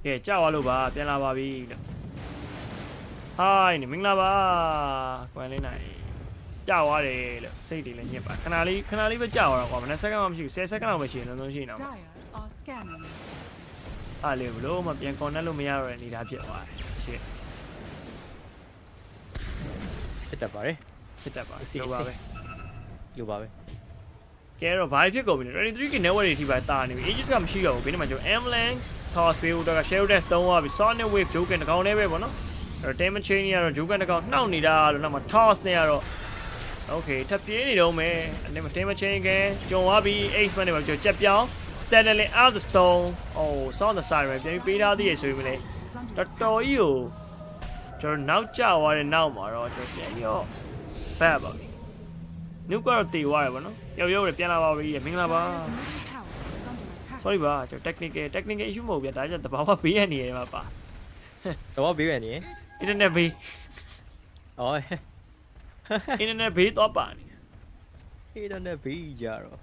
ကဲကြောက်ရလို့ပါပြန်လာပါပြီလို့ဟိုင်းနေမင်္ဂလာပါကွယ်လေးနိုင်ကြောက်ရတယ်လို့စိတ်တွေလည်းညစ်ပါခဏလေးပဲကြောက်ရတော့ကွာမနေ့စက္ကန့်မှမရှိဘူး10စက္ကန့်လောက်ပဲရှိနေလုံးရှိနေအောင်အားလေဘလို့မပြန် connect လို့မရတော့တဲ့အနေအထားဖြစ်သွားတယ်ရှစ်ဖြစ်တတ်ပါတယ်လိုပါပဲကဲတော့ဘာဖြစ်ကုန်ပြီလဲ 23k network တွေထိပါတာနေပြီ ages ကမရှိတော့ဘူးဘေးမှာကျွန်တော် ambulance toss ပေးဦးတော့ shadow dash 3သွားပြီ sonic wave joker တစ်ကောင်လေးပဲပေါ့နော်အဲ့တော့ damage chain ကြီးကတော့ joker တစ်ကောင်နှောက်နေတာလို့နောက်မှာ toss နဲ့ကတော့ okay ထပ်ပြေးနေတော့မယ်အဲ့မှာ damage chain ကကျုံသွားပြီ ace man တွေပါကျွန်တော်ကြက်ပြောင်း steadily out the stone oh saw the siren ပြန်ပြီးပေးထားသေးရဆိုရင်လည်းတော်တော်ကြီးကိုကျွန်တော်နောက်ကျသွားတဲ့နောက်မှာတော့ကျွန်တော်ပြန်ပြီးတော့ဘက်ပါပြီနုကတော့တေသွားတယ်ပေါ့နော်ရုပ်လည်းပြန်လာပါပြီမင်္ဂလာပါ sorry ပါကျွန်တော် technical issue မဟုတ်ဗျာဒါကြောင့်တဘာဝဘေးရနေရမှာပါတဘာဝဘေးရနေ internet ဘေးအော် internet ဘေးတော့ပါနေ internet ဘေးကြတော့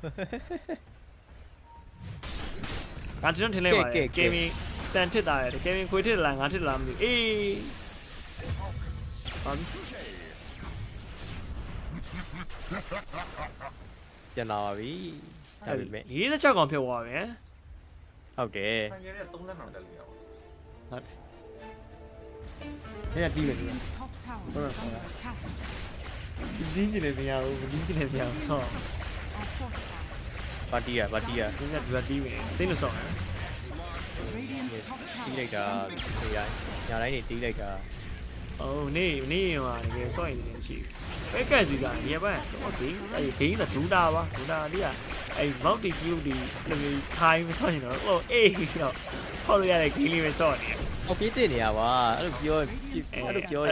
ငါကျွန်တော်ထင်လိုက်ပါတယ် gaming တန်ထစ်တာရတယ် gaming ခွေထစ်လားငါထစ်လားမသိဘူးအေးဟာပြန်လာပါပြီဒါပေမဲ့46ကောင်ဖြစ်သွားပြီဟုတ်တယ်ဆိုင်ရတဲ့3လက်မှန်တယ်လေဟုတ်တယ်တီးမယ်ဒီင်းကြည့်လည်းမရဘူးဒီင်းကြည့်လည်းမရဘူးဆောပါတီးရဒီကဒီကတီးမယ်သိလို့ဆောတယ်တီးလိုက်တာညာတိုင်းနေတီးလိုက်တာအိုးနေဟိုတကယ်ဆောရင်လည်းရှိပဲကက်စီကရေပန်းတော့ဒီအဲ့ဂိမ်းကဒူတာပါဒူတာလေးကအဲ့ multi view ဒီလိုမျိုးထိုင်းမဆောရင်တော့ဟိုအေးတော့ဆောလို့ရတဲ့ဂိမ်းလေးပဲဆောနေဟောပြေးတင်နေရပါအဲ့လိုပြောတ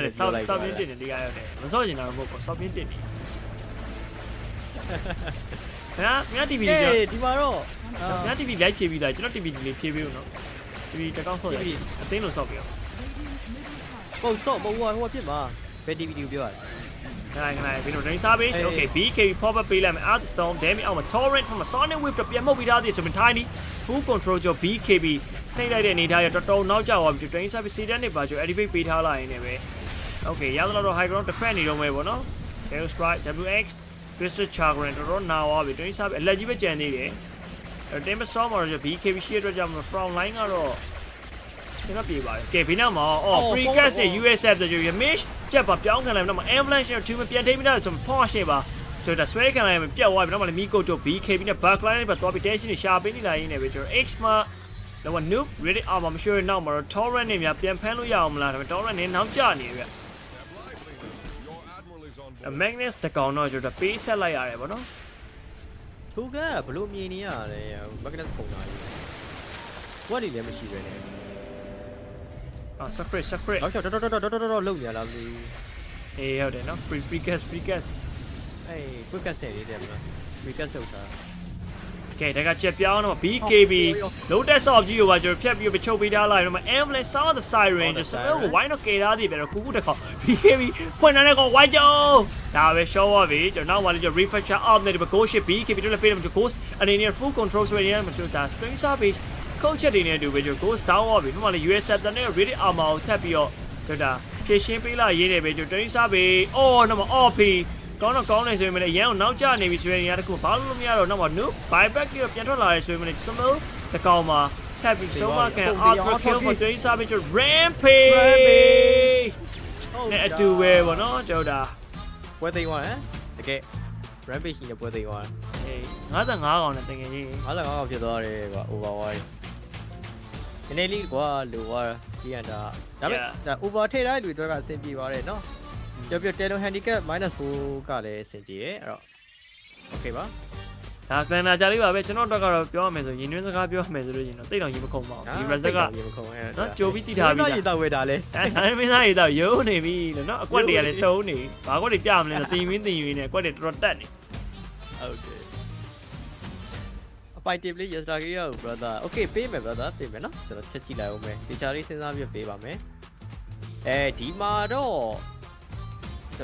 ယ်ဆောက်ပြင်းတင်တယ်ဒီကရောက်တယ်မဆောချင်တာမဟုတ်ဘူးဆောက်ပြင်းတင်နေငါ TV ဒီမှာတော့ငါ TV live ဖြည့်ပြီးသားကျွန်တော် TV လေးဖြည့်ပေးဦးနော် TV တစ်ကောက်ဆော့ရအသိလို့ဆော့ပြရောပုံဆော့ပုံဟိုဖြစ်မှာဘယ် TV ကိုပြောရတယ်နိုင်ဘီနိုဒိန်းစားပေး okay BKB pop up ပေးလိုက်မယ် Art Storm damage အောက်မှာ torrent မှာ Sonic Wave တော့ပြန်မှုတ်ပြီးသားသေးဆိုရင် tiny full control ကျော် BKB နှိမ့်လိုက်တဲ့အနေထားရတော်တော်နောက်ကျသွားပြီ train service sedan နဲ့ပါကျော် activate ပေးထားလိုက်ရင်လည်း okay ရသလောက်တော့ high ground defend နေတော့မယ်ပေါ့နော် Tail strike WX Twisted Chagrin တော်တော်နာသွားပြီ train service အလက်ကြီးပဲကြံနေတယ် damage storm မှာတော့ BKB ရှိတဲ့အတွက်ကြောင့် front line ကတော့ကျွန်တော်ပြေးပါတယ်ကဲဘေးနောက်မှာfree gas နဲ့ USF တို့ရမစ်ချက်ပါပြောင်းခံလိုက်တော့ ambulance နဲ့ 2 ပြန်ထိပ်ပြီးတော့ဆို Porsche ပါကျွန်တော်ဆွဲခံလိုက်ပြတ်သွားပြီတော့မီကိုတို့ BKB နဲ့ backline နဲ့ပါသွားပြီး tension နဲ့ရှာပေးနေလာရင်းနဲ့ပဲကျွန်တော် X မှာတော့ noob ready armor မရှိရနောက်မှာတော့ torrent နဲ့များပြန်ဖမ်းလို့ရအောင်မလားဒါပေမဲ့ torrent နဲ့နောက်ကျနေပြီMagnus တကောင်တော့ကျွန်တော်ပေးဆက်လိုက်ရတယ်ဗောနော်သူကဘလို့မြင်နေရလဲ Magnus ပုံသားကြီးဘာတွေလည်းမရှိပဲနဲ့secret တော့တော်လုံနေရလားမသိဘူးအေးဟုတ်တယ်နော် free gas အေး quick gas နဲ့လေးတယ်မလား free gas လောက်တာကဲဒါကချက်ပြောင်းတော့ BKB low test off ကြီးကိုပါကျွန်တော်ဖြတ်ပြီးချုပ်ပေးထားလိုက်တော့ ambulance sound the siren ဆိုတော့ why not ကေသားသေးပဲတော့ကူတစ်ခေါက် BKB ဖွင့်နေတဲ့ကောင် why ကြောဒါပဲ show ပါပြီကျွန်တော်နောက်ပါလေကျွန်တော် refresher off နဲ့ဒီ go ship BKB တို့လည်းပေးတယ်ကျွန်တော် ghost အနေနဲ့ full control ဆိုရင်ကျွန်တော်ဒါ string စားပြီးcoach ချက်တွေနဲ့တူပဲကျွန်တော် ghost down သွားပြီဒီမှာလေ US Saturn နဲ့ ready armor ကိုထပ်ပြီးတော့ကျွန်တော်ဖြည့်ရှင်းပေးလိုက်ရေးတယ်ပဲကျွန်တော် train စားပြီးအော်နောက်မှာ off ကောင်းနေဆိုရင်လည်းရန်အောင်နောက်ကျနေပြီဆိုရင်ရတခုဘာလို့မရတော့နောက်မှာ noob buyback ပြီးတော့ပြန်ထွက်လာရဲဆိုရင်လည်း small တကောင်မှာထပ်ပြီးဆုံးမကန် ultra kill for train စားပြီးကျွန်တော် rampage နဲ့အတူပဲဗောနော်ကျွန်တော်ဒါပွဲသိမ်းသွားတယ်တကယ် rampage နဲ့ပွဲသိမ်းသွားအေး55ကောင်နဲ့တင်ငယ်ကြီး55ကောင်ဖြစ်သွားတယ်ကွာ overwatch ဒီနေ့လေးကွာလိုသွားဒီကဒါပေမဲ့ဒါ over ထည့်လိုက်လူတွေကအဆင်ပြေပါတယ်နော်ပြော Telo handicap -4 ကလည်းအဆင်ပြေတယ်အဲ့တော့ okay ပါဒါကလန်နာကြလေးပါပဲကျွန်တော်တော့ကတော့ပြောရမယ်ဆိုရင်ရင်းနှင်းစကားပြောရမယ်ဆိုလို့ရင်တော့တိတ်တော်ရင်မခုံပါဘူးဒီ reset ကနော်ကြိုပြီးတိထားပြီးသားရေတောက်ဝဲတာလေဒါမင်းသားရေတောက်ရိုးနေပြီလို့နော်အကွက်တွေကလည်းစုံနေဘာကွက်တွေပြမလဲဆိုတင်ရင်းနဲ့အကွက်တွေတော်တော်တက်နေဟုတ်တယ်အပိုင်တေးလေး yesterday ရော brother okay ပေးမယ် brother ပေးမယ်နော်ကျွန်တော်ချက်ကြည့်လိုက်အောင်မယ်ဒီချာလေးစဉ်းစားပြီးပေးပါမယ်ဒီမှာတော့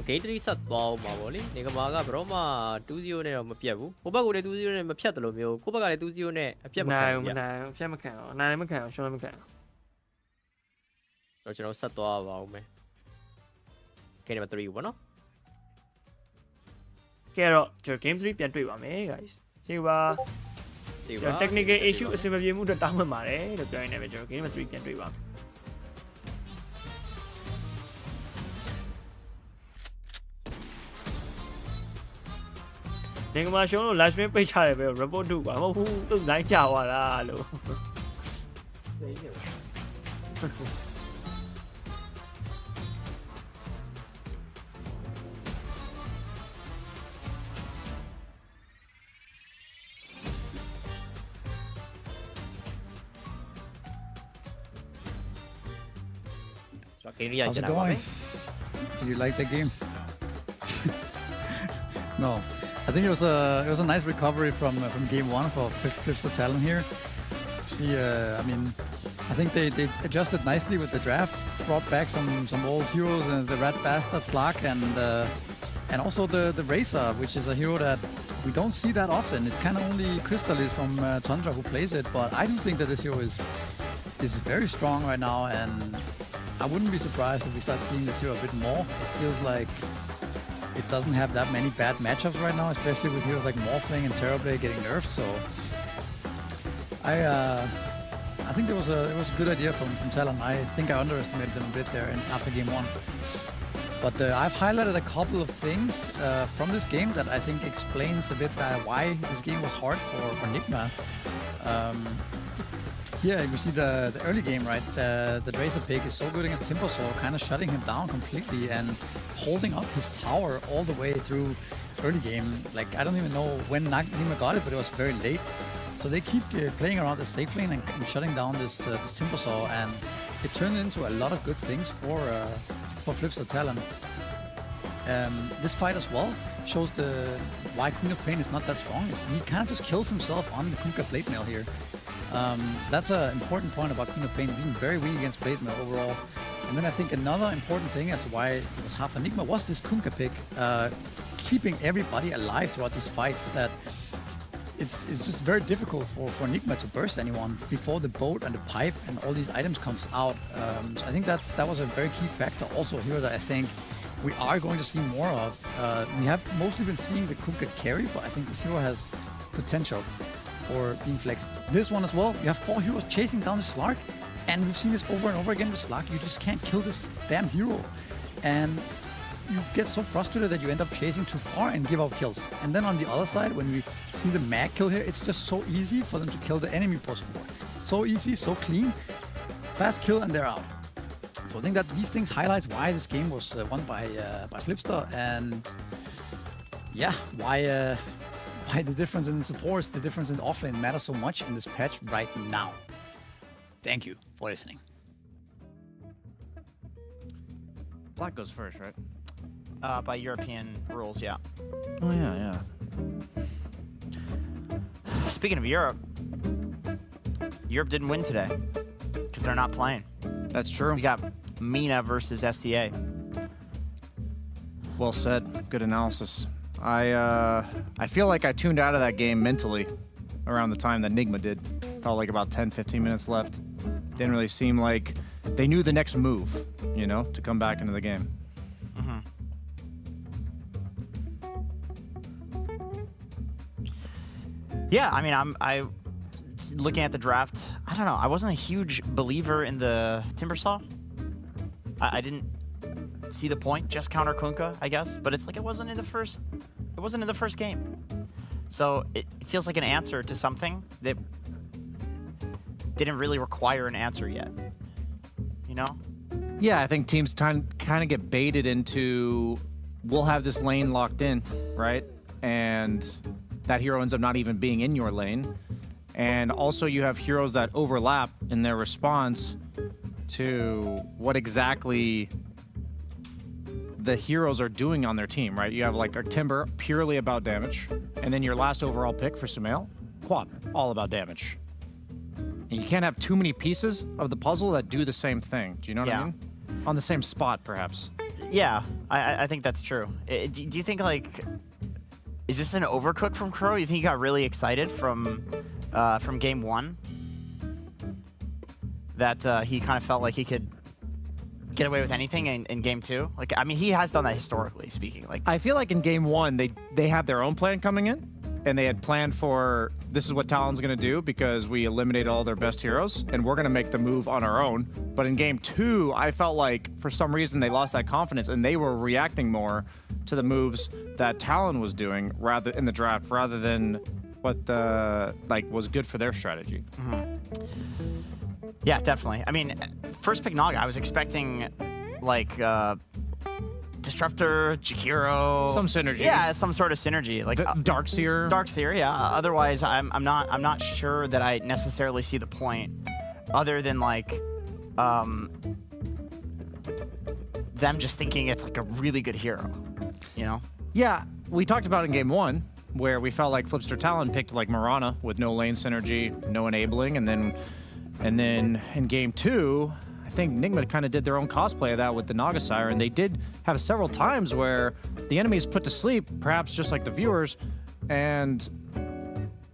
ဂိမ်း3ဆက်သွားအောင်ပါဗောလေနေကမာကဘရောမှ2-0နဲ့တော့မပြတ်ဘူးဟိုဘက်ကလည်း2-0နဲ့မဖြတ်တယ်လို့မျိုးကိုဘက်ကလည်း2-0နဲ့အပြတ်မခံဘူး နိုင်ဖြတ်မခံအောင်နိုင်လည်းမခံအောင်ရှုံးလည်းမခံအောင်တော့ကျွန်တော်ဆက်သွားပါဦးမယ်ဂိမ်းနံပါတ်3ပေါ့နော်ကဲတော့ကျွန်တော် game 3ပြန်တွေ့ပါမယ် guys ကျေးဇူးပါ technical issue အဆင်မပြေမှုအတွက်တောင်းပန်ပါတယ်လို့ပြောရင်းနဲ့ပဲကျွန်တော် game 3ပြန်တွေ့ပါမယ်ဒီကမှာရှုံးလို့ live stream ပိတ်ချတယ်ပဲ report တူပါမဟုတ်ဘူးသူ့ line ကြာသွားတာလို့How's it going? Did you like the game? No, I think it was a nice recovery from game 1 for Flips the Talon here. See, I mean, I think they adjusted nicely with the draft, brought back some old heroes and the Rat Bastard Slark and also the Racer, which is a hero that we don't see that often. It's kind of only Crystalis from Tundra who plays it, but I do think that this hero is very strong right now, and I wouldn't be surprised if we start seeing this hero a bit more. It feels like it doesn't have that many bad matchups right now, especially with heroes like Morphling and Terrorblade getting nerfed. So I think it was a good idea from Talon. I think I underestimated them a bit there after game 1. But I've highlighted a couple of things from this game that I think explains a bit why this game was hard for Nigma. Yeah, you see the early game, right? The Razor Pig is so good against Timbersaw, kind of shutting him down completely and holding up his tower all the way through early game. Like, I don't even know when Nigma got it, but it was very late. So they keep playing around the safe lane and shutting down this Timbersaw, and it turned into a lot of good things for Flips the Talon. This fight as well shows why Queen of Pain is not that strong. He kind of just kills himself on the Kunkka Blade Mail here. So that's an important point about Queen of Pain being very weak against Blade Mail overall. And then I think another important thing as to why it was half Enigma was this Kunkka pick, keeping everybody alive throughout these fights. That it's just very difficult for Enigma to burst anyone before the boat and the pipe and all these items comes out. So I think that was a very key factor also here that I think we are going to see more of. We have mostly been seeing the Kunkka carry, but I think this hero has potential for being flexed. This one as well, you have 4 heroes chasing down the Slark, and we've seen this over and over again with Slark. You just can't kill this damn hero. And you get so frustrated that you end up chasing too far and give up kills. And then on the other side, when we see the mag kill here, it's just so easy for them to kill the enemy post-4. So easy, so clean, fast kill and they're out. So I think that these things highlights why this game was won by Flipster, and yeah, why the difference in supports, the difference in offlane matters so much in this patch right now. Thank you for listening. Black goes first, right? By European rules, yeah. Oh, yeah. Speaking of Europe didn't win today because they're not playing. That's true. We got Mina versus SDA. Well said. Good analysis. I feel like I tuned out of that game mentally around the time that Nigma did. Felt like about 10-15 minutes left. Didn't really seem like they knew the next move, you know, to come back into the game. Mm-hmm. Yeah, I mean, I looking at the draft, I don't know. I wasn't a huge believer in the Timbersaw. I didn't see the point. Just counter Kunkka, I guess. But it's like it wasn't in the first game. So it feels like an answer to something that didn't really require an answer yet. You know? Yeah, I think teams kind of get baited into, we'll have this lane locked in, right? And that hero ends up not even being in your lane. And also you have heroes that overlap in their response to what exactly the heroes are doing on their team, right? You have like a Timber purely about damage, and then your last overall pick for Sumail, Quap, all about damage. And you can't have too many pieces of the puzzle that do the same thing. Do you know what I mean? On the same spot, perhaps. Yeah, I think that's true. Do you think, like, is this an overcook from Crow? You think he got really excited from game 1? That he kind of felt like he could get away with anything in game 2? Like, I mean, he has done that historically speaking. Like, I feel like in game 1, they had their own plan coming in, and they had planned for this is what Talon's going to do because we eliminated all their best heroes, and we're going to make the move on our own. But in game 2, I felt like for some reason they lost that confidence, and they were reacting more to the moves that Talon was doing rather in the draft rather than what was good for their strategy. yeah, definitely. I mean, first pick Naga, I was expecting like Disruptor, Jakiro, Some synergy. Yeah, some sort of synergy, like Darkseer. Darkseer. Yeah. Otherwise, I'm not sure that I necessarily see the point, other than like them just thinking it's like a really good hero, you know? Yeah, we talked about in game 1 where we felt like Flipster Talon picked like Mirana with no lane synergy, no enabling, and then in game 2, I think Nigma kind of did their own cosplay of that with the Nagasire, and they did have several times where the enemy's put to sleep, perhaps just like the viewers, and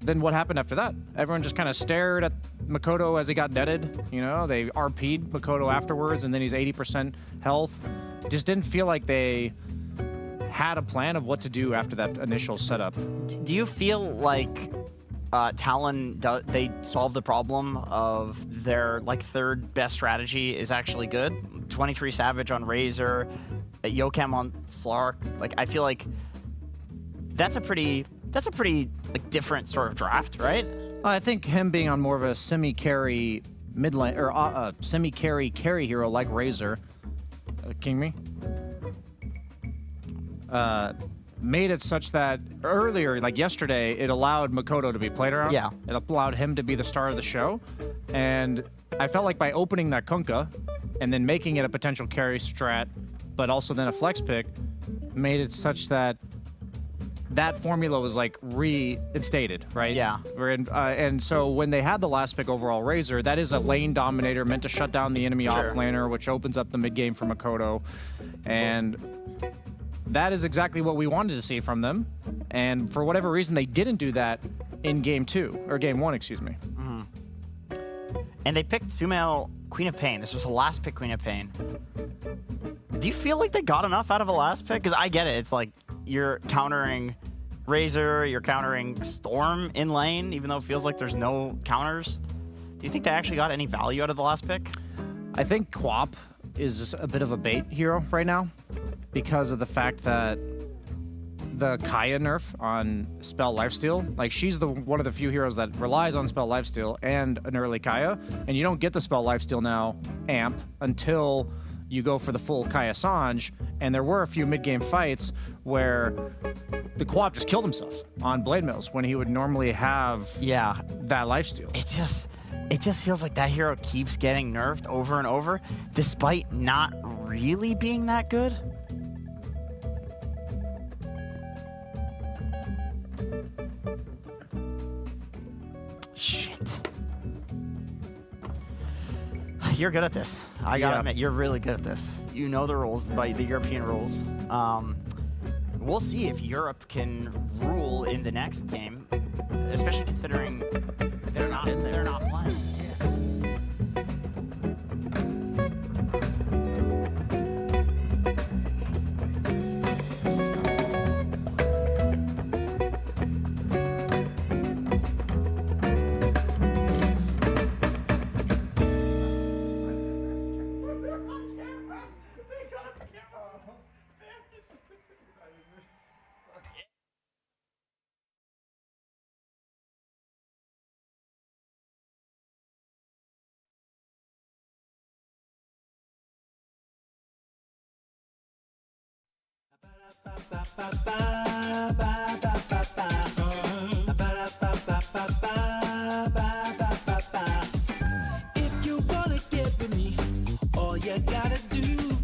then what happened after that? Everyone just kind of stared at Makoto as he got netted. You know, they RP'd Makoto afterwards, and then he's 80% health. Just didn't feel like they had a plan of what to do after that initial setup. Do you feel like Talon, they solved the problem of their like third best strategy is actually good? 23 Savage on Razor, Yokem on Slark. Like, I feel like that's a pretty like different sort of draft, right? I think him being on more of a semi-carry mid lane or semi-carry hero like Razor, King Me, made it such that earlier, like yesterday, it allowed Makoto to be played around. Yeah. It allowed him to be the star of the show. And I felt like by opening that Kunkka and then making it a potential carry strat, but also then a flex pick, made it such that that formula was like reinstated, right? Yeah. And so when they had the last pick overall Razor, that is a lane dominator meant to shut down the enemy offlaner, which opens up the mid game for Makoto. And that is exactly what we wanted to see from them. And for whatever reason, they didn't do that in game 2, or game 1, excuse me. And they picked Sumail Queen of Pain. This was the last pick Queen of Pain. Do you feel like they got enough out of a last pick? Because I get it. It's like you're countering Razor, you're countering Storm in lane, even though it feels like there's no counters. Do you think they actually got any value out of the last pick? I think Quap is a bit of a bait hero right now because of the fact that the Kaya nerf on Spell Lifesteal, like she's one of the few heroes that relies on Spell Lifesteal and an early Kaya, and you don't get the Spell Lifesteal now amp until you go for the full Kaya Sange, and there were a few mid-game fights where the Quap just killed himself on Blade Mills when he would normally have that lifesteal. It just feels like that hero keeps getting nerfed over and over, despite not really being that good. Shit. You're good at this. I gotta admit, you're really good at this. You know the rules, by the European rules. We'll see if Europe can rule in the next game, especially considering they're not playing. If you wanna get with me, all you gotta do,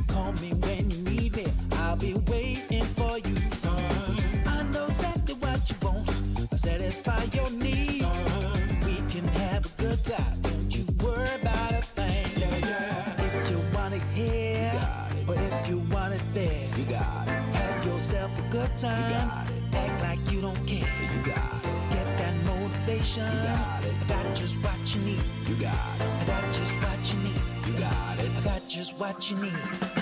call me when you need me. I'll be waiting for you. I know exactly what you want. Satisfy your need. We can have a good time. Don't you worry about a thing. If you wanna hear, or if you good time. Act like you don't care. You got it. Get that motivation. You got it. I got just what you need. You got it. I got just what you need. You got it. I got just what you need.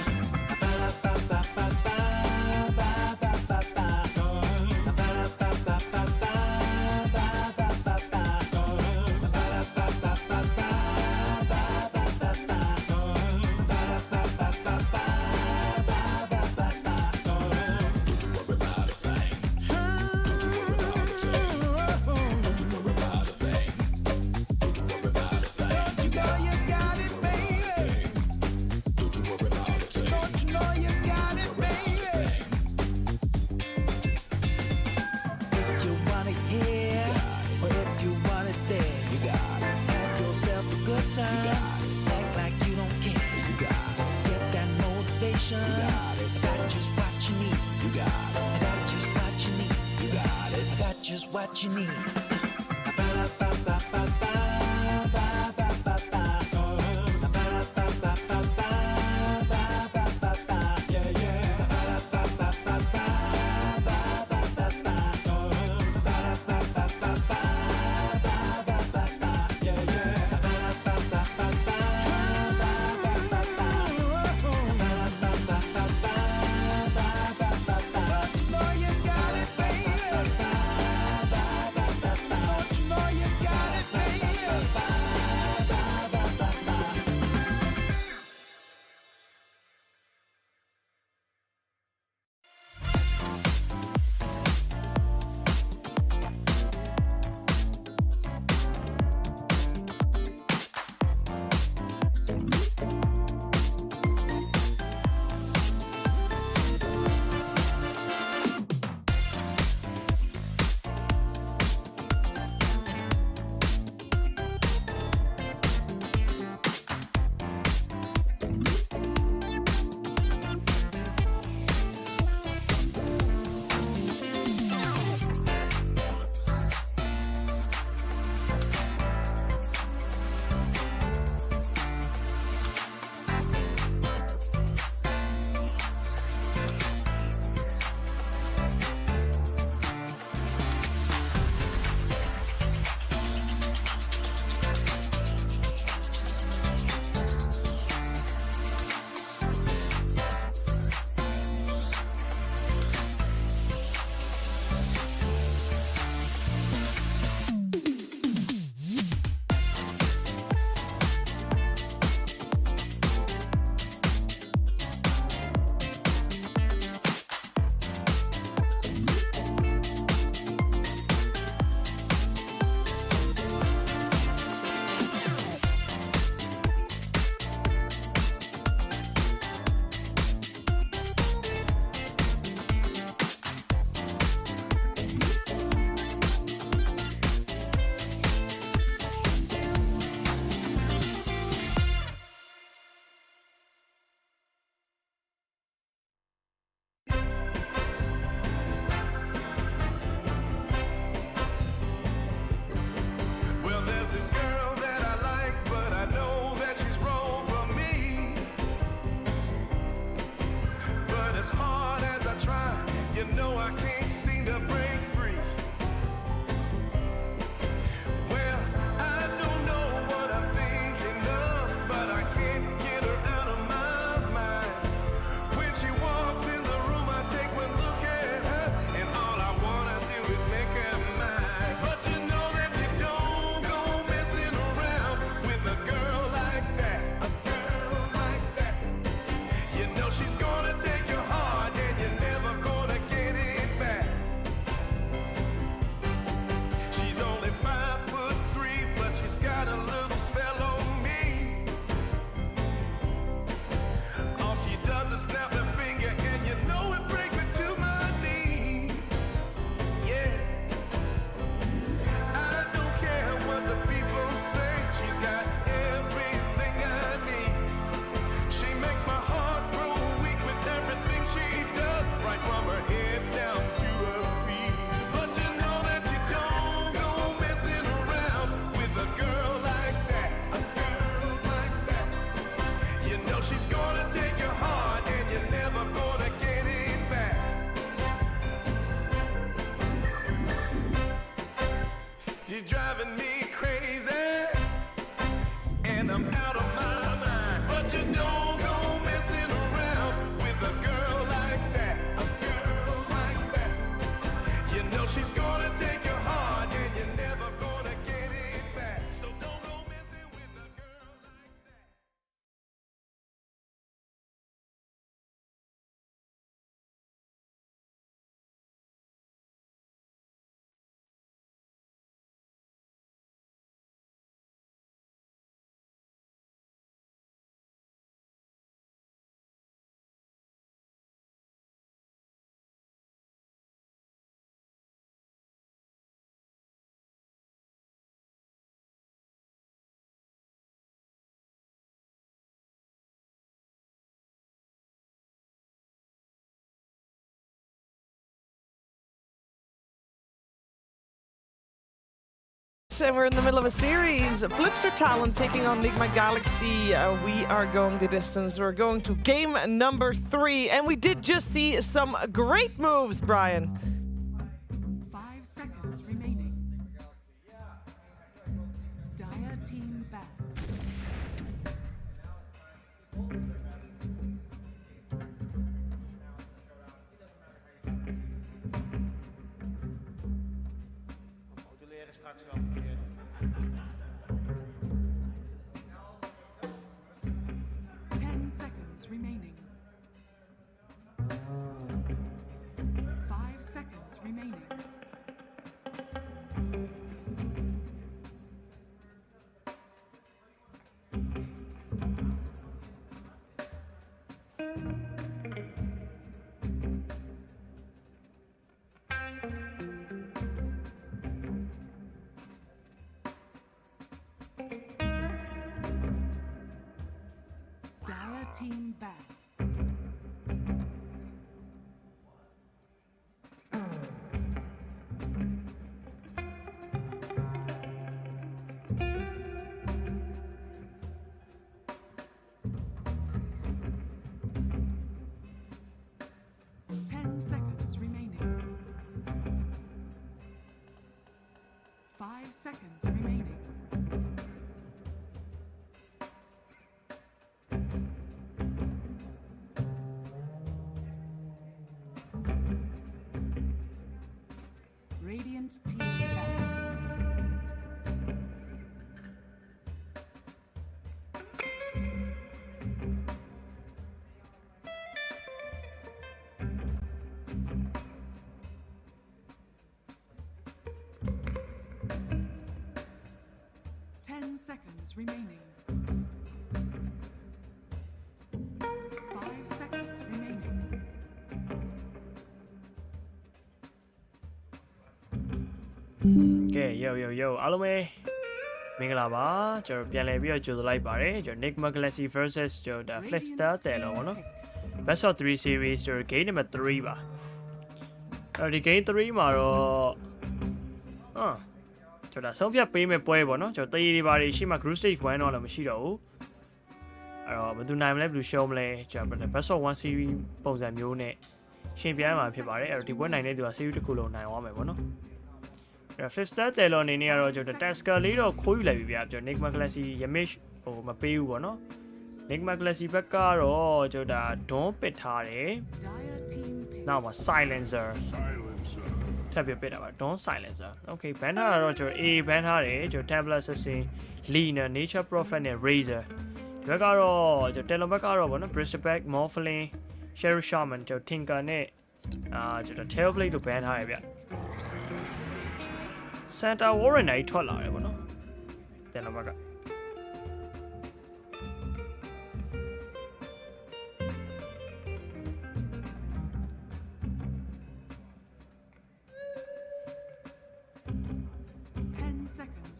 Act like you don't care. You got it. Get that motivation. You got it. I got just what you need. You got it. I got just what you need. You got it. I got just what you need. She's gonna take your heart and you're never gonna get it back. and we're in the middle of a series. Flipster Talent taking on Enigma Galaxy. We are going the distance. We're going to game number 3, and we did just see some great moves, Brian. 5 seconds remaining. Dire team back. Remaining. 5 seconds remaining. Dire team back. Remaining. 5 seconds remaining. Radiant team back. Seconds remaining. 5 seconds remaining. Okay, yo အားလုံးပဲမင်္ဂလာပါကျွန်တော်ပြန်လည်ပြီးတော့ကြိုဆိုလိုက်ပါတယ်ကျွန်တော် Enigma Galaxy versus ကျွန်တော် Flipster တဲ့လို့ပေါ့နော် Best of 3 series ကျွန်တော် game number 3ပါအဲ့ဒီ game 3မှာတော့ကျွန်တော်ဆုံးဖြတ်ပေးမဲ့ပွဲပေါ့နော်ကျွန်တော်တရေတွေပါရှိမှ GroupStage 1တော့လည်းမရှိတော့ဘူးအဲ့တော့ဘယ်သူနိုင်မလဲဘယ်သူရှုံးမလဲကျွန်တော် Best of 1 series ပုံစံမျိုးနဲ့ရှင်ပြိုင်မှာဖြစ်ပါတယ်အဲ့တော့ဒီပွဲနိုင်တဲ့သူက series တစ်ခုလုံးနိုင်သွားမယ်ပေါ့နော်အဲ့တော့ Flipster တဲ့လို့အနေနဲ့ကတော့ကျွန်တော် Tasker လေးတော့ခိုးယူလိုက်ပြီဗျာကျွန်တော် Enigma Galaxy Yamish ဟိုမပေးဘူးပေါ့နော် Enigma Galaxy ဘက်ကတော့ကျွန်တော်ဒါ Dawn ပစ်ထားတယ်နောက်မှာ Silencer ထပ်ပြပစ်တာပါ Dawn Silencer Okay ban ထားတာတော့ကျွန်တော် A ban ထားတယ်ကျွန်တော် Tablet Assassin Leaner Nature Prophet နဲ့ Razor ဒီဘက်ကတော့ကျွန်တော် Telon ဘက်ကတော့ဗောနော် Bristleback Morphling Sheriff Shaman ကျွန်တော် Tinker နဲ့ကျွန်တော် Tailblade တို့ ban ထားရဗျ Santa Warren နိုင်ထွက်လာတယ်ဗောနော် Telon ဘက်က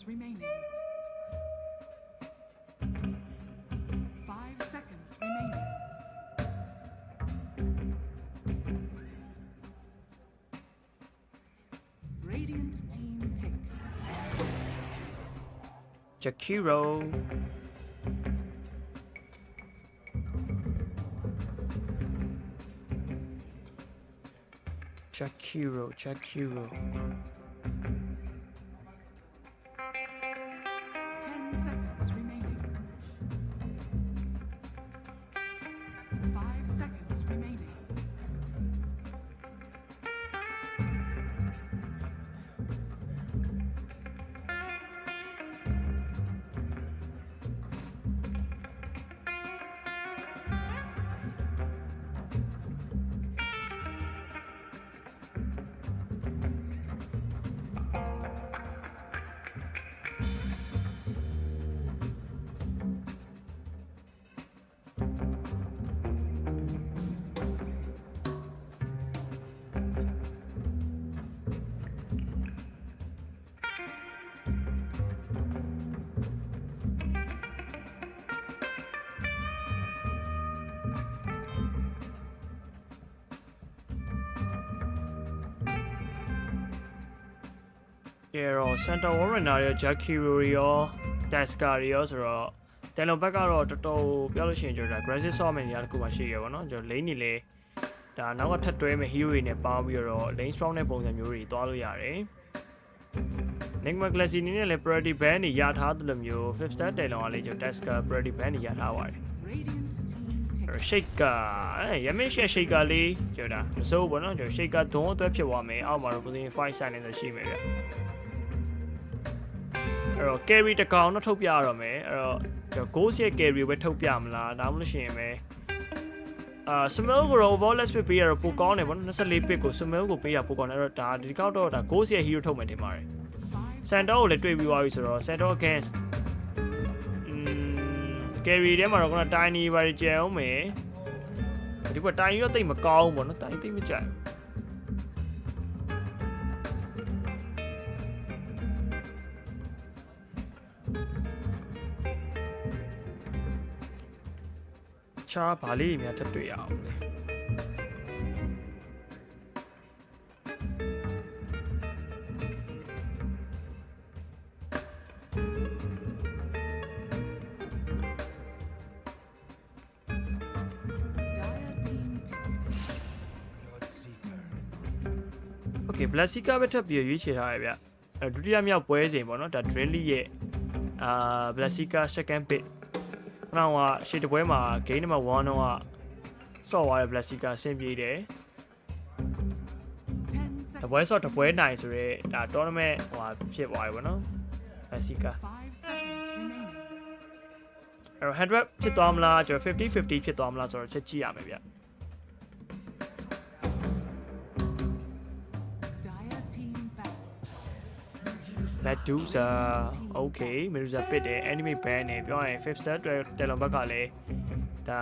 remaining. 5 seconds remaining. Radiant team pick. Jakiro. Jakiro. 10 seconds remaining. 5 seconds remaining. ရော Center Warner ရော Jackie ရော Tasker ရောဆိုတော့တယ်လွန်ဘက်ကတော့တော်တော်ပြောလို့ရှိရင်ကျွန်တော် aggressive ဆော့မယ့်နေရာတစ်ခုမှရှိရပါတော့ကျွန်တော် lane နေလေဒါနောက်ကထပ်တွဲမဲ့ hero တွေနဲ့ပေါင်းပြီးတော့ lane strong တဲ့ပုံစံမျိုးတွေတွားလို့ရတယ် Enigma Classy နေနဲ့လည်း priority ban တွေရထားတယ်လို့မျိုး 5 star တယ်လွန်ကလေကျွန်တော် Tasker priority ban တွေရထားပါတယ် Radiant team pick. Shaker ရမင်း Shaker လေးကျွန်တော်မစိုးဘူးเนาะကျွန်တော် Shaker ဒုံးအတွက်ဖြစ်သွားမယ်အောက်မှာတော့ position 5 sign နဲ့ရှိမယ်ဗျအဲ့တော့ carry တစ်ကောင်တော့ထုတ်ပြရတော့မယ်အဲ့တော့ကျွန်တော် ghost ရဲ့ carry ပဲထုတ်ပြမလားဒါမှမဟုတ်ရှင်ပဲSmell ကို overall let's pick ပေးရတော့ပိုကောင်းတယ်ဗောနော်24 pick ကို Smell ကိုပေးရပိုကောင်းတယ်အဲ့တော့ဒါဒီကောက်တော့ဒါ ghost ရဲ့ hero ထုတ်မယ်တင်ပါတယ် Santa ကိုလည်းတွေ့ပြီးသွားပြီဆိုတော့ Santa against carry ထဲမှာတော့ကျွန်တော် tiny ပါကြံအောင်မယ်ဒီက tiny ရောတိတ်မကောင်းဘူးဗောနော် tiny တိတ်မကြိုက်ချားဘာလေးတွေများထပ်တွေ့ရအောင်လေ Dire team pick. Okay Blasica ပဲထပ်ပြီးရွေးချယ်ထားရဗျဒုတိယမြောက်ပွဲစဉ်ပေါ့နော်ဒါ Drilly ရဲ့Blasica second pick နောက်ကရှေ့တပွဲမှာ game number 1တော့ဆော့သွားတဲ့ Blasica ဆင်ပြေတယ် 10 တပွဲ seconds. ဆော့တပွဲနိုင်ဆိုရဲဒါ tournament ဟိုဖြစ်သွားပြီပေါ့နော် Blasica 5 seconds remaining. အဲ့တော့100ဖြစ်သွားမလားကျွန်တော်50-50ဖြစ်သွားမလားဆိုတော့ချက်ကြည့်ရမယ်ဗျ Dire team back. Medusa okay Medusa ပစ်တယ် enemy ban နဲ့ပြောရင် 5 star တယ်လွန်ဘက်ကလည်းဒါ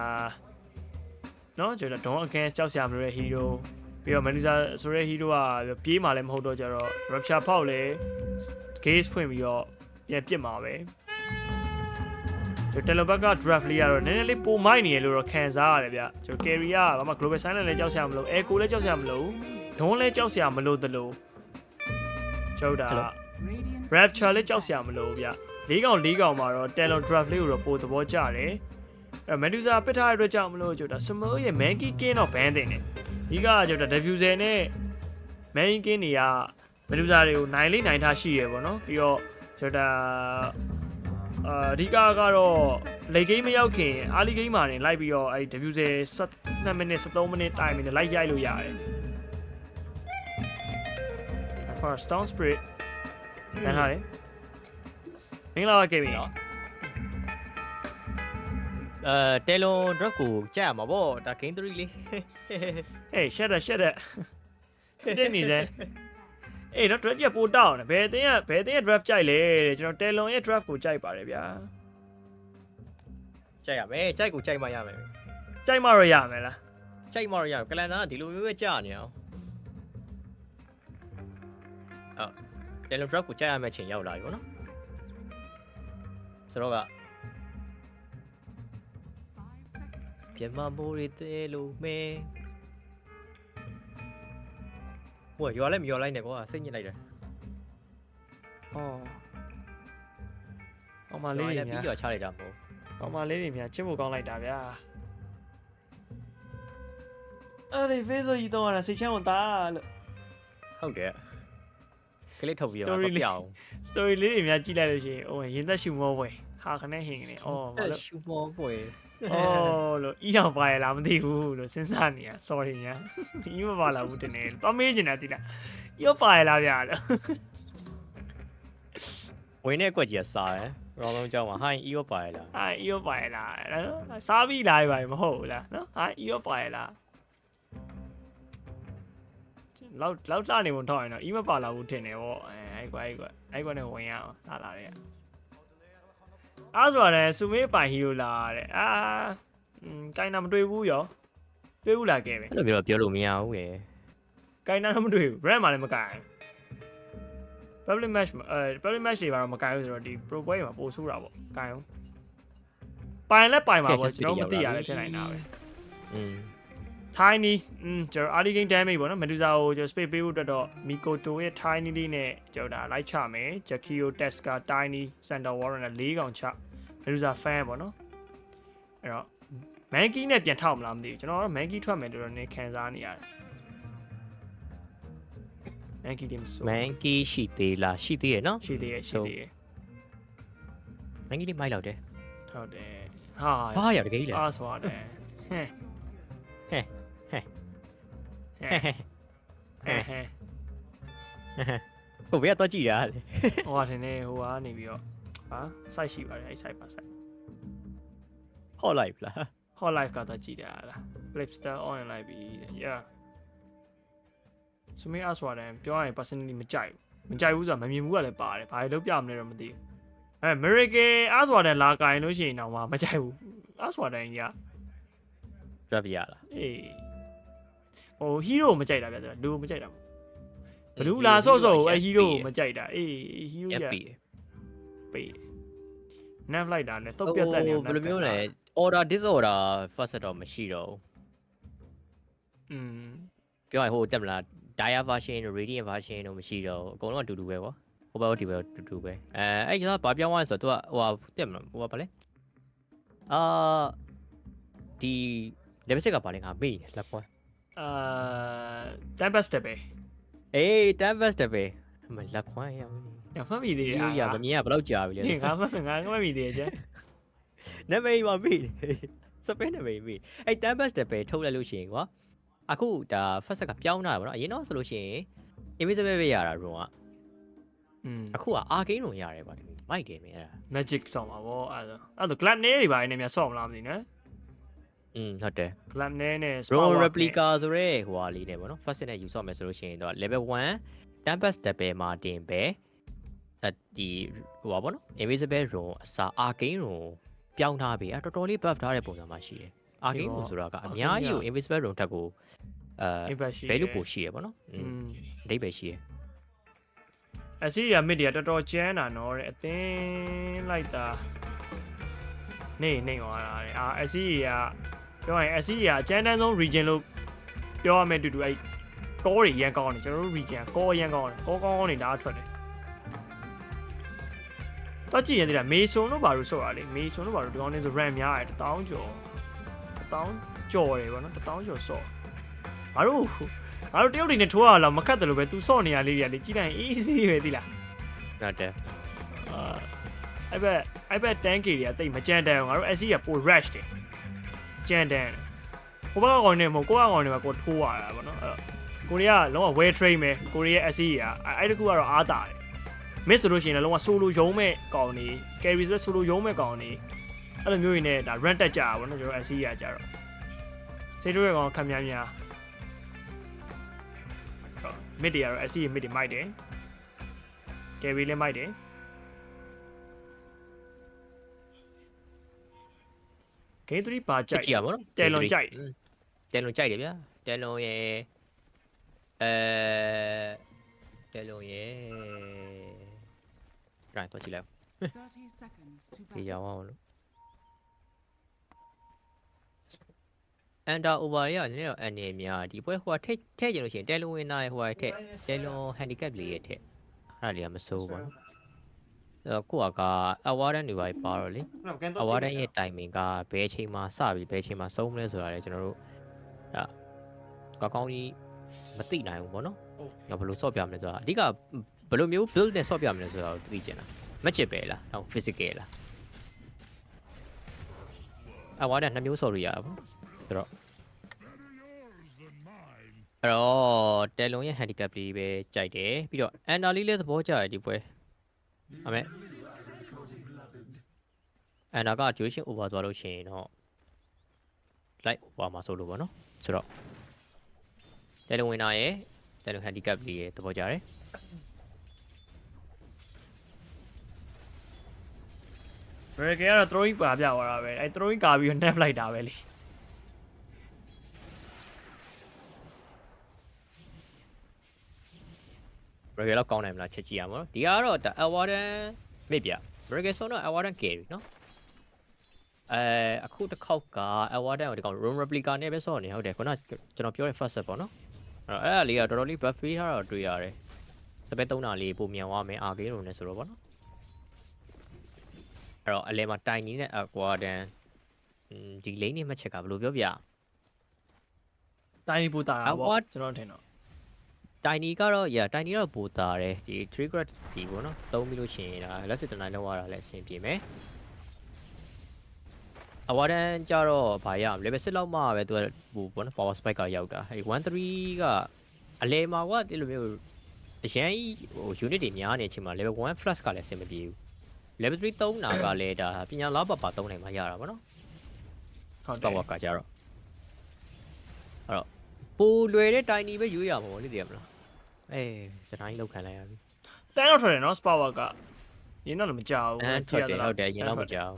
နော်ကျွန်တော် don't against ကြောက်စရာမလိုတဲ့ hero ပြီးတော့ Medusa ဆိုတဲ့ hero ကပြေးမှလည်းမဟုတ်တော့ကြတော့ rupture ဖောက်လေ gaze ဖွင့်ပြီးတော့ပြန်ပစ်မှာပဲကျွန်တော်တယ်လွန်ဘက်က draft လေးကတော့နည်းနည်းလေးပိုမိုက်နေရလို့တော့ခံစားရတယ်ဗျကျွန်တော် carry ကဘာမှ global silent လည်းကြောက်စရာမလို echo လည်းကြောက်စရာမလို don't လည်းကြောက်စရာမလိုတလို့ကျွန်တော်ဒါ Radiant Rapture လေးကြောက်စရာမလိုဗျ၄ကောင်မှာတော့ Talon Draft လေးကိုတော့ပိုသဘောကျတယ်အဲ့ Medusa ပစ်ထားတဲ့အတွက်ကြောင့်မလို့ကျွန်တော် Small ရဲ့ Monkey King တော့ ban တင်တယ်ဒီကကျွန်တော် Diffuser နဲ့ Monkey King တွေက Medusa တွေကိုနိုင်လေးနိုင်ထားရှိရပေါ့နော်ပြီးတော့ကျွန်တော်အဓိကကတော့ late game မရောက်ခင် early game မှာနေလိုက်ပြီးတော့အဲ့ Diffuser 12မိနစ်13မိနစ် time နဲ့လိုက်ရိုက်လို့ရတယ် First Stone Spirit ပြန်ထားတယ်မင်္ဂလာပါ Kelvin ရော တယ်လွန် drop ကိုကြက်ရမှာပေါ့ဒါ game 3လေး Hey shut up တက်နေစမ်းအေးတော့ draft ပို့တောင်းတယ်ဘယ်အတင်းရဲ့ draft ကြိုက်လဲကျွန်တော် Talon ရဲ့ draft ကိုကြိုက်ပါတယ်ဗျာ ကြက်ရမယ်ကြက်ကိုကြက်မှရမယ် ကြိုက်မှတော့ရမယ်လား ကြက်မှတော့ရကလန်နာဒီလိုမျိုးပဲကြာနေအောင်တယ်လွန် drop ကိုကြက်ရမယ်ချိန်ရောက်လာပြီပေါ့နော်ဆိုတော့က 5 seconds. ပြမမိုးရီတဲလို့မဲဟိုရွာလည်းမရွာလိုက်နဲ့ကွာစိတ်ညစ်လိုက်တယ် ကောင်မလေးတွေ ပြီး များ ရွာချလိုက်တာမဟုတ် ကောင်မလေးတွေများချစ်ဖို့ကောင်းလိုက်တာဗျာအဲ့ဒီဖေးဆိုကြီးတော့ရစိတ်ချမ်းဝင်သားလို့ ဟုတ်တယ်ကလေးထုတ်ပြီးတော့ပြအောင် story လေးတွေများကြည့်လိုက်လို့ရှိရင်ဟိုရင်သက်ရှူမောပွဲဟာခနဲ့ဟင်နေအော်ဘာလို့ ရှူမောပွဲ အော်လို့အီးအောင်ပါရလားမသိဘူးလို့စဉ်းစားနေရ sorry ညာအီးမပါလာဘူးတင်နေတော့မေးချင်တာတိလားအီးပါရလားဗျာလို့ ဝင်းနဲ့ကွက်ကြီးကစားတယ်ရောင်းလုံးကြောင်းမှာဟိုင်းအီရောပါရလား ဟာအီးပါရလားနော်စားပြီးလာပြီမဟုတ်ဘူးလားနော်ဟာအီးပါရလားလောက်လှနေပုံထောက်ရင်တော့အီးမပါလာဘူးတင်နေဗောအဲ့ကွာနဲ့ဝင်ရအောင်စားလာတယ်အားဆိုရတယ်စူမေးပိုင်ဟီရိုလာတဲ့ကိုင်းနာမတွေ့ဘူးရောတွေ့ဘူးလားကဲပဲ အဲ့လိုမျိုးပြောလို့မရဘူးရယ် ကိုင်းနာတော့မတွေ့ဘူး brand မှာလည်းမကိုင်း public match public match တွေကတော့မကိုင်းဘူးဆိုတော့ဒီ pro ပွဲမှာပို့ဆိုးတာပေါ့ကိုင်းအောင်ပိုင်လဲပိုင်ပါပေါ့ကျွန်တော်မသိရတယ်ဖြစ်နိုင်တာပဲ tiny ကျွန်တော် early game damage ပေါ့နော် Medusa ကိုကျွန်တော် space ပေးဖို့အတွက်တော့ Mikoto ရဲ့ tiny လေးနဲ့ကျွန်တော်ဒါလိုက်ချမယ် Jakio Teska tiny Center Warren နဲ့4កောင်ချ Medusa fan ပေါ့နော်အဲ့တော့ Monkey နဲ့ပြန်ထောက်မလားမသိဘူးကျွန်တော်တော့ Monkey ထွက်မယ်လို့တော့နည်းခံစားနေရတယ် Monkey ဒီမဆို Monkey ရှိသေးလားရှိသေးရနော် ရှိသေးရဲ့ Monkey ဒီမိုက်လောက်တယ် ဟုတ်တယ်ဟာ ဘာရတကယ်ကြီးလဲ အားဆိုရတယ်ဟဲ့ ဟဲ့ ဟိုဘယ်တော့ကြည့်ရလဲ ဟိုဟာထင်နေဟိုကနေပြီးတော့ဟာ site ရှိပါတယ်အဲ့ site ပါ site ဟော့လိုက်လား hot live ကတော့ကြည့်တာလား Flipster on လိုက်ပြီ yeah ဆိုမင်းအဆွာတယ်ပြောရရင် personally မကြိုက်ဘူးဆိုတာမမြင်ဘူးကလည်းပါတယ်ဘာလို့ပြမလဲတော့မသိဘူးအဲ Miracle အဆွာတယ်လာကင်လို့ရှိရင်တော့မကြိုက်ဘူးအဆွာတယ်ကြီး ပြပြရလား အေးဟို hero မကြိုက်တာဗျာလူမကြိုက်တာဘလူးလာဆော့ဆော့အဲ hero ကိုမကြိုက်တာအေး hero ရပေး nav လိုက်တာနဲ့တုတ်ပြတ်တက်နေ ဘယ်လိုမျိုးလဲ order disorder first တော့မရှိတော့ပြောရင်ဟိုတက်မလား dia version radiant version တော့မရှိတော့အကုန်လုံးအတူတူပဲကွာဟိုဘက်ဒီဘက်တူတူပဲအဲ့ကျတော့ဘာပြောင်းသွားလဲဆိုတော့ तू ဟိုတက်မလားဟိုဘာလဲဒီ level 6ကဘာလဲငါမေ့တယ်လက်ပွားtempest ပဲအေး tempest ပဲမလက်ခွမ်းရအောင်ရမှတ်မိသေးတယ် ရမမြင်ကဘယ်လောက်ကြာပြီလဲငါမှတ်မိသေးတယ်ကျန် နာမည်မမေ့စပင်းနာမည်မေ့အဲ့ tempest ပဲထုတ်လိုက်လို့ရှိရင်ကွာအခုဒါ first ကပြောင်းလာတာပေါ့နော်အရင်တော့ဆိုလို့ရှိရင် invisible ပဲရတာ room ကအခုက arcane room ရတယ်ကွာမိုက်တယ်မင်းအဲ့ဒါ magic ဆော့မှာဗောအဲ့ဒါ club နေတွေပါနေများဆော့မလားမသိနော်ဟုတ်တယ် club နဲ့ room replica ဆိုရဲဟိုဟာလေးနဲ့ပေါ့နော် first နဲ့ယူဆော့မယ်ဆိုလို့ရှိရင်တော့ level 1 tempest ပဲမှာတင်ပဲဒီဟိုပါပေါ့နော် invisible room အစား arcane room ပြောင်းထားပြီတော်တော်လေး buff ထားတဲ့ပုံစံမှာရှိတယ် arcane room ဆိုတာကအများကြီးကို invisible room ထက်ကိုvalue ပိုရှိရပေါ့နော်အဓိပ္ပာယ်ရှိရအစီရမစ်တွေကတော်တော်ကျန်းတာနော်တဲ့အသင်းလိုက်တာနေသွားတာအစီရပြောရင်အစီရအကျန်းတန်းဆုံး region လို့ပြောရမယ်တူတူအဲ့ကောတွေရန်ကောင်းတယ်ကျွန်တော်တို့ region ကောရန်ကောင်းတယ်ကောကောင်းနေတာထွက်တယ်တော့ကြည့်ရင်ဒီလားမေဆွန်တို့ဘာလို့ဆော့ရလဲမေဆွန်တို့ဘာလို့ဒီကောင်းနေဆို RAM များတယ်1000ကျော်တယ်ဗောနော်1000ကျော်ဆော့ငါတို့တရုတ်တွေနဲ့ထိုးရအောင်မခတ်တယ်လို့ပဲ तू ဆော့နေရလေးတွေကလေကြီးတိုင်း easy ပဲသိလားဟုတ်တယ်အဲ့ဘက် tank တွေကတိတ်မကြမ်းတမ်းအောင်ငါတို့ SC ကပို rush တယ်ကြမ်းတမ်းဟိုဘက်ကောင်နေမဟုတ်ကိုယ့်ကောင်နေမှာကိုထိုးရတာဗောနော်အဲ့ကိုရီးယားလုံးဝ well train ပဲကိုရီးယား SC ကအဲ့တကူကတော့အားတာတယ်mid ဆိုလို့ရှိရင်လည်းလုံးဝ solo ရုံးမဲ့ကောင်နေ carry ဆို solo ရုံးမဲ့ကောင်နေအဲ့လိုမျိုးရင်းနဲ့ဒါ run တက်ကြတာဗောနော်ကျွန်တော် SC ကကြတော့စေတိုးရကောင်ခံများ mid တွေကတော့ SC ရဲ့ mid တွေမိုက်တယ် carry လည်းမိုက်တယ်game 3ပါကြိုက်ကြည့်ရပါတော့တယ်လွန်ကြိုက်တယ်လွန်ကြိုက်တယ်ဗျာတယ်လွန်ရဲ့တယ်လွန်ရဲ့right တော့ကြည့်လိုက်30 seconds to ဒီ battle. ရအောင်လို့ under over ရနည်းတော့အနေများဒီပွဲဟိုထည့်ကျင်လို့ရှိရင်တယ်လွန်ဝင်နိုင်ဟိုထည့်တယ်လွန် handicap လေးရဲ့ထည့်အဲ့ဒါလေးကမစိုးပါဘူးအဲ့ကိုက award တွေပါတော့လေ award ရဲ့ timing ကဘယ်အချိန်မှာစပြီးဘယ်အချိန်မှာဆုံးမလဲဆိုတာလေကျွန်တော်တို့ဒါကောင်းကြီးမသိနိုင်ဘူးပေါ့နော်ငါဘယ်လိုဆော့ပြမလဲဆိုတာအဓိကဘယ်လိုမျိုး build နဲ့ဆော့ပြမလဲဆိုတာကိုသိချင်တာမချစ်ပဲလားတော့ physical လားaward 2မျိုးဆော့လို့ရတာပေါ့ဆိုတော့တယ်လွန်ရဲ့ handicap လေးပဲကြိုက်တယ်ပြီးတော့ under လေးလည်းသဘောကျတယ်ဒီပွဲအမေ under က duration over သွားလို့ရှိရင်တော့ light over မှာဆိုလို့ပေါ့နော်ဆိုတော့တယ်လွန်ဝင်နာရဲ့တယ်လွန် handicap လေးရဲ့သဘောကျတယ်ဘယ်ကတော့ throwing ပါပြသွားတာပဲအဲ throwing ကာပြီး nap လိုက်တာပဲလေဘယ်လောက်ကောင်းနိုင်မလားချက်ကြည့်ရမှာနော်ဒီကတော့ award မေ့ပြ Burger ဆိုတော့ award carry နော် အခုတစ်ခေါက်က award တဲ့ကောင် room replica နဲ့ပဲဆော့နေဟုတ်တယ်ခုနကျွန်တော်ပြောတဲ့ first set ပေါ့နော်အဲ့ဒါလေးကတော်တော်လေး buff ပေးထားတော့တွေ့ရတယ်စပက်3တာလေးပုံမြန်သွားမယ်အာဂေးရုံနဲ့ဆိုတော့ပေါ့နော်အဲ့တော့အလဲမှာတိုင်နေတဲ့ award ဒီ lane နဲ့မှတ်ချက်ကဘယ်လိုပြောပြတိုင်းပူတာပေါ့ကျွန်တော်ထင်တော့တိုင်နီကတော့တိုင်နီတော့ပူတာတယ်ဒီ trigger ဒီပေါ့နော်သုံးပြီးလို့ရှိရင်ဒါလက်စစ်တနိုင်လောက်ရတာလည်းအဆင်ပြေမယ်အဝါဒန်ကြတော့ဘာရမလဲပဲစစ်လောက်မှပဲသူကဟိုပေါ့နော် power spike ကရောက်တာအဲဒီ13ကအလဲမှာကဒီလိုမျိုးအရန်ဟို unit တွေများနေတဲ့အချိန်မှာ level 1 flash ကလည်းအဆင်မပြေဘူး level 3 သုံးတာကလည်းဒါပညာလားပါသုံးနိုင်မှရတာပေါ့နော်ဟုတ်တယ် power ကကြတော့အဲ့တော့ပိုလွယ်တဲ့တိုင်နီပဲရွေးရမှာပေါ့လေတည်ရမလားစတိုင်းလောက်ခံလိုက်ရပြီတန်းတော့ထွက်တယ်နော် spa work ကရင်းတော့လည်းမကြောက်ဘူးကြည့်ရတယ်ဟုတ်တယ်ရင်းတော့မကြောက်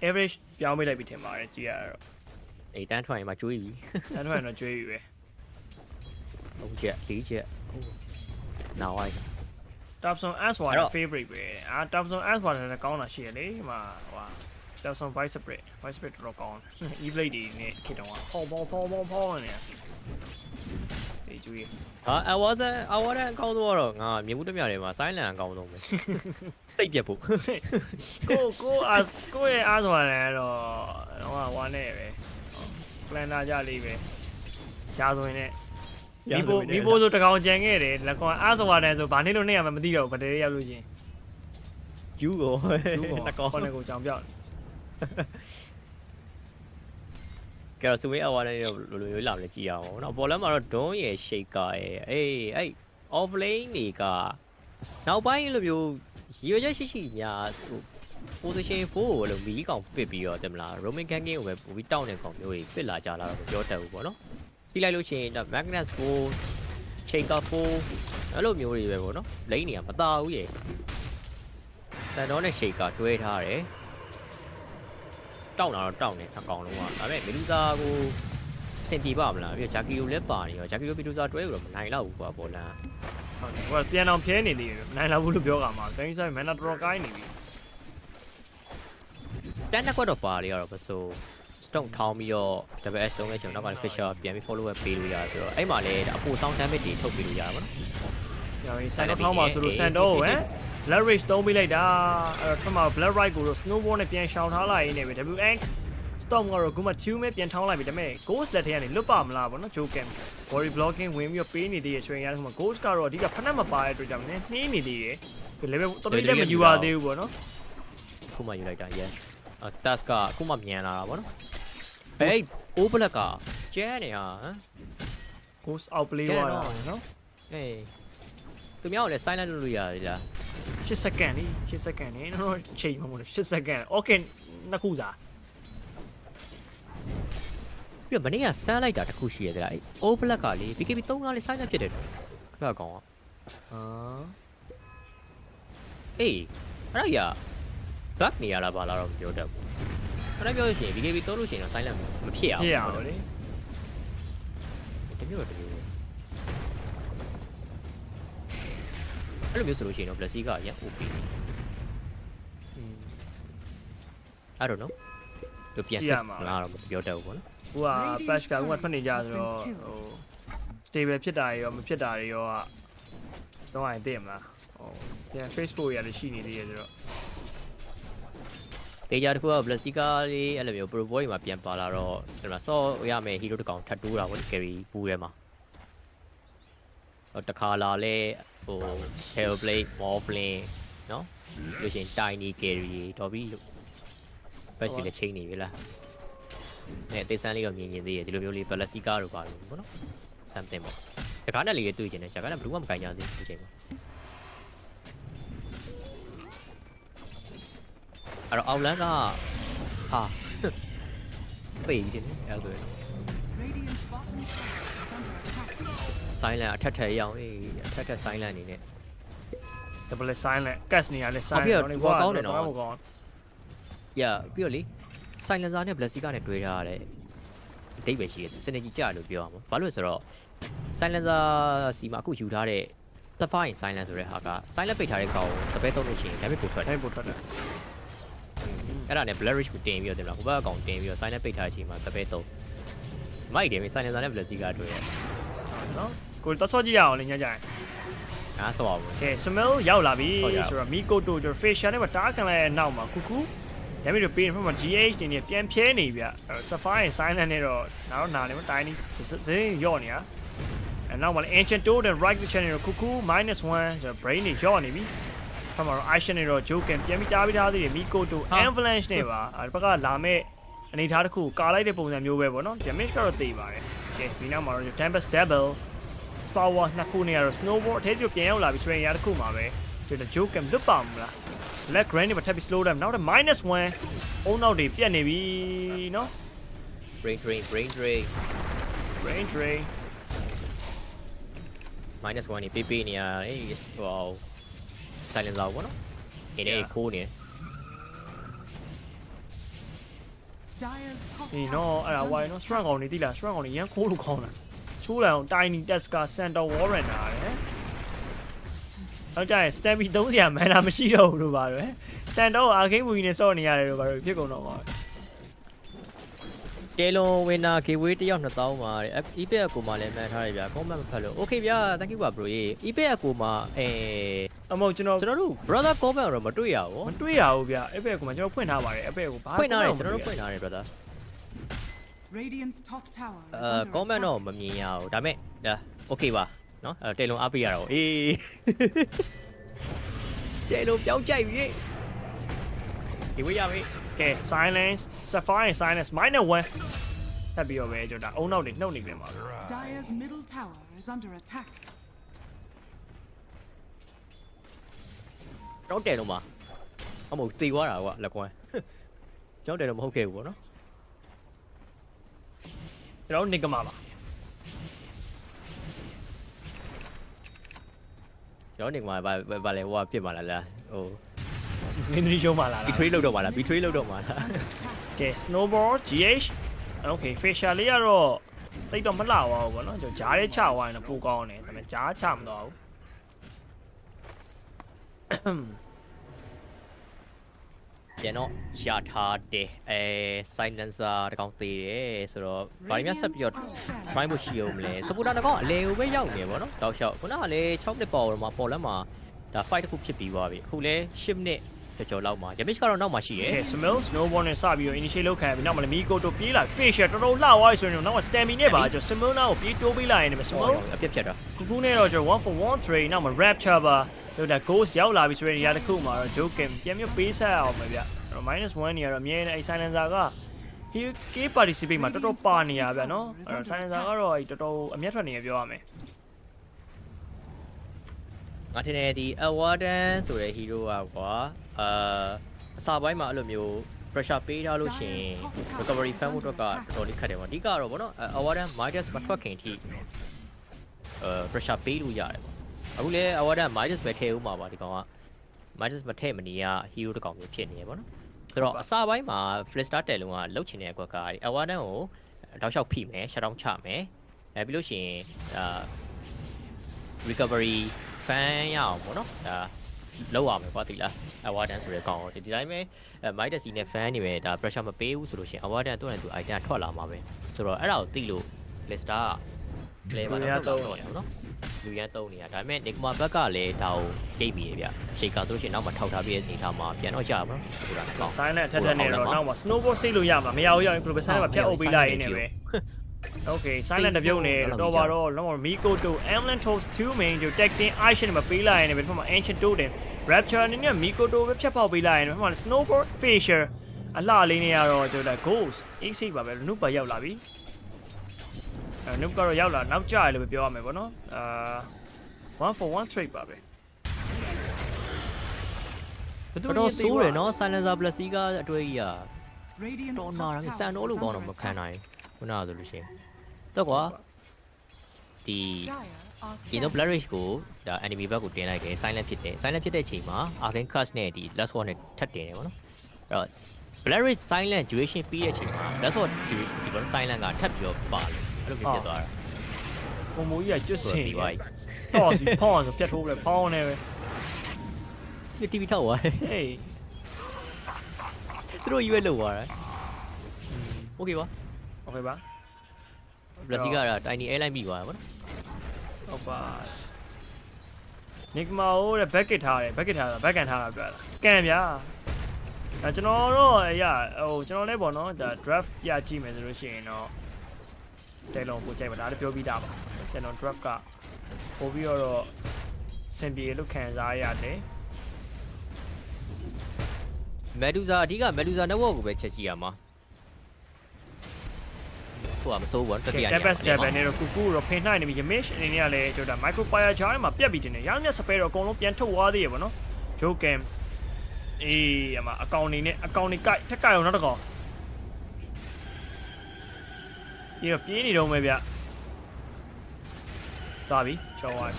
average ပြောင်းမိလိုက်ပြီထင်ပါတယ်ကြည့်ရတော့တန်းထွက်ရင်မှကျွေးပြီတန်းထွက်ရင်တော့ကျွေးပြီပဲ3ချက်4ချက်နောက်ဝိုင်း Thompson S1 favorite ပဲThompson S1 လည်းကောင်းတာရှိရလေဒီမှာဟိုThompson vice spread တော်တော်ကောင်း E blade တွေနဲ့ခေတ္တကဖောင်းနေဒီကျွေးI was a အကောင်းဆုံးတော့ငါမြေမှုတမျှတွေမှာ Silencz အကောင်းဆုံးပဲစိတ်ပြတ်ဖို့ကိုရဲ့အားဆိုရတယ်တော့ဟိုနဲ့ပဲ planner ကြလေးပဲရှားဆိုရင်လည်းမိဖို့ဆိုတကောင်ကြံခဲ့တယ်လက်ကောင်အားဆိုရတယ်ဆိုဘာနေလို့နေရမှမသိတော့ဘူးဘယ်တည်းရောက်လို့ချင်းယူကိုတကောင်ခေါင်းကိုကြောင်ပြောက်ကဲဆိုရင်အဝါနဲ့လိုလိုလာလဲကြည့်အောင်နော်ပေါ်လမ်းမှာတော့ဒွန်းရဲ့ shaker ရဲ့အဲ့ off lane တွေကနောက်ပိုင်းလိုမျိုးရွေးချက်ရှိများဟို position 4ကိုလို့မီးကောင်ပစ်ပြီးတော့တယ်မလား roaming gang ကိုပဲပို့ပြီးတောင်းနေကောင်မျိုးကြီးပစ်လာကြလာတော့မပြောတတ်ဘူးပေါ့နော်ကြည့်လိုက်လို့ရှိရင်ဒါ magnet 4 shaker 4အဲ့လိုမျိုးတွေပဲပေါ့နော် lane တွေကမတာဘူးရဲ့စန်တော်နဲ့ shaker တွဲထားတယ်တောင်းတာတော့တောင်းနေအကောင်လုံးကဒါပေမဲ့မီလူစာကိုအဆင်ပြေပါမလားပြီးတော့ဂျာကီကိုလည်းပါနေရောဂျာကီကိုမီလူစာတွဲလို့တော့မနိုင်တော့ဘူးကွာပေါ်လာဟုတ်တယ်ဟိုပြန်အောင်ဖျဲနေသေးတယ်မနိုင်တော့ဘူးလို့ပြောကြမှာတိုင်းဆိုင်မန်နာတော်ကိုင်းနေပြီ standard ကတော့ပါလေကတော့ပစိုး stone ထောင်းပြီးတော့ double s သုံးလဲချိန်နောက်ကလည်း fisher ပြန်ပြီး follow up ပေးလို့ရတယ်ဆိုတော့အဲ့မှာလည်းအပူဆောင်း damage တွေထုတ်ပေးလို့ရပါဘောနော်ရောင်းဆိုင်တော့ထောင်းပါဆိုလို့ဆန်တော့ဟမ် blood rage သုံးပေးလိုက်တာအဲ့တော့ထမ blood right ကိုတော့ snowball နဲ့ပြန်ရှောင်ထားလိုက်နေပြီ WX storm ကတော့ခုမှ2မဲပြန်ထောင်းလိုက်ပြီဒါပေမဲ့ ghost လက်ထဲကနေလွတ်ပါမလားဗောနော် joe cam body blocking ဝင်ပြီးတော့ပေးနေသေးရဲ့ swing ရတယ်ခုမှ ghost ကတော့အဓိကဖက်နှက်မပါတဲ့အတွက်ကြောင့်နည်းနှင်းနေသေးရဲ့ level တော်တော်လေးမယူရသေးဘူးဗောနော်ခုမှယူလိုက်တာ yes task ကခုမှမြန်လာတာဗောနော်ဟေး overlap ကကျဲနေဟာ ghost out play သွားတာနော်သူများကိုလည်း silent လုပ်လို့ရတယ်လား8 second လေ8 second နေတော့ချိန်မှမဟုတ်8 second okay နှစ်ခုစားပြီးတော့မနေ့ကဆန်းလိုက်တာတစ်ခုရှိရသလား overlap ကလေ BKB 3ကလေး silent ဖြစ်တယ်တော့ခက်ကောင်အေးအဲ့ဒါ back နေရလားဘာလားတော့မပြောတတ်ဘူးအဲ့ဒါပြောလို့ရှိရင် BKB 3လို့ရှိရင်တော့ silent မဖြစ်အောင်ဖြစ်ရအောင်လေတမျိုးတော့တမျိုးအဲ့လိုမျိုးဆိုလို့ရှိရင်တော့ Blessy ကရ OP I don't know သူပြန်ဖစ်မလားတော့မပြောတတ်ဘူးပေါ့နော်ဟိုက patch ကဟိုကထွက်နေကြဆိုတော့ဟို stable ဖြစ်တာရောမဖြစ်တာရောတော့ရင်သိရမလားဟိုပြန် Facebook ရလည်းရှိနေသေးတယ်ဆိုတော့ဒေဂျာတခုက Blessy ကလေးအဲ့လိုမျိုး pro boy မှာပြန်ပါလာတော့ဒီမှာ ဆော့ရမယ် hero တကောင်ထပ်တိုးတာပေါ့ carry ပူးထဲမှာတခါလာလဲဟို tail blade moblin နော်လို့ရှိရင် tiny carry တော်ပြီလို့ပတ်စီလည်းချိန်နေပြီလားနဲ့တေးစမ်းလေးတော့မြင်သေးတယ်ဒီလိုမျိုးလေး Blessy ကားတို့ပါလို့ပေါ့နော် something ပေါ့တခါနဲ့လေးတွေ့ကျင်တယ်ဂျာကနဲ့ဘယ်သူမှမကင်ကြသေးဘူးဒီချိန်မှာအဲ့တော့ outland ကဟာပေးတယ်အဲ့ဒါSilencz အထက်ထက်ရအောင်အထက်ထက် Silencz အနေနဲ့ double Silencz gas နေရလဲ Silencz တော့နေကောင်းတယ်နော်ပြီးတော့လေ Silencz နဲ့ Blessy ကနဲ့တွဲထားရတယ်အတိတ်ပဲရှိတယ်စနေကြီးကြာလို့ပြောရမှာဘာလို့လဲဆိုတော့ Silencz စီမှာအခုယူထားတဲ့ Define Silencz ဆိုတဲ့ဟာက Silencz ပိတ်ထားတဲ့ကောင်စပယ်သုံးလို့ရှိရင်ဒါပေမဲ့ပို့ထွက်တယ် အဲ့ဒါနဲ့ blarish ကိုတင်ပြီးတော့တင်လာဟိုဘက်အကောင်တင်ပြီးတော့ silent ပိတ်ထားတဲ့အချိန်မှာစပယ်တော့မိုက်တယ်မြေ silent နဲ့ blessy ကတွေ့ရတယ်နော်ကိုတော့ဆော့ကြည့်ရအောင်လေညကြရင်အားဆော့ပါဘူးကဲ smell ရောက်လာပြီဆိုတော့ Miko တို့ကျွန်တော် facial နဲ့တားခံလိုက်တဲ့နောက်မှာကူကူရမ်းပြီးတော့ပေးနေမှာ GH နေနေပြန်ဖြဲနေဗျ Sapphire နဲ့ silent နဲ့တော့နားနေမှာတိုင်းနေစင်းရော့နေတာအဲ့နောက်မှာ ancient toad and right channel ကူကူ -1 ကျွန်တော် brain နေရော့နေပြီဖမှာတော့ action နဲ့တော့ joken ပြန်ပြီးတားပြီးထားသေးတယ် Miko တို့ avalanche နဲ့ပါဒီဘက်ကလာမဲ့အနေထားတစ်ခုကာလိုက်တဲ့ပုံစံမျိုးပဲပေါ့နော် damage ကတော့သိပါတယ်ကဲဒီနောက်မှာတော့ tempest double power နှစ်ခုနဲ့ကတော့ snowboard အထဲကျပြန်ရောက်လာပြီး swing ရတစ်ခုမှာပဲကျွန်တော် joken လွတ်ပါမလား black grand နဲ့ထပ်ပြီး slow down နောက်တော့ -1 အုံနောက်တွေပြတ်နေပြီနော် brain drain brain drain -1 နေပေးနေရတယ်ဟို silent လောက်ပေါ့နော်ဒီနေ့ခိုးနေဒီနော်အဲ့ဒါဝိုင်းနော် strong ကောင်နေတိလား strong ကောင်နေရန်ခိုးလို့ခေါင်းတာချိုးလိုက်အောင် tiny tasker center warren နာတယ်နောက်ကြရင် stammy 30 mana မရှိတော့ဘူးလို့ပါပဲ center ကို arcane မူကြီးနဲ့စော့နေရတယ်လို့ပါတော့ဖြစ်ကုန်တော့ပါတေလွန်ဝင်နာ giveaway တယောက်2000ပါတဲ့ epic အကူမှာလည်းမှန်ထားရဗျာ comment မဖတ်လို့ okay ဗျာ thank you ပါ bro ရေ epic အကူမှာအမောကျွန်တော်တို့ brother comment တော့မတွေ့ရဘူးမတွေ့ရဘူးဗျ epic အကူမှာကျွန်တော်ဖွင့်ထားပါတယ် epic ကိုဘာဖွင့်ထားတယ်ကျွန်တော်တို့ဖွင့်ထားတယ် brother Radiant's top tower comment တော့မမြင်ရဘူးဒါပေမဲ့ okay ပါနော်တေလွန်အားပေးရတော့အေးတေလွန်ပြောင်းကြိုက်ပြီဒီဝေးရပြီကဲ Silencz Sapphire Silencz -1 တက်ပြီးတော့ပဲကျွန်တော်အုံနောက်တွေနှုတ်နေပြန်ပါ Dire's middle tower is under attack တော့တယ်တော့မှာအမို့တေသွားတာကွာလက်ကွမ်းကျွန်တော်တယ်တော့မဟုတ်ခဲ့ဘူးပေါ့နော်ကျွန်တော်နေကမှာပါကျွန်တော်နေကမှာဘာလဲဟိုကပြစ်ပါလားဟိုမင်းတို့ရုံးပါလား betray လောက်တော့ပါလား betray လောက်တော့ပါလားကဲ snowboard GH okay facial လေးကတော့တိတ်တော့မလှပါဘူးဗောနော်ကျွန်တော်ဂျားလေးချသွားရင်တော့ပိုကောင်းတယ်ဒါပေမဲ့ဂျားချမတော့ဘူးကျွန်တော်ရှာထားတယ်silencer တကောင်သေးတယ်ဆိုတော့ဘာလို့များဆက်ပြီးတော့ try ဖို့ရှိအောင်မလဲ supporter တကောင်အလဲကိုပဲရောက်နေဗောနော်တောက်လျှောက်ခုနကလေ6နှစ်ပေါ်တော့မှာပေါ်လက်မှာဒါ fight တစ်ခုဖြစ်ပြီးသွားပြီအခုလဲ10နှစ်ကျော်လောက်မှာ damage ကတော့နောက်မှာရှိရဲ့ smell snowball နဲ့စပြီးတော့ initiate လောက်ခံပြီးနောက်မှာ Miko တို့ပြေးလာ facial တော်တော်လှသွားပြီဆိုရင်တော့နောက်မှာ stamina နဲ့ပါကျွန်တော် smell နောက်ကိုပြေးတိုးပေးလိုက်ရင်လည်း smell အပြတ်ဖြတ်တာကူကူနဲ့တော့ကျွန်တော် 1 for 1 trade နောက်မှာ rapture ပါတို့ဒါ ghost ရောက်လာပြီဆိုရင်နေရာတစ်ခုမှာတော့ joken ပြန်ပြီးပေးဆက်အောင်ပဲဗျ-1နေရာတော့အမြဲတမ်း silencer က he participate မှာတော်တော်ပါနေရဗျနော်အဲ့ silencer ကတော့တော်တော်အမျက်ထွက်နေရပြောရမယ်ငါထင်တယ်ဒီ Awardan ဆိုတဲ့ hero ကကွာအစာပိုင်းမှာအဲ့လိုမျိုး pressure ပေးထားလို့ရှင် recovery fan ဖို့တော့ကတော်တော်လေးခက်တယ်ပေါ့အဓိကတော့ဗောနော် Awardan Midas မထွက်ခင်ထိpressure ပေးလို့ရတယ်ပေါ့အခုလေ Awardan Midas ပဲထည့်ဦးမှာပါဒီကောင်က Midas မထည့်မနေရ hero တကောင်မျိုးဖြစ်နေရပေါ့နော်ဆိုတော့အစာပိုင်းမှာ Flister တယ်လုံးကလုတ်ချင်တဲ့အကွက်က Awardan ကိုတောက်လျှောက်ဖိမယ် shutdown ချမယ်ပြီးလို့ရှိရင်recovery fan ရအောင်ပေါ့နော်ဒါလောက်ရမယ်ကွာတိလား Awardan ဆိုတဲ့ကောင်ဒီတိုင်းပဲ Midas နဲ့ fan နေပဲဒါ pressure မပေးဘူးဆိုလို့ရှိရင် Awardan သူ့နဲ့သူ item ထွက်လာမှာပဲဆိုတော့အဲ့ဒါကိုသိလို့ Lister က play ပါတော့တော့နော်လူရန်တုံးနေတာဒါပေမဲ့ Nigma ဘက်ကလည်းဒါကိုဂိတ်ပြီးရဗျ Shaker ဆိုလို့ရှိရင်နောက်မှထောက်ထားပြီးတဲ့အနေထားမှာပြန်တော့ရပါတော့ဆိုတာကောင်း Silent ထက်နေတော့နောက်မှာ snowboard စိတ်လို့ရမှာမရဘူးရရင် global silent မှာဖြတ်အုပ်ပေးလိုက်ရင်းနဲ့ပဲOkay, silent တပြုံးနေတော့ပါတော့လောက Miko တို့ Ambulance Toast 2 main တို့ tag team action မှာပေးလိုက်ရင်ပဲဒီမှာ ancient တို့တယ် rapture အနေနဲ့ Miko တို့ပဲဖြတ်ပေါက်ပေးလိုက်ရင်ဒီမှာ snowboard facial အလှလေးနေရတော့ကျွန်တော် ghost AC ပါပဲ noob ပါရောက်လာပြီnoob ကတော့ရောက်လာနောက်ကျရလို့ပဲပြောရမယ်ပေါ့နော်1 for 1 trade ပါပဲတော့ဆိုးတယ်နော် silencer plus ကအတွေ့အကြုံတော့နာရဆန်တော့လို့ကောင်းတော့မခံနိုင်ခုနကဆိုလို့ရှိရင်တော့ကွာဒီတော့ blarish ကိုဒါ enemy ဘက်ကိုတင်လိုက်တယ် silent ဖြစ်တယ် silent ဖြစ်တဲ့အချိန်မှာ arcane cast နဲ့ဒီ last one နဲ့ထပ်တင်တယ်ပေါ့နော်အဲ့တော့ blarish silent duration ပြီးတဲ့အချိန်မှာ last one ဒီဘော silent ကထပ်ပြီးတော့ပါလို့အဲ့လိုမျိုးဖြစ်သွားတာပုံမိုးကြီးကကျွတ်စင်နေပါတော့စီဖောင်းဆိုပြတ်ထိုးလိုက်ဖောင်းနေပဲဒီ TV ထောက်သွားဟေး သူတို့ရွေးလို့သွားတယ်โอเคပါ โอเคပါ ဘလက်စီကတော့တိုင်နီအဲလိုက်မိသွားတယ်ဗောနော် ဟုတ်ပါနိကမာကိုတဲ့ဘက်ကစ်ထားတယ်ဘက်ကစ်ထားတာဘက်ကန်ထားတာပြောတာကန်ဗျာကျွန်တော်တော့ဟိုကျွန်တော်လည်းပေါ့နော်ဒါ draft ပြကြည့်မယ်ဆိုလို့ရှိရင်တော့တဲလုံးကိုကြိုက်ပါဒါလည်းပြောပြီးသားပါကျွန်တော် draft ကပို့ပြီးတော့စင်ပြေလို့ခံစားရတယ် မက်ဒူဇာအဓိကမက်ဒူဇာ network ကိုပဲချက်ကြည့်ရမှာဟိုကမစိုးဘူးတတိယနေရာ step step နဲ့တော့ကူကူတော့ဖင်နှိုင်းနေပြီ Yamish အနေနဲ့ကလည်းကျွန်တော် micro fire ချားထဲမှာပြက်ပြီးတင်တယ်ရောင်းမြတ်စပယ်တော့အကုန်လုံးပြန်ထုတ်သွားသေးရပါတော့ Joe Cam အေးအမအကောင်နေနဲ့အကောင်နေကြိုက်ထက်ကြိုက်အောင်နောက်တစ်ကောင်ဒီတော့ပြေးနေတော့မယ်ဗျသွားပြီချောင်းဝိုင်း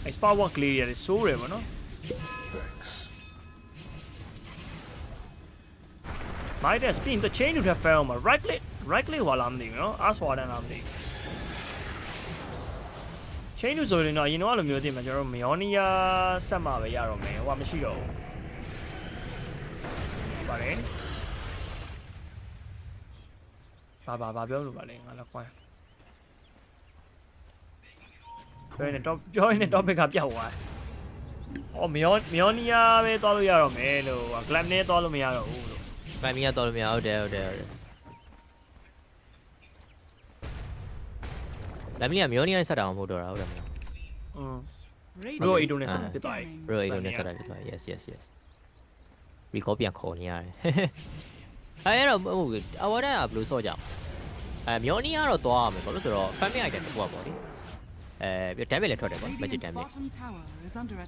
အဲ့ spot work လေးရတယ်စိုးရပါတော့Might have been the chain to have found my right click while I'm there, you know, as what I'm there. Chain to so you know all of you did major Mionia Sama Yaro me, what Machiro. But eh? Baba Babio, I look fine. Join the topic up your wife. Oh, Mionia, me, all Yaro me, no, a glamnet all of me. ဖိုင်မီကတော့မရဟုတ်တယ်လာမီကမျိုးနေရဆက်တာမဟုတ်တော့တာဟုတ်တယ်မလား Bro, you don't necessarily buy. bro အဲ့လိုနဲ့ဆက်တာဖြစ်သွား yes recall ပြန်ခေါ်နေရတယ်အဲ့တော့ဟိုအဝါဒကဘယ်လိုဆော့ကြအောင်မျိုးနေကတော့သွားရမယ်ဘာလို့ဆိုတော့ fan item တခုပါပေါ့လေပြီး damage လည်းထွက်တယ်ပေါ့ magic damage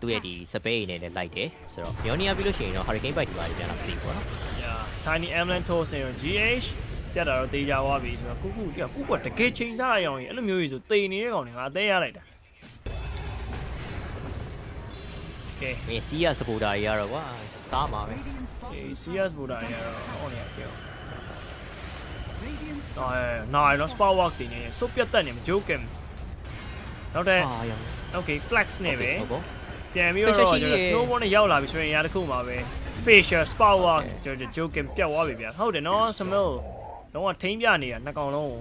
သူရဲ့ဒီစပိတ်နဲ့လည်းလိုက်တယ်ဆိုတော့မျိုးနေပြီးလို့ရှိရင်တော့ hurricane bite တွေပါပြန်လာပြီပေါ့နော် Tiny Emlyn Toast နဲ့ GH ပြတ်တာတော့တေးကြသွားပြီဆိုတော့ကူကတကယ်ချိန်ထားရအောင်အဲ့လိုမျိုးကြီးဆိုတေးနေတဲ့ကောင်တွေငါအသေးရလိုက်တာကဲ မင်းစီးရစပူတာတွေကတော့ကွာစားမှာပဲ CS ဘူတာတွေကတော့ဟောနေပြောနိုင်တော့ spot walk တင်နေစုပ်ပြတ်တက်နေမကြိုးကင်နောက်တဲ့ okay flex နဲ့ပဲပြန်ပြီးတော့ကျွန်တော် snowball နဲ့ရောက်လာပြီဆိုရင်အရာတစ်ခုမှာပဲ facial spot walk ကျွန်တော် joke ပြတ်သွားပြီဗျာဟုတ်တယ်နော် Smil တော့ထိန်းပြနေတာနှစ်ကောင်လုံး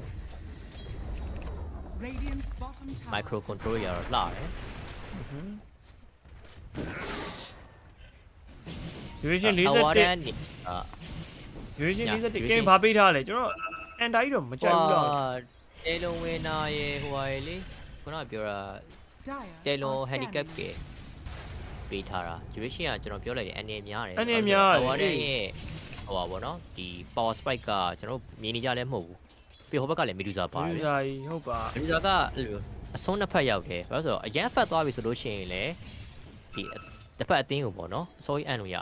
micro control ရတော့လှတယ် duration 41 duration 41 game ဘာပေးထားလဲကျွန်တော် anti တော့မကြိုက်ဘူးတော့ တဲလုံးဝင်းနာရေဟိုဟာလေခုနကပြောတာတဲလုံး handicap ကပေးထားတာ duration ကကျွန်တော်ပြောလိုက်တယ်အနေများတယ်ဟိုဟာရဲ့ဟိုပါဗောနော်ဒီ power spike ကကျွန်တော်မြင်နေကြလဲမဟုတ်ဘူးပြီးဟိုဘက်ကလည်း medusa ပါတယ် medusa ဟုတ်ပါ medusa ကအဆုံးနှစ်ဖက်ရောက်တယ်ဘာလို့ဆိုတော့အရန်ဖက်သွားပြီဆိုလို့ရှိရင်လည်းဒီတစ်ဖက်အတင်းကိုပေါ့နော်အစိုးရအန်လို့ရ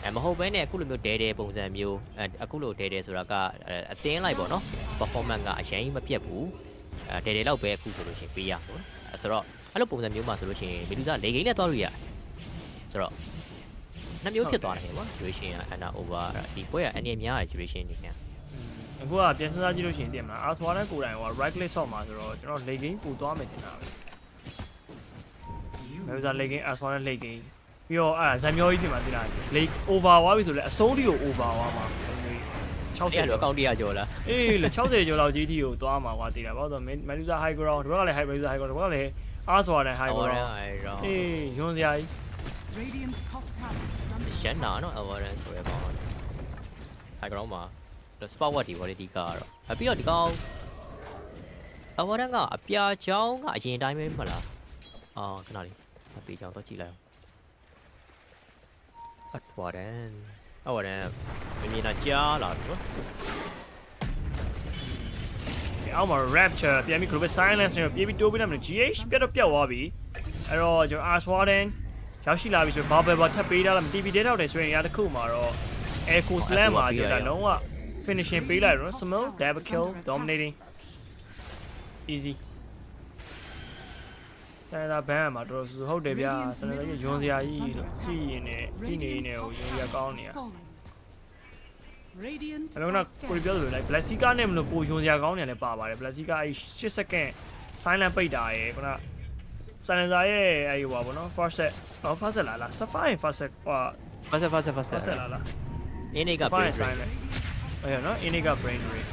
တယ်မဟုတ်ဘဲနဲ့အခုလိုမျိုးဒဲပုံစံမျိုးအခုလိုဒဲဆိုတာကအတင်းလိုက်ပေါ့နော် performance ကအရင်မပြတ်ဘူးဒဲလောက်ပဲအခုဆိုလို့ရှိရင်ပေးရပေါ့ဆိုတော့အဲ့လိုပုံစံမျိုးမှာဆိုလို့ရှိရင် medusa လေဂိမ်းနဲ့သွားလို့ရတယ်ဆိုတော့နှစ်မျိုးဖြစ်သွားတယ်ပေါ့ duration က under over ဒီပွဲကအနေများတယ် duration နေညာအခုကပြန်စဉ်းစားကြည့်လို့ရှိရင်တင်မလား Aswa နဲ့ကိုယ်တိုင်က right click ဆော့မှာဆိုတော့ကျွန်တော် late game ပူသွားမယ်တင်တာပဲ။ Medusa late game Aswa နဲ့ late game ပြီးတော့ဇန်မျောကြီးတင်မှာတင်တာ late over သွားပြီဆိုလဲအဆုံးထိကို over သွားမှာ60ကျော် အကောင့်100ကျော်လားအေးလေ60ကျော်လောက်ကြီးထိကိုသွားမှာကွာတင်တာဘာလို့ဆို Medusa high ground ဒီဘက်ကလည်း high Medusa high ground ဒီဘက်ကလည်း Aswa နဲ့ high ground အေးယွန်းစရာကြီးရှန်နာနော် awareness ဆိုရပါတော့ high ground မှာ spot word ဒီဘောလေးဒီကတော့ပြီးတော့ဒီကောင် awareness ကအပြာချောင်းကအရင်တိုင်းပဲမလားခဏလေးအပြာချောင်းတော့ကြည့်လိုက်အောင်awareness မမြင်တာကြားလာပြီနော်အောက်မှာ rapture ပြန်ပြီး global silence နဲ့ပြေးပြီးတိုးပြီးနေမှာ GH ပြတ်တော့ပြတ်သွားပြီအဲ့တော့ကျွန်တော် Aswarden ရောက်ရှိလာပြီဆိုတော့ Barbell ထပ်ပေးထားလား TV တဲထောက်တယ်ဆိုရင်အရာတစ်ခုမှာတော့ Echo Slam မှာကျွန်တော်လုံးဝ finishing ပေးလိုက်တော့ Smil double kill dominating easy ဆန်တာဘန်းမှာတော်တော်ဟုတ်တယ်ဗျာဆန်တာကြီးယွန်းစရာကြီးကြည့်ရင်လည်းကြည့်နေနေကိုယွန်းစရာကောင်းနေတာအဲ့တော့ကိုပြောလို့ like Blazica နဲ့မလို့ပိုယွန်းစရာကောင်းနေတယ်ပါပါတယ် Blazica အဲ့8 second silent ပိတ်တာရယ်ခုနSilenczရဲ့အဲ့ဟိုပါဘောနော် first set လား Sapphire first set ဟို Fast ဆက်လာလား Ini ka fine brain sign လေအဲ့နော် innate က brain drain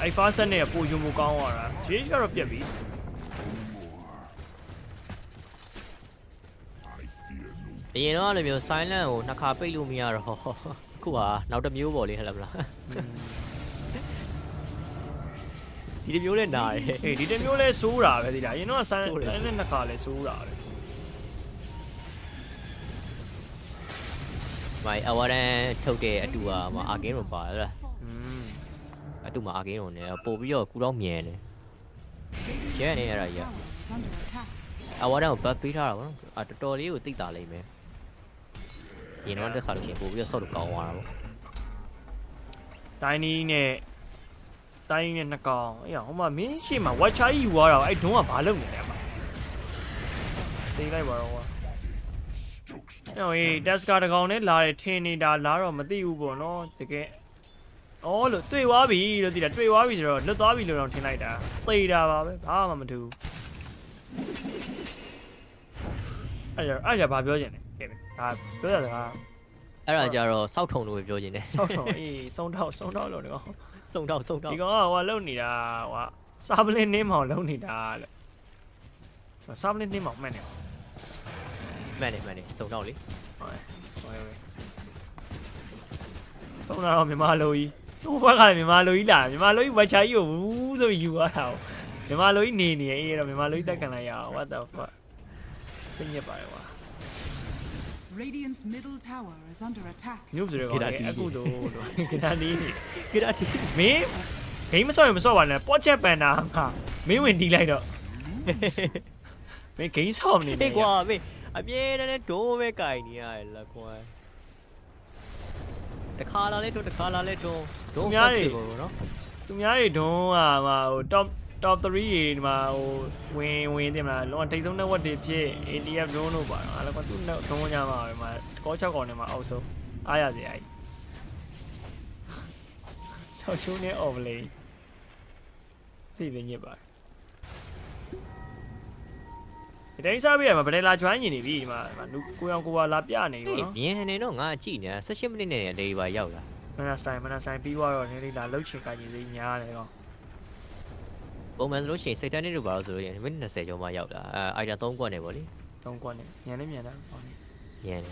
အဲ့ fast နဲ့ပိုယူမှုကောင်းသွားတာ GH ကတော့ပြက်ပြီ အရင်တော့လည်းမျိုး Silencz ကိုနှစ်ခါပိတ်လို့မရတော့အခုကနောက်တစ်မျိုးပေါ့လေဟဲ့လားမလားဒီတစ်မျိုးလည်းနာတယ် အေးဒီတစ်မျိုးလဲစိုးတာပဲဒီလားအရင်တော့ sign နဲ့နှစ်ခါလဲစိုးတာပဲ မိုင်အဝရန်ထုတ်တဲ့အတူဟာမှာအာကင်းတော့ပါလားအတူမှာအာကင်းတော့ねပို့ပြီးတော့ကူတော့မြင်တယ်ရဲနေရတာကြီး Is under attack. အဝရန်ကိုဘတ်ပေးထားတာဗောနော်တော်တော်လေးကိုသိတာလိမ့်မယ်ရင်တော့တက်စားလို့ရှင်ပို့ပြီးတော့ဆော့လို့ကောင်းသွားတာဗော တိုင်းနီးနဲ့နှစ်ကောင်အေးဟိုမှာမင်းရှေ့မှာ watcher ကြီးယူသွားတာအဲ့ဒုံးကဘာလုပ်နေလဲမှာသိလိုက်ပါတော့ကွာနော်အေး task တကောင်နဲ့လာတယ်ထင်နေတာလားတော့မသိဘူးပေါ့နော်တကယ်အော်လို့တွေ့သွားပြီလို့သိတာတွေ့သွားပြီဆိုတော့လွတ်သွားပြီလို့တော့ထင်လိုက်တာသိတာပါပဲဘာမှမထူးအဲ့ဒါဘာပြောချင်လဲကဲဒါပြောရတာ အဲ့ဒါကြတော့စောက်ထုံလို့ပြောချင်တယ် ဆောက်ထောင်အေးစုံထောက်လို့ဒီကောင် စုံတော့ ဒီကောင်ကဟိုလုံနေတာဟိုစာပလင်းနှင်းမောင်လုံနေတာလို့စာပလင်းနှင်းမောင်မှန်တယ် မှန်တယ်စုံတော့လေ သုံးတာတော့မြန်မာလိုကြီးသူ့ဘက်ကလည်းမြန်မာလိုကြီးလာမြန်မာလိုကြီးဝက်ချာကြီးကိုဘူးဆိုပြီးယူသွားတာမြန်မာလိုကြီးနေအေးတော့မြန်မာလိုကြီးတက်ခံလိုက်ရအောင် what the fuck စိတ်ညစ်ပါတယ်ကွာ Radiant's middle tower is under attack. ညုပ်ဆိုတဲ့ကောင်လည်းအခုတော့ကိတာလေးနေ ကိတာတီ မင်းဂိမ်းမဆော့ရင်မဆော့ပါနဲ့ပေါ့ချက်ပန်တာဟာမင်းဝင်တီးလိုက်တော့မင်းဂိမ်းဆော့နေတယ် ဟေးကွာမင်းအမြဲတမ်းဒိုးပဲကြိုင်နေရတယ်လားကွာတခါလာလဲဒိုးဒိုးများတယ်နော် သူများတွေဒုံးဟာဟို top 3ရေဒီမှာဟိုဝင်တယ်မလားလုံးဝထိတ်ဆုံး network တွေဖြစ် ATF drone တို့ပါတော့အဲ့လိုကသူ့ဒုံးညမှာပဲမှာကော6ကောင်နဲ့မှာအောက်ဆုံးအားရစရာကြီးချောက်ချိုးနဲ့ overlay သိပင်ညစ်ပါဒီတိုင်းစားပြရမှာဗဒဲလာ join နေပြီဒီမှာကိုရောင်ကိုပါလာပြနေရောနော် မြင်နေတော့ငါကြည့်နေတာ18မိနစ်နဲ့လေးပါရောက်လာ မနက်ဆိုင်ပြီးတော့နေလေးလာလှုပ်ချင်ကြကြီးစိများတယ်ကောင် ပုံမှန်ဆိုလို့ရှိရင်စိတ်တန်းနေလို့ပါလို့ဆိုလို့ရင်မိနစ်20ကျော်မှရောက်လာအိုင်ဒါ3ကွက်နေပေါ့လေ 3ကွက်နဲ့ညံနေတာဟောနေ ညံနေ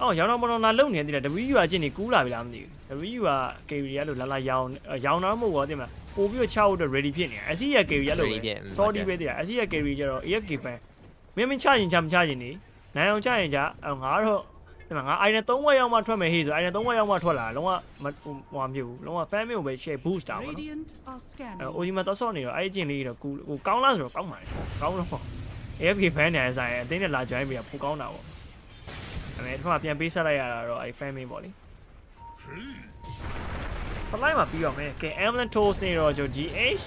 အော်ရောင်းတော့မတော်လာလုံနေတယ် WU အချင်းနေကူးလာပြီလားမသိဘူး WU က KV ရလို့လာရောင်းတော့မဟုတ်ဘူးတင်မလားပို့ပြီးတော့ချဖို့အတွက် ready ဖြစ်နေတာ SC ရ KV ရလို့ sorry ပဲတည်း SC ရ KV ကျတော့ AFK fan မင်းချရင်ချမချရင်နေနိုင်အောင်ချရင်ချငါတော့ဒီမှာငါ item 3ဝက်ရောက်မှထွက်မယ်ဟေးဆို item 3ဝက်ရောက်မှထွက်လာလုံးဝဟိုမဖြစ်ဘူးလုံးဝ fan မျိုးပဲ share boost တာပေါ့နော် Radiant are scanning. အိုဒီမှာတော့ဆော့နေတော့အဲ့အချင်းလေးတော့ဟိုကောင်းလားဆိုတော့ကောင်းပါတယ်ကောင်းတော့ AFK fan နေဆိုင်အတင်းနဲ့လာ join ပြီးတော့ပိုကောင်းတာပေါ့အဲ့ဒါပြန်ပေးဆက်လိုက်ရတာတော့အဲ့ fan main ပေါ့လေ fly မှာပြီးတော့မယ်ကဲ Ambulance Toast နေတော့ကျွန်တော် GH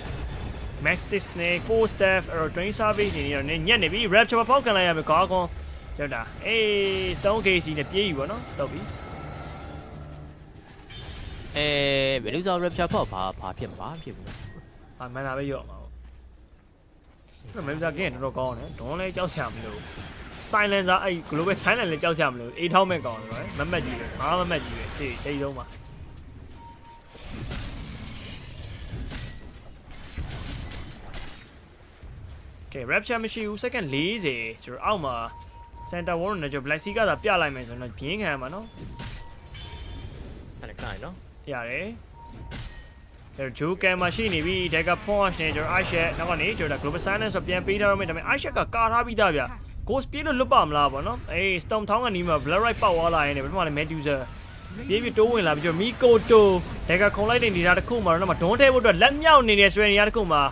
Max Snake 4 staff အဲ့တော့ train service နေတော့ညက်နေပြီ rapture ပေါက်ကန်လိုက်ရမယ်ကောင်းကောင်းကျွန်တော်အေး Stone KC နဲ့ပြေးယူပါနော်တော့ပြီ ဘယ်လိုဆို rapture ဖောက်ဘာဖြစ်မှာဖြစ်ဘူး မှန်တာပဲရော့မှာပေါ့မင်းစားကင်းတော်တော်ကောင်းတယ်ဒွန်လဲကြောက်ချမလို့ Silencz အဲ့ global Silencz လဲကြောက်ချမလို့အေးထောက်မဲ့ကောင်းတယ်မမက်ကြီးပဲဘာမမက်ကြီးပဲတိတ်ဆုံးပါကဲ rapture မရှိဘူး second 40ဆိုတော့အောက်မှာ center wall နဲ့ကျွန်တော် black sea ကသာပြလိုက်မယ်ဆိုတော့ပြင်းခံရမှာနော် ဆက်လိုက်နော် ရတယ်အဲ့ဂျိုကမ်မရှိနေပြီဒါက point နဲ့ကျွန်တော် Aisha နောက်ကနေကျွန်တော် global silence ဆိုပြန်ပေးထားတော့မယ်ဒါပေမဲ့ Aisha ကကာထားပြီးသားဗျ ghost ပြေးလို့လွတ်ပါမလားပေါ့နော်အေး storm ထောင်းကနေမှာ blood right ပေါက်သွားလာရင်ပထမလည်း medusa ပြေးပြီးတိုးဝင်လာပြီးကျွန်တော် miko to ဒါကခုံလိုက်တဲ့နေရာတစ်ခုမှာတော့ဒွန်းထဲဖို့အတွက်လက်မြောက်နေတဲ့ဆွဲနေရာတစ်ခုမှာ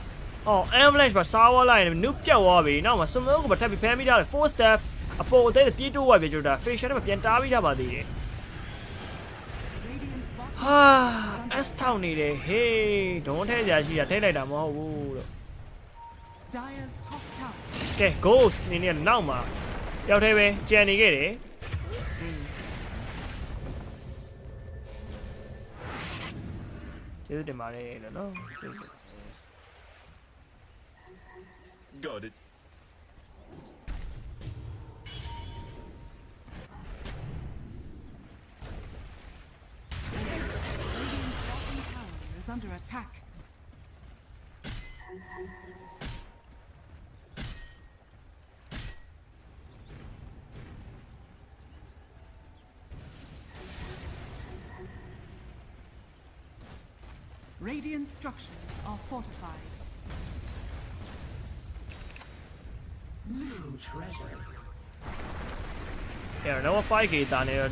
အော် ambulance ပါစားဝါလာရင်နုပြောက်သွားပြီနောက်မှာ smoke ကိုထပ်ပြီးဖမ်းပြီးသားတယ် 4 staff အပေါ်အသေးပြေးတိုးသွားပြီကျွန်တော် facial နဲ့ပြန်တားပြီးသားပါသေးတယ် Radiant's bottom ဟာ S ထောင်နေတယ်ဟေးဒုံးထဲကြာရှိတာထဲလိုက်တာမဟုတ်ဘူးလို့ Dire's top tower. ကဲ ghost နေနေနောက်မှာရောက်သေးပဲကြံနေခဲ့တယ်ကျေးဇူးတင်ပါတယ်လို့နော် Got it. is under attack. Radiant structures are fortified. Yeah, no 5k တာနေတော့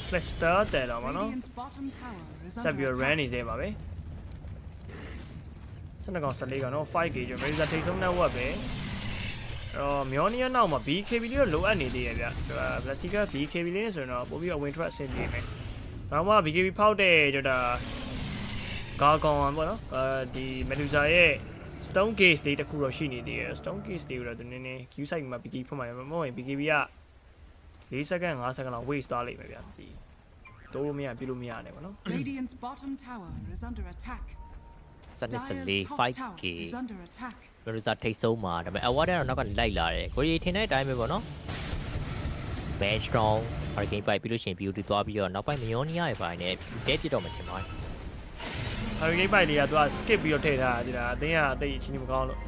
Flipster တဲ့တော့မနော် Radiant's bottom tower is ဆက် under ပြီး attack. run နေစေပါပဲစနကောင်14ကောင်တော့ 5k ကျော် Razor ထိတ်ဆုံး network ပဲအော်မျောနီယာနောက်မှာ BKB လေးတော့လိုအပ်နေသေးရဲ့ဗျ။ Plastica BKB လေးဆိုရင်တော့ပို့ပြီးတော့ win track အဆင်ပြေမယ်။နောက်မှ BKB ဖောက်တဲ့ကျတော့ကာကောင်ပေါ့နော်။ဒီ Medusa ရဲ့ Stone Case လေးတစ်ခုတော့ရှိနေသေးရဲ့။ Stone Case လေးကိုတော့နည်းနည်း Q site မှာ BKB ဖွင့်မှာမဟုတ်ရင် BKB က4 second 5 second လောက် waste သွားလိမ့်မယ်ဗျ။ဒီတိုးလို့မရပြလို့မရနဲ့ပေါ့နော် Radiant's bottom tower is under attack. စနစ်စ Dire's လေး top tower5k is under attack. ဘယ်လိုစားထိတ်ဆုံးမှာဒါပေမဲ့ award ကတော့နောက်ကနေလိုက်လာတယ်ကိုရီထင်တဲ့အတိုင်းပဲပေါ့နော် Very strong hurricane ပိုက်ပြီးလို့ရှိရင် beauty သွားပြီးတော့နောက်ပိုင်းမယောနီယာရဲ့ပိုင်းနဲ့တဲပြစ်တော့မှတင်ပါတယ် ။ Hurricane ပိုက်လေးကသူက skip ပြီးတော့ထည့်ထားတာဒီလားအသိအချင်းချင်းမကောင်းလို့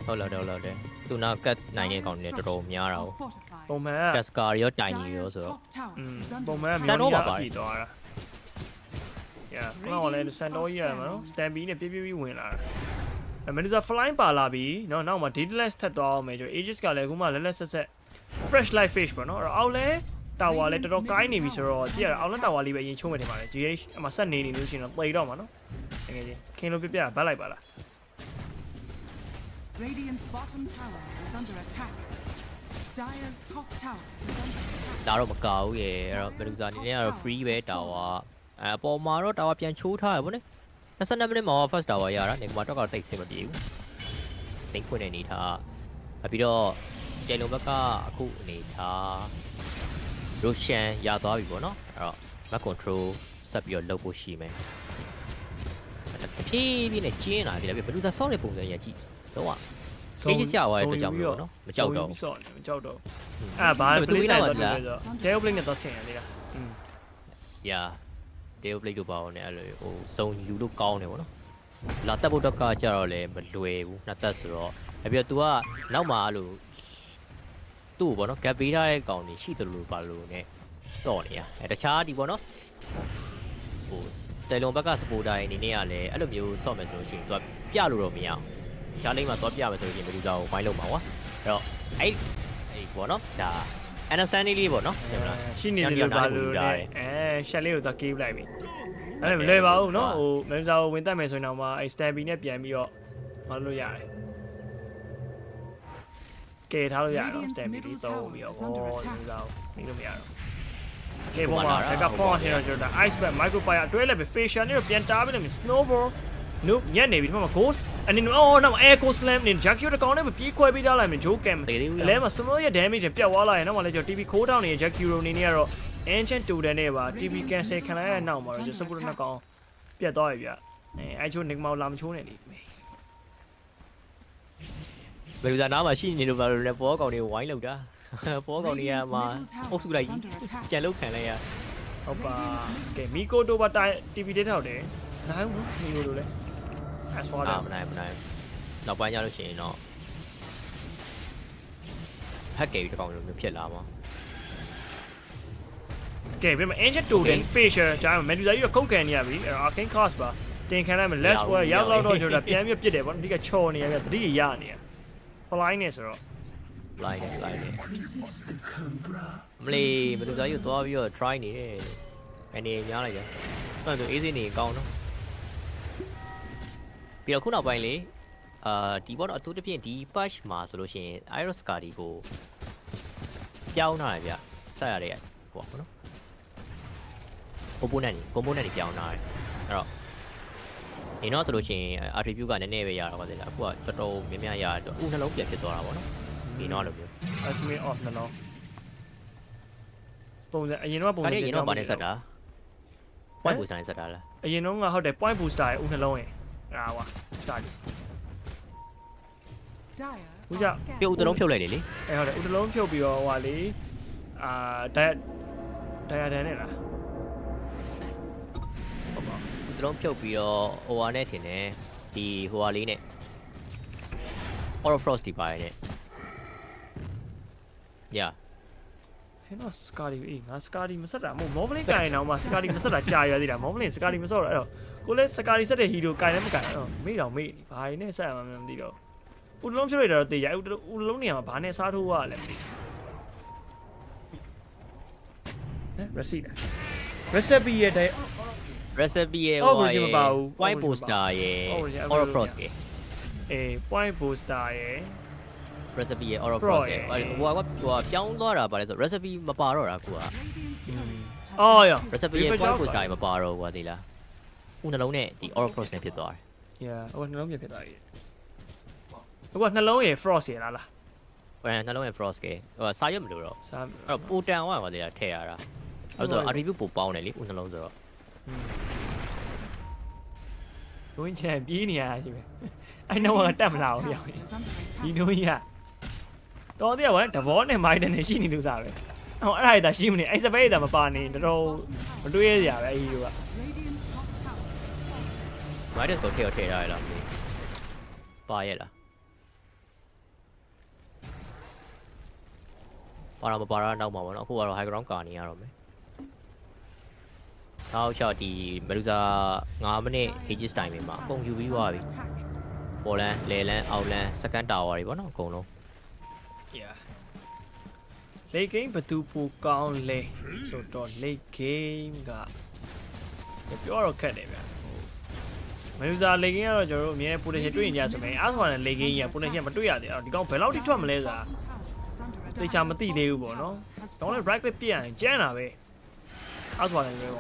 ဟုတ်လားတယ်သူနောက်ကတ်နိုင်တဲ့ကောင်တွေတော်တော်များတာ Fortified. ပုံမှန်က ကတ်စကာရောတိုင်ကြီးရော Dire's ဆိုတော့ top tower is ပုံ under မှန် attack. မျိုးနီယာပြီးသွားတာ။ Yeah တော့လည်းစန်တော်ကြီးရမှာနော် Stampy နဲ့ပြပြဝင်လာတာ။မန်ဂျာ flying ပါလာပြီเนาะနောက်မှာ Daedalus ထပ်သွားအောင်မယ်ကျွန်တော် Aegis ကလည်းအခုမှလက်ဆက် fresh light fish ပေါ့နော်အဲ့တော့အောက်လဲတာဝါလဲတော်တော်ကိုင်းနေပြီဆိုတော့ကြည့်ရအောင်လဲတာဝါလေးပဲအရင်ချုံးမယ်ထင်ပါတယ် GH အမှဆက်နေလို့ရှိရင်တော့ပိတ်တော့မှာနော်တကယ်ချင်းခင်လို့ပြပြဗတ်လိုက်ပါလား Radiant's bottom tower is under attack. Dire's top tower is under attack. ဒါတော့မကောက်ဘူးရေအဲ့တော့ဘယ်လိုစားနေလဲကတော့ free ပဲတာဝါအပေါ်မှာတော့တာဝါပြန်ချိုးထားရပါဘောနဲ့22မိနစ်မှာ first tower ရတာနေကမှာတော့တိတ်ဆင်မပြေဘူးတိတ်ခွင့်နေနေတာပြီးတော့ကျန်လုံဘက်ကအခုအနေထားရိုရှန်ရသွားပြီပေါ့နော်အဲ့တော့ back control ဆက်ပြီးတော့လုပ်ဖို့ရှိမယ်တဖြည်းဖြည်းနဲ့ကျင်းလာပြီလားဘယ်လိုစားဆောင်းတဲ့ပုံစံရကြည့်တော့အေးကြီးရသွားတဲ့အတွက်ကြောင့်မလို့နော်မကြောက်တော့ဘူး မကြောက်တော့အဲ့ဘာ play လိုက်တော့လဲဆို Tail Blade နဲ့တော့ဆင်ရသေးတာYeah Tail Blade တို့ပါအောင်ねအဲ့လိုဟိုစုံယူလို့ကောင်းတယ်ပေါ့နော်လာတက်ဖို့တော့ကကြတော့လည်းမလွယ်ဘူးနှစ်သက်ဆိုတော့ပြီးတော့ तू ကနောက်မှာအဲ့လိုသူ့ပေါ့နော် gap ပေးထားတဲ့ကောင်တွေရှိတယ်လို့ပါလို့ ਨੇ တော့နေရတခြားဒီပေါ့နော်ဟိုတယ်လွန်ဘက်က supporter အနေနဲ့ကလည်းအဲ့လိုမျိုးဆော့မယ်ဆိုလို့ရှိရင် तू ပြလို့တော့မရအောင်ချားလိမ့်မှာတော့ပြမယ်ဆိုရင်ဘယ်လိုကြောင်ဝိုင်းလုံးမှာကွာအဲ့တော့အဲ့ပေါ့နော်ဒါ understanding လေးပေါ့နော်ရှိနေတယ်လို့ပါလို့ရှက်လေးကိုသွားကေးလိုက်ပြီအဲ့ဒါမလွယ်ပါဘူးနော်ဟိုမင်းစားကိုဝင်တက်မယ်ဆိုရင်တော့မှအဲ့ Stampy နဲ့ပြန်ပြီးတော့မလုပ်လို့ရတယ်ကဲထားလို့ရတယ်နော် Stampy လေးသုံးပြီးတော့မင်းစားကိုနေလို့မရတော့ကဲပေါ်မှာတကပေါ်ဟဲ့တော့ကျွန်တော် Ice Bat Micropire အတွဲလည်းပဲ Facial နဲ့ပြန်တားပြီးတော့ Snowball နုညက်နေပြီဒီမှာ Ghost အနေနဲ့အော်နောက် Echo Slam နဲ့ Jackie တကောင်နဲ့ပြေးခွဲပေးထားလိုက်မယ် Joe Cam အလဲမှာ Small ရဲ့ damage တွေပြတ်သွားလာရင်နောက်မှလည်းကျွန်တော် TP ခိုးတောင်းနေတဲ့ Jackie အနေနဲ့ကတော့ Ancient တူတယ်နဲ့ပါ TP cancel ခံလိုက်ရတဲ့နောက်မှာတော့ကျွန်တော် support နှစ်ကောင်ပြတ်သွားပြီဗျအဲ့ချိုး Nick မောင်လာမချိုးနဲ့နေဘယ်လိုသာနားမှာရှိနေလို့ပါလို့လဲပေါ်ကောင်တွေဝိုင်းလောက်တာပေါ်ကောင်တွေကမှအုပ်စုလိုက်ကြံလုတ်ခံလိုက်ရဟုတ်ပါကဲမီကိုတိုဘာတိုင် TP တက်ထောက်တယ်နိုင်ဘူးမီကိုလိုလဲအဆွာတယ်မနိုင်နောက်ပိုင်းကျလို့ရှိရင်တော့ဟက်ကေပြီးတကောင်လိုမျိုးဖြစ်လာမှာကဲပြီးမှ Ancient တူတယ် Facial ဂျာမန်ဒူလာကြီးတော့ကုတ်ကန်နေရပြီအဲ့တော့ Arcane Cast ပါတင်ခံလိုက်မယ် Last Word ရောက်တော့ကျွန်တော်ပြန်ပြပြစ်တယ်ဗောဒီကချော်နေရပြတတိရနေရ Fly နေဆိုတော့ Fly နေမလီဘယ်လိုသားယူသွားပြီးတော့ try နေတယ်အနေများလိုက်ကြအဲ့ဒါဆို easy နေကောင်းနော်ပြီးတော့ခုနောက်ပိုင်းလေဒီဘောတော့အထူးသဖြင့်ဒီ patch မှာဆိုလို့ရှိရင် Iris Cardi ကိုပြောင်းထားတယ်ဗျဆက်ရတဲ့ဟိုပါနော် component တွေပြောင်းထားတယ်အဲ့တော့ဒီတော့ဆိုလို့ရှိရင် attribute ကနည်းနည်းပဲရတော့ပါတယ်အခုကတော်တော်များများရတော့နှလုံးပြန်ဖြစ်သွားတာပေါ့နော်ဒီတော့လိုမျိုး ultimate off နှလုံးပုံစံအရင်တော့ပုံစံအရင်တော့ဗာနဲ့ဆက်တာ point booster နဲ့ဆက်တာလားအရင်တော့ကဟုတ်တယ် point booster ရဲ့ဦးနှလုံးရဲ့ဟာကွာ start ဦးကြပြုတ်တလုံးဖြုတ်လိုက်တယ်လေအဲဟုတ်တယ်ဦးတလုံးဖြုတ်ပြီးတော့ဟိုဟာလေဒိုင်ယာဒန်နဲ့လားဟုတ်ပါ တလုံးဖြုတ်ပြီးတော့ဟိုဟာနဲ့ထင်တယ်ဒီဟိုဟာလေးနဲ့ Aura Frost ဒီပါရဲ့ Yeah ခင်ဗျာစကာဒီအေးငါစကာဒီမဆက်တာမဟုတ်မောဘလင်းကိုင်အောင်မှစကာဒီမဆက်တာကြာရသေးတာမောဘလင်းစကာဒီမစော့တော့အဲ့တော့ကိုလည်းစကာဒီဆက်တဲ့ဟီရိုကိုင်လည်းမကိုင်တော့မေ့တော့မေ့နေဘာရင်းနဲ့ဆက်ရမှမသိတော့ဦးလုံးဖြုတ်ရတာတော့တေးရဦးလုံးနေရာမှာဘာနဲ့စားထိုးရလဲမသိဟမ် recipe ရဲ့တဲ့ Recipe ရဲ့ ဟုတ်ကဲ့မပါဘူး White Poster ရဲ့ Aura Frost ရဲ့ point booster ရဲ့ recipe ရဲ့ Aura Frost ရဲ့ဟိုပြောင်းသွားတာပါလဲဆို recipe မပါတော့တာကွာ အော်ရ recipe ရဲ့ point poster မပါတော့ဘူးကွာဒီလားဦးနှလုံးနဲ့ဒီ Aura Frost နဲ့ဖြစ်သွားတယ် Yeah ဟိုနှလုံးပြဖြစ်သွားပြီဟိုကနှလုံးရဲ့ frost ရဲ့လားဟိုနှလုံးရဲ့ Frost ကဟိုစာရွက်မလို့တော့ စား အဲ့တော့ပိုတန်သွားကွာဒီလားထည့်ရတာအဲ့ဆို attribute ပိုပေါင်းတယ်လေဦးနှလုံးဆိုတော့ ဝင်းချန်ပြေးနေရရှိပဲအဲ့တော့ကတက်မလာဘူးရောက်ဒီနိုးကြီးကတော့တဲ့ကတဘောနဲ့မိုက်တယ်နဲ့ရှိနေလို့စားပဲဟောအဲ့ဒါရှိမနေအဲ့စပိတ်တာမပါနေတော်မတွေးရစရာပဲအဲ့ဒီက minus ကိုထည့်ရလားပါရဲ့လားပါတော့မပါတော့နောက်မှာပေါ့နော်အခုကတော့ high ground ကာနေရတော့မယ်နောက်လျှောက်ဒီမလူစာ9မိနစ် ages time မှာအကုန်ယူပြီးသွားပြီပေါ်လန်လေလန်အောက်လန် second tower တွေပေါ့နော်အကုန်လုံး Yeah လေဂိမ်းဘသူပူကောင်းလဲဆိုတော့လေဂိမ်းကပြောတော့ခက်တယ်ဗျမယူဇာလေဂိမ်းကတော့ကျွန်တော်တို့အများ potential တွေ့ရင်ကြဆိုမယ်အားဆိုရင်လေဂိမ်းကြီးက potential မတွေ့ရသေးအောင်ဒီကောင်ဘယ်လောက်ထိထွက်မလဲဆိုတာသိချာမသိသေးဘူးပေါ့နော်တော့လည်း right click ပြရရင်ကျန်းတာပဲအားဆိုရင်လည်း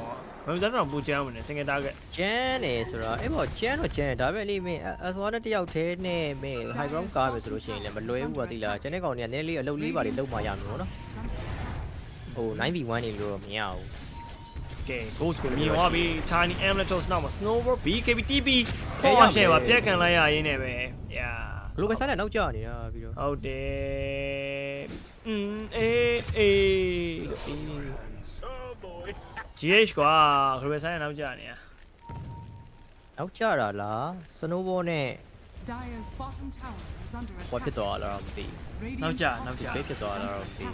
မယူဇာတော့ပူကျန်းမယ် single target ကျန်းနေဆိုတော့အဲ့ပေါ်ကျန်းတော့ကျန်းဒါပဲလေမင်းအစွာနဲ့တယောက်သေးနဲ့မင်း high ground ကားမယ်ဆိုလို့ရှိရင်လည်းမလွယ်ဘူးပါတိလားကျန်းတဲ့ကောင်တွေကနည်းလေးအလုပ်လေးပါလေလုပ်မှရမှာနော်ဟို 9v1 နေလို့တော့မရဘူး Okay, goals ကိုမြင်သွားပြီ Tiny Amethyst နောက်မှာ Snowball BKB TP ခေါ်ရှယ်ပါပြက်ခံလိုက်ရရင်းနဲ့ပဲ Yeah ဘလိုပဲစားတဲ့နောက်ကျနေတာပြီးတော့ဟုတ်တယ်အေး GH ကွာဘလိုပဲဆိုင်နောက်ကျနေတာ နောက်ကျတာလား snowball နဲ့ Dire's bottom tower is under ဟော attack. ဖြစ်သွားလားမသိ နောက်ကျ ဘေးဖြစ်သွားလားမသိ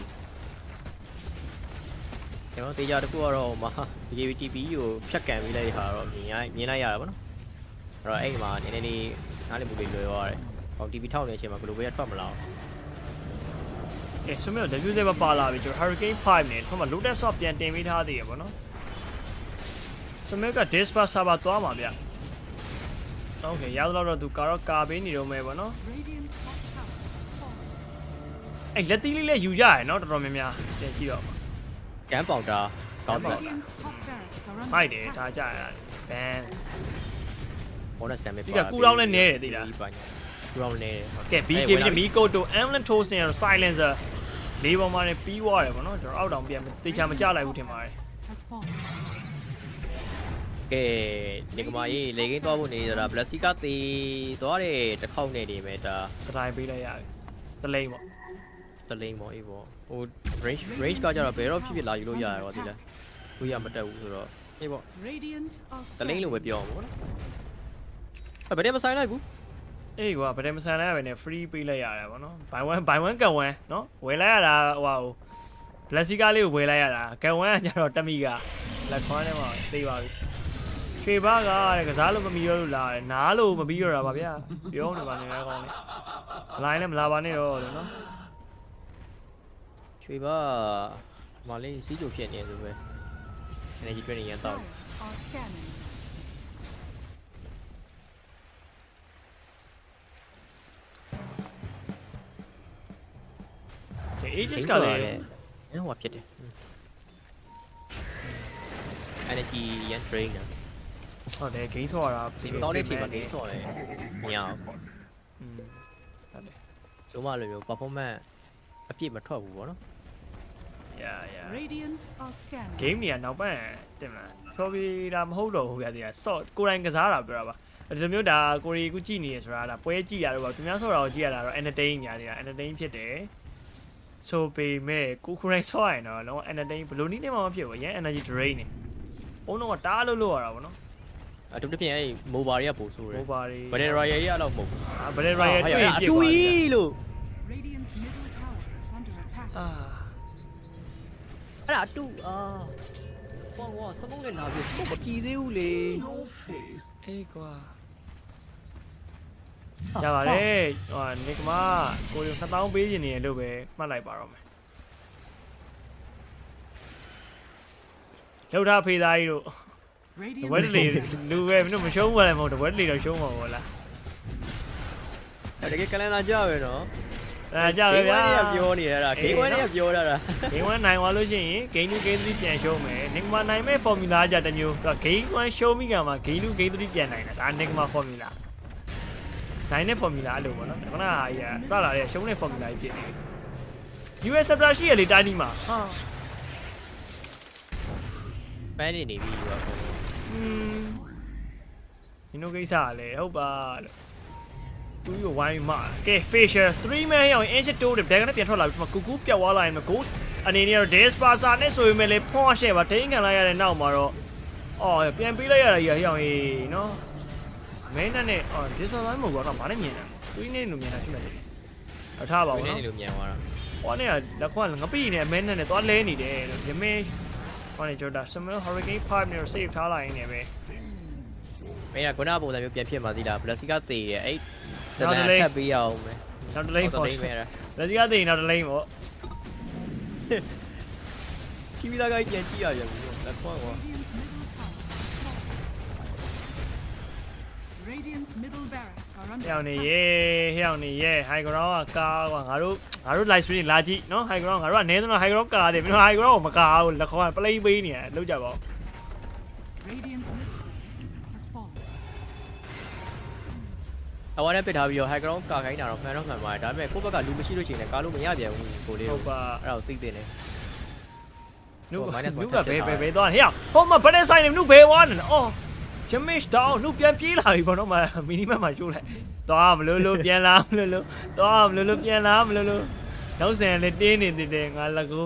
ကျွန်တော်တေချာတခုကတော့မ BKBTP ကိုဖြတ်ကန်ပြီးလိုက်ဟာတော့မြင်လိုက်ရတာပေါ့နော်အဲ့တော့အဲ့မှာနည်းနည်းလေးနားလည်မှုတွေလွယ်သွားတယ်ဟော TP ထောက်နေတဲ့အချိန်မှာဘလိုပဲထွက်မလာအဲဆိုမျိုး W လေးပါလာပြီကျွန်တော် Hurricane 5နဲ့ထမ Lotus Soft ပြန်တင်ပေးထားသေးရပေါ့နော်ဆိုမျိုးက Disper server သွားမှာဗျโอเคရတော့တော့သူကာပေးနေတော့မယ်ပေါ့နော် Radiant's top tower is falling. အဲ့လက်သီးလေးလည်းယူကြရနော်တော်တော်များများပြန်ကြည့်တော့ ကန်ပေါင်တာကောင်းတယ် Radiant's top barracks are under မိုက်တယ် attack. ဒါကြရဘန် bonus damage ဒီကကူတောင်းလည်းနည်းတယ်သိလား ကူတောင်းနည်းတယ် ကဲ BKB နဲ့ Miko တို့ Ambulance Toast နဲ့ Silencer လေးပေါ်မှာနေပြီးသွားတယ်ပေါ့နော်ကျွန်တော်အောက်တောင်ပြန်တေချာမကြလိုက်ဘူးထင်ပါတယ် Has fallen. ကဲဒီကမာကြီးလေကင်းသွားဖို့နေကြတာ Blessy ကသေသွားတယ်တစ်ခေါက်နဲ့နေမယ်ဒါ စတိုင်းပေးလိုက်ရတယ်တလိမ့်ပေါ့ တလိမ့်ပေါ့အေးပေါ့ဟို range ကကြတော့ဘယ်တော့ဖြစ်လာယူလို့ရရပါသေးလားကိုရမတက်ဘူးဆိုတော့အေးပေါ့ Radiant are တလိမ့် scanning. လို့ပဲပြောအောင်ပေါ့နော်ဘယ်တည်းမဆိုင်လိုက်ဘူး အေးကွာဗဒဲမဆန်လိုက်ရပဲနဲ့ free ပေးလိုက်ရတယ်ပေါ့နော် buy one get one နော်ဝယ်လိုက်ရတာဟို Blessy ကလေးကိုဝယ်လိုက်ရတာ get one ကကျတော့တမိက black one နဲ့မှသိပါပြီရွှေဘားကတဲ့ကစားလို့မမီရောလို့လာတယ်နားလို့မပြီးရောတာပါဗျာပြောနေပါနေလဲကောင်းလေလိုင်းလည်းမလာပါနဲ့တော့လေနော် ချွေပါမလေးစီးကြိုဖြစ်နေဆိုပဲ energy drink ရန်တောက် Are scanning. ကဲ ages ကလည်း ဟိုဖြစ်တယ် energy ရန် drain နော် ဟုတ်တယ် gain ဆော့ရတာ ဒီကောင်းတဲ့ချိန်မှာနေဆော့တယ်မရအောင် ဟုတ်တယ် ဆိုမှလိုမျိုး performance အပြည့်မထွက်ဘူးပေါ့နော် yeah Radiant are scanning. game တွေကနောက်ပိုင်းတင်မလားဖြောပြီးတာမဟုတ်တော့ဘူးဗျာဒီက ဆော့ကိုယ်တိုင်ကစားတာပြောတာပါဒီလိုမျိုးဒါကိုရီကူကြည့်နေရဆိုတာဒါပွဲကြည့်ရတော့သူများဆော့တာကိုကြည့်ရတာတော့ entertain ညာနေတာ entertain ဖြစ်တယ်ဆိုပေမဲ့ကိုယ်တိုင်ဆော့ရရင်တော့entertain ဘယ်လိုနည်းနဲ့မှမဖြစ်ဘူးရန် energy drain နေဘုံတော့တားလို့ရတာပေါ့နော် အတူတူပြင်အဲ့မိုဘာတွေကပို့ဆိုးတယ် မိုဘာတွေ ဘယ်ရော်ရယ်ကြီးအဲ့လောက်မဟုတ်ဘူး ဘယ်ရိုင်ရဲ့တွေ့ပြစ် တူ သွားပြီ ကြီးလို့ Radiant's middle tower is under attack. အဲ့ဒါတူဟောစမုန်းနဲ့လာပြီးစမုန်းမပြည်သေးဘူးလေ အေးကွာရပါတယ်ဟိုနိကမကိုရီ2000ပေးရင်နေလို့ပဲမှတ်လိုက်ပါတော့မယ်လောက်ထားဖေးသားကြီးတို့ Radiant's ဝက်လီလူပဲမင်းတို့မရှုံးပါနဲ့မဟုတ်တော့ဝက်လီတော့ရှုံးမှာပေါ့လား တကယ်ကလန်လာကြပဲနော် ကြပဲဗျာ ပြောနေရတာဂိမ်းဝဲတွေကပြောတာ ဂိမ်း1နိုင်သွားလို့ရှိရင် Game 2 Game 3ပြန်ရှုံးမယ်နိကမနိုင်မဲ့ formula ကြတစ်မျိုးတော့ Game 1ရှုံးပြီးကမှ Game 2 Game 3ပြန်နိုင်တာဒါနိကမ formula နိုင်တဲ့ formula အဲ့လိုပေါ့နော်ခဏကြီးစလာတဲ့ရှုံးတဲ့ formula ကြီးဖြစ်နေ US Scepter ရှိရလေတိုင်းဒီမှာဟာ ပန်းနေပြီပေါ့ ဒီလိုကိစ္စလေဟုတ်ပါလို့သူ့ကိုဝိုင်းမှာကဲ facial 3 man ရောက်ရင် engine တိုးတယ်ဘယ်ကနေပြန်ထွက်လာပြီဒီမှာကူကူပြတ်သွားလာရင် ghost အနေနဲ့တော့ Despasa နဲ့ဆိုရင်လည်း point ရှယ်ပါထိန်းခံလိုက်ရတဲ့နောက်မှာတော့အော်ပြန်ပေးလိုက်ရတာကြီးရောက်ရင်နော်မင်းနဲ့အော် Despasa မဟုတ်တော့ဘာနဲ့မြင်တာသူနဲ့လိုမြင်တာရှိမှတယ်အထားပါဘူးနော် နေလို့မြန်သွားတာ ဟောနဲ့လက်ခွန်းငပိနဲ့အမဲနဲ့သွားလဲနေတယ်လို့ရမင်းဟောနဲ့ကျော်တာ Summer Hurricane 5နဲ့ save ထားလိုက်နေပဲ မင်းကခုနပုံစံမျိုးပြန်ဖြစ်มาသေးလားဘလက်စီကသေတယ်အဲ့တန်ထပ်ပေးရအောင်မယ် နောက်တလိမ့်ပေါ့လက်စီကသိရင်နောက်တလိမ့်ပေါ့ ချီဗီလာကပြန်ကြည့်ရပြန်ပြီလက်ခွန်းကော Radiant's middle barracks are ဟ under ျောင်းနေ attack. ရေဟျောင်းနေရေ high ground ကကားကွာငါတို့ live stream လာကြည့်နော် high ground ငါတို့ကနေတော့ high ground ကားတယ်မင်းတို့ high ground ကိုမကားဘူးလက်ခေါင်းက play ပေးနေတယ်လောက်ကြပါဦး Radiant's middle barracks has fallen. အဝါနဲ့ပစ်ထားပြီးတော့ high ground ကာခိုင်းတာတော့မှန်တော့မှန်ပါတယ်ဒါပေမဲ့ကိုယ့်ဘက်ကလူမရှိလို့ရှိရင်လည်းကားလို့မရပြန်ဘူးကိုလေး ဟုတ်ပါ အဲ့ဒါကိုသိသိနေ နုကဘယ်သွားဟဲ့ဟိုမှာဘယ်နဲ့ဆိုင်နေနုဘယ်ဝါနေအော် Jamish down နုပြန်ပြေးလာပြီဘောနော်မမီနီမတ်မှာကျိုးလိုက်သွားမလို့ပြန်လာမလို့သွားမလို့ပြန်လာမလို့နောက်ဆန်လည်းတင်းနေတယ်ငါလက်ကို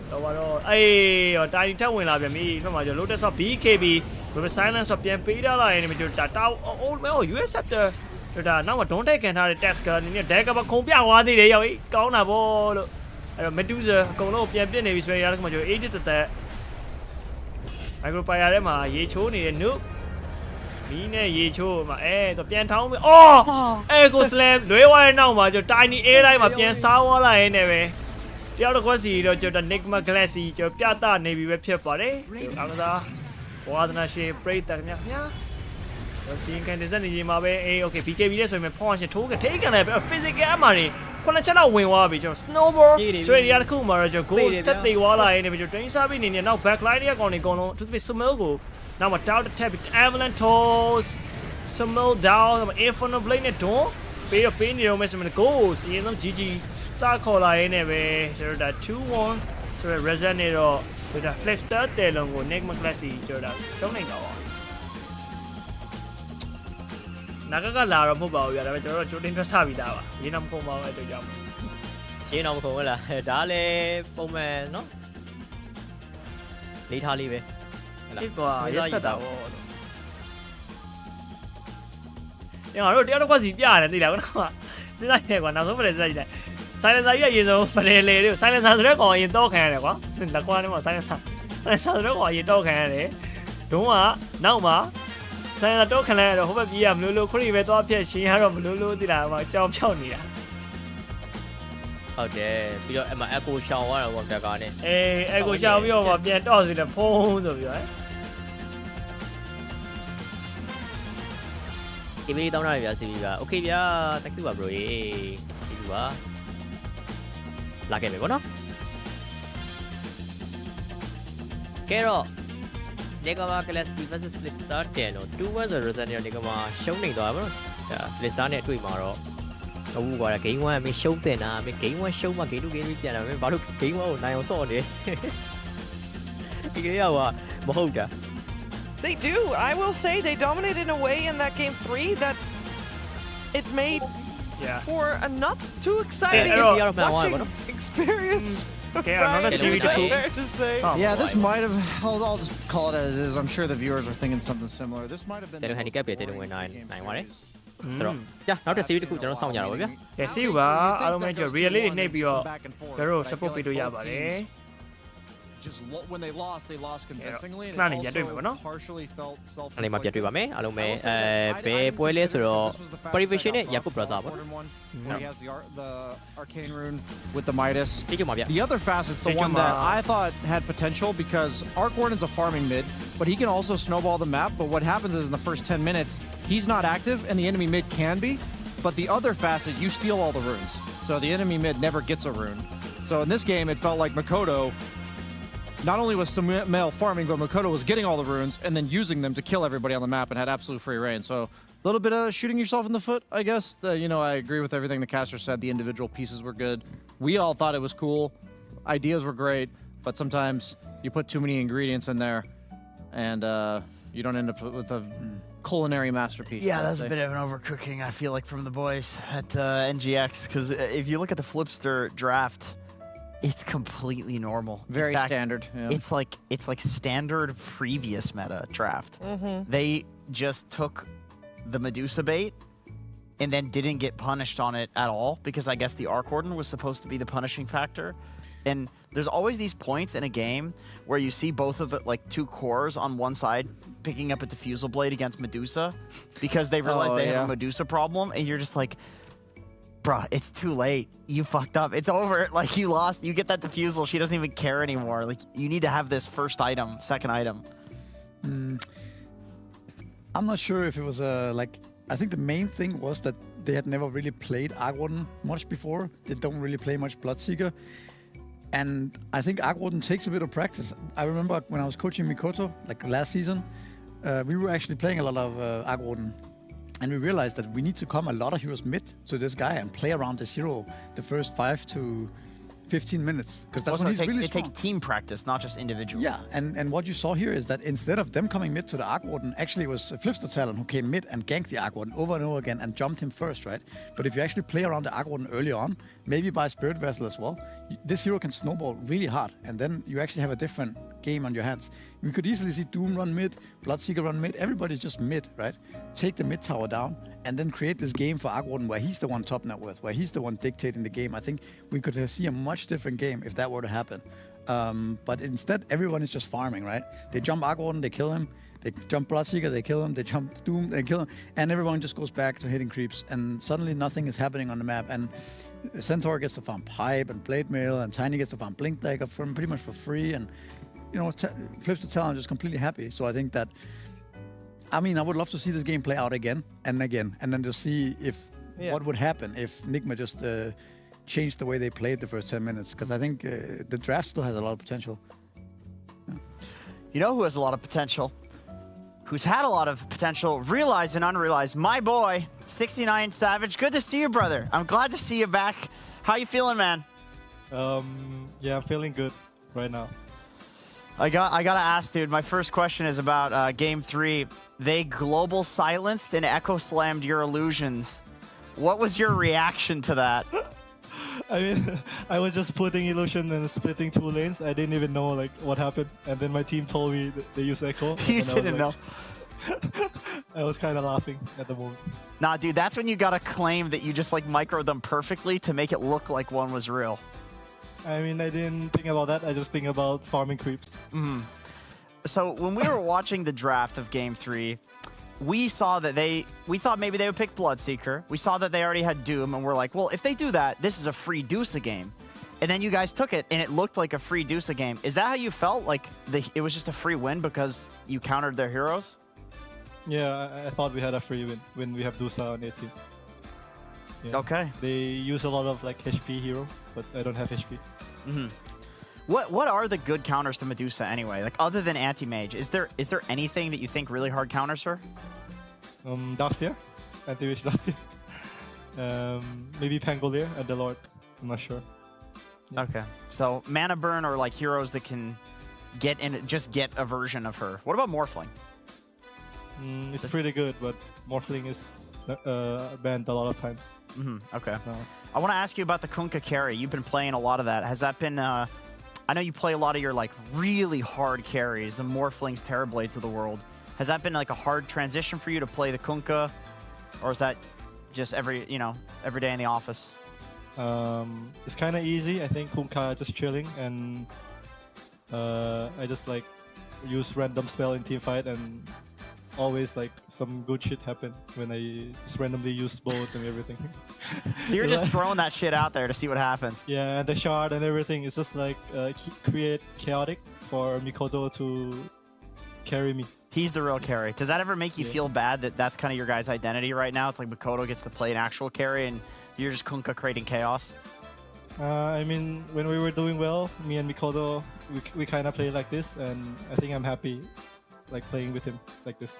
တော့အေးရောတာဒီထက်ဝင်လာပြန်ပြီဖက်မှာကျလို့တက်ဆော့ BKB ဘယ် Silencz ဆိုပြန်ပေးထားလိုက်နေမကျတာတောက်အိုးမဲ US Scepter ဒါနောက်မှာ don't take ခံထားတဲ့ task ကနေနဲ့ deck ကခုံပြသွားသေးတယ်ရောက်ပြီကောင်းတာဗောလို့အဲ့တော့ Medusa အကုန်လုံးပြန်ပြစ်နေပြီဆိုရင်ရတဲ့မှာကျ80တက် Micro Fire ထဲမှာရေချိုးနေတဲ့ noob မီးနဲ့ရေချိုးမှာတော့ပြန်ထောင်းပြီအော်ကို slam လွဲသွားတဲ့နောက်မှာကျ tiny air တိုင်းမှာပြန်စားသွားလာရင်းနဲ့ပဲတယောက်တစ်ခွက်စီတော့ကျ Enigma Galaxy ကျပြသနေပြီပဲဖြစ်ပါတယ်အားကစားဝါဒနာရှင်ပရိသတ်ခင်ဗျာစီရင်ကန်တဲ့ဇက်နေကြီးမှာပဲokay BKB နဲ့ဆိုရင်ဖောင်းရှင်ထိုးကထိကန်တယ် physical အမှတွေခုနှစ်ချက်တော့ဝင်သွားပြီကျွန်တော် snowball ဆွေးရတစ်ခုမှာတော့ကျွန်တော် goal တက်သေးသွားလာရင်းနဲ့ကျွန်တော် train service အနေနဲ့နောက် backline တွေအကောင်တွေအကုန်လုံးသူတို့ Summel ကိုနောက်မှာ down the tap avalanche toss Summel down inferno blade နဲ့ dawn ပေးနေတော့မယ်ဆိုရင် goals အရင်ဆုံး GG စခေါ်လာရင်းနဲ့ပဲကျွန်တော်ဒါ 2-1 ဆိုတော့ result နဲ့တော့ဒါ flipster တဲလုံးကို Enigma Classy ကျွန်တော်ဒါရှုံးနိုင်တော့နာကလာတော့မဟုတ်ပါဘူးဗျာဒါပေမဲ့ကျွန်တော်တို့ကြိုတင်တွက်ဆပြီးသားပါရင်းတော့မကုန်ပါဘူးအဲ့တို့ကြောင့်ရင်းတော့မကုန်ဘူးလားဒါလည်းပုံမှန်နော်လေးထားလေးပဲဒီကွာရက်ဆက်တာဗောငါတို့တရားတော့ကွက်စီပြရတယ်သိလားကွာစဉ်းစားနေကွာနောက်ဆုံးပဲစဉ်းစားကြည့်လိုက် Silencz ကြီးအရင်ဆုံးပလဲလေတွေကို Silencz ဆိုတဲ့ကောင်အရင်တော့ခံရတယ်ကွာလက်ကွာနဲ့မှာ Silencz ဆိုတဲ့ကောင်အရင်တော့ခံရတယ်ဒုံးကနောက်မှာဆိုင်ရတော့ခလဲတော့ဟိုဘက်ပြေးရမလို့ခရီးပဲသွားဖြတ်ရှင်းရတော့မလို့သိလားဟိုကြောင်ဖြောက်နေတာဟုတ်တယ်ပြီးတော့အမ echo ရှောင်သွားတော့တက်ကားနဲ့echo ရှောင်ပြီးတော့ပြန်တော့စီတယ်ဖုံးဆိုပြီးတော့ဒီမေးတောင်းတာဗျာစီဗျာ okay ဗျာ thank you ပါ bro ရေဒီလူပါလာခဲ့ပြီဗောနော်ကဲတော့Negama Galaxy versus Blister 10တော့ 2-1 ဆို result နဲ့ Negama ရှုံးနေသွားပါတော့ဒါ Blister နဲ့တွေ့မှာတော့အခုကွာ game 1အမေရှုံးတင်တာအမေ game 1ရှုံးမှ game 2 game 3ပြန်လာမယ်ဘာလို့ game 1ကိုနိုင်အောင်စော့နေဒီကလေးကမဟုတ်တာ They do. I will say they dominated in a way in that game 3 that it made for a not too exciting watching experience. Okay, another Brian, series is to that cool. fair to say? Oh, Yeah, this boy. might have. I'll just call it as is. I'm sure the viewers are thinking something similar. This might have been. တယ်လို့ the handicap ပြ most တယ်လို့ဝင် boring နိုင် game နိုင်ပါတယ် series. ဆိုတော့ကြာနောက်တစ် series တစ်ခုကျွန်တော်စောင့်ကြတော့ဗျာ ကဲစီးပါအားလုံးပဲကျွန်တော် real လေးတွေနှိပ်ပြီးတော့ကျွန်တော်တို့ support ပေးလို့ရပါတယ် Just when they lost convincingly. And ခဏ it နေပြန်တွေ့မယ်ပေါ့နော် also partially felt အဲ့ဒီမှာပြတ်တွေ့ပါမယ်အားလုံးပဲ I will say this, ဘယ်ပွဲလဲဆိုတော့ this was the fastest Prevision I နဲ့ got Yakub brother ပေါ့ Gordon one, where he has the arcane rune with the Midas. ဒီကြမှာဗျာ The other facet's the one that I thought had potential because Arc Warden's a farming mid, but he can also snowball the map. But what happens is in the first 10 minutes, he's not active and the enemy mid can be. But the other facet, you steal all the runes. So the enemy mid never gets a rune. So in this game, it felt like Makoto not only was Sumail farming, but Makoto was getting all the runes and then using them to kill everybody on the map and had absolute free reign. So a little bit of shooting yourself in the foot, I guess. I agree with everything the caster said. The individual pieces were good. We all thought it was cool. Ideas were great, but sometimes you put too many ingredients in there and you don't end up with a culinary masterpiece. Yeah, that was a bit of an overcooking, I feel like, from the boys at NGX. Because if you look at the Flipster draft, it's completely normal. Very In fact, standard. Yeah. It's like standard previous meta draft. They just took the Medusa bait and then didn't get punished on it at all because I guess the Arc Warden was supposed to be the punishing factor. And there's always these points in a game where you see both of the two cores on one side picking up a diffusal blade against Medusa because they realize they have a Medusa problem, and you're just like, bruh, it's too late. You fucked up. It's over. Like, you lost. You get that diffusal. She doesn't even care anymore. Like, you need to have this first item, second item. I'm not sure if it was I think the main thing was that they had never really played Arc Warden much before. They don't really play much Bloodseeker. And I think Arc Warden takes a bit of practice. I remember when I was coaching Mikoto, like last season, we were actually playing a lot of Arc Warden. And we realized that we need to come a lot of heroes mid to this guy and play around this hero the first 5 to 15 minutes. Because that's Also, when he's really it strong. takes team practice, not just individual. Yeah, and what you saw here is that instead of them coming mid to the Arc Warden, actually it was Flipster Talon who came mid and ganked the Arc Warden over and over again and jumped him first, right? But if you actually play around the Arc Warden early on, maybe by Spirit Vessel as well, this hero can snowball really hard, and then you actually have a different game on your hands. We could easily see Doom run mid, Bloodseeker run mid, everybody's just mid, right? Take the mid tower down, and then create this game for Arc Warden where he's the one top net worth, where he's the one dictating the game. I think we could see a much different game if that were to happen. But instead, everyone is just farming, right? They jump Arc Warden, they kill him. They jump Bloodseeker, they kill him. They jump Doom, they kill him. And everyone just goes back to hitting creeps. And suddenly nothing is happening on the map. And Centaur gets to farm Pipe and Blade Mail, and Tiny gets to farm Blink Dagger from pretty much for free. And, Flipster Talon just completely happy. So I think that, I would love to see this game play out again and again. And then to see what would happen if Nigma just changed the way they played the first 10 minutes. Because I think the draft still has a lot of potential. Yeah. You know who has a lot of potential? Who's had a lot of potential, realized and unrealized? My boy, 69 Savage. Good to see you, brother. I'm glad to see you back. How you feeling, man? Yeah, I'm feeling good right now. I gotta ask, dude. My first question is about Game 3. They global silenced and echo slammed your illusions. What was your reaction to that? I mean, I was just putting illusion and splitting 2 lanes. I didn't even know what happened, and then my team told me that they use echo. You didn't know. I was kind of laughing at the moment. Nah, dude, that's when you gotta claim that you just microed them perfectly to make it look like one was real. I mean, I didn't think about that. I just think about farming creeps. So when we were watching the draft of Game 3, we saw that we thought maybe they would pick Bloodseeker. We saw that they already had Doom, and we're like, well, if they do that, this is a free Deuce game. And then you guys took it, and it looked like a free Deuce game. Is that how you felt? Like it was just a free win because you countered their heroes? Yeah, I thought we had a free win when we have Dusa on 18. Yeah. Okay. They use a lot of HP hero, but I don't have HP. What are the good counters to Medusa anyway? Other than anti-mage, is there anything that you think really hard counters her? Darkseer, anti-mage Darkseer. Maybe Pangolier and the Lord. I'm not sure. Yeah. Okay. So mana burn or heroes that can get a version of her. What about Morphling? It's pretty good, but Morphling is banned a lot of times. Okay. I want to ask you about the Kunkka carry. You've been playing a lot of that. Has that been I know you play a lot of your like really hard carries, the Morphlings, Terrorblades of the world. Has that been like a hard transition for you to play the Kunkka, or is that just every day in the office? It's kind of easy. I think Kunkka just chilling, and I just like use random spell in team fight, and always like some good shit happen when I just randomly use both and everything. So you're just throwing that shit out there to see what happens. Yeah, and the shard and everything. It's just like create chaotic for Mikoto to carry me. He's the real carry. Does that ever make you feel bad that that's kind of your guys' identity right now? It's like Mikoto gets to play an actual carry and you're just Kunkka creating chaos? I mean, when we were doing well, me and Mikoto, we kind of play like this, and I think I'm happy like playing with him like this.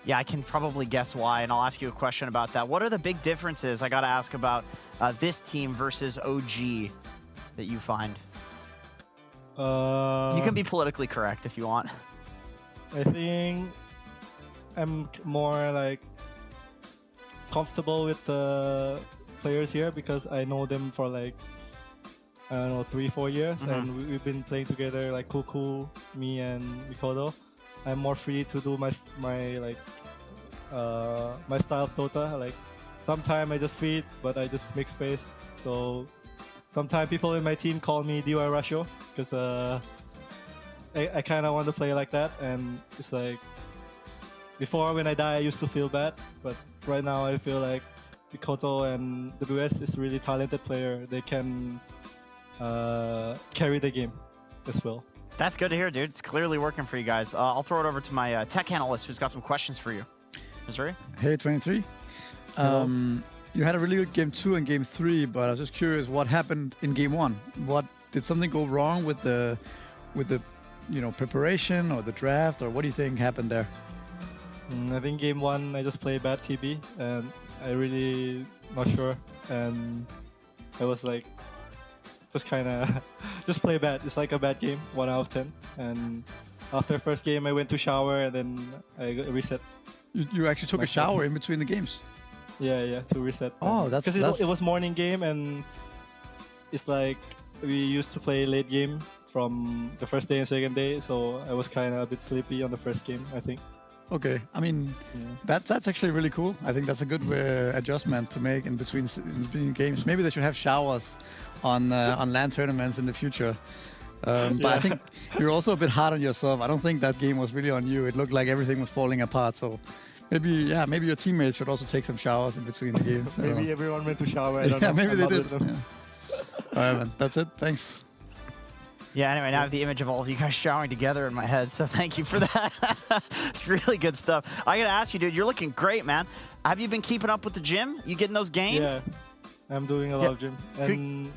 Yeah, I can probably guess why, and I'll ask you a question about that. What are the big differences, I got to ask about this team versus OG that you find? You can be politically correct if you want. I think I'm more like comfortable with the players here because I know them for like, I don't know, 3-4 years, and we've been playing together like Kuku, me and Mikoto. I'm more free to do my like my style of Dota. Like sometimes I just feed, but I just make space. So sometimes people in my team call me DY Rusho because I kind of want to play like that. And it's like before when I die, I used to feel bad, but right now I feel like Mikoto and WS is really talented player. They can carry the game as well. That's good to hear, dude. It's clearly working for you guys. I'll throw it over to my tech analyst who's got some questions for you. Missouri? Hey, 23. You had a really good game 2 and game 3, but I was just curious what happened in game 1. Did something go wrong with the preparation or the draft, or what do you think happened there? I think game 1 I just played bad TB, and I really not sure, and I was like just kind of just play bad. It's like a bad game, 1 out of 10. And after first game, I went to shower and then I reset. You actually took a shower in between the games? Yeah, to reset. Oh, because it was morning game, and it's like we used to play late game from the first day and second day, so I was kind of a bit sleepy on the first game, I think. Okay, I mean, that's actually really cool. I think that's a good adjustment to make in between games. Maybe they should have showers on LAN tournaments in the future. But I think you're also a bit hard on yourself. I don't think that game was really on you. It looked like everything was falling apart. So maybe your teammates should also take some showers in between the games. Maybe everyone went to shower. I don't know. Maybe they did. Yeah. All right, man. That's it. Thanks. Yeah, anyway, now I have the image of all of you guys showering together in my head, so thank you for that. It's really good stuff. I gotta ask you, dude, you're looking great, man. Have you been keeping up with the gym? You getting those gains? Yeah, I'm doing a lot of gym. And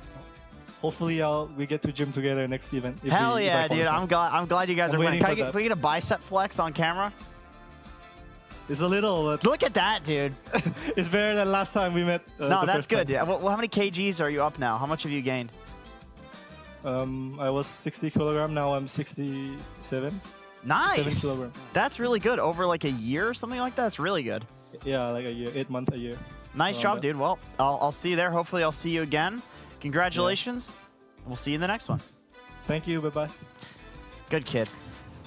hopefully we get to gym together next event. Hell yeah, dude. I'm glad you guys are winning. Can we get a bicep flex on camera? It's a little, but look at that, dude. It's better than last time we met. No, that's good. Yeah. Well, how many kgs are you up now? How much have you gained? I was 60 kilogram. Now I'm 67. Nice. 7 kilograms. That's really good. Over like a year or something like that. That's really good. Yeah, like a year, 8 months, a year. Nice job, dude. Well, I'll see you there. Hopefully, I'll see you again. Congratulations. Yeah. We'll see you in the next one. Thank you. Bye-bye. Good kid.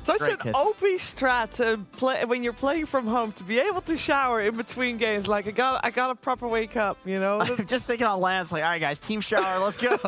Such an OP strat to play when you're playing from home, to be able to shower in between games. Like I got a proper wake up, you know. I'm just thinking on Lance, like, all right, guys, team shower, let's go,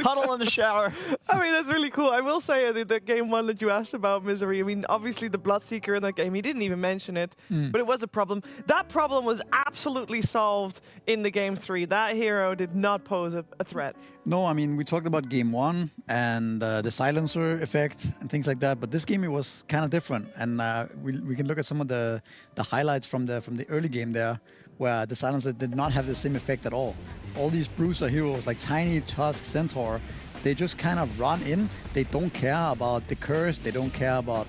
huddle in the shower. I mean, that's really cool. I will say the game 1 that you asked about, Misery. I mean, obviously the Bloodseeker in that game, he didn't even mention it, but it was a problem. That problem was absolutely solved in the game 3. That hero did not pose a threat. No, I mean, we talked about game 1 and the silencer effect and things like that, but this game it was kind of different, and we can look at some of the highlights from the early game there, where the silencer did not have the same effect at all. All these bruiser heroes like Tiny, Tusk, Centaur, they just kind of run in. They don't care about the curse. They don't care about,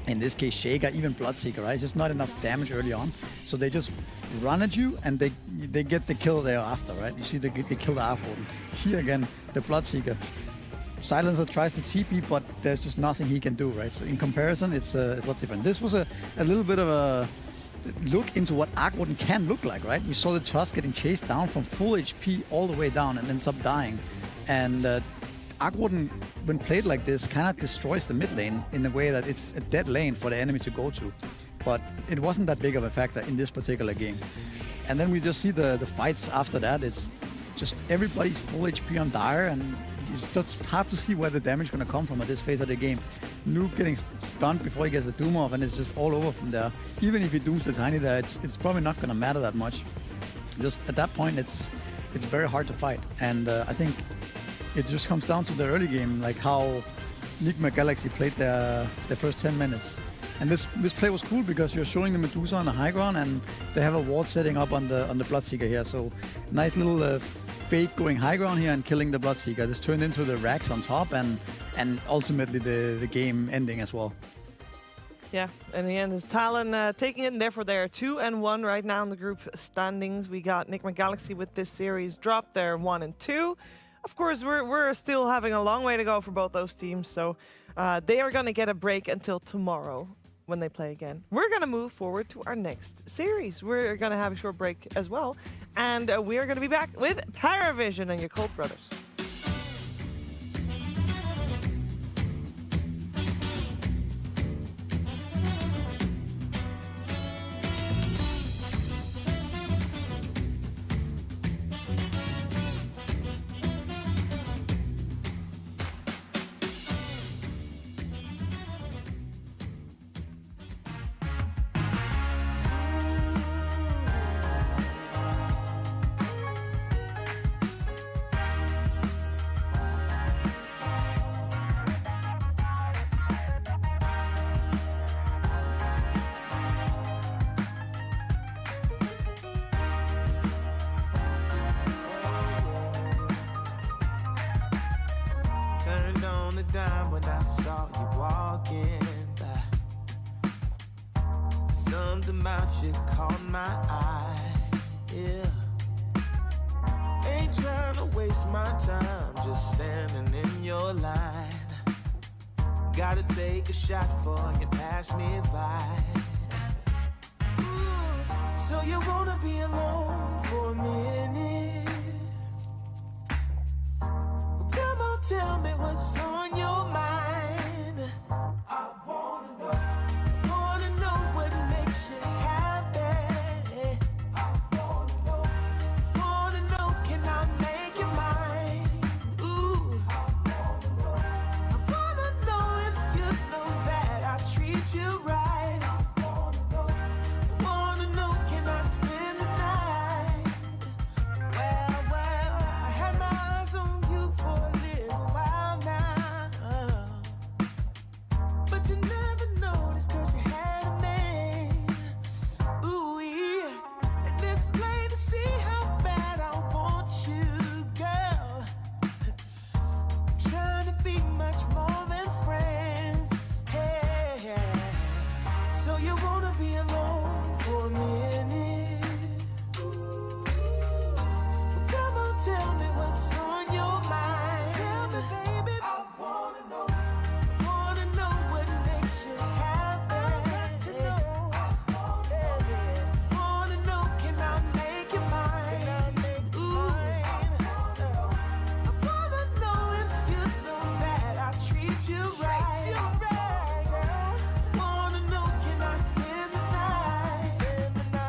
in this case, Shaker, even Bloodseeker, right? It's just not enough damage early on, so they just run at you and they get the kill thereafter, right? You see they kill the Archwarden. Here again, the Bloodseeker. Silencer tries to TP, but there's just nothing he can do, right? So in comparison, it's a lot different. This was a little bit of a look into what Archwarden can look like, right? We saw the Tusk getting chased down from full HP all the way down and ends up dying. And Aquaden, when played like this, kind of destroys the mid lane in a way that it's a dead lane for the enemy to go to. But it wasn't that big of a factor in this particular game. And then we just see the fights after that. It's just everybody's full HP on Dire, and it's just hard to see where the damage is going to come from at this phase of the game. Nuke getting stunned before he gets a Doom off, and it's just all over from there. Even if he dooms the Tiny there, it's probably not going to matter that much. Just at that point, it's very hard to fight. And I think it just comes down to the early game, like how Nigma Galaxy played their first 10 minutes. And this play was cool because you're showing the Medusa on the high ground, and they have a ward setting up on the Bloodseeker here. So nice little fake going high ground here and killing the Bloodseeker. This turned into the racks on top, and ultimately the game ending as well. Yeah, in the end, it's Talon taking it, and therefore they're 2-1 right now in the group standings. We got Nigma Galaxy with this series dropped. They're 1 and 2. Of course, we're still having a long way to go for both those teams, so they are going to get a break until tomorrow when they play again. We're going to move forward to our next series. We're going to have a short break as well, and we're going to be back with Paravision and your Colt Brothers. Turned on the dime when I saw you walking by. Something about you caught my eye, yeah. Ain't trying to waste my time, just standing in your line. Gotta take a shot for you pass me by. So you wanna be alone for a minute? Come on, tell me what's on your mind. I wanna know what makes you happy. I wanna know, can I make you mine? Ooh, I wanna know if you know that I treat you right. I wanna know, can I spend the night? Well, I had my eyes on you for a little while now, but you never noticed 'cause you had a man. Ooh, yeah, and it's plain to see how bad I want you, girl. I'm trying to be much more than friends. Hey, so you wanna be alone for a minute? Come on, tell me what's on your mind. Tell me, baby. I wanna know what makes you happy. Wanna know, can I make you mine? Ooh, I wanna know if you know that I treat you right. Wanna know, can I spend the night?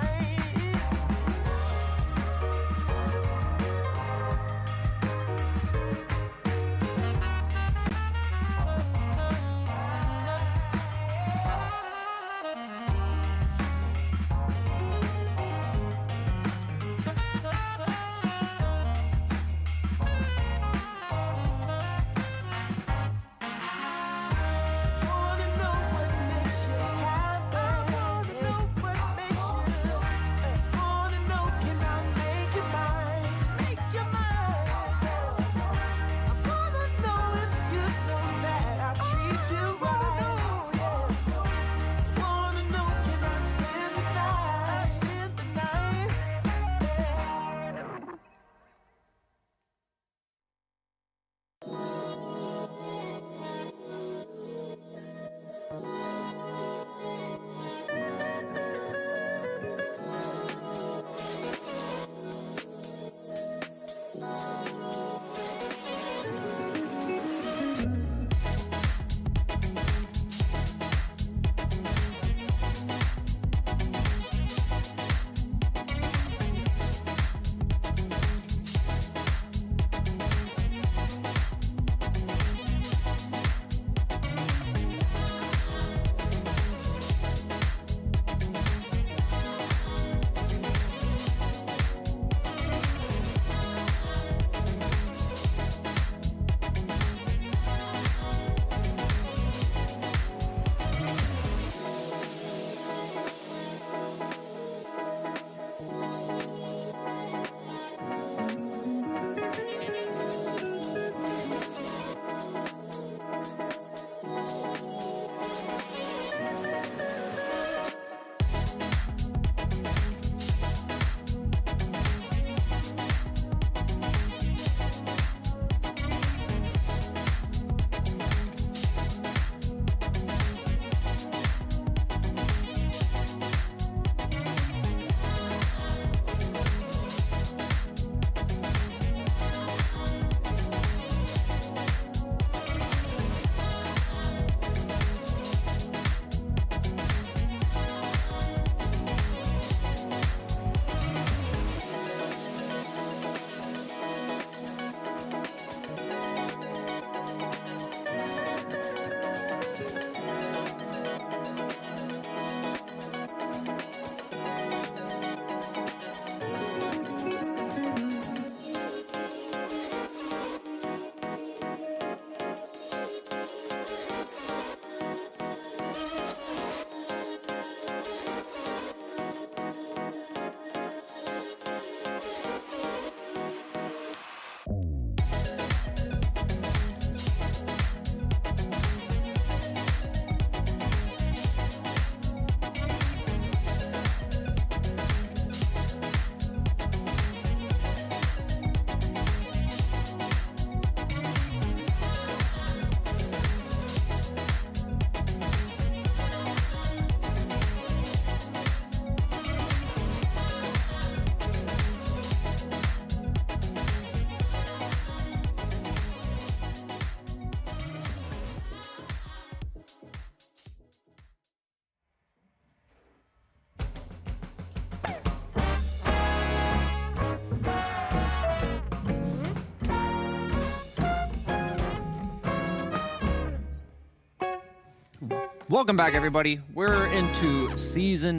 Welcome back, everybody. We're into Series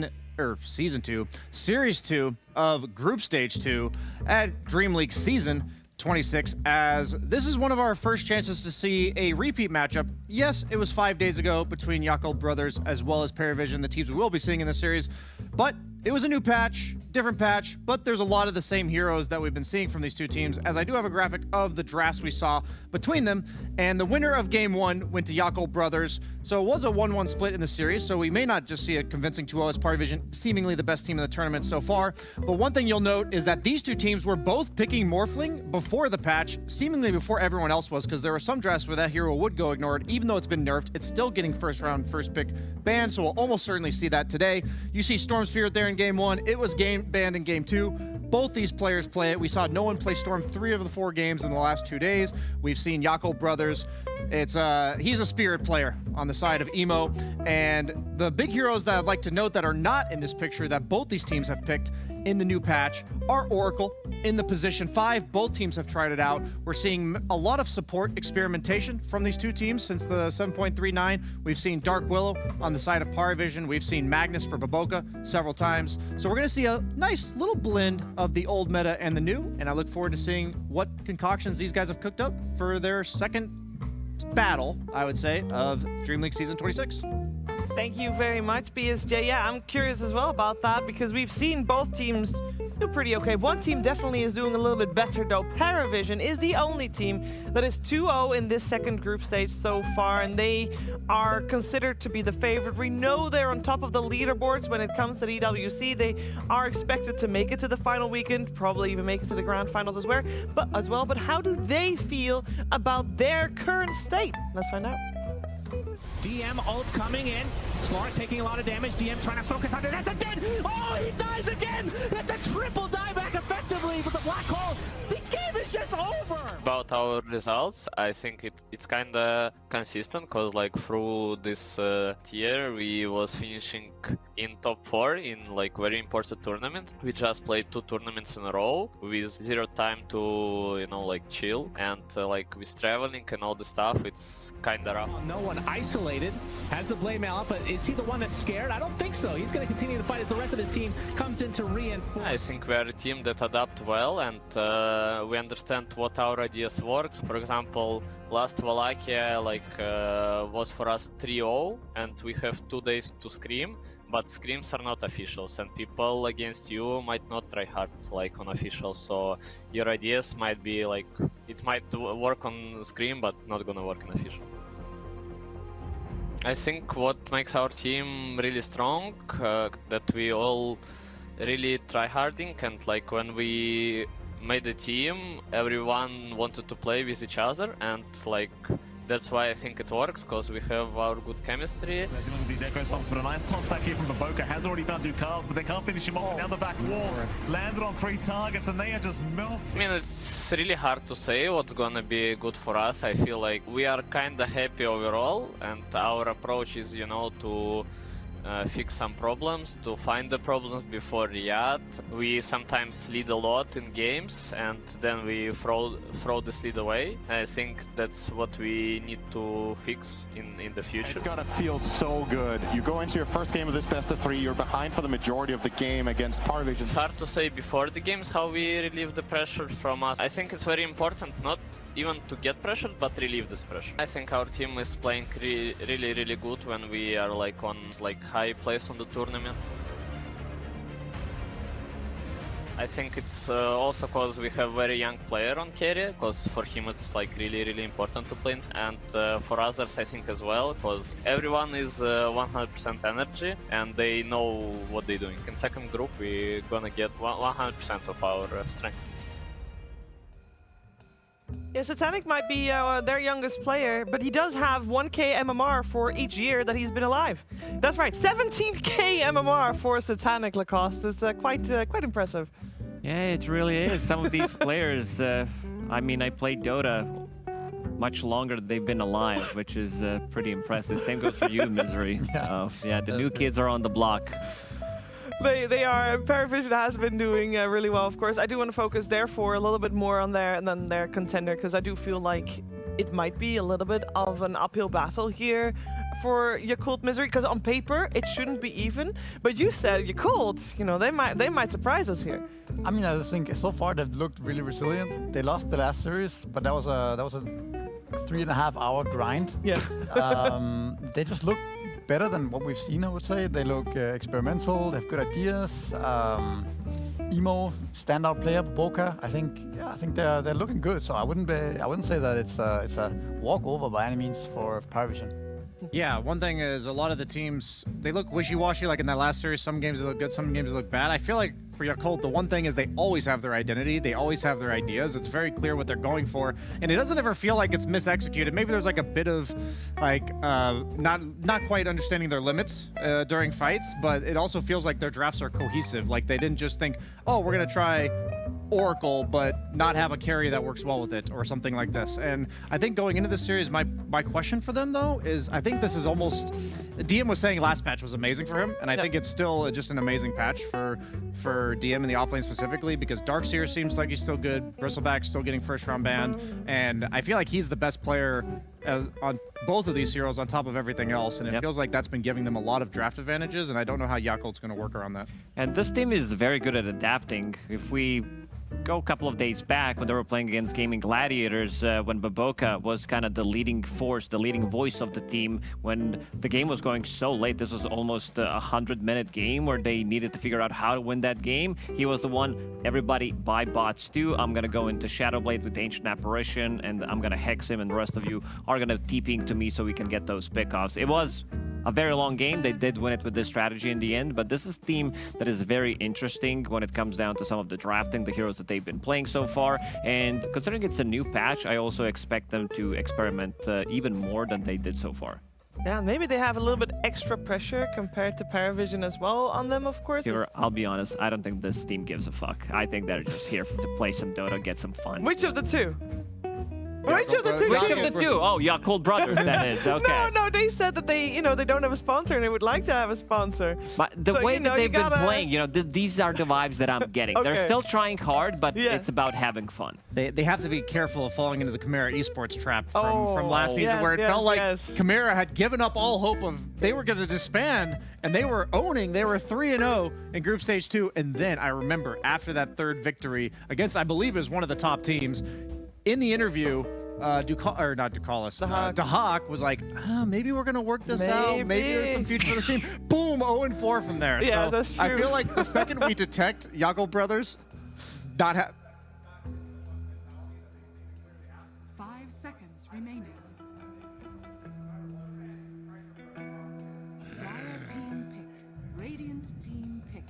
2 of Group Stage 2 at Dream League Season 26, as this is one of our first chances to see a repeat matchup. Yes, it was 5 days ago between Yakult Brothers as well as Paravision, the teams we will be seeing in this series, but it was a new patch, different patch, but there's a lot of the same heroes that we've been seeing from these two teams, as I do have a graphic of the drafts we saw between them, and the winner of Game 1 went to Yakult Brothers, so it was a 1-1 split in the series, so we may not just see a convincing 2-0 as Paravision, seemingly the best team in the tournament so far, but one thing you'll note is that these two teams were both picking Morphling before the patch, seemingly before everyone else was, because there were some drafts where that hero would go ignored, even though it's been nerfed, it's still getting first round, first pick banned, so we'll almost certainly see that today. You see Storm Spirit there in Game 1, it was banned in Game 2. Both these players play it. We saw no one play Storm 3 of the 4 games in the last 2 days. We've seen Yakult Brothers. He's a Spirit player on the side of Emo. And the big heroes that I'd like to note that are not in this picture that both these teams have picked in the new patch are Oracle in the position 5. Both teams have tried it out. We're seeing a lot of support experimentation from these two teams since the 7.39. We've seen Dark Willow on the side of Paravision. We've seen Magnus for Baboka several times. So we're going to see a nice little blend of the old meta and the new, and I look forward to seeing what concoctions these guys have cooked up for their second battle, I would say, of Dream League Season 26. Thank you very much, BSJ. Yeah, I'm curious as well about that because we've seen both teams do pretty okay. One team definitely is doing a little bit better, though. Paravision is the only team that is 2-0 in this second group stage so far, and they are considered to be the favorite. We know they're on top of the leaderboards when it comes to the EWC. They are expected to make it to the final weekend, probably even make it to the grand finals as well. But how do they feel about their current state? Let's find out. DM ult coming in. Smart taking a lot of damage. DM trying to focus on it. That's a dead. Oh, he dies again. That's a triple dieback effectively with the black hole. The game is just over. About our results, I think it's kind of consistent because like through this tier we was finishing in top 4 in like very important tournaments. We just played 2 tournaments in a row with 0 time to like chill, and like with traveling and all the stuff, it's kind of rough. No one isolated, has the blade mail up, but is he the one that's scared? I don't think so. He's going to continue to fight as the rest of his team comes in to reinforce. I think we are a team that adapt well, and we understand what our ideas works. For example, last Wallachia was for us 3-0, and we have 2 days to scream, but scrims are not officials, and people against you might not try hard like on officials, so your ideas might be like, it might work on scream but not gonna work in official. I think what makes our team really strong, that we all really try harding, and like when we made a team, everyone wanted to play with each other, and like that's why I think it works, because we have our good chemistry. They're dealing with these echo stomps, but a nice toss back here from Baboka has already found Ducals, but they can't finish him off. Now the back wall landed on 3 targets, and they are just melting. I mean, it's really hard to say what's gonna be good for us. I feel like we are kinda happy overall, and our approach is, to fix some problems, to find the problems before Riyadh. We sometimes lead a lot in games, and then we throw this lead away. I think that's what we need to fix in the future. It's gotta feel so good. You go into your first game of this best of 3, you're behind for the majority of the game against Paravision. It's hard to say before the games how we relieve the pressure from us. I think it's very important not even to get pressured, but relieve this pressure. I think our team is playing really good when we are like on high place on the tournament. I think it's also because we have very young player on carry, because for him it's like really important to play, and for others I think as well, because everyone is 100% energy and they know what they're doing. In second group we're gonna get 100% of our strength. Yeah, Satanic might be their youngest player, but he does have 1k MMR for each year that he's been alive. That's right, 17k MMR for Satanic Lacoste is quite impressive. Yeah, it really is. Some of these players, I mean, I played Dota much longer than they've been alive, which is pretty impressive. Same goes for you, Misery. Yeah, the new kids are on the block. They are. Paravision has been doing really well, of course. I do want to focus, therefore, a little bit more on their contender, because I do feel like it might be a little bit of an uphill battle here for Yakult Misery? Because on paper it shouldn't be even, but you said Yakult. You know, they might surprise us here. I mean, I think so far they've looked really resilient. They lost the last series, but that was a 3.5 hour grind. Yeah. They just look better than what we've seen, I would say. They look experimental, they have good ideas. Emo, standout player, Boca. I think they're looking good. So I wouldn't say that it's a walkover by any means for Paravision. Yeah, one thing is a lot of the teams, they look wishy-washy like in that last series. Some games they look good, some games they look bad. I feel like for Yakult, the one thing is they always have their identity. They always have their ideas. It's very clear what they're going for. And it doesn't ever feel like it's misexecuted. Maybe there's like a bit of like not quite understanding their limits during fights, but it also feels like their drafts are cohesive. Like they didn't just think, oh, we're going to try Oracle, but not have a carry that works well with it or something like this. And I think going into this series, my question for them, though, is I think this is almost... DM was saying last patch was amazing for him, and I think it's still just an amazing patch for DM in the offlane specifically, because Darkseer seems like he's still good, Bristleback's still getting first-round banned, and I feel like he's the best player on both of these heroes on top of everything else, and it feels like that's been giving them a lot of draft advantages, and I don't know how Yakult's going to work around that. And this team is very good at adapting. If we go a couple of days back when they were playing against Gaming Gladiators, when Baboka was kind of the leading force, the leading voice of the team, when the game was going so late, this was almost a 100-minute game where they needed to figure out how to win that game. He was the one, everybody buy bots too. I'm going to go into Shadowblade with the Ancient Apparition, and I'm going to hex him, and the rest of you are going to TPing to me so we can get those pickoffs. It was a very long game. They did win it with this strategy in the end, but this is a team that is very interesting when it comes down to some of the drafting, the heroes that they've been playing so far. And considering it's a new patch, I also expect them to experiment even more than they did so far. Yeah, maybe they have a little bit extra pressure compared to Paravision as well on them, of course. Here, I'll be honest, I don't think this team gives a fuck. I think they're just here to play some Dota, get some fun. Which of the two? Which of the two? Which of the two? Oh, Yakult Brothers, that is. Okay. No, they said that they don't have a sponsor and they would like to have a sponsor. But the way that they've been playing, these are the vibes that I'm getting. Okay. They're still trying hard, but it's about having fun. They have to be careful of falling into the Chimera esports trap from last season, where it felt like Chimera had given up all hope of they were going to disband, and they were owning. They were 3-0 in Group Stage 2, and then I remember after that third victory against, I believe, is one of the top teams. In the interview, Dahak was like, maybe we're going to work this out. Maybe there's some future for this team. Boom, 0-4 from there. Yeah, so that's true. I feel like the second we detect Yakult Brothers not have... 5 seconds remaining. Dire team pick. Radiant team pick.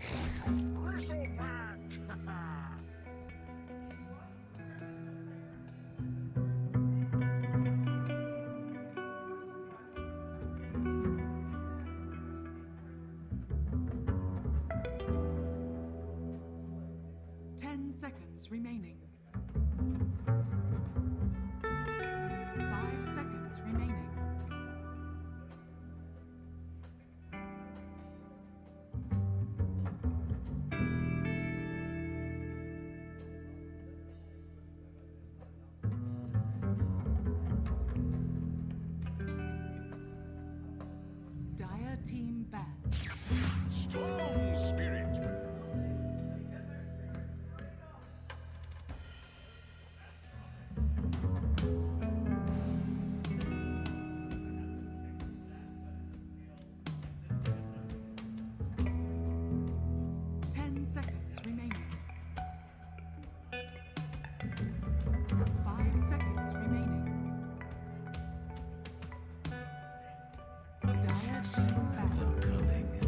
10 seconds remaining. 5 seconds remaining. Dire team banned. Strong spirit. Seconds remaining. 5 seconds remaining. Dire team banned.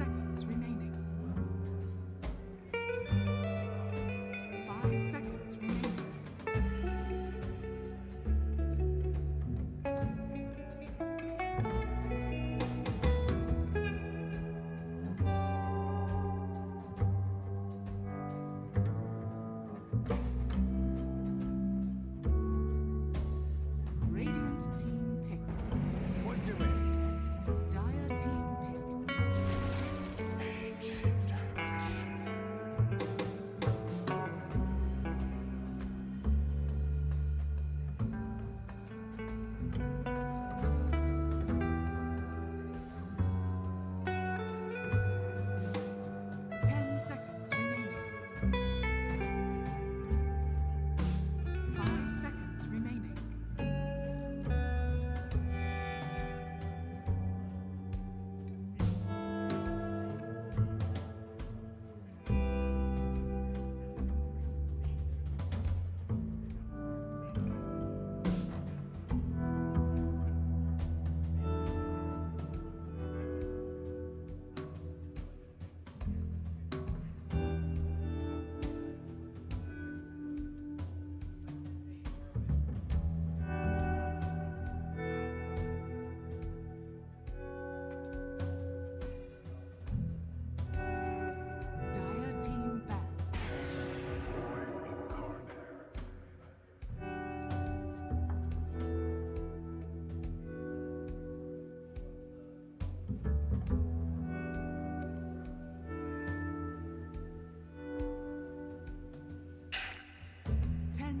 seconds remaining. 5 seconds remaining. Radiant team pick. What's your name? Dire team pick. Seconds remaining. 5 seconds remaining. Dire team back.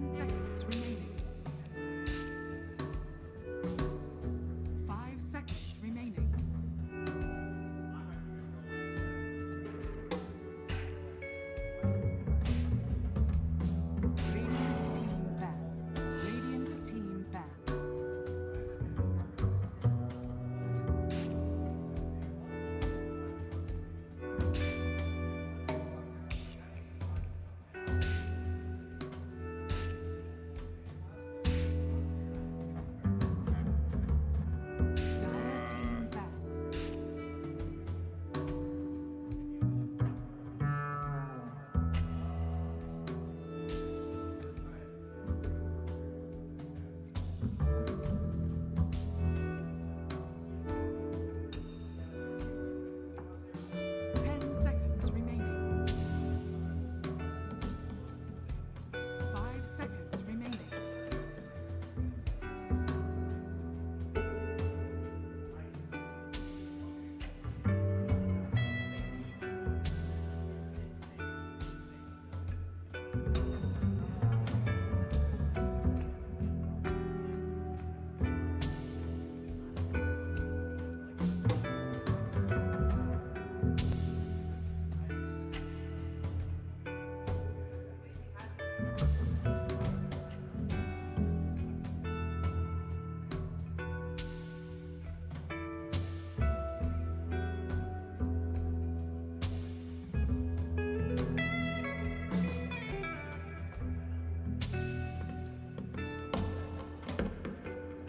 Seconds remaining. 5 seconds remaining. Radiant team ban. Radiant team ban. Dire team ban. Seconds remaining. 5 seconds remaining.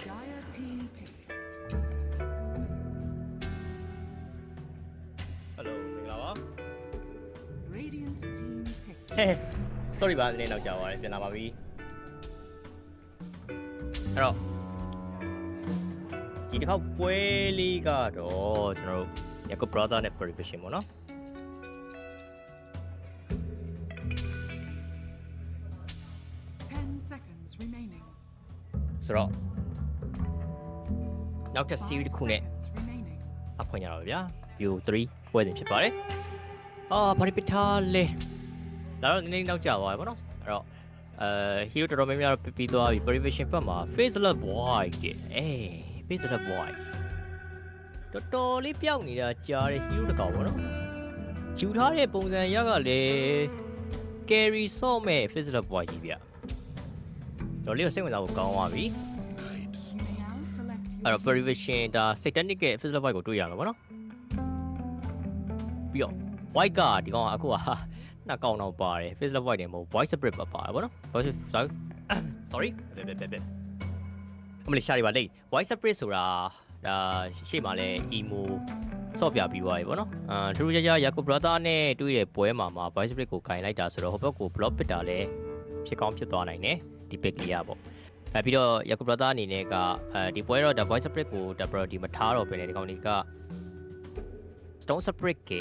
Dire team pick. Hello မင်္ဂလာပါ Radiant team pick. sorry ပါနည်းနောက်ကြာပါတယ်ပြန်လာပါပြီအဲ့တော့ဒီတစ်ခေါက်ပွဲလေးကတော့ကျွန်တော်တို့ Jacob brother နဲ့ preparation ပေါ့နော် 10 seconds remaining. ဆိုတော့နောက်ထပ် series တစ်ခုနဲ့ Seconds remaining. စခွင့်ရတော့ဗျာ view 3ပွဲစဉ်ဖြစ်ပါတယ်ဘာဒီပထားလဲဒါတော့နည်းနည်းနောက်ကြာသွားပြီပေါ့နော်အဲ့တော့hero တော်တော်များများတော့ပြီးသွားပြီ preparation ဘက်မှာ faceless boy တဲ့faceless boy တော်တော်လေးပျောက်နေတာကြားတဲ့ hero တကောင်ပေါ့နော်ယူထားတဲ့ပုံစံရကလည်း carry ဆော့မဲ့ faceless boy ကြီးဗျတော်လေးကိုစိတ်ဝင်စားဖို့ကောင်းသွားပြီ Now select အဲ့တော့ preparation ဒါ satanic ရဲ့ faceless boy ကိုတွေ့ရမှာပေါ့နော်ပြီးတော့ white ကဒီကောင်ကအခုက နှစ်ကောင်တော့ပါတယ် face void တွေမဟုတ် voice split ပါပါတယ်ဗောနော် voice sorry အမလေးရှားရပါလိမ့် voice split ဆိုတာဒါရှေ့မှာလဲ emo ဆော့ပြပြီးသွားပြီဗောနော်သူတို့ရ Yaku brother နဲ့တွေ့တဲ့ပွဲမှာ voice split ကိုကင်လိုက်တာဆိုတော့ဟိုဘက်ကို block ပစ်တာလဲဖြစ်ကောင်းဖြစ်သွားနိုင်တယ်ဒီ pick လေးอ่ะဗောပြီးတော့ Yaku brother အနေနဲ့ကဒီပွဲတော့ voice split ကို priority မထားတော့ပဲလေဒီကောင်တွေက stone split က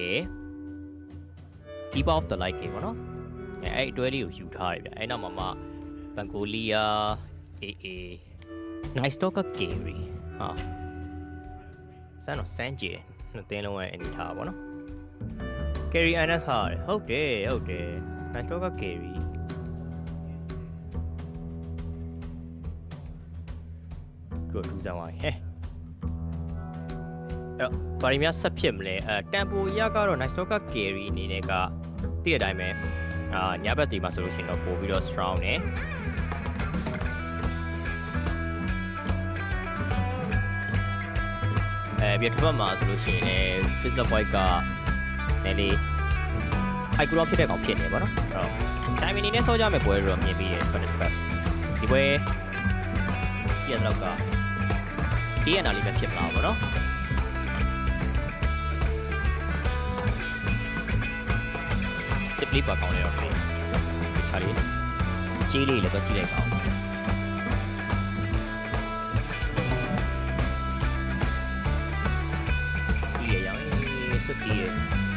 keep off the light game ဗောနော်အဲ့အတွဲလေးကိုယူထားတယ်ဗျအဲ့နောက်မှာBangolia AA nice talker carry ဟာစမ်းတော့စမ်းကြည့်နှစ်သင်းလုံးရဲ့အနေထားပါတော့ carry NS ဟာဟုတ်တယ် nice talker carry တို့ထူးဆန်းပါဟဲ့အဲ့ဘာရင်းများဆက်ဖြစ်မလဲတမ်ပိုရကတော့ nice talker carry အနေနဲ့ကတည့်တဲ့အတိုင်းပဲညဘက်ဒီမှာဆိုလို့ရှိရင်တော့ပို့ပြီးတော့ strong နဲ့ပြီးတော့မှာဆိုလို့ရှိရင်လည်း physical boy ကလည်းလေ high grow ဖြစ်တဲ့ကောင်ဖြစ်နေပါတော့အဲ့တော့ timing နဲ့ဆောကြမယ်ပွဲတော့မြင်ပြီးရယ်ဒီပွဲစီရတော့ကဒီအနာလေးပဲဖြစ်မှာပါတော့ဒီပလီပါကောင်းနေတော့ဒီချာလေးကြီးလေးလည်းတော့ကြည့်လိုက်ပါဦး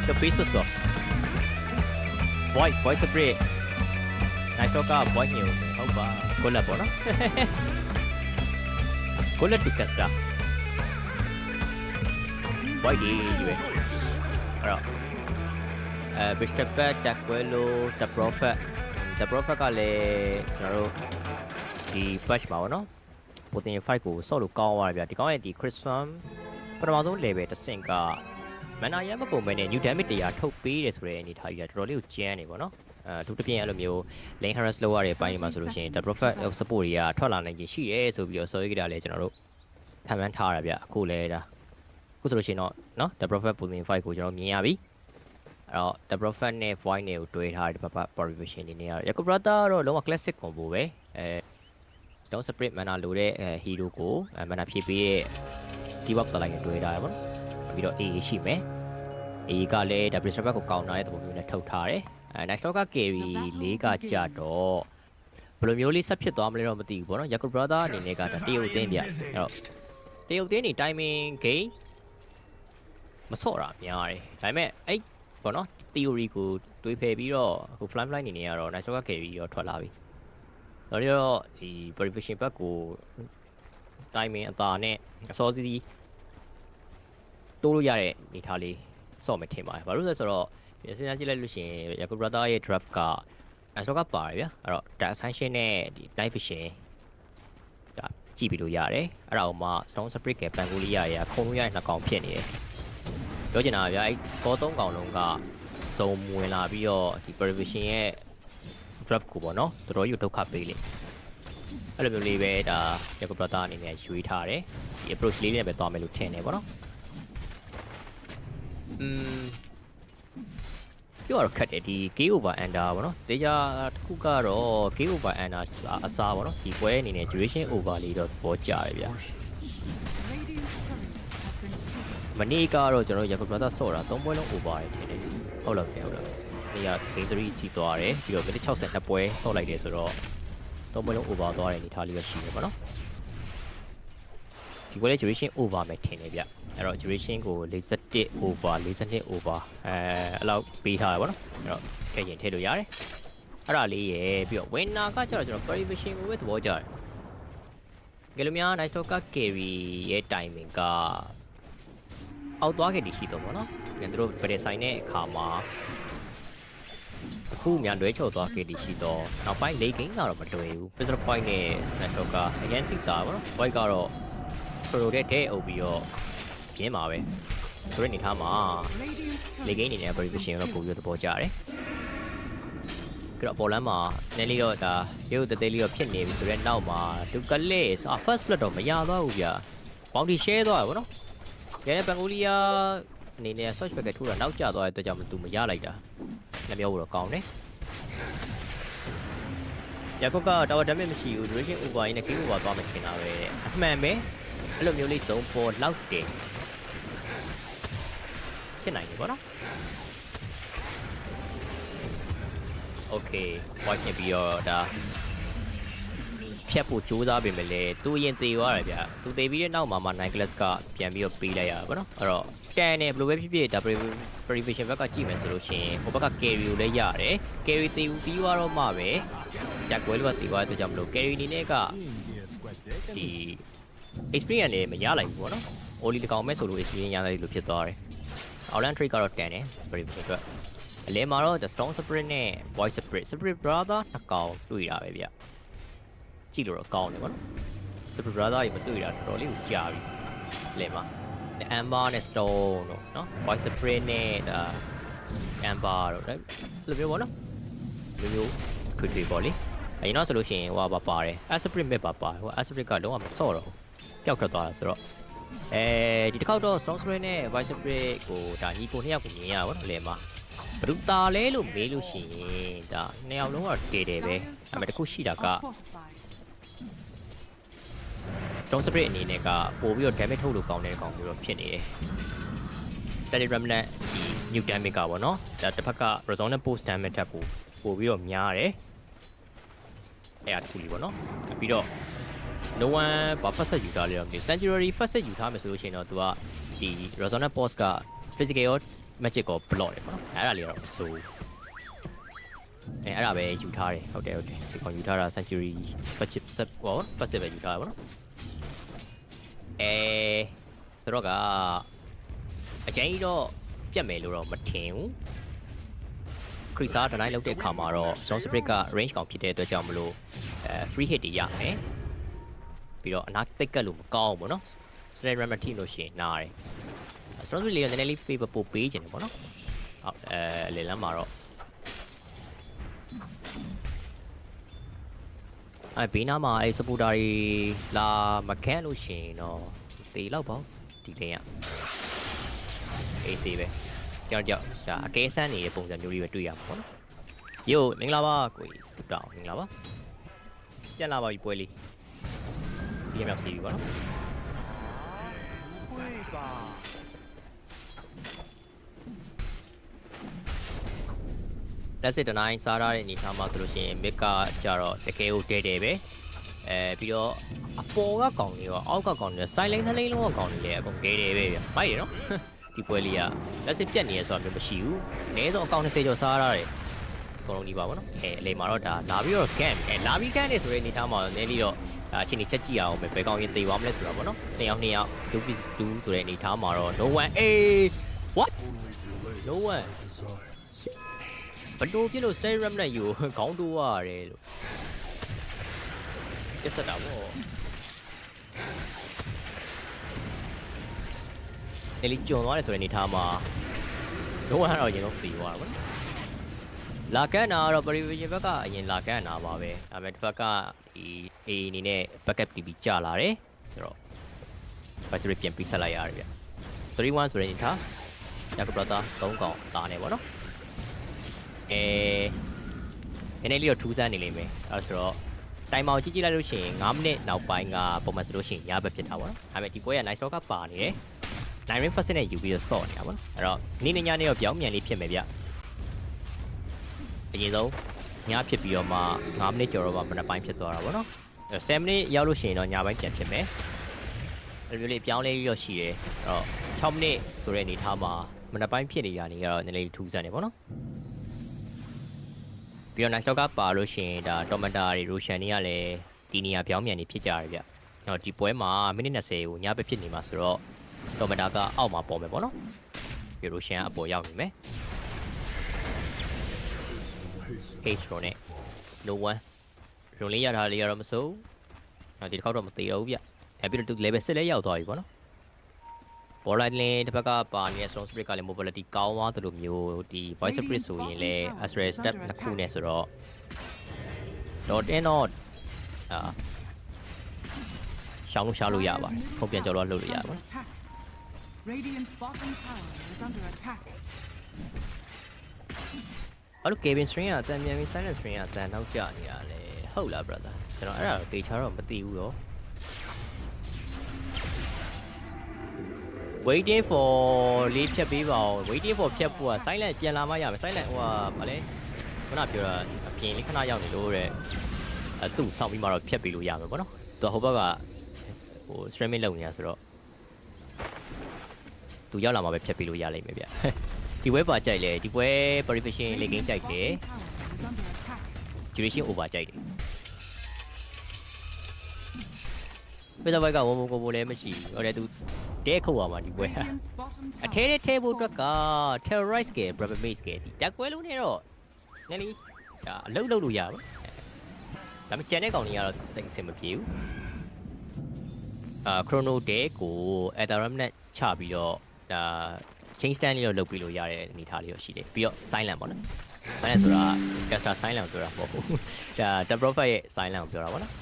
the piece of voice spray nice talker voice nhiều không ba cô là bỏ nó cô là được cả voice đi vậy rồi bishop jack quello the prophet cái này rồi đi patch bảo nó một tiền fight của số độ cao rồi bây giờ thì có gì Christmas còn mà tôi lấy về tất nhiên cảမနာရမကုန်မဲနဲ့ new damage တရားထုတ်ပေးတယ်ဆိုတဲ့အနေထားကြီးကတော်တော်လေးကိုကျန်းနေပေါ့နော်သူတပြင်းအဲ့လိုမျိုး lane harass လုပ်ရတဲ့ပိုင်းမှာဆိုလို့ရှိရင် the prophet support တွေကထွက်လာနိုင်ခြင်းရှိရဲဆိုပြီးတော့ sorry ကြတာလဲကျွန်တော်တို့ခံမှန်းထားရဗျအခုလဲဒါအခုဆိုလို့ရှိရင်တော့နော် the prophet pulling fight ကိုကျွန်တော်မြင်ရပြီအဲ့တော့ the prophet နဲ့ void နဲ့ကိုတွဲထားတဲ့ purification တွေနေရ Yaku brother တော့လုံးဝ classic combo ပဲstone spirit mana လိုတဲ့ hero ကို mana ဖြည့်ပေးရဲ့ keep up တလိုက်တွဲထားရပါတော့ပြီးတော့ AA ရှိမယ် AA ကလည်း W server ကိုကောင်းတာတဲ့ပုံမျိုးနဲ့ထုတ်ထားတယ်nice talker carry လေးကကြတော့ဘယ်လိုမျိုးလေးဆက်ဖြစ်သွားမလဲတော့မသိဘူးပေါ့နော် Yaku brother အနေနဲ့ကတရုတ်တင်းပြအဲ့တော့တရုတ်တင်းနေ timing game မဆော့တာများတယ်ဒါပေမဲ့အဲ့ပေါ့နော် theory ကိုတွေးဖယ်ပြီးတော့အခု fly နေနေရတော့ nice talker carry ရောထွက်လာပြီဒါကြတော့ဒီ purification ဘက်ကို timing အသာနဲ့အစောစီးတိုးလို့ရတဲ့အနေထားလေးစော့မယ်ထင်ပါတယ်ဘာလို့လဲဆိုတော့စဉ်းစားကြည့်လိုက်လို့ရှိရင် Yaku brother ရဲ့ draft က Asok ကပါတယ်ဗျာအဲ့တော့ dark ascension နဲ့ဒီ night vision ဒါကြည့်ပြီးလို့ရတယ်အဲ့ဒါအောင်မှ stone spirit က Bangolia ရခုံလို့ရတဲ့နှစ်ကောင်ဖြစ်နေတယ်ပြောချင်တာဗျာအဲ့ဘောသုံးကောင်လုံးကစုံဝင်လာပြီးတော့ဒီ purification ရဲ့ draft ကိုပေါ့နော်တော်တော်ကြီးဒုက္ခပေးလိမ့်အဲ့လိုမျိုးလေးပဲဒါ Yaku brother အနေနဲ့ရွေးထားတယ်ဒီ approach လေးနဲ့ပဲသွားမယ်လို့ထင်တယ်ပေါ့နော်ပြောရခက်တယ်ဒီ game over under ဗောနော်တေချာတစ်ခုကတော့ game over under အစားဗောနော်ဒီပွဲအနေနဲ့ duration over လေးတော့ပေါ်ကြရဗျာမနေ့ကတော့ကျွန်တော် Yaku brother ဆော့တာ3ပွဲလုံး over ရထင်တယ်ဟုတ်လားဟုတ်လားနေရာ game 3ထိသွားတယ်ပြီးတော့မိနစ်62ပွဲဆော့လိုက်တယ်ဆိုတော့3ပွဲလုံး over သွားတဲ့အနေထားလေးပဲရှိတယ်ဗောနော်ဒီပွဲလေး duration over မယ်ထင်တယ်ဗျအဲ့တော့ duration ကို41 over 42 over အဲ့လောက်ပေးထားရပါတော့အဲ့တော့ထည့်ရင်ထည့်လို့ရတယ်အဲ့ဒါလေးရယ်ပြီးတော့ winner ကကျတော့ကျွန်တော် purification ကိုပဲသဘောကျတယ်ကယ်လိုများ nice talker carry ရဲ့ timing ကအောက်သွားခဲ့တည်ရှိတော့ဗောနော်ပြန်တို့ဗရက်ဆိုင်တဲ့အခါမှာအခုမြန်လွဲချော်သွားခဲ့တည်ရှိတော့နောက်ပိုင်း late game ကတော့မတွေ့ဘူး physical point နဲ့ nice talker အရင်တိတာဗောနော် point ကတော့ pro တဲ့အုပ်ပြီးတော့ပြင်းပါပဲဆိုတဲ့အနေထားမှာလေဂိမ်းအနေနဲ့ purification တော့ပို့ပြီးသဘောကျတယ်ကြတော့ပေါ်လမ်းမှာနည်းလေးတော့ဒါရုပ်သေးလေးတော့ဖြစ်နေပြီဆိုတော့နောက်မှာဒုကလေး first blood တော့မရသွားဘူးဗျာ bounty share သွားတယ်ဗောနော်ရဲ Bangolia အနေနဲ့ search back ထိုးတာနောက်ကျသွားတဲ့အတွက်ကြောင့်သူမရလိုက်တာ လက်မျိုးတော့ကောင်းတယ်ရကုတ်ကတော်တော်မရှိဘူး duration over နဲ့ game over သွားမှထင်တာပဲအမှန်ပဲအဲ့လိုမျိုးလေးစုံပေါ်လောက်တယ်ဖြစ်နိုင်တယ်ပေါ့နော် Okay ဝိုင်းပြီးတော့ဒါဖြတ်ဖို့ကြိုးစားပေမဲ့လည်းသူရင်သေးသွားတယ်ဗျသူသေးပြီးတဲ့နောက်မှာ9 class ကပြန်ပြီးတော့ပေးလိုက်ရတာပေါ့နော်အဲ့တော့တန်တယ်ဘယ်လိုပဲဖြစ်ဖြစ်ဒါ preparation ဘက်ကကြည့်မယ်ဆိုလို့ရှိရင်ဟိုဘက်က carry ကိုလည်းရတယ် carry သေးဘူးပြီးသွားတော့မှပဲကြက်ကွဲလို့သေးသွားတဲ့အတွက်ကြောင့်မလို့ carry အနေနဲ့ကဒီ experience လည်းမရလိုက်ဘူးပေါ့နော် only တကောင်မဲ့ဆိုလို့ experience ရလိုက်လို့ဖြစ်သွားတယ် outland trade ကတော့တန်တယ် preparation အတွက်အလဲမှာတော့ the strong spirit နဲ့ voice spirit brother နှစ်ကောင်တွေ့တာပဲဗျကြည့်လို့တော့ကောင်းတယ်ဗောနော် super brother ကြီးမတွေ့တာတော်တော်လေးကိုကြာပြီလဲမှာ amber နဲ့ stone တို့နော် voice spirit နဲ့ဒါ amber တို့အဲ့လိုမျိုးဗောနော်လိုမျိုးထွေထွေပေါ့လေအရင်တော့ဆိုလို့ရှိရင်ဟိုပါပါတယ် spirit မဲ့ပါတယ်ဟို spirit ကလုံးဝမဆော့တော့ဘူးပျောက်ထွက်သွားတာဆိုတော့ဒီတစ်ခေါက်တော့ strong spirit နဲ့ voice spirit ကိုဒါညီကိုနှစ်ယောက်ကိုမြင်ရပါဗောနော်လဲမှာဘယ်သူတာလဲလို့မေးလို့ရှိရင်ဒါနှစ်ယောက်လုံးကတည်တယ်ပဲအဲ့မဲ့တစ်ခုရှိတာကStone Spirit အနေနဲ့ကပို့ပြီးတော့ damage ထုတ်လို့ကောင်းတဲ့ကောင်မျိုးတော့ဖြစ်နေတယ် Steady Remnant ဒီ new damage ကပေါ့နော်ဒါတစ်ဖက်က resonant post damage ထပ်ပို့ပြီးတော့များတယ်အဲ့ဒါတစ်ခုလေးပေါ့နော်ပြီးတော့ no one ဘာ first set ယူထားလဲတော့မသိဘူး Sanctuary first set ယူထားမယ်ဆိုလို့ရှိရင်တော့သူကဒီ resonant post က physical ရော magic ကို block တယ်ပေါ့နော်အဲ့ဒါလေးတော့မဆိုးအဲ့ဒါပဲယူထားတယ်ဟုတ်တယ်ဒီကောင်ယူထားတာ Sanctuary first set ပေါ့ first set ပဲယူထားတာပေါ့နော်ဆိုတော့ကအကျဉ်းကြီးတော့ပြတ်မယ်လို့တော့မထင်ဘူးခရစ်စာတနိုင်လောက်တဲ့အခါမှာတော့ Stone Spirit က range ကောင်ဖြစ်တဲ့အတွက်ကြောင့်မလို့free hit တွေရမယ်ပြီးတော့အနာတိတ်ကတ်လို့မကောင်းဘူးပေါ့နော် Steady Remnant ထိလို့ရှိရင်နားတယ် Stone Spirit လေးကနည်းနည်းလေး favor ပို့ပေးခြင်းတယ်ပေါ့နော်ဟုတ်လေလမ်းမှာတော့ဘေးနားမှာအဲ့ supporter တွေလာမခန့်လို့ရှိရင်တော့တေးလောက်ပေါ့ဒီလင်းရအေးစေးပဲကြောက်ဒါအကဲဆန်းနေတဲ့ပုံစံမျိုးလေးပဲတွေ့ရမှာပေါ့နော်ယိုမင်္ဂလာပါကိုကြီးတောင်းမင်္ဂလာပါပြန်လာပါပြီပွဲလေးဒီမြောက်စီပြီပေါ့နော်လက်စစ်တနိုင်စားရတဲ့အနေထားမှာဆိုလို့ရှိရင်မစ်ကကြတော့တကယ်ကိုတဲတဲပဲပြီးတော့အပေါ်ကကောင်တွေရောအောက်ကကောင်တွေ Silencz နှလိမ့်လုံးကကောင်တွေလည်းအကုန်တဲတဲပဲဗျမိုက်ရနော်ဒီပွဲလေးကလက်စစ်ပြတ်နေရဆိုတာမျိုးမရှိဘူးအနည်းဆုံးအကောင်20ကျော်စားရတယ်အကုန်လုံးဒီပါဗောနော်အလေမှာတော့ဒါလာပြီးတော့ camp လာပြီး camp နေဆိုတဲ့အနေထားမှာနည်းနည်းတော့ဒါအချိန်ကြီးချက်ကြည့်အောင်ပဲဘယ်ကောင်ရင်သေသွားမလဲဆိုတာဗောနော်2ယောက်2ဆိုတဲ့အနေထားမှာတော့ no one what no oneဘလို့ဖြစ်လို့ Steady Remnant ယူခေါင်းတိုးရတယ်လို့ပြတ်တာဗောအဲ့ဒီကျွံသွားတယ်ဆိုတဲ့အနေထားမှာတော့ကတော့ရင်တော့ပြီးသွားတာဗောလာကန်နာတော့ prevision ဘက်ကအရင်လာကန်နာပါပဲဒါပေမဲ့ဒီဘက်ကဒီ A အနေနဲ့ backup TP ကျလာတယ်ဆိုတော့ battery ပြန်ပြီးဆက်လိုက်ရတယ်ဗျ31ဆိုတဲ့အနေထားရကပရတာ3កောင်တာနေဗောနော်နည်းနည်းလေးတော့ထူးဆန်းနေလိမ့်မယ်အဲဆိုတော့တိုင်မောင်ကြည့်လိုက်လို့ရှိရင်9မိနစ်နောက်ပိုင်းကပုံမှန်ဆိုလို့ရှိရင်ရဘက်ဖြစ်တာပေါ့နော်ဒါပေမဲ့ဒီပွဲက nice rock ကပါနေတယ် 9 ring first နဲ့ယူပြီးတော့ဆော့နေတာပေါ့နော်အဲ့တော့နေ့ညနေတော့ပြောင်းမြန်လေးဖြစ်မယ်ဗျအရင်ဆုံးညဖြစ်ပြီးတော့မှ9မိနစ်ကျော်တော့မှမနက်ပိုင်းဖြစ်သွားတာပေါ့နော်7မိနစ်ရောက်လို့ရှိရင်တော့ညပိုင်းပြန်ဖြစ်မယ်အဲ့လိုလေးပြောင်းလဲပြီးတော့ရှိတယ်အဲ့တော့6မိနစ်ဆိုတဲ့အနေထားမှာမနက်ပိုင်းဖြစ်နေရနေကတော့နည်းနည်းထူးဆန်းနေပေါ့နော်ပြီးတော့ nice rock ကပါလို့ရှိရင်ဒါ Commentators တွေ Roshan တွေကလည်းဒီနေရာပြောင်းမြန်နေဖြစ်ကြတယ်ဗျအဲ့တော့ဒီပွဲမှာမိနစ်20ကိုညဘက်ဖြစ်နေမှာဆိုတော့Commentators ကအောက်မှာပေါ်မယ်ပေါ့နော်ပြီး Roshan အပေါ်ရောက်နေမယ် Haze Pro နဲ့ no one ရုံလေးရထားလေးရတော့မစိုးဒီတစ်ခေါက်တော့မသေးတော့ဘူးဗျအဲ့ပြီးတော့ level 6လည်းရောက်သွားပြီပေါ့နော်ဘောလိုက်လင်းတစ်ဖက်ကပါနေတဲ့ strong spirit ကလည်း mobility ကောင်းသွားသလိုမျိုးဒီ voice spirit ဆိုရင်လည်း astral step တစ်ခုနဲ့ဆိုတော့တော့တင်းတော့ရှောင်းလို့ရပါတယ်ခုံပြန်ကြော်လို့လှုပ်လို့ရပါတယ် Radiant's bottom tower is under attack. အဲ့လို Kelvin string ကအတန်မြန်ပြီး Silencz string ကအတန်နောက်ကျနေရလေဟုတ်လား brother ကျွန်တော်အဲ့ဒါတေချာတော့မသိဘူးရော waiting for လေးဖြတ်ပေးပါဦး waiting for ဖြတ်ဖို့က Silencz ပြန်လာမှရမယ် Silencz ဟိုကဗာလဲခုနပြောတာအပြင်လေးခဏရောက်နေလို့တဲ့သူ့စောင့်ပြီးမှတော့ဖြတ်ပေးလို့ရမယ်ပေါ့နော်သူဟိုဘက်ကဟို streaming လုပ်နေတာဆိုတော့သူရောက်လာမှပဲဖြတ်ပေးလို့ရလိမ့်မယ်ဗျဒီပွဲပါကြိုက်လေဒီပွဲ purification လေးကင်းကြိုက်တယ် duration over ကြိုက်တယ်ဘယ်တော့ကဝုံကိုလည်းမရှိဘူးဟိုတဲ့သူတဲခုတ်ရမှာဒီပွဲအထဲထဲဖို့အတွက်က terrorize က Burmese ကဒီတက်ကွဲလုံးနဲ့တော့နည်းနည်းအလုပ်လုပ်လို့ရပါဒါပေမဲ့ကျန်တဲ့ကောင်တွေကတော့သိအဆင်မပြေဘူးchrono day ကို Ethereum နဲ့ချပြီးတော့ဒါ chain stand လေးတော့လုပ်ပြီးလို့ရတဲ့အနေအထားလေးတော့ရှိတယ်ပြီးတော့ Silencz ပေါ့နော် Silencz ဆိုတာ caster Silencz ပြောတာမဟုတ်ဘူးဒါ the prophet ရဲ့ Silencz ကိုပြောတာပေါ့နော်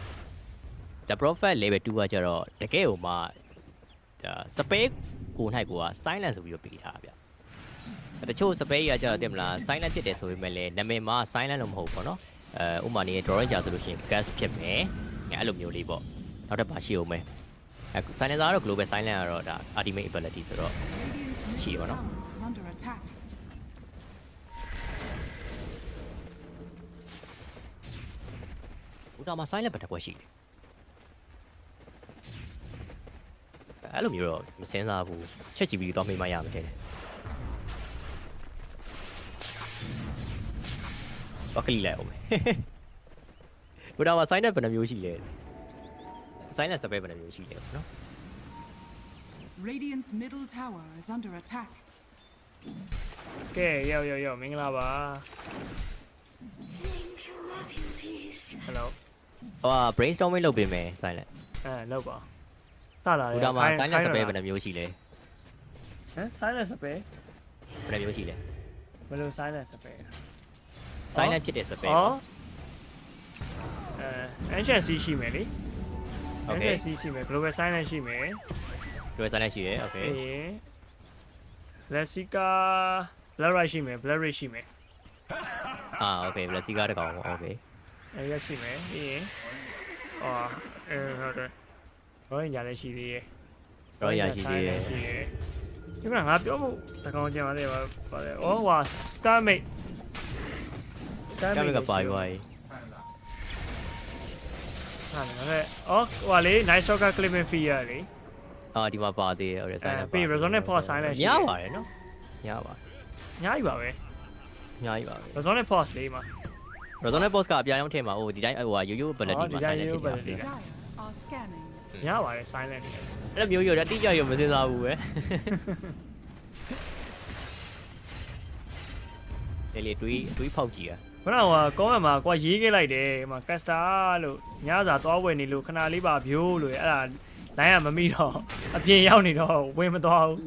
the prophet level 2ကကျတော့တကယ်ကိုမှဒါ space ကို၌ကိုက Silencz ဆိုပြီးတော့ပေးထားဗျတချို့ space ကကျတော့တင်မလား Silencz ဖြစ်တယ်ဆိုပေမဲ့လည်းနာမည်မှာ Silencz လို့မဟုတ်ပေါ့နော်ဥပမာနေ drawing ကြာဆိုလို့ရှိရင် gas ဖြစ်မယ်အဲ့လိုမျိုးလေးပေါ့နောက်တစ်ပါရှိအောင်မယ် Silencz ကတော့ global Silencz ကတော့ဒါ ultimate ability ဆိုတော့ရှိပါတော့ဦးတော်မှာ Silencz ဘယ်တစ်ပွဲရှိလဲအဲ့လိုမျိုးတော့မစင်းစားဘူးချက်ကြည့်ပြီးတော့မေးမှရမှာတဲ့ဘာကလေးလဲဦးဦးတော်မှာ Silencz ဘယ်နှမျိုးရှိလဲ Silencz စပယ်ဘယ်နှမျိုးရှိလဲနော် Radiant's middle tower is under attack. ကဲရောက်မင်္ဂလာပါ Hello ဟို brainstorming လုပ်ပေးမယ် Silencz လုပ်ပါစလာတယ် ဦးတော်မှာ Silencz စပယ်ဘယ်နှမျိုးရှိလဲ Silencz စပယ် ဘယ်နှမျိုးရှိလဲ ဘယ်လို Silencz စပယ် Silencz ဖြစ်တဲ့စပယ် ancient C ရှိမယ်လေ ancient C ရှိမယ် global Silencz ရှိမယ် global Silencz ရှိရယ် okay Lessica blood right ရှိမယ် blood rate ရှိမယ် okay Lessica တကောင် okay အဲ့ရရှိမယ်ပြီးရင်ဟုတ်တယ်ရောရင်ညာလည်းရှိသေးရဲ့ဒီမှာငါပြောဖို့တကောင်ကြံပါလေပါလေဟို Scarmate ကပါရွားဟိုလေ nice soccer clipping fee ရလေဒီမှာပါသေးတယ်ဟုတ်တယ် Silencz ပြီး resonant pause Silencz ရပါတယ်နော်ရပါညာကြီးပါပဲ resonant pause လေးမှာ resonant pause ကအပြာရောင်းထည့်မှာဟိုဒီတိုင်းဟိုရိုးရိုး ability မှာ Silencz ဖြစ်တယ်ရပါတယ် Silencz အဲ့လိုမျိုးရောတိကျရောမစင်စားဘူးပဲလေတွေးဖောက်ကြည့်ရခုနကကောင်းမှာကွာရေးခဲ့လိုက်တယ်ဟိုမှာ caster လို့ညစာသွားဝယ်နေလို့ခဏလေးပါဗျိုးလို့အဲ့ဒါလိုင်းကမမိတော့အပြင်ရောက်နေတော့ဝင်မသွားဘူး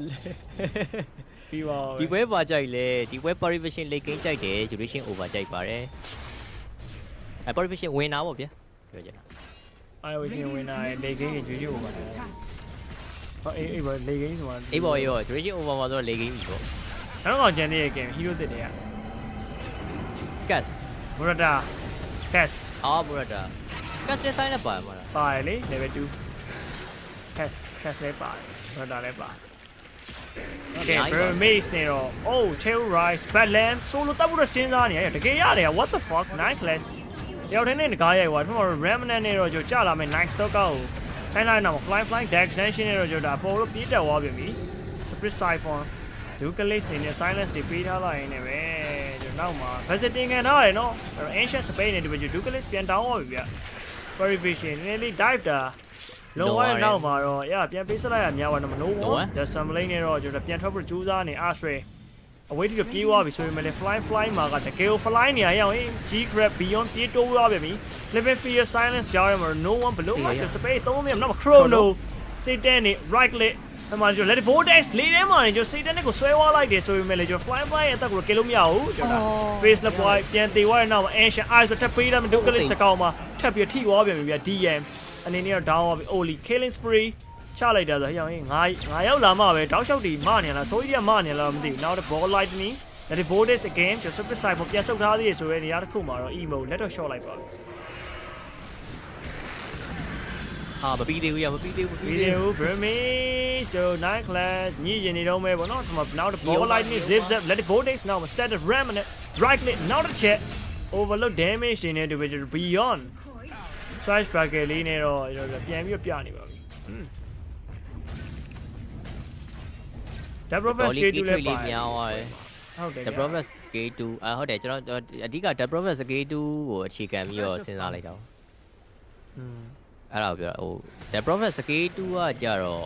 ပြီးပါဒီပွဲပါကြိုက်လေဒီပွဲ purification လေးကင်းကြိုက်တယ် duration over ကြိုက်ပါတယ်purification ဝင်တာပေါ့ဗျာပြောချင်တာpurification ဝင်တာလေကင်းကြီးကျွေးover ဟောအေးပါလေကင်းဆိုတာအေးပါရော duration over မှာဆိုတော့လေကင်းပြီပေါ့နောက်ကောင်ကျန်တဲ့ game hero တစ်တွေက gas murata gas murata gas နဲ့ sign နဲ့ပါမှာလားပါတယ်လေ level 2 gas လေးပါတယ် murata လေးပါတယ် Okay Burmese နေတော့ oh tail rise badlam solo တပ်ဖို့စဉ်းစားနေရတကယ်ရတယ် what the fuck 9 class ရောက်တဲ့နေ့တကားရိုက်သွားပြီးတော့ remnant နဲ့တော့ကြာလာမယ် 9 stock ကိုခိုင်းလိုက်တော့ fly deck extension နဲ့တော့ကြာဒါပေါ်လို့ပြေးတက်သွားပြီ split siphon Ducalis နေနဲ့ Silencz တွေပေးထားလိုက်နေပဲကျွန်တော်နောက်မှာ visiting ခံထားရတယ်နော်အဲ့တော့ ancient space နဲ့ဒီဘက် Ducalis ပြန်တောင်းသွားပြီဗျ purification နည်းလေး dive တာလောရနောက်မှာတော့ပြန်ပေးစလိုက်ရများပါတော့မနိုးဘူး the summon နဲ့တော့ကျွန်တော်ပြန်ထွက်ဖို့ကြိုးစားနေ Astray အဝေးတီပြေးသွားပြီဆိုရင်လည်း fly မှာကတကယ်ကို fly နေရအောင် G grab beyond ပြေးတိုးသွားပြီ living fear Silencz ကြားရမှာ no one below မှာ space 3မိနစ်နောက် chrono စိတ်တဲ့နေ right click အမှန်ကျွန်တော် let vortex လေးထဲမှာကျွန်တော်စိတ်တဲ့နဲ့ကိုဆွဲဝါလိုက်တယ်ဆိုပေမဲ့လည်းကျွန်တော် fly ရဲ့အသက်ကိုကယ်လို့မရဘူးကျွန်တော် face လက်ပွားပြန်တေသွားတဲ့နောက်မှာ ancient eyes တစ်ပေးတယ် Ducalis တစ်ကောင်မှာထပ်ပြီးထိသွားပြန်ပြီဗျ DM အနေနဲ့တော့ down သွားပြီ Oli killing spree ချလိုက်တာဆိုဟိုင်းငါရောက်လာမှပဲတောက်လျှောက်တီမနေလားဆိုကြီးကမနေလားမသိဘူးနောက်တော့ ball lightning Let it vote this again ကျွန်တော် super side ပေါ်ပြန်ဆုပ်ထားသေးရဆိုရဲနေရာတစ်ခုမှာတော့ emo လက်တော့ short လိုက်ပါပြီမပြီးသေးဘူးရမပြီးသေးဘူး video Burmese so 9 class ညည်ရင်နေတော့မဲပေါ့နော်ဒီမှာနောက်တစ် ball light နဲ့ zip zip let it vote this now started ram and right click now the check overload damage တွေနဲ့ individual beyond swipe bracket လေးနဲ့တော့ပြန်ပြီးပြနေပါပြီdouble press scale 2လည်းပါများသွားတယ်ဟုတ်တယ် double press scale 2ဟုတ်တယ်ကျွန်တော်အဓိက double press scale 2ကိုအခြေခံပြီးတော့စဉ်းစားလိုက်တာအဲ့ဒါကိုပြောဟို double press scale 2ကကြတော့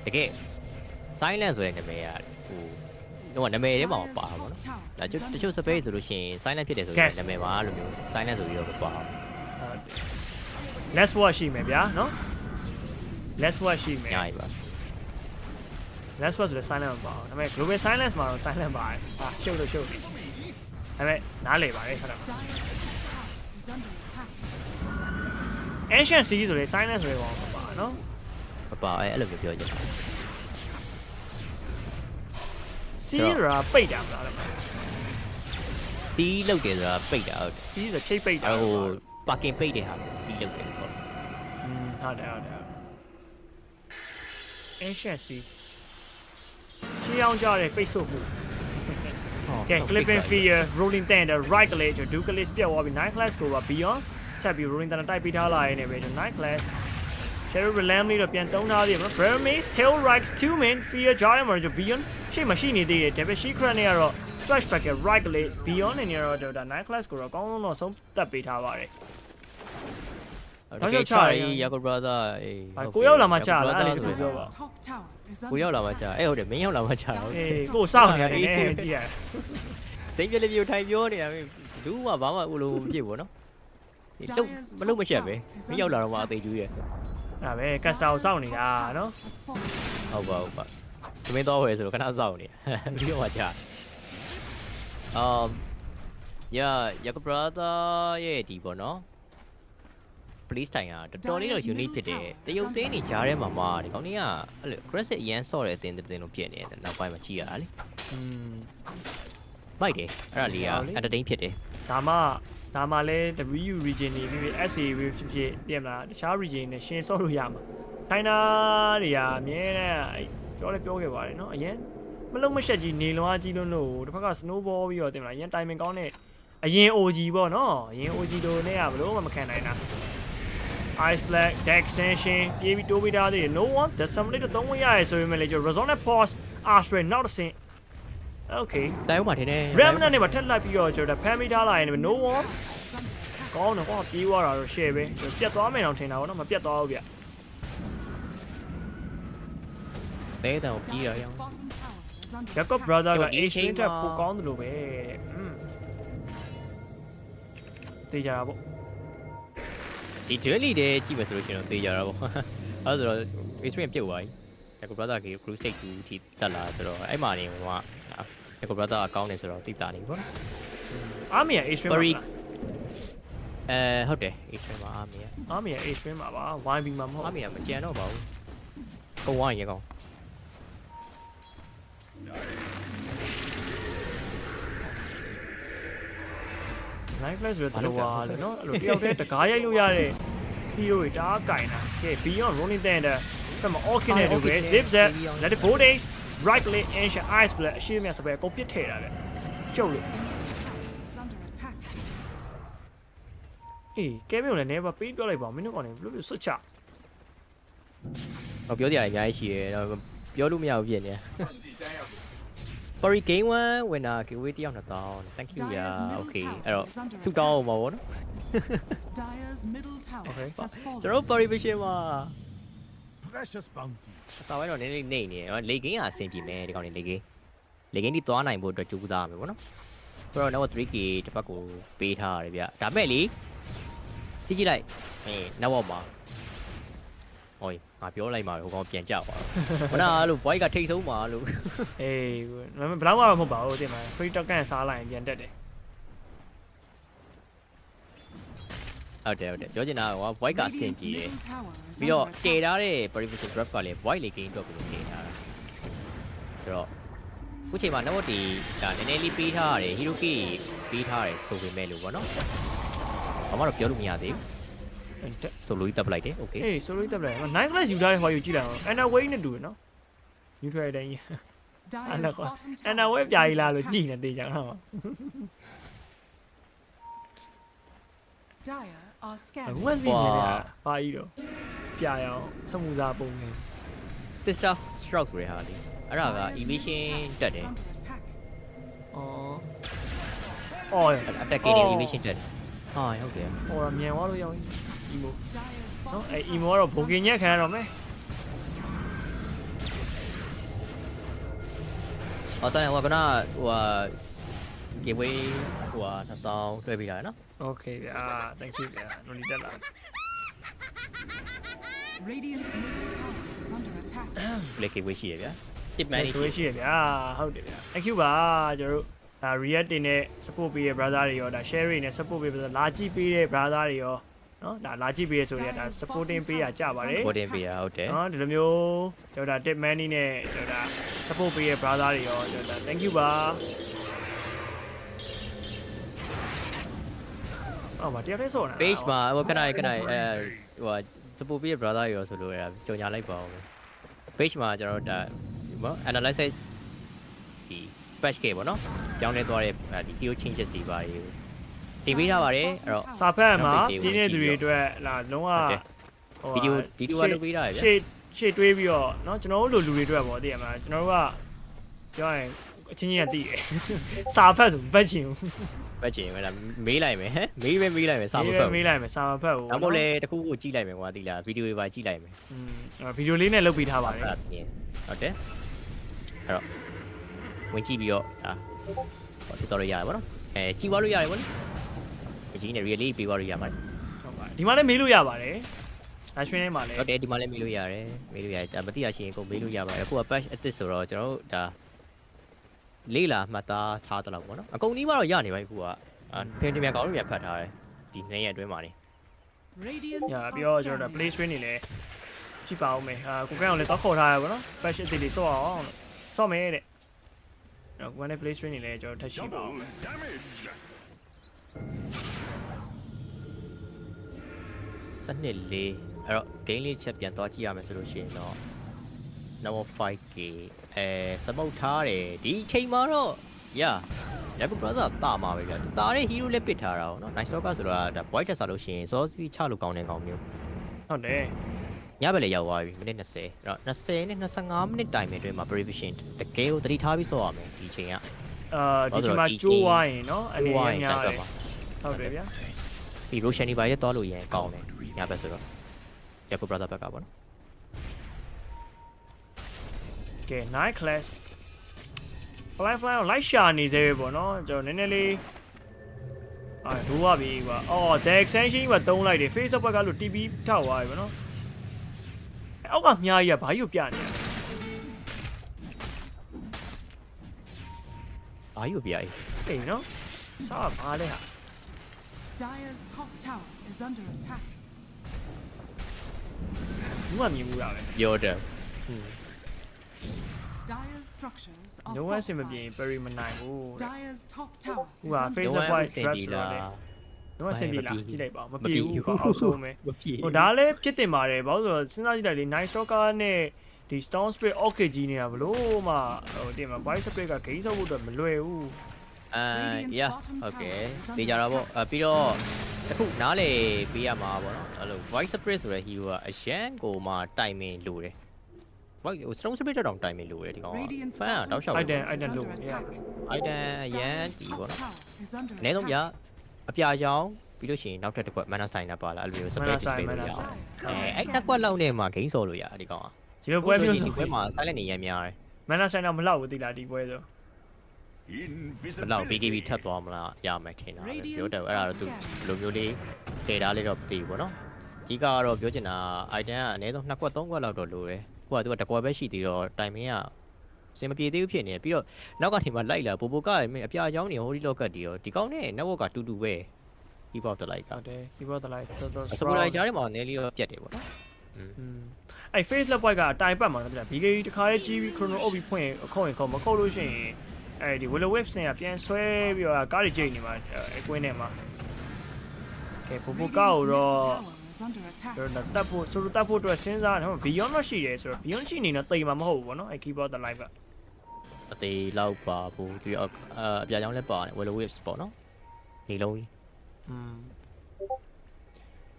တကယ် Silencz ဆိုတဲ့နာမည်ကဟိုနာမည်ထဲမှာပါပါဘောနော်ဒါတချို့ space ဆိုလို့ရှိရင် Silencz ဖြစ်တယ်ဆိုရင်နာမည်မှာလို့မျိုး Silencz ဆိုပြီးတော့ပါ let's watch ရှိမယ်ဗျာနော် let's watch ရှိမယ်ညာပါ let's watch ဆိုတဲ့ Silencz ပါဒါပေမဲ့ global Silencz မှာတော့ Silencz ပါတယ်ဟာရှုပ်လို့ရှုပ်နေဒါပေမဲ့နားလည်ပါတယ်ခဏ ancient series ဆိုတဲ့ Silencz ဆိုတဲ့ကောင်ပါနော်ပါအဲ့လိုမျိုးပြောကြတယ်စီးရာပိတ်တာမလားစီးလောက်တယ်ဆိုတာပိတ်တာဟုတ်စီးဆိုချိတ်ပိတ်တာဟို parking ပိတ်တဲ့ဟာစီးလောက်တယ်ပေါ့ဟုတ်တယ် ancient series ရှင်းအောင်ကြတဲ့ပိတ်ဆို့မှုကဲ clipping fear rolling thunder right click ဒူကလစ်ပြတ်သွားပြီ 9 class ကိုပါ beyond ချက်ပြီး rolling thunder တိုက်ပေးထားလာရနေပဲ9 class Cherry Relam လေးတော့ပြန်သုံးထားသေးတယ် Burmese tail rights 2 min fear giant merge beyond ရှေ့မှာရှိနေသေးတယ် double secret နဲ့ကတော့ switch back right click beyond နေတော့ဒါ 9 class ကိုတော့အကောင်းဆုံးတော့ဆုံးသက်ပေးထားပါတယ်တော့ချရီ Yago brother ကိုရောက်လာမှချလားအဲ့ဒါကိုပြောပါကိုရောက်လာမှချဟုတ်တယ်မင်းရောက်လာမှချတော့ကိုစောင့်နေရတယ်ကြည့်ရစိတ်ပြလေးပြထိုင်ပြောနေတာဘူးမှဘာမှဥလုံးမဖြစ်ဘူးနော်မလုံးမချက်ပဲမင်းရောက်လာတော့မှအသေးကျူးရဲ့အဲ့ဒါပဲကတ်စတာကိုစောင့်နေတာနော်ဟုတ်ပါသမင်းတော့ဝယ်ဆိုတော့ခဏစောင့်နေပြီးတော့မှကြာYago brother ရဲ့ဒီပေါ့နော်police တိုင်ကတော်တော်လေးတော့ unique ဖြစ်တယ်တရုတ်သေးနေကြားထဲမှာဒီကောင်လေးကအဲ့လို aggressive အရန်ဆော့တဲ့အတင်းလို့ဖြစ်နေတယ်နောက်ပိုင်းမှာကြည့်ရတာလေမိုက်တယ်အဲ့ဒါလေးက entertain ဖြစ်တယ်ဒါမှလည်း WU region နေပြီး SA ဖြစ်ပြင်မလားတခြား region နဲ့ရှင်းဆော့လို့ရမှာ China တွေကအမြဲတမ်းပြောခဲ့ပါတယ်နော်အရင်မလုံးမရှက်ကြီးနေလွန်အားကြီးလို့တစ်ဖက်က snowball ပြီးတော့တင်မလားအရင် timing ကောင်းတဲ့အရင် OG ပေါ့နော်အရင် OG တို့နဲ့ကဘလို့မှမခံနိုင်တာIce Black, Deck Extension, PB တိုးပြီးသားသေးတယ် No one, the summon လေးတော့သုံးရရဲဆိုပေမဲ့လေကျွန်တော် Resonant Pause, Astray နောက်တစ်ဆင့် Okay တိုင်ဦးမှာထင်တယ် Remnant နဲ့ပါထက်လိုက်ပြီးတော့ကျွန်တော်ဖမ်းမိထားလာရင် No one ကောင်းတယ်ကွာပြေးသွားတာတော့ share ပဲပြတ်သွားမယ်အောင်ထင်တာပေါ့နော်မပြတ်သွားဘူးဗျတဲတောင်ပြေးရအောင် Jacob brother က Asian တက်ပိုကောင်းတယ်လို့ပဲတေးကြတာပေါ့ဒီ journey တဲ့ကြည့်မယ်ဆိုလို့ကျွန်တော်သိကြတာပေါ့အဲ့ဆိုတော့ Restream ပြုတ်သွားပြီ Yago brother က GroupStage 2ထိတက်လာဆိုတော့အဲ့မှာနေဟိုက Yago brother အကောင်းနေဆိုတော့တိတာနေပေါ့နော်အားမရ Restream ပါဟုတ်တယ် Restream မှာအားမရ Restream မှာပါ YB မှာမဟုတ်အားမရမကြံတော့ပါဘူးကိုဝိုင်းရေကောင်းLive play ဆိုတော့တော်ပါလေနော်အဲ့လိုတယောက်တည်းတကားရိုက်လို့ရတဲ့ hero တွေတအားကင်တာကဲ beyond rolling thunder ဖက်မှာ orkin နဲ့တူပဲ zip zap let it go days right click ancient ice black အရှိမြတ်စပယ်ကုန်ပစ်ထည့်တာလေကျုပ်လို့အေးကဲမျိုးလည်းနေပါပေးပြောလိုက်ပါမင်းတို့ကောင်နေဘလို့ဆွတ်ချပြောကြရအများကြီးရှိတယ်ပြောလို့မရဘူးဖြစ်နေSorry game 1 winner giveaway တယောက်2000 thank you ဗျာ okay အဲ့တော့စုတောင်းအောင်ပါဗောနော် okay ကျွန်တော် Sorry vision မှာ precious bounty အသာဝဲတော့နည်းနည်းနေလေဂိမ်းကအဆင်ပြေမယ်ဒီကောင်လေးလေဂိမ်းဒီသွားနိုင်ဖို့အတွက်ကြိုးစားရမယ်ဗောနော်ဆိုတော့နောက် 3k တစ်ပတ်ကိုပေးထားရတယ်ဗျဒါမဲ့လေကြည့်လိုက်နောက်မှာဟိုငါပြောလိုက်မှာဟိုကောင်ပြန်ကြောက်ပါခုနကလို့ boy ကထိတ်ဆုံးပါလို့အေးဘယ်လောက်မှမဟုတ်ပါဘူးတင်ပါ free token စားလိုက်ရင်ပြန်တက်တယ်ဟုတ်တယ်ပြောချင်တာက boy ကအဆင်ပြေတယ်ပြီးတော့တည်ထားတဲ့ verification graph ကလည်း boy လေး game အတွက်ကိုတည်ထားတာဆိုတော့ ခုချိန်မှာ network တွေဒါနည်းနည်းလေးပေးထားရတယ် hero key ပေးထားတယ်ဆိုပေမဲ့လို့ပေါ့နော်ဘာမှတော့ပြောလို့မရသေးဘူးဆိုလိုတက်ပလိုက်တယ်โอเคအေးဆိုလိုတက်ပလိုက်9 class ယူထားတဲ့ဟောယူကြည့်လိုက်အောင် Anna Way နဲ့တူတယ်နော်ယူထားတဲ့အတိုင်းကြီး Anna Way ပြာကြီးလားလို့ကြည့်နေသေးကြအောင် Dire are scared. ဝက်စ်ဘီနေတယ်ပါကြီးတော့ပြရအောင်စမှုစားပုံနေ sister stroke ဆိုတဲ့ဟာလေအဲ့ဒါက evasion တက်တယ် အော် attack နဲ့ evasion တက်တယ်ဟာဟုတ်တယ်ဟိုတော့မြန်သွားလို့ရောက် emo နော်အဲ emo ကတော့ဘိုကင်ညက်ခံရတော့မယ်ဟောဆိုင်ဟိုကနဟိုဟာ giveaway ဟိုဟာ1000တွဲပေးတာနော် Okay ဗျာ thank you ဗျာနိုလီတက်လာ Radiant's middle tower is under attack. play giveaway ရှိရဗျာ tip man ရှိရဗျာဟုတ်တယ်ဗျာ thank you ပါကျွန်တော်တို့ဒါ react တွေနဲ့ support ပေးတဲ့ brother တွေရောဒါ share တွေနဲ့ support ပေးလာကြည့်ပေးတဲ့ brother တွေရောနော်ဒါလာကြည့်ပေးရဆိုရင်ဒါ supporting ပေးရကြပါတယ် supporting ပေးရဟုတ်တယ်နော်ဒီလိုမျိုးကျွန်တော်ဒါ tip man နဲ့ကျွန်တော်ဒါ support ပေးတဲ့ brother တွေရောကျွန်တော်ဒါ thank you ပါအော်မတရားလေးစောနေတာ page မှာဟိုခဏဟိုဟာ support ပေးရ brother ရောဆိုလို့ရတာကြော်ညာလိုက်ပါဦး page မှာကျွန်တော်တို့ဒါဘော analysis ဒီ patch ကေပေါ့နော်ကြောင်းနေသွားတဲ့ဒီ hero changes တွေပါတွေတင်ပေးထားပါတယ်အဲ့တော့စာဖတ်မှာပြင်းတဲ့သူတွေအတွက်လာလုံးဝဗီဒီယိုလုပ်ပေးထားရဗျာရှေ့တွေးပြီးတော့เนาะကျွန်တော်တို့လူတွေအတွက်ပေါ့သိရမလားကျွန်တော်တို့ကပြောရင်အချင်းချင်းကတည်တယ်စာဖတ်ဆိုပတ်ချင်ဘူးပတ်ချင်မယ်လားမေးလိုက်မယ်မေးလိုက်မယ်စာမဖတ်မေးလိုက်မယ်စာမဖတ်ဘူးဒါမို့လေတခုခုကြည့်လိုက်မယ်ကွာသိလားဗီဒီယိုတွေပါကြည့်လိုက်မယ်ဗီဒီယိုလေးနဲ့လုပ်ပေးထားပါတယ်ဟုတ်တယ်အဲ့တော့ဝင်ကြည့်ပြီးတော့ဟောတော်ရရတယ်ပေါ့နော်ကြည့်သွားလို့ရတယ်ပေါ့နော်ကြီးနဲ့ really ပေးသွားလို့ရပါတယ်ဟုတ်ပါဒီမှာလည်းမေးလို့ရပါတယ်အရွှင်းထဲမှာလည်းဟုတ်တယ်ဒီမှာလည်းမေးလို့ရတယ်မသိရရှင်ကိုမေးလို့ရပါတယ်အခုက patch အသစ်ဆိုတော့ကျွန်တော်တို့ဒါလေးလာမှတ်သားထားတော့ပေါ့နော်အကုန်နီးမှတော့ရနေပါပြီခုကဖင်တင်မြန်ကောင်းလို့ပြန်ဖတ်ထားတယ်ဒီနေ့ရက်အတွင်းမှာနေရပြောကျွန်တော်တို့ play string နေလဲကြည့်ပါဦးမယ်ကိုကန်းအောင်လည်းတော့ခေါ်ထားရပါတော့ patch အသစ်လေးစော့အောင်စော့မယ်တဲ့တော့ကိုကန်းနဲ့ play string နေလဲကျွန်တော်ထပ်ရှိပါဦးမယ်စနစ်လေးအဲ့တော့ game လေးချက်ပြန်သွားကြည့်ရမယ်ဆိုလို့ရှိရင်တော့ number 5k စပုတ်ထားတယ်ဒီချိန်မှာတော့ level brother တာမှာပဲဗျာတာတဲ့ hero လည်းပစ်ထားတာပေါ့နော် nice stalker ဆိုတာဒါ void တက်စားလို့ရှိရင် sauce ချလို့ကောင်းတဲ့ကောင်မျိုးဟုတ်တယ်ညဘက်လည်းရောက်သွားပြီမိနစ်20အဲ့တော့20နဲ့25မိနစ်တိုင်အတွင်းမှာ prevision တကယ်ကိုသတိထားပြီးစောရမယ်ဒီချိန်ကဒီချိန်မှာကျိုးဝိုင်းနော်အနေနဲ့များတယ်ဟုတ်တယ်ဗျာဒီ Roshan ဒီပါရက်သွားလို့ရင်ကောင်းတယ်ညဘက်ဆိုတော့ level brother ဘက်ကပေါ့နော်ကဲ night class fly ကိုလိုက်ရှာနေစေပဲပေါ့နော်ကျွန်တော်နည်းနည်းလေးဒိုးရပြီကွာအော် the extension ကတုံးလိုက်တယ် Facebook ဘက်ကလို့ TV ထောက်သွားပြီပေါ့နော်အောက်ကမြားကြီးကဘာကြီးကိုပြနေလဲဘာကြီးကိုပြအေးနော်စားပါလေဟာ Dire's top tower is under attack ဘူးမှမြင်ဘူးတာပဲပြောတယ် Dire's structures are လုံးဝအဆင်မပြေ Perry မနိုင်ဘူး Dire's top tower ဟိုဟာ Facebook White Trap ဆိုတော့လေလုံးဝအဆင်ပြေလားကြည့်လိုက်ပါမပြေဘူးအောက်ဆုံးပဲဟိုဒါလည်းဖြစ်တင်ပါတယ်ဘာလို့ဆိုတော့စဉ်းစားကြည့်လိုက်လေ Night Stalker နဲ့ဒီ Storm Spirit OKG နေတာဘလို့မှဟိုတင်မှာ White Spirit က game ဆောက်ဖို့အတွက်မလွယ်ဘူးဟုတ်ကဲ့တေးကြတာပေါ့ပြီးတော့အခုနားလေပေးရမှာပေါ့နော်အဲ့လို White Spirit ဆိုတဲ့ hero ကအရန်ကိုမှတိုင်မင်လို့တယ်ဟို Storm Spirit တောင်တိုင်မင်လို့တယ်ဒီကောင်ဖန်တောက်လျှောက် item လို့ item ရန်ဒီပေါ့နော်အနည်းဆုံးပြအပြာချောင်းပြီးလို့ရှိရင်နောက်ထပ်တစ်ခွက် mana sign ပါလားအဲ့လိုမျိုး space display လို့ရအောင်အဲ့တစ်ခွက်လောက်နဲ့မှ game ဆော်လို့ရတယ်ဒီကောင်ကဒီလိုပွဲမျိုးဒီပွဲမှာ silent နေရမ်းများတယ် mana sign တော့မလောက်ဘူးသိလားဒီပွဲဆိုဘလောက် BKB ထပ်သွားမလားရမယ်ထင်တာပြောတယ်အဲ့ဒါတော့သူဘယ်လိုမျိုးလေးထည့်ထားလေးတော့မသိဘူးပေါ့နော်အဓိကတော့ပြောချင်တာ item ကအနည်းဆုံး2ခွက်3ခွက်လောက်တော့လိုတယ်ကိုကသူကတကွက်ပဲရှိသေးတော့ timing ကစင်မပြေသေးဘူးဖြစ်နေပြီးတော့နောက်ကနေမှလိုက်လာပိုပိုကအပြာချောင်းနေဟိုဒီလောက်ကတ်တီရောဒီကောင်းနဲ့ network ကတူတူပဲ keyboard တလိုက်ဟုတ်တယ် keyboard တလိုက်တော်တော် support လိုက်ကြားထဲမှာနည်းလေးတော့ပြတ်တယ်ပေါ့နော် အဲ့ face လက်ပွိုက်ကတိုင်ပတ်မှာနော်ဗျာ BK တခါလေးကြီးပြီး chrono အုပ်ပြီးဖွင့်အခုံရင်ခုံမခုံလို့ရှိရင်အဲ့ဒီ willow whip ဆင်ကပြန်ဆွဲပြီးတော့ကားတွေကျိတ်နေမှာအကွင်းထဲမှာကဲပိုကောက်တော့တပ်ဖို့ဆိုတော့တပ်ဖို့အတွက်စဉ်းစားတယ်ဟို beyond တော့ရှိတယ်ဆိုတော့ beyond ရှိနေတော့တိမ်မှာမဟုတ်ဘူးပေါ့နော်အဲ့ keyboard the live အသေးလောက်ပါဘူးပြီးတော့အပြာကြောင်းလည်းပါတယ် willow whips ပေါ့နော်ဒီလုံးကြီး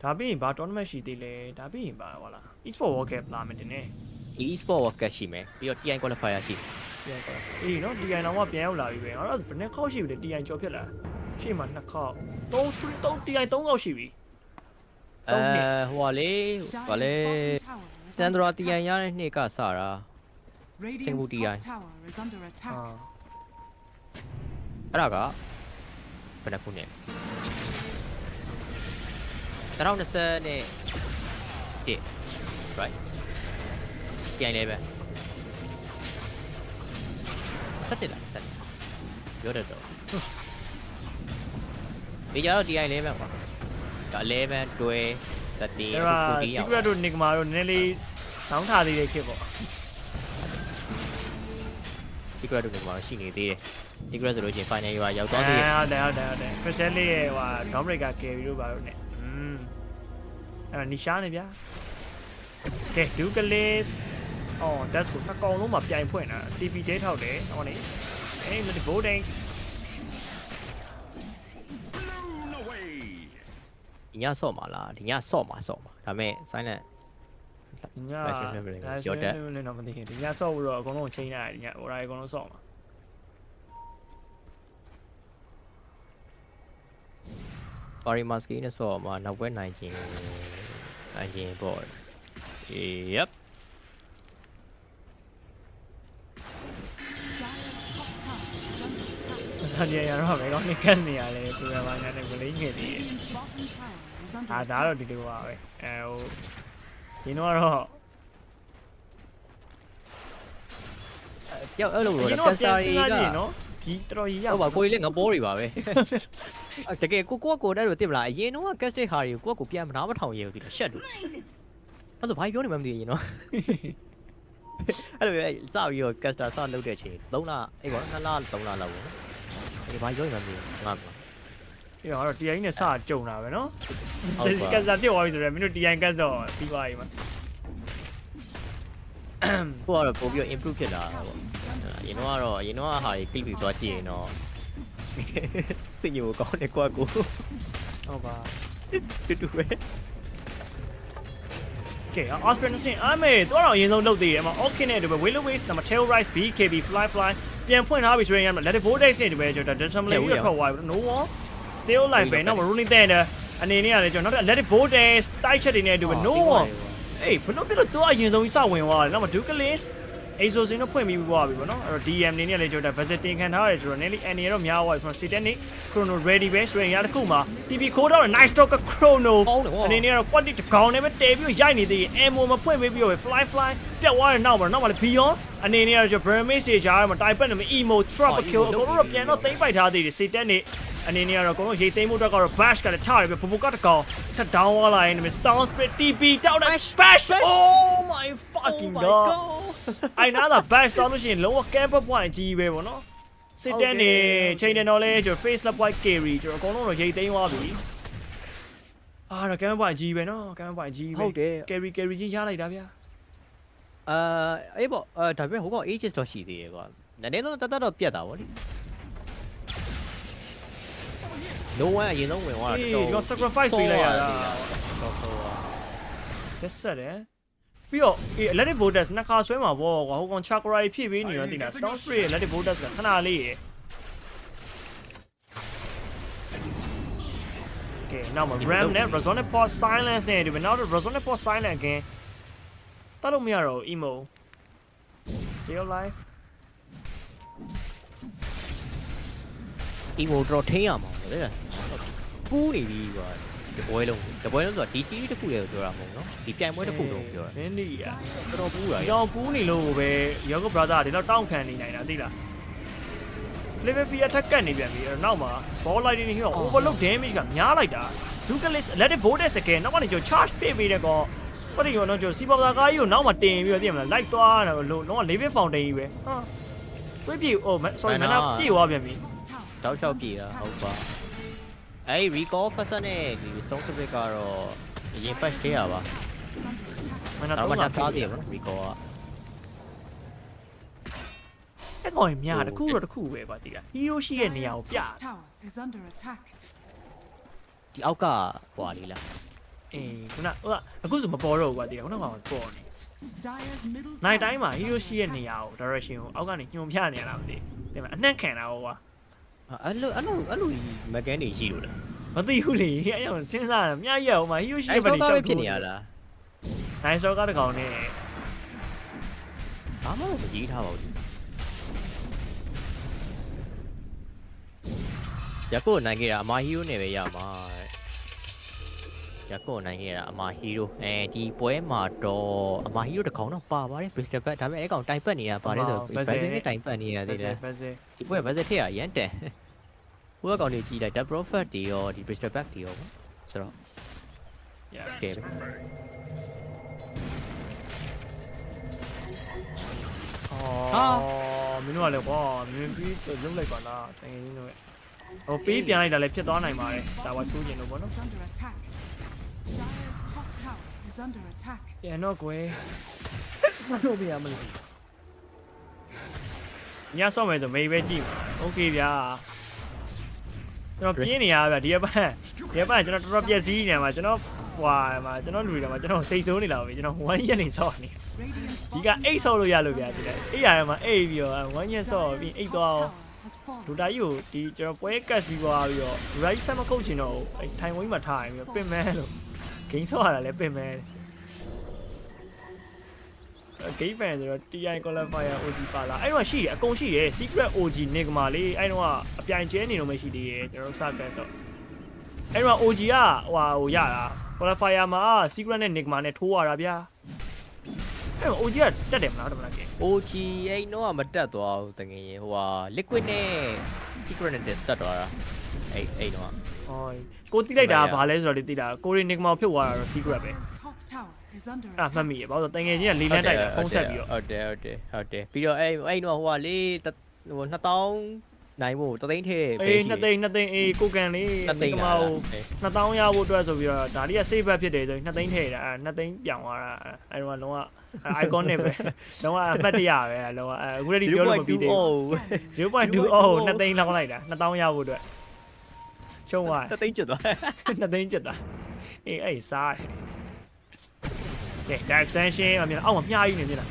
ဒါပြီးရင်ဘာ tournament ရှိသေးလဲဒါပြီးရင်ပါဟောလား e-sport world cup လာမယ်တင်နေ e-sport world cup ရှိမယ်ပြီးတော့ TI qualifier ရှိတယ် TI qualifier အေးနော် TI တော့ပြန်ရောက်လာပြီပဲငါတို့ဘယ်နှစ်ခေါက်ရှိပြီလဲ TI ကြော်ဖြစ်လာရှေ့မှာ2ခေါက်3 TI 3ခေါက်ရှိပြီဟိုပါလေစန်ဒရာ TI ရတဲ့နှစ်ကစတာစင်ဘူ TI အဲ့ဒါကဘယ်နှခုနဲ့2020နဲ့right ပြန်လဲပဲဆက်တယ်လားဆက်ပြောတယ်တော့ဒီကြတော့ TI လဲပဲကွာဒါ11 12 13 14 secret တို့ Nigma တို့နည်းနည်းလေးတောင်းထားသေးတဲ့ဖြစ်ပေါ့ secret တို့ Nigma ရှိနေသေးတယ် secret ဆိုလို့ချင်း final ရွာရောက်သွားသေးတယ်ဟုတ်တယ် Crystal လေးရဲ့ဟို Dom Breaker carry တို့ပါလို့ ਨੇ အဲ့ဒါနီရှားနေဗျာကဲ Dukelis အော် Dash ကိုတစ်ကောင်လုံးမှာပြိုင်ဖွင့်တာ TP ကျဲထောက်တယ်ဟောနေအေး the voting ဒီညဆော့မှာလားဒီညဆော့မှာဒါပေမဲ့ silent ညရောတက်လည်းတော့မသိဘူးဒီညဆော့ပြီးတော့အကုန်လုံးချိန်လိုက်ဒီညဟိုဒါအကုန်လုံးဆော့မှာပါရီမာစကီနဲ့ဆော့မှာနောက်ပွဲနိုင်ခြင်းပေါ့ yep ဒါကြရတော့ပဲကောင်းနေကန်နေရလေသူကဘာညာနဲ့ကိုလေးငယ်သေးတယ်ဒါတော့ဒီလိုပါပဲဟိုဒီတော့ပြောက်အဲ့လိုတော့ကက်စတာရီကနော်ဒီတော်ကြီးရောက်ဟုတ်ပါကိုကြီးလည်းငပိုးတွေပါပဲတကယ်ကိုတဲ့လိုသိမလားအရင်တော့ကက်စတစ်ဟာတွေကိုပြန်မနာမထောင်ရဘူးဒီရှက်တူအဲ့ဒါဘာပြောနေမှမသိရင်နော်အဲ့လိုစပြီးတော့ကက်စတာစလုပ်တဲ့အချိန်3လအေးပေါ့2လ3လလောက်ပေါ့နော်ဒီဘာပြောနေမှမသိဘူးငါ့အေးတော့ TI နဲ့စကြုံတာပဲနော်ကက်စတာပြတ်သွားပြီဆိုတော့မင်းတို့ TI ကက်တော့ပြီးသွားပြီမှာကိုကတော့ပို့ပြီး improve ဖြစ်လာတာပေါ့အရင်တော့ဟာတွေ clip ပြီးသွားကြည့်ရင်တော့စိတ်ညိုကောင်းတယ်ကွာကိုဟုတ်ပါတူပဲကဲ Australian ဆင်အမေတော့အရင်ဆုံးလုပ်သေးတယ်အမ okay နဲ့တူပဲ Willow Waves နံပါတ် Tail Rise BKB Fly ပြန်ဖွင့်ထားပြီဆိုရင် Let it vortex နဲ့တူပဲကျွန်တော် Dismally ပြီးတော့ထွက်သွားပြီ No one still live ပဲနောက် Rolling Thunder အနေနဲ့ရတယ်ကျွန်တော်နောက် Let it vortex တိုက်ချက်တွေနဲ့တူပဲ No one အေးဘလို့ပြလို့တော့အရင်ဆုံးစဝင်သွားတယ်နောက်မှ Dukelis Exosin တော့ဖွင့်ပြီးသွားပြီပေါ့နော်အဲ့တော့ DM နေနဲ့လေကျွန်တော် visit တင်ခံထားရတယ်ဆိုတော့ nearly any တော့များသွားပြီ from Satanic Chrono ready ပဲဆိုရင်ရတစ်ခုမှာ TP ခိုးတော့ nice stock Chrono အနေနဲ့တော့ quality တစ်ကောင်နဲ့ပဲတဲပြီးရိုက်နေသေးတယ် ammo မဖွင့်ပေးပြီးတော့ fly ပြတ်သွားတယ်နောက်မှာလည်း beyond အနေနဲ့တော့ Burmese ကြားမှာတိုင်ပတ်နေမှာ emo trap kill အကုန်လုံးတော့ပြန်တော့သိမ့်ပိုက်ထားသေးတယ် Satanic အနေနဲ့ကတော့အကုန်လုံးရိတ်သိမ်းမှုအတွက်ကတော့ bash ကလည်းထားရပြီပပကတကောင်ထပ် down သွားလာရင် stone split TP တောက်တယ် bash oh my fucking god အိုင်နာသာ bash တောင်းလို့ရှိရင်လုံးဝ camp point ကြီးပဲပေါ့နော်စစ်တန်းနေချိန်တယ်တော့လဲကျွန်တော် face up white carry ကျွန်တော်အကုန်လုံးတော့ရိတ်သိမ်းသွားပြီတော့ camp point ကြီးပဲနော် camp point ကြီးပဲဟုတ်တယ် carry ကြီးရလိုက်တာဗျာအေးပေါ့ဒါပေမဲ့ဟိုက ages တော့ရှိသေးတယ်ကွာနည်းနည်းတော့တတ်တော့ပြတ်တာဗောလေလုံးဝအရင်ဆုံးဝင်သွားတာတော်တော် sacrifice ပေးလိုက်ရတာတက်ဆက်တယ်ပြီးတော့ electric voltage နှစ်ခါဆွဲမှာပေါ့ကွာဟိုကောင် chakra ဖြည့်ပေးနေတော့တင်တာ stone spray electric voltage ကခဏလေးရယ်ကဲနောက်မှာ ram နဲ့ resonant port silence နဲ့ဒီနောက်တော့ resonant port silence again တတ်လို့မရတော့ emo still life emo တော့ထိန်းရမှာလေပူးနေပြီကွာတပွဲလုံးဆိုတာဒီ series တစ်ခုလေပြောတာမဟုတ်နော်ဒီပြိုင်ပွဲတစ်ခုလုံးပြောတာနင်းနေရတော်ပူးတာရောပူးနေလို့ပဲ Yogo brother ဒီတော့တောင်းခံနေနိုင်တာသိလား level 4ထက်ကတ်နေပြန်ပြီအဲ့နောက်မှာ ball light နေဟို overload damage ကများလိုက်တာ Dukelis electric voltage စကဲနောက်ကနေကျွန်တော် charge ပေးတဲ့ကော ဘာလို့ရောကျွန်တော်စီပေါ်သားကားကြီးကိုနောက်မှတင်ပြီးတော့သိရမလားလိုက်သွားတယ်လုံးဝ level fountain ကြီးပဲဟာသွေးပြေ sorry မနာပြေသွားပြန်ပြီ တောက်လျှောက်ပြေတာဟုတ်ပါအဲ့ recall first နဲ့ဒီ stone spirit ကတော့အရင် patch သေးရပါမနာ တော့ တော့ မှ မှ တားသေးရပါ recall ကအဲ့ကောင်ကြီးများတခုတော့တခုပဲပါတီးတာ hero ရှိတဲ့နေရာကိုပြ Tower is under attack. ဒီအောက်ကဟွာလေးလား အေးခုနအခုဆိုမပေါ်တော့ဘူးပါတီးတာခုနကပေါ်နေ Dire's middle နိုင်တိုင်းမှာ hero ရှိတဲ့နေရာကို direction ကိုအောက်ကနေညွှန်ပြနေရတာမသိဘူးဒါပေမဲ့အနှံ့ခံတာဟောကွာ အဲ့လိုမကန်နေရှိလို့လား မသိဘူးလေအဲ့အောင်စဉ်းစားတာမြရအောင်မှာ hero ရှိတဲ့ဘက် အဲ့ ကို တော့ဖြစ်နေရလား နိုင်စောကတကောင်နဲ့ ဘာမှမကြီးထားပါဘူးရကိုနိုင်ခဲ့တာအမာဟီးရိုးနဲ့ပဲရမှာရကိုနိုင်ခဲ့တာအမာဟီးရိုးဒီပွဲမှာတော့အမာဟီးရိုးတစ်ကောင်တော့ပါပါတယ် Bristol Bat ဒါပေမဲ့အဲ့ကောင်တိုင်ပတ်နေတာပါတယ်ဆို Basil နဲ့တိုင်ပတ်နေရသေးတယ်ဒီပွဲ Basil ထက်ရရန်တန်ဟိုကောင်တွေကြီးလိုက် Double Prophet တွေရောဒီ Bristol Bat တွေရောဆိုတော့ okay မင်းတို့ကလည်းကွာမင်းပြီးလုံးလိုက်ပါလားတကယ်ကြီးတော့ဟိုပေးပြန်လိုက်တာလည်းဖြစ်သွားနိုင်ပါတယ်ဒါဝါချိုးကျင်လို့ပေါ့နော် under attack. Dire's top tower is under attack. ပြန်တော့ကွယ်မလုပ်ပြရမလို့ညဆော့မယ်ဆိုမေးပဲကြည့်ပါโอเคဗျာကျွန်တော်ပြင်းနေရဗျာဒီအပတ်ကျွန်တော်တော်တော်ပြက်စီးနေမှာကျွန်တော်ဟွာမှာကျွန်တော်လူတွေမှာကျွန်တော်စိတ်ဆိုးနေလာပြီကျွန်တော်1ရက်နေဆော့နေဒီကအိတ်ဆော့လို့ရလို့ဗျာဒီကအိတ်ရတယ်မှာအိတ်ပြီးတော့1ရက်ဆော့ပြီးအိတ်သွားဒူတာကြီးကိုဒီကျွန်တော်ပွဲကတ်ပြီးသွားပြီးတော့ဒူတာကြီးဆက်မခုတ်ချင်တော့အဲထိုင်ဝင်းမှာထားရင်ပြီးပင်မဲလို့ဂိမ်းဆော့ရတာလည်းပင်မဲဂိမ်းဖန်ဆိုတော့ TI qualifier OG ပါလာအဲ့တော့ရှိတယ်အကုန်ရှိတယ် secret OG Nigma လေးအဲ့တော့အပြိုင်ကျဲနေတော့မရှိသေးရဲ့ကျွန်တော်စကန်တော့အဲ့တော့ OG ကဟိုရတာ qualifier မှာ secret နဲ့ Nigma နဲ့ထိုးရတာဗျာအဲ့တော့ OG ကတက်တယ်မလားဟုတ်တယ်မလားကဲ OG အဲ့တော့မတက်သွားဘူးတကယ်ရင်ဟိုဟာ liquid နဲ့ secret နဲ့တက်သွားတာအဲ့တော့ဟောကိုတိလိုက်တာဘာလဲဆိုတော့လေတိတာကိုရီ Nigma ကိုဖြုတ်သွားတာတော့ secret ပဲ Top tower is under အဲ့မှတ်မိရဘာလို့တငယ်ချင်းကလေးလန်းတိုက်တာဖုံးဆက်ပြီးတော့ဟုတ်တယ်ပြီးတော့အဲ့တော့ဟိုဟာလေဟို2000နိုင်ဖို့တသိန်းထဲအေး2သိန်းအေးကိုကန်လေးဒီမှာဟို2000ရဖို့အတွက်ဆိုပြီးတော့ဒါလေးက save back ဖြစ်တယ်ဆိုရင်2သိန်းထည့်တာ2သိန်းပြောင်းသွားတာအဲ့တော့လုံးဝ icon နဲ့ပဲလုံးဝအမှတ်တရပဲလုံးဝအခုတည်းပြောလို့မပြီးသေးဘူး 0.20 2သိန်းလောင်းလိုက်တာ2000ရဖို့အတွက်ချုံသွား2သိန်းကျသွား2သိန်းကျသွားအေးအဲ့စားတယ်ကဲ dark extension အမြင်အောက်မှာမြားကြီးနေနေတာ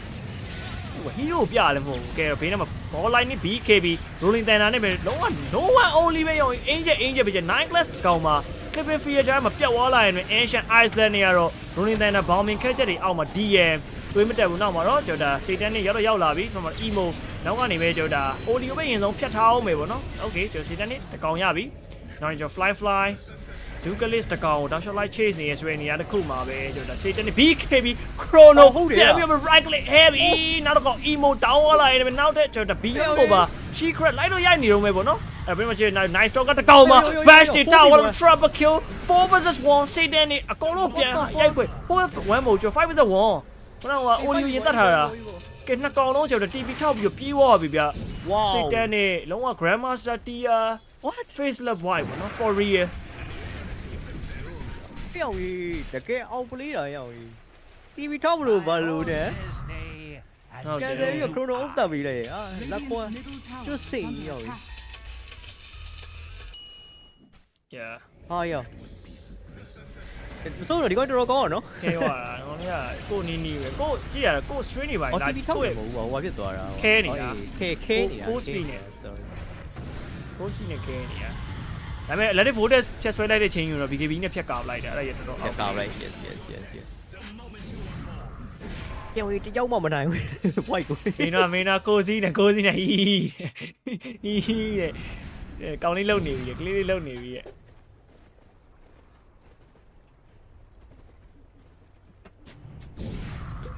ဟီးရိုးပြလည်းမဟုတ်ဘူးကဲဘေးနားမှာ ball line နဲ့ BKB rolling thunder နဲ့ပဲလုံးဝ no one only ပဲရော angel ပဲ 9 class ကောင်မှာ clipping fear ကြားမှာပြတ်သွားလာရင် ancient iceland တွေကတော့ rolling thunder bombing ခက်ချက်တွေအောက်မှာ DM တွေးမတက်ဘူးနောက်မှာတော့ကျွန်တော်ဒါ Satan နဲ့ရောက်လာပြီနောက်မှာ emo နောက်ကနေပဲကျွန်တော်ဒါ audio ပဲရင်ဆုံးဖြတ်ထားအောင်မယ်ပေါ့နော် okay ကျွန်တော် Satan နဲ့တကောင်ရပြီနောက်ကျွန်တော် fly Ducalis တကောင်တောက်ရှော့လိုက် chase နေရဆိုရင်နေရာတစ်ခုမှာပဲကျွန်တော် Satan နဲ့ BKB Chrono ဟုတ်တယ်ပြန်ပြီး right click heavy နောက်တော့ emo down လာရင်နောက်တဲ့ကျွန်တော် BM ကိုပါ secret လိုက်လို့ရိုက်နေတော့မယ်ပေါ့နော်အဲ့ပြီးမှကျွန်တော် nice talk ကတကောင်မှာ bash တွေတောက်ဝါ triple kill 4 versus 1 Satan နဲ့အကုန်လုံးပြန်ရိုက်ခွေ4 မို့ကျွန်တော်5 with the 1ခုနက audio ရင်တက်ထားတာကဲနှစ်ကောင်လုံးကျွန်တော် TP ထောက်ပြီးပြေးသွားပြီဗျ Satan နဲ့လုံးဝ grandmaster tier what face love white ပေါ့နော် for realပြောင်းကြီးတကယ်အောင်ပလေးတာရောက်ကြီး TV ထောက်မလို့ဘာလို့တဲ့ဟုတ်တယ်ပြီးတော့ chrono အုပ်တက်ပြီးလေလက်ခွာကျွတ်စိတ်ရောက်ကြီး yeah ဟာရောက်ဆိုတော့ဒီကောင်တော်တော်ကောင်းတော့နော်ခဲသွားတာဟိုကကိုနီပဲကိုကြည့်ရတာကို string တွေပါလာ TV ထောက်တယ်မဟုတ်ဘူးဟိုဖြစ်သွားတာခဲနေတာခဲနေတာ ကို speed နဲ့ sorry ကို speed နဲ့ခဲနေတာဒါပေမဲ့ electric voltage ဖြတ်ဆွဲလိုက်တဲ့ချိန်ယူတော့ BKB နဲ့ဖြတ်ကာလိုက်တာအဲ့ဒါရတော်တော်ဖြတ်ကာလိုက် yes ပြောင်းရီတယောက်မှမနိုင်ဘူး white ကိုမင်းနာကိုစီးနဲ့ဟီးတဲ့ကောင်လေးလုံနေပြီကလေးလေးလုံနေပြီရဲ့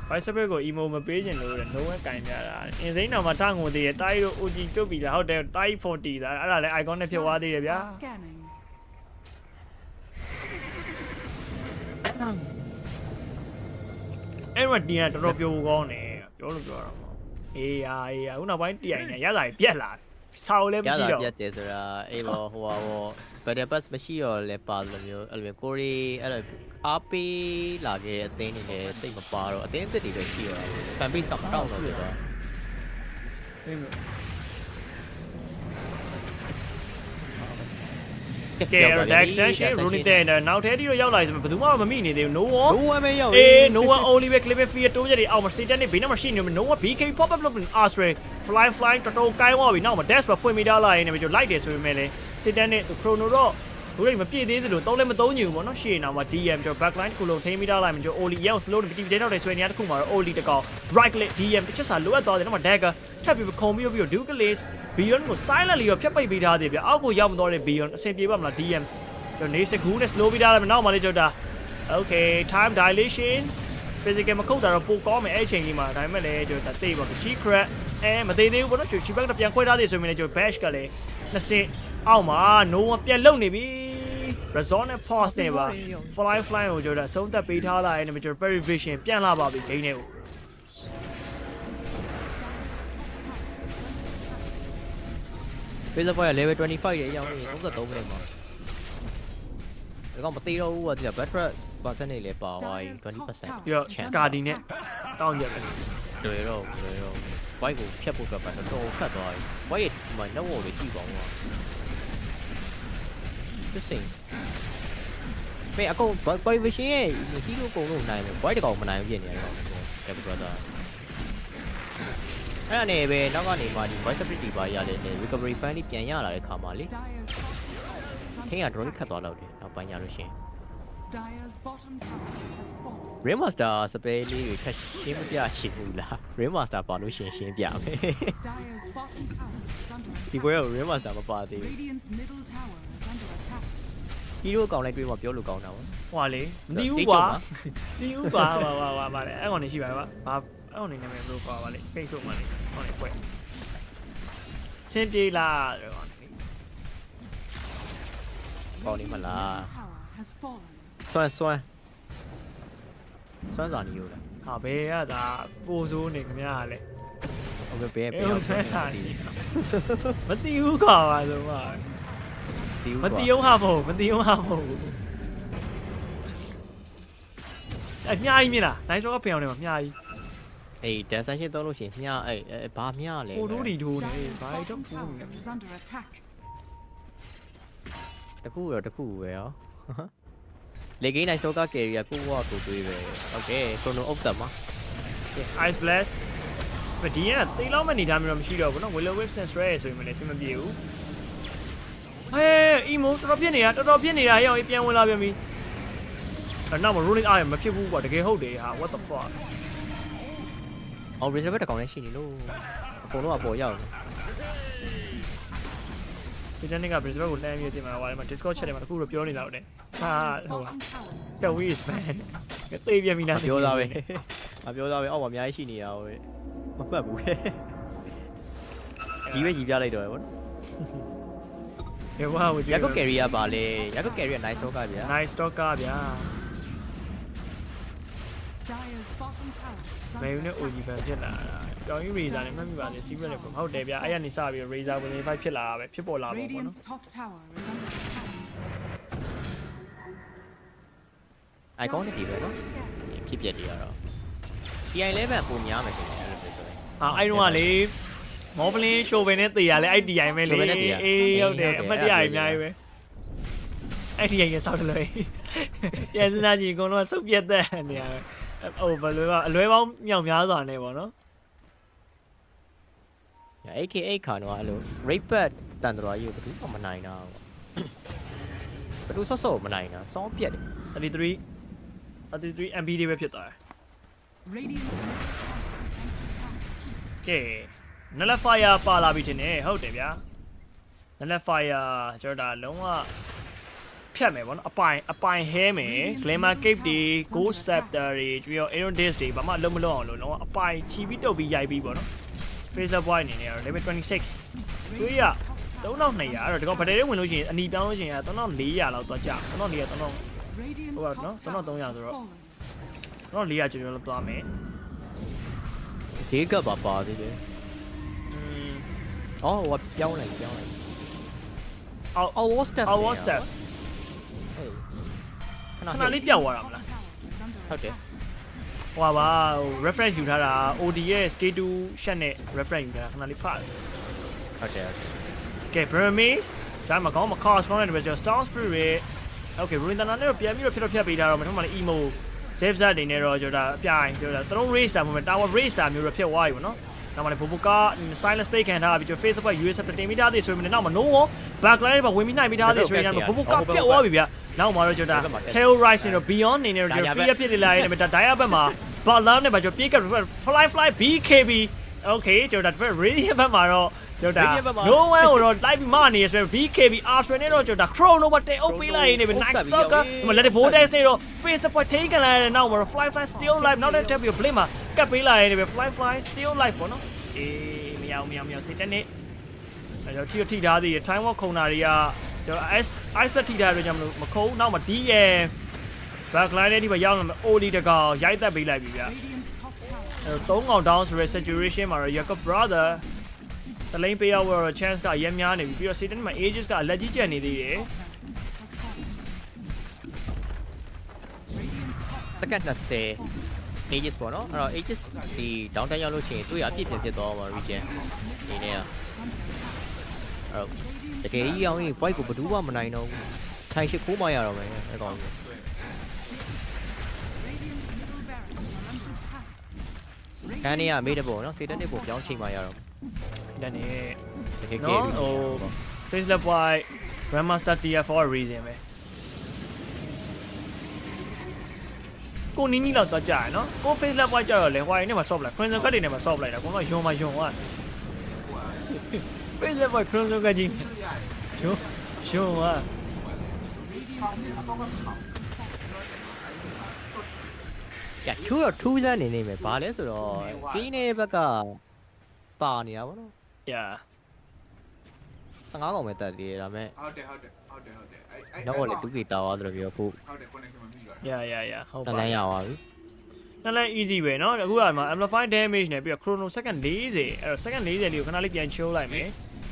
ဘိုက်စပယ်ကို emo မပေးချင်လို့လည်း no one ကင်ပြတာအင်းစိမ်းတော်မှာထငုံသေးရဲ့တားရီတို့ OG ပြုတ်ပြီလားဟုတ်တယ်တားရီ 40 ဒါအဲ့ဒါလည်း icon နဲ့ဖြစ်သွားသေးတယ်ဗျာ အဲ့မှာတင်ရတော်တော်ပြိုကောင်းတယ်ပြောလို့ပြောတော့အေးခုနောက်ပိုင်းတိုင်နေရတာပြက်လာစာအုပ်လည်းမရှိတော့ပြက်တယ်ဆိုတာအေးဘောဟိုဟာဘောဘယ်တဲ့ပတ်မရှိတော့လဲပါလို့မျိုးအဲ့လိုကိုရီအဲ့လိုအားပေးလာခဲ့အသင်းနေတယ်စိတ်မပါတော့အသင်းသစ်တွေပဲရှိတော့ဖန်ဘေးကမတော့တော့ပြတော့ကဲ extension running တဲ့နောက်ထဲတီတော့ရောက်လာပြီဆိုဘယ်သူမှမမိနေသေးဘူး no one မရောက် no one only ပဲ clip fear တိုးကြတယ်အောက်မှာစတက်နေဘေးနားမှာရှိနေတယ် no one BK pop up လုပ်ပြီး Astray fly တော်တော်ကိုင်းသွားပြီနောက်မှာ dash ပဲဖွင့်မိတာလာရင်လည်းကျွန်တော်လိုက်တယ်ဆိုပေမဲ့လည်းစတက်နေ chrono တော့ဘူးတွေမပြည့်သေးသလိုသုံးလည်းမသုံးညူဘူးပေါ့နော်ရှေ့နောက်မှာ DM ကျွန်တော် backline တစ်ခုလုံးထိမိတာလိုက်မှာကျွန်တော် Oli ရော slow ပြီးတဲ့တော့တဲ့ဆွဲနေရတစ်ခုမှာတော့ Oli တကောင် right click DM တစ်ချက်စာလိုအပ်သွားတယ်နောက်မှာ dagger ထပ်ပြီးခုံပြီးတော့ Duke Lace Beyond ကို silent လေးရောဖြတ်ပိတ်ပေးထားသေးဗျအောက်ကိုရောက်မသွားတဲ့ Beyond အဆင်ပြေပါမလား DM ကျွန်တော်နေစကူးနဲ့ slow ပြီးထားတယ်နောက်မှလည်းကျွန်တော် okay time dilation physical မခုတ်တာတော့ပိုကောင်းမယ်အဲ့အချိန်ကြီးမှာဒါပေမဲ့လည်းကျွန်တော်တိတ်ပါ G crack မသေးသေးဘူးပေါ့နော်ကျွန်တော် G back တော့ပြန်ခွဲထားသေးဆိုရင်လည်းကျွန်တော် bash ကလည်းနှစ်ဆင့်အောက်မှာ no one ပြန်လုံနေပြီ resort နဲ့ pause နဲ့ပါ fly ကိုကျွန်တော်အဆုံးသက်ပေးထားလိုက်ရင်ကျွန်တော် perivision ပြန်လာပါပြီဂိမ်းထဲကိုပေးစပွဲ level 25ရဲ့အရောင်းကြီး33မိနစ်မှာဒါကောင်မသေးတော့ဘူးကဒီ battery percentage လည်းပါသွားပြီ 20% ပြီးတော့ Scardy နဲ့တောင်းရက်ပဲတွေ့တော့ white ကိုဖြတ်ဖို့အတွက်ပါတော့ခတ်သွားပြီ white ရဲ့ဒီမှာ network တွေကြည့်ပါဦးသစ်စင်မေအကုန် pervision ရဲ့ဒီလိုကုန်လို့နိုင်တယ် white တကောင်မနိုင်ဘူးဖြစ်နေတယ်ကောင်တယ်ဘရဒါအဲ့ဒါနဲ့ပဲနောက်ကနေမှဒီ voice ability ပါရတယ်နဲ့ recovery fan ကြီးပြန်ရလာတဲ့ခါမှာလေထင်းက drone ခတ်သွားတော့တယ်နောက်ပိုင်းရလို့ရှင် Rain Master စပယ်လေးတွေခက်ရှင်းမပြရှိဘူးလား Rain Master ပါလို့ရှင်းပြမယ်ဒီပွဲကို Rain Master မပါသေးဘူး Hero ကောင်လိုက်တွေးမှပြောလို့ကောင်းတာပေါ့ဟွာလေမသိဘူးကွာမသိဘူးကွာပါလေအဲ့ကောင်နေရှိပါဘာအဲ့ကောင်နေနာမည်ဘယ်လိုကွာပါလေ Facebook မှာလေဟောနေပွဲစင်ပြေးလားတဲ့ကောင်နေပေါ့နေမလားစွမ်းစာနေရောလားဟာဘယ်ရတာပိုဆိုးနေခင်ဗျားလေဟုတ်ကဲ့ဘယ်ပြောဆွမ်းစာနေမသိဘူးကွာပါဆုံးပါမသိအောင်ဟာမဟုတ်အမြားကြီးမြင်လားနိုင်စောကဖေအောင်နေမှာမြားကြီးအေး dancing သုံးလို့ရှိရင်မြားဘာမြားလဲဟိုတို့ဒီထိုးနေဘာတော့ထိုးနေတခုပဲရောလေဂိမ်းနိုင်စောကကယ်ရီကကိုဝါကိုတွေးပဲโอเคခရိုနိုအော့တာမှာ Ice Blast ဗဒီကတိတ်လောက်မနေထားမျိုးတော့မရှိတော့ဘူးเนาะ Willow Wisp နဲ့ Stray ဆိုရင်လည်းအဆင်မပြေဘူးအီမိုတော်တော်ပြစ်နေတာရောက်ပြန်ဝင်လာပြန်ပြီနောက်မှာ rolling eye မဖြစ်ဘူးကွာတကယ်ဟုတ်တယ်ဟာ what the fuck အော် reserve တကောင်လည်းရှိနေလို့အကုန်လုံးအပေါ်ရောက်နေစီတန်က reserve ကိုလှမ်းပြီးတင်မှာဟိုမှာ Discord chat ထဲမှာတခုတော့ပြောနေလောက်တယ်ဟာဟို so we is man တေးပြန်ပြီလားပြောသားပဲအောက်မှာအများကြီးရှိနေတာဟိုမပတ်ဘူးဒီပဲကြီးပြလိုက်တော့ဗောရကုတ်ကယ်ရီယာပါလေရကုတ်ကယ်ရီယာ nice stock ဗျာ nice stock ဗျာဘယ်နဲ့ OG fan ဖြစ်လာတာတောင်ကြီး Razor နဲ့မှတ်မိပါလေ Secret နဲ့ဟုတ်တယ်ဗျာအဲ့ရနေစပြီး Razor ဝင်5ဖြစ်လာတာပဲဖြစ်ပေါ်လာပါဘောနော်icon နဲ့ဒီပဲနော်ဖြစ်ပြတယ်ကတော့ TI11 ပုံများမယ်ဆိုရင်အဲ့လိုပဲဆိုရင်အဲ့တော့ကလေမောပလင်းရှိုးပင်နဲ့တေးရလဲအဲ့ TI ပဲလေအေးဟုတ်တယ်အမှတ်တရအများကြီးပဲအဲ့ TI ရဆောက်တယ်လို့ရစနာကြီးအကုန်လုံးဆုတ်ပြတ်တဲ့နေရာဟိုဘယ်လိုအလွဲပေါင်းမြောက်များစွာနေပေါ့နော် AKA ခါတော့အဲ့လို Rapid တန်တော်ကြီးကိုဘယ်သူမှမနိုင်တာဘယ်သူဆော့မနိုင်တာစောင်းပြက်တယ်33 MB တွေပဲဖြစ်သွားတယ်ကဲနလက် fire ပါလာပြီထင်တယ်ဟုတ်တယ်ဗျာနလက် fire ကျွန်တော်ဒါလုံးဝဖြတ်မယ်ဗောနော်အပိုင်ဟဲမယ် glamour cape တွေ ghost scepter တွေပြီးတော့ aeron disc တွေဘာမှလုံးမလုံးအောင်လို့လုံးဝအပိုင်ချီပြီးတုတ်ပြီးရိုက်ပြီးဗောနော် Fraser boy အနေနဲ့ level 26တွေးရ3200အဲ့တော့ဒီကောင်ဗတယ်တွေဝင်လို့ရှိရင်အနီပြောင်းလို့ရှိရင်3400လောက်သွားကြ3400 3000ဟိုကနော်3300ဆိုတော့ တော့400ကျော်လောက်သွားမယ် ဒီကပါပါသေးတယ်အော်ဟိုပြောင်းလိုက်အော် wall step ခဏလေးပြောက်သွားတာမလား ဟုတ်တယ် ဟွာပါဟို reference ယူထားတာ OD ရဲ့ SK2 shot နဲ့ reference ယူထားတာခဏလေးဖတ်ဟုတ်တယ် ကဲ Burmese ဒါမှကောင်းမ cost ကောင်းတဲ့ Division Storm Spirit Okay ရင်းတနာနဲ့ပြန်ပြီးတော့ဖြတ်ပေးထားတော့မထမလည်း emo save ဇာတ်တွေနဲ့တော့ကျွန်တော်အပြိုင်ကျွန်တော် throne race တာမှမဟုတ် tower race တာမျိုးတော့ဖြစ်သွားပြီပေါ့နော်နောက်မှလည်း Bobo က silence space ခံထားပြီးကျွန်တော် Facebook USF တင်မိထားသေးဆိုရင်နောက်မှ no backline မှာဝင်ပြီးနိုင်မိထားသေးဆိုရင် Bobo ကပြတ်သွားပြီဗျနောက်မှတော့ကျွန်တော် tail rising တော့ beyond နေနေတော့ကျွန်တော် free ဖြစ်နေလာရင်ဒါ dia ဘက်မှာ ballam နဲ့ပါကျွန်တော်ပြေးက fly BKB Okay ကျွန်တော် radiant ဘက်မှာတော့ကျွန်တော် no one ကိုတော့ live မနေရဆိုရင် BKB Arsenal နဲ့တော့ကျွန်တော် chrono မှာတဲအုပ်ပေးလိုက်နေပြီ nice stock ကဒီမှာ let it vortex နဲ့တော့ face support ထိကန်လာတဲ့နောက်မှာတော့ fly still live နောက်တဲ့တက်ပြီး blink မှာကပ်ပေးလိုက်နေပြီ fly still live ပေါ့နော်အေးမရစိတ်တက်နေအဲ့တော့ထိထားသေးတယ် time walk ခုံတာတွေကကျွန်တော် ice pad ထိထားရတော့ကြောင့်မလို့မခုံနောက်မှာ D ရဲ့ backline နဲ့ဒီမှာရောက်လာမယ် OD တကောင်ရိုက်သက်ပေးလိုက်ပြီဗျအဲ့တော့3កောင် down ဆိုတဲ့ saturation မှာတော့ Jacob brother တလိမ့်ပေးရောက်တော့ chance ကအရင်များနေပြီပြီးတော့ Satan မှာ ages ကလက်ကြီးကျန်နေသေးတယ် second 20 ages ပေါ့နော်အဲ့တော့ ages ဒီ down time ရောက်လို့ရှိရင်သူ့ရအပြည့်ဖြစ်သွားမှာ region ဒီနေ့အဲ့တော့တကယ်ကြီးအောင်ကြီး void ကိုဘယ်သူမှမနိုင်တော့ဘူးထိုင်ရှိခိုးမရတော့မယ်အဲ့ကောင်ကြီးခန်းနေရမေးတယ်ပေါ့နော် Satan ကိုပြောင်းချိန်မှရတော့ဒါနဲ့နော်ဟို face left wide grandmaster tier for a reason ပဲကိုနီနီလောက်တော့ကြာရနော်ကို face left wide ကြာတော့လေ wide နဲ့မှာ solve လိုက် crimson card တွေနဲ့မှာ solve လိုက်တာကိုတော့ယွန်သွား face left wide crimson card ကြီးယွန်သွားကဲထူးစမ်းနေမယ်ဘာလဲဆိုတော့ကင်းနေဘက်ကပါနေတာဗောနော် Yeah 15កောင်ပဲတက်သေးတယ်ဒါပေမဲ့ဟုတ်တယ်တော့လေ2K တာသွားတယ်ပြောဖို့ဟုတ်တယ် connection မပြီးတော့ Yeah ဟုတ်ပါတန်းရပါပြီနည်းနည်း easy ပဲเนาะအခုကမှ amplify damage နဲ့ပြီးတော့ chrono second 40အဲ့တော့ second 40လေးကိုခဏလေးပြန်ချိုးလိုက်မယ်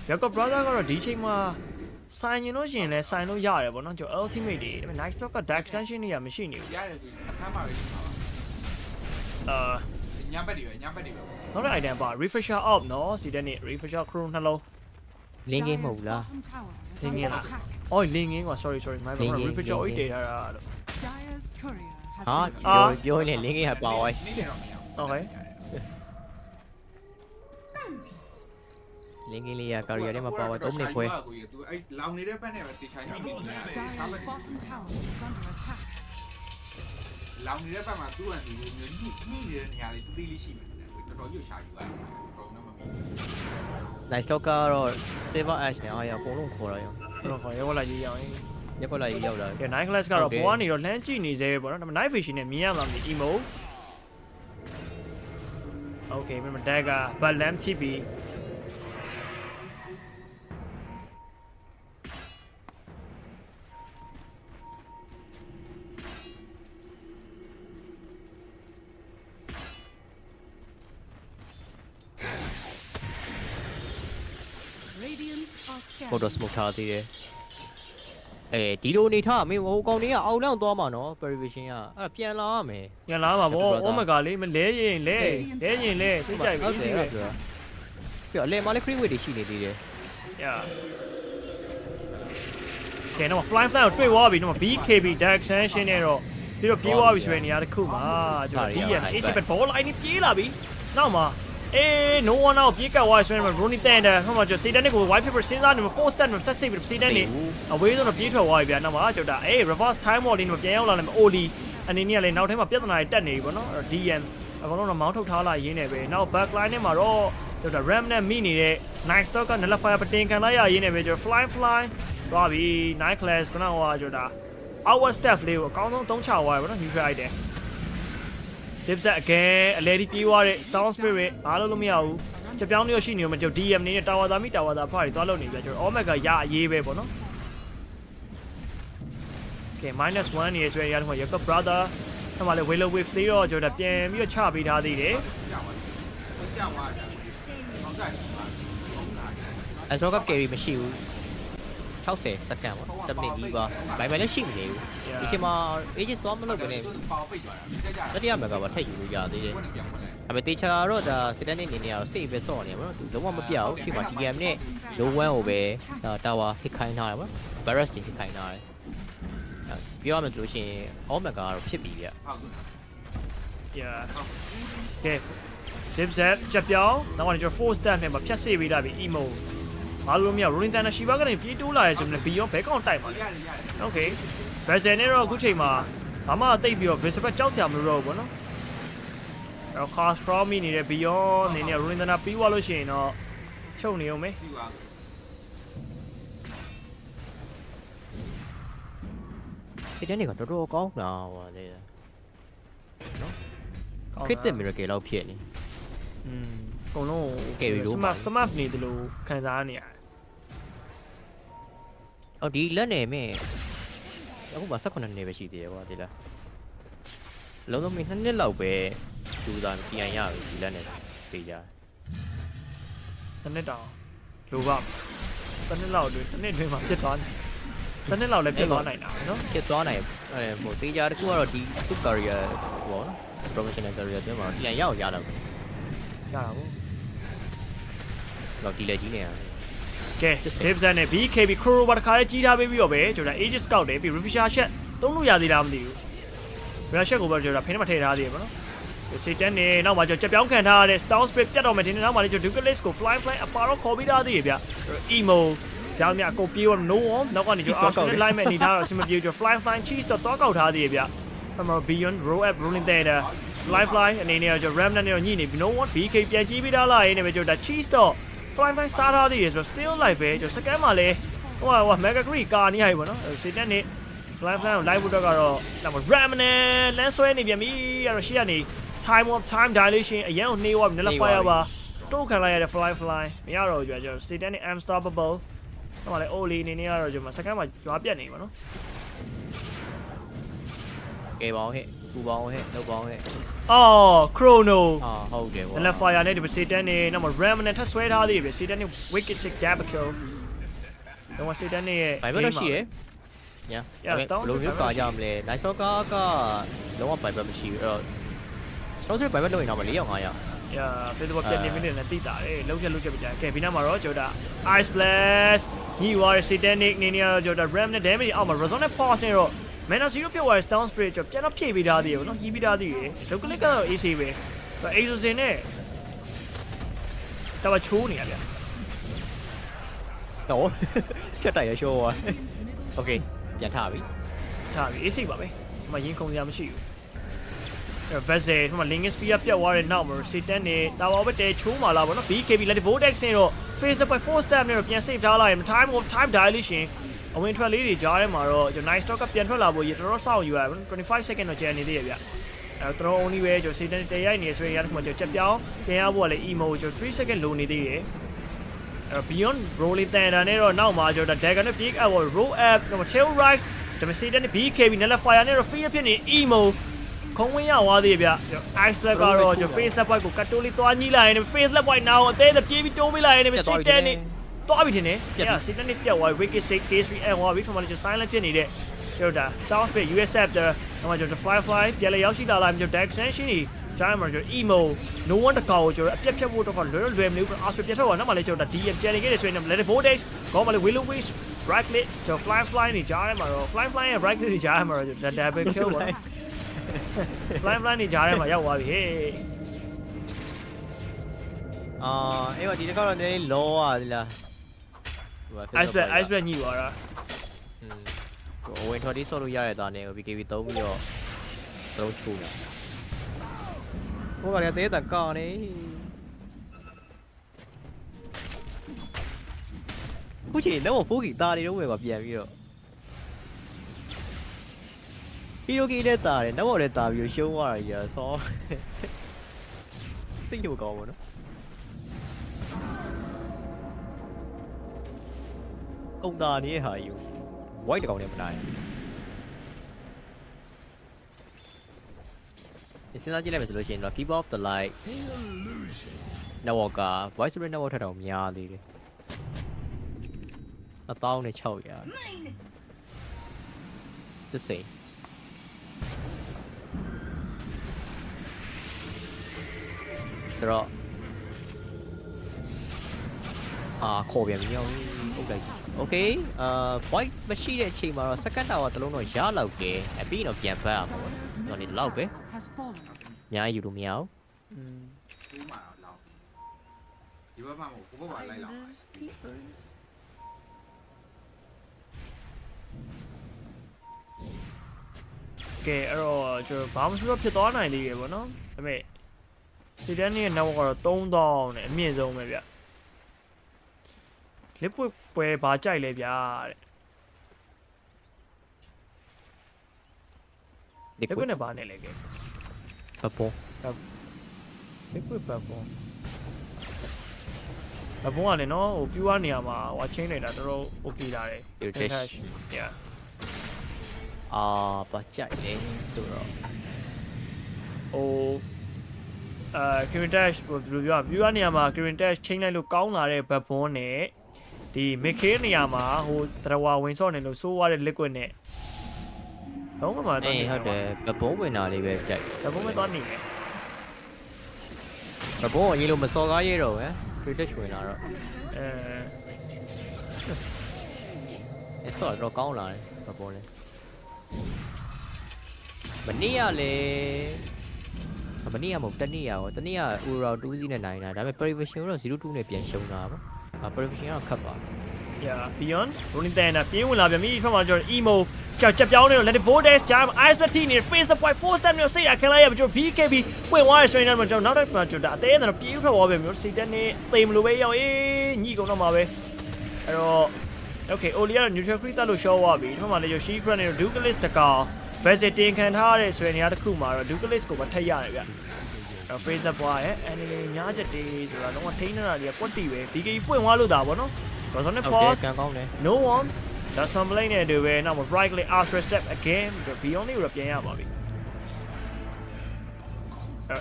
Jacob brother ကတော့ဒီချိန်မှာဆိုင်ရင်လို့ရှိရင်လည်းဆိုင်လို့ရတယ်ဗောနော်ကျွန်တော် ultimate တွေဒါပေမဲ့ nice stock က dark extension တွေကမရှိနေဘူးရတယ်ဆိုရင်အခန်းမှာပဲရှိမှာပါညဘက်တွေပဲနောက်တဲ့ item ပါ refresher up เนาะစီတဲ့နေ့ refresher chrono နှလုံး လင်းကင်းမဟုတ်လား လင်းကင်းလားအော်လင်းကင်းကွာ sorry my bad refresher အိတ်တေထားတာလို့ပြောရင်လင်းကင်းကပါဝိုင်း Okay လင်းကင်းလေးကကာရီယာထဲမှာပါဝိုင်း3မိနစ်ခွဲသူအဲ့လောင်နေတဲ့ဘက်နဲ့ပဲတေချာနေတယ်လောင်နေတဲ့ဘက်မှာသူ့အန်စီကိုညှိနေတဲ့နေရာလေးတူးလေးရှိမယ်တော်တော်ရွတ်ရှာယူရတယ်တော်တော်မမီ nice stock ကတော့ silver ash နဲ့အားရအကုန်လုံးခေါ်ရအောင်တော့ခေါ်ရောက်လာကြီးရောက်ရင်ရက်လာကြီးရောက်လာကဲ night class ကတော့ဘောကနေတော့လှမ်းကြည့်နေသေးပဲပေါ့နော်ဒါပေမဲ့ night vision နဲ့မြင်ရမှာမသိ emo Okay မင်းမတက်ကာ but lamp TPဟိုတော့ smoke ထားသေးတယ်ဒီလိုနေထားမင်းဟိုကောင်တွေကအောက်လန့်သွားမှာနော် prevision ကအဲ့ပြန်လာရမယ်ပြန်လာမှာဗော omega လေးမလဲရင်လဲစိတ်ကြိုက်ပြီပြီးတော့အလဲမှာလည်း free weight တွေရှိနေသေးတယ် Yeah ကဲတော့ fly ကိုတွေ့သွားပြီတော့ BKB dark extension နဲ့တော့ပြီးတော့ပြေးသွားပြီဆိုတဲ့နေရာတစ်ခုမှာကျွန်တော် DM AC ဘက် ball line ပြေးလာပြီနောက်မှာno one out ပြေးကတ်သွားဆိုရင် Ronnie Tender ဟိုမှာကျွန်တော် Satan ကို white paper စဉ်းစားနေမှာ 4 step နဲ့တက်စိတ်ပြီး Satan နေအဝေးဆုံးတော့ပြေးထွက်သွားပြီဗျာနောက်မှာကျွန်တော်reverse time wall လေးနဲ့ပြန်ရောက်လာတယ် Oli အနေနဲ့လည်းနောက်ထဲမှာပြဿနာတွေတက်နေပြီပေါ့နော် DM အကောင်လုံးတော့မောင်းထုတ်ထားလာရင်းနေပဲနောက် back line နဲ့မှာတော့ကျွန်တော် ram နဲ့မိနေတဲ့ nice stock က null fire ပတင်ခံလိုက်ရရင်းနေပဲကျွန်တော် fly သွားပြီ night class ကနော်ဟိုကျွန်တော် our staff လေးကိုအကောင်းဆုံးသုံးချသွားပြီပေါ့နော် neutral item zipset again အလဲဒီပြေးသွားတဲ့ storm spirit အားလုံးလို့မရဘူးချက်ပြောင်းလို့ရှိနေမှာကျွန်တော် DM နေတဲ့ tower သားမိ tower သားဖားတွေသွားလို့နေပြကျွန်တော် omega ရအရေးပဲပေါ့နော် Okay -1 နေဆိုရရတဲ့မှာ Jacob brother အဲ့မှာလေ Willow Wave သေးတော့ကျွန်တော်ပြန်ပြီးတော့ချပေးထားသေးတယ် အစောက carry မရှိဘူး60စက္ကန့်ပေါ့တစ်မိနစ်ပြီးပါဘိုင်ဘိုင်လည်းရှိမနေဘူးဒီချိန်မှာ ages သွားမလုပ်ဘဲနဲ့တတိယမကပါထည့်ယူလို့ရသေးတယ်ဒါပေမဲ့တေချာတော့ဒါစစ်တန်းနေနေရတော့ save ပဲစော့နေပါတော့လုံးဝမပြောက်ဘူးချိန်မှာ GM နဲ့ low one ကိုပဲတာဝါ hit ခိုင်းထားတယ်ပေါ့ barrage တွေ hit ခိုင်းထားတယ်ပြောရမယ်ဆိုလို့ရှိရင် all mega ကတော့ဖြစ်ပြီဗျ yeah okay zip zap ချက်ပြောင်းနောက်ကနေကျွန်တော် 4 step နဲ့မှာဖြတ်စေးပေးတာပြီ emo ဘာလို့မရ rolling thunder shiva ကနေပြေးတိုးလာရဲဆိုရင် beyond ဘဲကောင်တိုက်ပါလေ okay vessel နဲ့တော့အခုချိန်မှာဘာမှတိတ်ပြီးတော့ visible ကြောက်စရာမလိုတော့ဘူးပေါ့နော်အဲ့ cast from နေတဲ့ beyond နေနဲ့ rolling thunder ပြီးသွားလို့ရှိရင်တော့ချုပ်နေအောင်မေးစစ်တန်းတွေကတော်တော်ကောင်းတာဟောလေနော်ခစ်တဲ့ miracle လောက်ဖြစ်နေအကုန်လုံးsmart နေတယ်လို့ခံစားနေရတယ်အော်ဒီလက်နေမဲ့အခုမှ18နှစ်ပဲရှိသေးတယ်ကွာဒီလားလုံးလုံးမင်း2နှစ်လောက်ပဲကျူတာပြန်ရပြီဒီလက်နေပေးကြတစ်နှစ်တောင်လိုပါတစ်နှစ်လောက်တစ်နှစ်တွင်းမှာဖြစ်သွားတယ်တစ်နှစ်လောက်လည်းဖြစ်သွားနိုင်တာနော်ဖြစ်သွားနိုင်ဟိုသေးကြတခုကတော့ဒီသူ career ဟောနော် professional career တွေမှာပြန်ရအောင်ရတော့ရတာပေါ့တော့ဒီလက်ကြီးနေရကဲ Jameson နဲ့ BKB Crowbar တခါလေးကြီးထားပေးပြီးတော့ပဲကျွန်တော် Aegis Scout တယ်ပြီး Refresher Shot သုံးလို့ရသေးလားမသိဘူး Refresher Shot ကိုပဲကျွန်တော်ဖိနေမှာထည့်ထားသေးတယ်ပေါ့နော်စေတန်းနေနောက်မှာကျွန်တော်ကြက်ပြောင်းခံထားရတဲ့ Stone Spirit ပြတ်တော့မယ်ဒီနေ့နောက်မှာလည်းကျွန်တော် Dukelis ကို Fly အပါတော့ခေါ်ပြီးသားသေးရဗျ Emo ကြောင်မြအကိုပြေးတော့ No one နောက်ကနေကျွန်တော် Arsenal line မဲ့အနေထားတော့အဆင်မပြေကျွန်တော် Fly Cheese တော့တောက်ကောက်ထားသေးရဗျ From Beyond Row Up Rolling Thunder Fly အနေနဲ့ကျွန်တော် Ram နဲ့တော့ညှိနေပြီ No one BK ပြန်ကြည့်ပြီးသားလားရေးနေပဲကျွန်တော် Cheese တော့ fly စားထားသေးရဆိုတော့ still life ပဲကျွန်တော် second မှာလဲဟို mega green ကာနေရပြီပေါ့နော်စေတန်းနေ fly ကို live ဖို့တော့ကတော့နောက်မှာ ram နဲ့လမ်းဆွဲနေပြန်ပြီအဲ့တော့ရှေ့ကနေ time dilation အရင်ကိုနှေးသွားပြီနည်း fire ပါတိုးခံလိုက်ရတဲ့ fly မရတော့ဘူးကျွန်တော်စေတန်းနေ unstoppable နောက်မှာလဲ oli အနေနဲ့ကတော့ကျွန်တော် second မှာရွာပြတ်နေပါနော်ကဲပါအောင်ဟဲ့ပူပါအောင်ဟဲ့လောက်ပါအောင်ဟဲ့အော် chrono ဟုတ်တယ်ဗော နည်း fire နဲ့ဒီစေတန်းနေနောက်မှာ ram နဲ့ထပ်ဆွဲထားသေးပြီစေတန်းနေ wicked sick double kill တော့စေတန်းနေရဲ့ ဘိုင်ဘယ်တော့ရှိတယ်ညာလိုမျိုးပါကြမလဲနိုင်ဆော့ကာကလုံးဝဘိုင်ဘယ်မရှိဘူးအဲ့တော့ကျွန်တော်တို့ဘိုင်ဘယ်လုံးရင်တော့မ4ရောက်5ရောက်ဖေးတော့ပြက်နေမိနေနဲ့တိတာတယ်လုံးချက်ပြကြကဲပြီးနောက်မှာတော့ကျွန်တော် ice blast ညီဝါရစေတန်းနေနေနေတော့ကျွန်တော် ram နဲ့ damage အောက်မှာ reson နဲ့ pause နေတော့ mana 0ပြုတ်သွားတဲ့ stone spirit ကျွန်တော်ပြန်တော့ဖြည့်ပေးထားသေးတယ်နော်ကြီးပေးထားသေးတယ်ဒုက္ခလစ်ကတော့ AC ပဲအေဆိုစင်နဲ့တော့ချိုးနေရဗျတော့ဖြတ်တိုက်ရရှိုးသွားโอเคပြန်ထားပြီ AC ပါပဲဒီမှာရင်ခုန်စရာမရှိဘူးvessel ဒီမှာ link speed ပြတ်သွားတဲ့နောက်မှာ Satan နဲ့တာဝါပဲတဲချိုးမှာလာပေါ့နော် BKB လက် vortex နဲ့တော့ face up by 4 step နဲ့တော့ပြန် save ထားလိုက်ရင် time dilation အဝင်ထွက်လေးတွေကြားထဲမှာတော့ကျွန်တော် nice stock ကပြန်ထွက်လာဖို့ရတော်တော်စောင့်ယူရတယ်25 second တော့ကြာနေသေးရဗျအဲ့တော့ only ပဲကျွန်တော် Satan တဲရိုက်နေဆိုရင်ရတယ်မှာကျွန်တော်ချက်ပြောင်းပြန်ရဖို့ကလည်း emo ကျွန်တော်3 second လိုနေသေးတယ်အဲ့ beyond rolling thunder နဲ့တော့နောက်မှာကျွန်တော် dagger နဲ့ peak up roll up ကျွန်တော် tail rise ဒါပေမဲ့ Satan နဲ့ BKB နဲ့ fire နဲ့တော့ free ဖြစ်နေ emo ခုံဝင်ရသွားသေးဗျ။ Ice Black ကတော့ကျွန်တော် face lap point ကိုကတ်တိုးလေးသွားညှိလိုက်ရင် face lap point နောက်အသေးသေးပြေးပြီးတိုးပေးလိုက်ရင်စစ်တန်းနေသွားပြီထင်တယ်။အဲ့စစ်တန်းနေပြတ်သွားပြီ wicked sick K3 and သွားပြီခမလေးကျွန်တော် silent ဖြစ်နေတဲ့ကျွန်တော်ဒါ Star Speed USF တော့ကျွန်တော် fly ပြန်လေရောက်ရှိလာလိုက်ကျွန်တော် Dex Extension ကြီးဂျိုင်းမှာကျွန်တော် emo no one တကောက်ကိုကျွန်တော်အပြက်ဖြတ်ဖို့တော့လွယ်မလို့ Astro ပြတ်ထွက်သွားနောက်မှလည်းကျွန်တော် DM ပြန်နေခဲ့တယ်ဆိုရင် Let Vortex ကောင်းမှလည်း Willow Wings Brightlit ကျွန်တော် fly နေကြားထဲမှာတော့ fly ရဲ့ Brightlit နေကြားထဲမှာတော့ကျွန်တော် double kill ပါfly နေကြားထဲမှာရောက်သွားပြီဟေးအဲ့တော့ဒီတစ်ခါတော့နည်းနည်းလောရတယ်လား ice black ညှိသွားတာဟိုဝင်ထော်ဒီဆော့လို့ရရတဲ့သားနဲ့ BKB သုံးပြီးတော့သုံးချိုးတယ်ဟိုကလည်းတဲတန်ကောင်းနေခုချိန်တော့ဖိုးကီတာနေတော့ပဲကွာပြန်ပြီးတော့ဟီရိုကီနဲ့တာတယ်နောက်တော့လည်းတာပြီးရှုံးသွားတာကြီးဆောစိတ်ညစ်ကောင်းပါတော့ကုန်တာနေဟာယူ white တကောင်နဲ့မနိုင် စဉ်းစားကြည့်လိုက်မယ်ဆိုလို့ရှိရင်တော့ Keep Off the Light network က voice rate network ထက်တော့များသေးတယ်1600just say ဆိုတော့ခေါ်ပြန်ပြီရောဟုတ်တယ် okay voice မရှိတဲ့အချိန်မှာတော့ second tower တစ်လုံးတော့ရလောက်တယ်အပြီးတော့ပြန်ပတ်ရမှာပေါ့တော့ဒီလောက်ပဲအများကြီးယူလို့မရဘူး Cú mà lâu thì bác mà một cú bác lại lâu ကဲအဲ့တော့ကျွန်တော်ဘာမှမဆိုဖြစ်သွားနိုင်သေးတယ်ဗောနော်ဒါပေမဲ့စီတန်းရဲ့ network ကတော့3000နဲ့အမြင့်ဆုံးပဲဗျလစ်ပွဲဘာကြိုက်လဲဗျာတဲ့လစ်ပွဲနဲ့ဘာနဲ့လဲကဲဘပေါ်လစ်ပွဲဘပေါ်ဘပေါ်ကလည်းနော်ဟိုပြူရနေရမှာဟိုချင်းနေတာတော်တော် okay လာတယ် yeah ဘာကြိုက်လဲဆိုတော့ဟိုCommentators ဘယ်လိုပြောပြူရနေရမှာ Commentators ချင်းလိုက်လို့ကောင်းလာတဲ့ဘက်ဘွန်းနဲ့ဒီမစ်ခေးနေရာမှာဟိုတရဝါဝင်စော့နေလို့စိုးရတဲ့ liquid နဲ့လုံးဝမှာတော့ဟုတ်တယ်ဘက်ဘုံဝင်တာလေးပဲကြိုက်ဘက်ဘုံပဲသွားနေတယ်ဘက်ဘုံအရင်လိုမစော်ကားရဲတော့ပဲ British ဝင်လာတော့ဆော့တော့ကောင်းလာတယ်ဘက်ဘုံလေးမနေ့ကမဟုတ်တနေ့ရောတနေ့က Ura 2-0 နဲ့နိုင်တာဒါပေမဲ့ Prevision တော့ 0-2 နဲ့ပြန်ရှုံးတာပေါ့Prevision ကတော့ခတ်ပါ Yeah Beyond Rolling Thunder ပြေးဝင်လာပြန်ပြီဖက်မှာကျွန်တော် Emo ကြောက်ပြောင်းနေတော့ Let it Vortex ဂျာ Ice Betty နေ Face the Point 4 step မျိုးစိတ်ရခံလိုက်ရပြီကျွန်တော် BKB ပွင့်သွားတဲ့ strain မှာကျွန်တော်နောက်တစ်ပတ်ကျွန်တော်အသေးအံတော့ပြေးထွက်သွားပြန်မျိုးစိတ်တက်နေသေမလို့ပဲရောက်အေးညှိကုန်တော့မှာပဲအဲ့တော့ Okay Oli ကတော့ Neutral Creep တက်လို့ show သွားပြီဒီမှာလည်း Yoshi Crane နဲ့ Dukelis တကောင် Visit တင်ခံထားရတဲ့ဆိုရင်နေရာတစ်ခုမှာတော့ Dukelis ကိုမထက်ရတယ်ဗျအဲ့ Face the Point ရဲ့ enemy ညားချက်တေးဆိုတာတော့ထိန်းနေတာတွေကကွက်တီပဲ BKB ပွင့်သွားလို့တာဗောနော် Resonant Pause No one That's some blame နဲ့တူပဲနောက်မှာ Brightly Astra Step again Beyond လေးကိုပြန်ရပါပြီ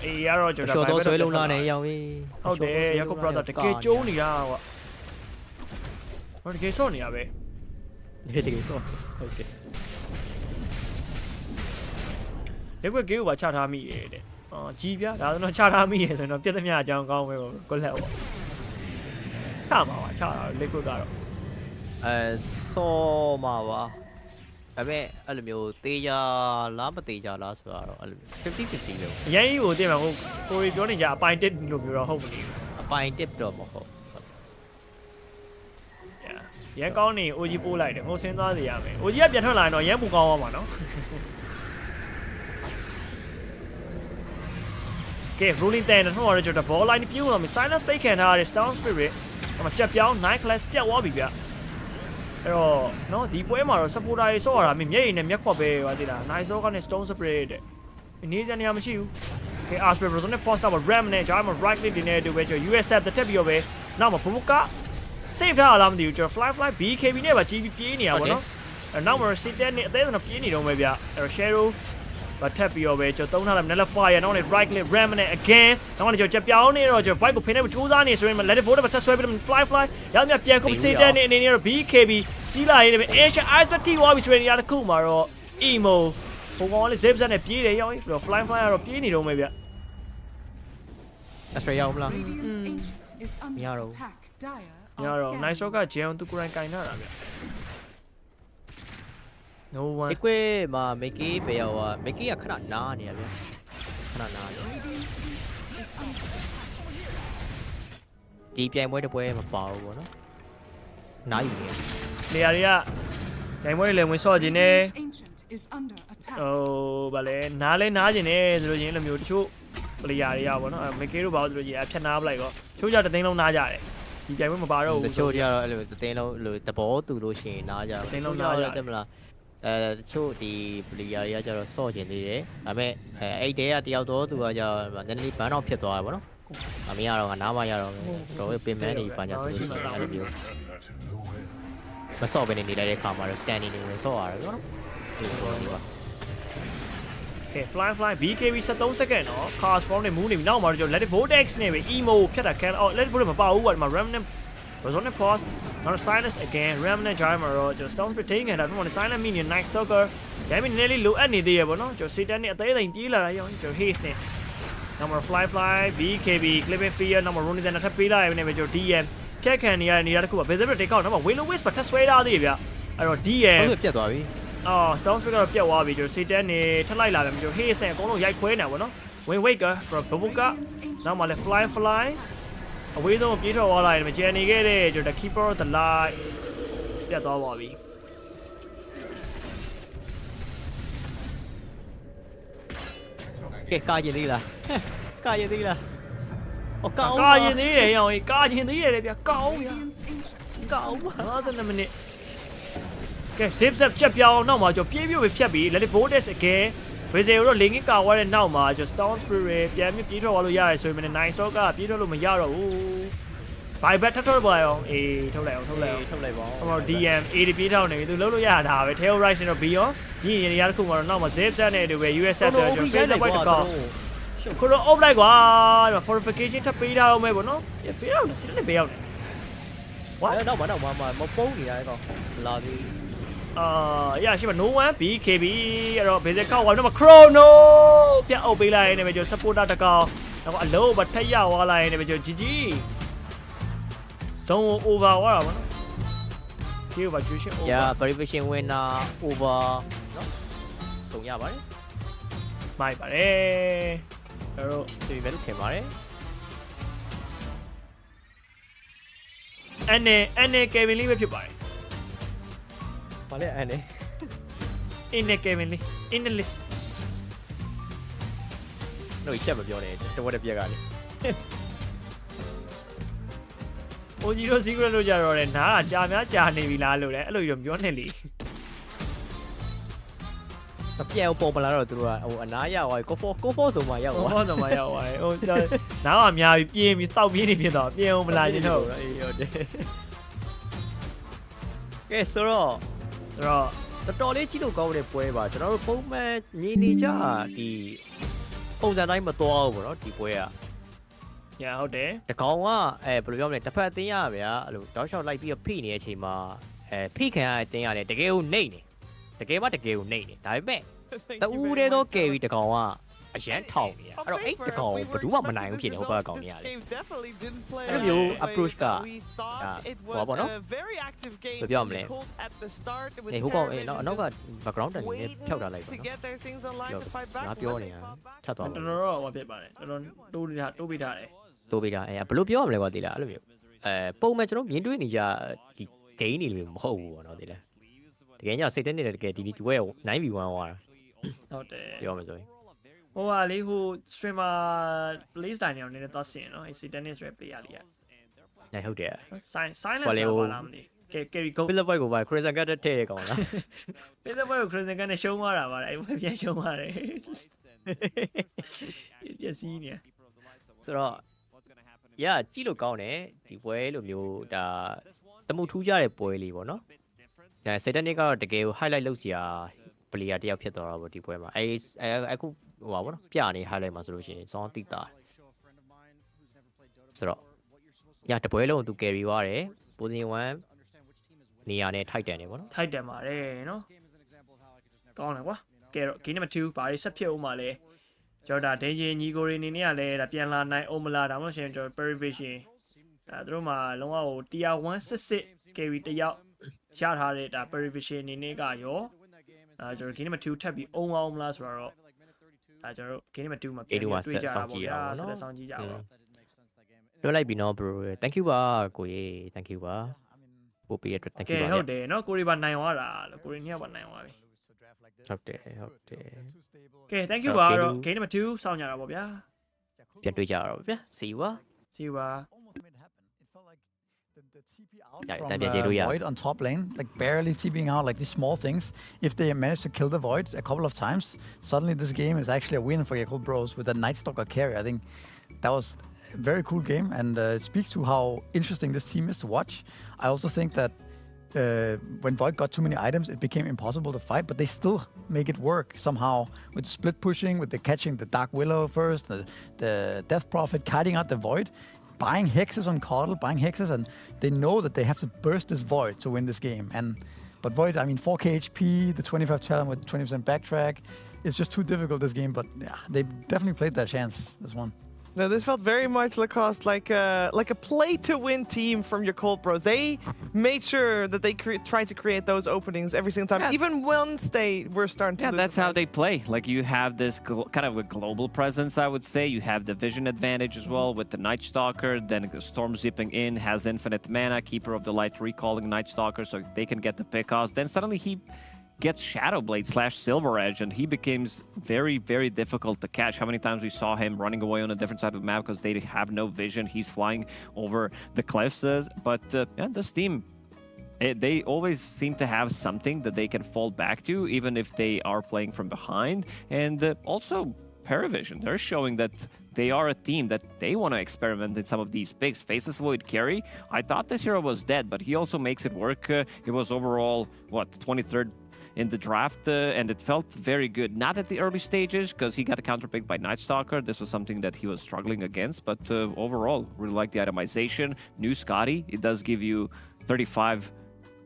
အေးရတော့ကျွန်တော်တော့ဆွဲလုံးလာနေရောက်ပြီဟုတ်တယ် Jacob brother တကယ်ကျိုးနေတာကွာဟိုတကယ်ဆော့နေရပဲတကယ်ဆော့ဟုတ်ကဲ့လက်ကွက်ကေးကိုပါချထားမိရဲ့တဲ့ကြီးပြဒါဆိုတော့ချထားမိရဲ့ဆိုတော့ပြက်သမျှအကြောင်းကောင်းပဲကိုလက်ပေါ့ချမှာပါချတာလက်ကွက်ကတော့ဆော့မှာပါဒါပေမဲ့အဲ့လိုမျိုးတေးကြလားမတေးကြလားဆိုတော့အဲ့လို50-50ပဲအရင်ကြီးကိုတင်မှာဟိုကိုရီပြောနေကြအပိုင်တစ်လို့မျိုးတော့ဟုတ်မနေဘူးအပိုင်တစ်တော့မဟုတ်ရန်ကောင်းနေ OG ပို့လိုက်တယ်ဟိုစဉ်းစားစီရမယ် OG ကပြန်ထွက်လာရင်တော့ရန်ပူကောင်းသွားမှာနော်ကဲ Rolling Thunder တော့ကျွန်တော် ball line ပြူးတော့မယ် Silencz ပိတ်ခံထားရတဲ့ Stone Spirit အဲ့မှာချက်ပြောင်း Night Class ပြတ်သွားပြီဗျအဲ့တော့နော်ဒီပွဲမှာတော့ supporter တွေဆော့ရတာမြမျက်ရည်နဲ့မျက်ခွက်ပဲပါသေးတာ Night Soul ကနေ Stone Spirit တဲ့အနေနဲ့နေရာမရှိဘူးကဲ Astra Bros နဲ့ Post up Ram နဲ့ Jam Right Click ဒီနေတူပဲကျွန်တော် USF တက်ပြီးတော့ပဲနောက်မှာ Boka save ထားလားမသိဘူးကျွန်တော် fly BKB နဲ့ပါကြီးပြေးနေရပါတော့အဲ့နောက်မှာ sit တဲ့နဲ့အသေးဆုံးပြေးနေတော့မယ်ဗျအဲ့တော့ Shadow ဘာထပ်ပြီးတော့ပဲကျွန်တော်သုံးထားတယ် Nella Fire နောက်နဲ့ Right Click Ram နဲ့ again နောက်ကနေကျွန်တော်ချက်ပြောင်းနေတော့ကျွန်တော် bike ကိုဖိနေဖို့စူးစမ်းနေဆိုရင် Let it Vote ဘာထပ်ဆွဲပြီးတော့ fly ရောက်မြပြန်ကုန် sit တဲ့နဲ့အနေနဲ့တော့ BKB ကြီးလာရေးတယ် Asia Ice Betty ဝါပြီးဆိုရင်ရတဲ့ခုမှာတော့ Emo ဟိုကောင်လေး zip နဲ့ပြေးတယ်ရောက်ပြီးတော့ fly ကတော့ပြေးနေတော့မယ်ဗျအစရရောက်မလားမရတော့ညတော့ Night Shock က Jeon သူကိုယ်တိုင်ကင်ထားတာဗျ No one ဒီကွေးမှာ Mickey ပဲရော Mickey ကခဏနားနေရဗျခဏနားနေဒီပြိုင်ပွဲတစ်ပွဲမပါဘူးပေါ့နော်နားယူနေနေရာတွေကပြိုင်ပွဲတွေလည်းဝင်ဆော့ခြင်းနဲ့ဟိုဗာလဲနားလဲနားခြင်းနဲ့ဆိုလို့ချင်းလိုမျိုးတချို့ပလေယာတွေကပေါ့နော် Mickey တို့ဘာလို့ဆိုလို့ချင်းအဖြတ်နားပလိုက်တော့ချိုးကြတဲ့သိန်းလုံးနားကြတယ်ဒီပြိုင်ပွဲမပါတော့ဘူးတချို့ကြတော့အဲ့လိုသင်းလုံးလိုတဘောတူလို့ရှိရင်နားကြသိန်းလုံးနားကြတယ်မလားတချို့ဒီပလေယာတွေကကြတော့ဆော့ကျင်သေးတယ်ဒါပေမဲ့အဲ့တဲကတယောက်တော့သူကကြနည်းနည်းဘန်းတော့ဖြစ်သွားတယ်ပေါ့နော်အမေကတော့ငါနားမရတော့တော့ပင်မန်းနေပါညာဆိုလို့ရှိရင်အဲ့လိုမျိုးမဆော့ဘဲနေနေတဲ့ခါမှာတော့ standing နေဆော့ရတယ်ပေါ့နော်အဲ့လိုမျိုးဒီပါ ကဲ fly BKB 73 second နော် cast from နဲ့ move နေပြီနောက်မှာတော့ကျွန်တော် let it vortex နဲ့ပဲ emo ဖြတ်တာခံအော် let it vortex မပါဘူးကွာဒီမှာ remnant resonant pause နောက် Silencz again remnant drive မှာတော့ကျွန်တော် stone retain ခံတာဒီမှာ silent minion night stalker damage နည်းလေးလိုအပ်နေသေးရပေါ့နော်ကျွန်တော် Satan နဲ့အသေးအသိပြေးလာတာရောကျွန်တော် haste နဲ့နောက်မှာ fly BKB clipping fear နောက်မှာ Ronnie နဲ့ထပ်ပေးလာရနေပဲကျွန်တော် DM ဖြတ်ခံနေရတဲ့နေရာတစ်ခုပါ visible take out နောက်မှာ willow wisp ထပ်ဆွဲထားသေးရဗျအဲ့တော့ DM ဟုတ်ပြတ်သွားပြီ အော် stone speaker တော့ပြတ်သွားပြီကျွန်တော် Satan နဲ့ထပ်လိုက်လာတယ်ကျွန်တော် haste နဲ့အကုန်လုံးရိုက်ခွဲနေတာပေါ့နော် waker babuka နောက်မှာလည်း fly အဝေးဆုံးပြေးထွက်သွားလာတယ်မကျန်နေခဲ့တဲ့ကျွန်တော် the keeper of the light ပြတ်သွားပါပြီကဲကာရင်သေးလားကာရင်သေးလားကာရင်သေးတယ်ရောကာရင်သေးတယ်ဗျကောင်းဗျကောင်း52မိနစ်ကဲ zip ချက်ပြောင်းနောက်မှာကျွန်တော်ပြေးပြေးဖြတ်ပြီး let it vortex again ဝေဇေကိုတော့လင်းကြီးကာဝါတဲ့နောက်မှာကျွန်တော် stone spirit ပြန်ပြေးထွက်သွားလို့ရတယ်ဆိုရင်9 stock ကပြေးထွက်လို့မရတော့ဘူးဘိုင်ဘက်ထပ်ထွက်ပါရောအေးထုတ်လိုက်ပါဟိုမှာ DM A ပြေးထောက်နေပြီသူလုံးလို့ရတာပဲ tail right နဲ့တော့ B ရောညင်ရင်ရတစ်ခုမှာတော့နောက်မှာ zip set နဲ့တူပဲ US set တော့ကျွန်တော် face လိုက်တော့ခုတော့ off လိုက်ကွာဒီမှာ fortification ထပ်ပေးထားအောင်ပဲပေါ့နော်ပေးအောင်စစ်နေပေးအောင် what နောက်မှာမပုံးနေရတဲ့ကောင်လာပြီရရှိပါ no one BKB အဲ့တော့ basic ကောက်သွားတော့ chrono ပြတ်အုပ်ပေးလိုက်နေပဲကျွန်တော် supporter တကောင်တော့အလုံးမထက်ရသွားလိုက်နေပဲကျွန်တော် GG ဇုံ over သွားတာပေါ့နော်ဒီဘာ duration over verification winner over နော်တုံရပါတယ်မိုက်ပါတယ်အဲ့တော့ဒီပဲလို့ထင်ပါတယ်အနေ Kelvin လေးပဲဖြစ်ပါတယ်ဘာလဲအနေ Kelvin လေး in the list တို့ချက်မပြောနဲ့တဝက်တစ်ပြက်ကလေအိုဂျီတို့ secret လို့ကြတော့လေနားကကြာများကြာနေပြီလားလို့လေအဲ့လိုမျိုးပြောနေလေမပြောင်းပေါ်မလာတော့သူတို့ကဟိုအနားရောက်သွားကိုဖောဆိုမှရောက်သွားဟိုဆိုမှရောက်သွားဟိုနားကများပြီးပြင်းပြီးတောက်ပြင်းနေဖြစ်တော့ပြင်းအောင်မလာရင်တော့အေးဟုတ်တယ်ကဲဆိုတော့တော်တော်လေးကြည့်လို့ကောင်းတဲ့ပွဲပါကျွန်တော်တို့ပုံမှန်မြင်နေကြဒီပုံစံတိုင်းမသွားဘူးပေါ့နော်ဒီပွဲကဟုတ်တယ်တကောင်ကဘယ်လိုပြောမလဲတစ်ဖက်အသင်းရဗျာအဲ့လိုတောက်လျှောက်လိုက်ပြီးဖိနေတဲ့အချိန်မှာဖိခံရတဲ့အသင်းရတယ်တကယ်ကိုနှိမ့်နေတကယ်မှတကယ်ကိုနှိမ့်နေဒါပေမဲ့တူးတဲ့တော့ကယ်ပြီးတကောင်ကအရန်ထောင်နေရအဲ့တော့အဲ့တကောင်ဘယ်သူမှမနိုင်ဘူးဖြစ်နေဟိုဘက်ကကောင်နေရတယ်အဲ့လိုမျိုး approach ကဟောပါနော်ဘယ်ပြောမလဲဟိုကောင်အနောက်က background တန်နေဖြောက်ထားလိုက်ပါနော်ငါပြောနေတာထပ်သွားတော်တော်ဟောဖြစ်ပါတယ်တော်တော်တိုးပေးထားတယ်ဘယ်လိုပြောရမလဲကွာဒီလားအဲ့လိုမျိုးပုံမှန်ကျွန်တော်မြင်တွေ့နေကြဒီ game တွေလို့မဟုတ်ဘူးပေါ့နော်ဒီလားတကယ်ညစိတ်တက်နေတဲ့တကယ်ဒီဝဲ 9v1 ဟောတာဟုတ်တယ်ပြောမယ်ဆိုရင်ဟိုဟာလေးဟို streamer play style နေအောင်နည်းနည်းသွားဆင်နော်အဲ့ tennis rap player လေးနိုင်ဟုတ်တယ် Silencz ပါလားမသိcarry go Pillar boy ကိုပါ Crimson Cat ထည့်ရကောင်လား Pillar boy ကို Crimson Cat နဲ့ရှုံးသွားတာပါအဲ့ဘက်ပြန်ရှုံးသွားတယ်ပြစီနေဆိုတော့ကြည့်လို့ကောင်းတယ်ဒီပွဲလိုမျိုးဒါတမှုထူးကြတဲ့ပွဲလေးပေါ့နော်ဒါစိတ်တက်နစ်ကတော့တကယ်ကို highlight လုပ်စရာplayer တယောက်ဖြစ်သွားတာပေါ့ဒီပွဲမှာအခုဟိုပါဘောနော်ပြနေ highlight မှာဆိုလို့ရှိရင်စောင်းတိတာဆိုတော့တပွဲလုံးသူ carry သွားတယ် position 1နေရာနဲ့ ထိုက်တန်နေပေါ့နော်ထိုက်တန်ပါတယ်နော်ကောင်းတယ်ကွာကဲတော့ game number 2ဘာတွေဆက်ဖြစ်ဦးမှာလဲကျွန်တော်ဒါ danger ညီကိုတွေအနေနဲ့ကလည်းဒါပြန်လာနိုင်အောင်မလားဒါမှမဟုတ်ရှင်ကျွန်တော် perivation သူတို့မှာလုံးဝဟို tier 1 စစ် carry တယောက်ရထားတဲ့ဒါ perivation အနေနဲ့ကရောကျွန်တော် game number 2ထပ်ပြီးအုံအောင်မလားဆိုတော့ကျွန်တော် game number 2မှာပြန်တွေ့ကြတာပေါ့ဗျာဆက်ဆောင်ကြည့်ကြပါပြောလိုက်ပြီနော် bro thank you ပါကိုရေ thank you ပါပို့ပေးရတဲ့ thank you ပါဟုတ်တယ်နော်ကိုရီပါနိုင်သွားတာလို့ကိုရီနှစ်ယောက်ပါနိုင်သွားပြီဟုတ်တယ်ကဲ thank you ပါတော့ game number 2စောင့်ကြတာပေါ့ဗျာပြန်တွေ့ကြရတော့ဗျာ see you ပါ see you ပါfrom Void on top lane, like barely TPing out, like these small things. If they manage to kill the Void a couple of times, suddenly this game is actually a win for Yakul Bros with a Night Stalker carry. I think that was a very cool game, and it speaks to how interesting this team is to watch. I also think that when Void got too many items, it became impossible to fight, but they still make it work somehow with split pushing, with the catching the Dark Willow first, the Death Prophet, kiting out the Void, buying hexes on Coddle, buying hexes, and they know that they have to burst this Void to win this game. But Void, I mean, 4k HP, the 25 challenge with 20% backtrack, it's just too difficult this game, but yeah, they definitely played their chance, this one. No, this felt very much Lacoste like a play-to-win team from your Cold Bros. They made sure that they tried to create those openings every single time, even once they were starting to lose. That's how they play. Like, you have this kind of a global presence, I would say. You have the vision advantage as well with the Night Stalker. Then the Storm zipping in, has infinite mana, Keeper of the Light recalling Night Stalker so they can get the pickoffs. Then suddenly he gets Shadowblade / Silver Edge, and he becomes very, very difficult to catch. How many times we saw him running away on a different side of the map because they have no vision. He's flying over the cliffs. But this team, they always seem to have something that they can fall back to, even if they are playing from behind. And also, Paravision, they're showing that they are a team that they want to experiment in some of these picks. Faceless Void carry, I thought this hero was dead, but he also makes it work. He was overall, 23rd in the draft, and it felt very good. Not at the early stages, because he got a counterpick by Night Stalker. This was something that he was struggling against, but overall, really like the itemization. New Scotty, it does give you 35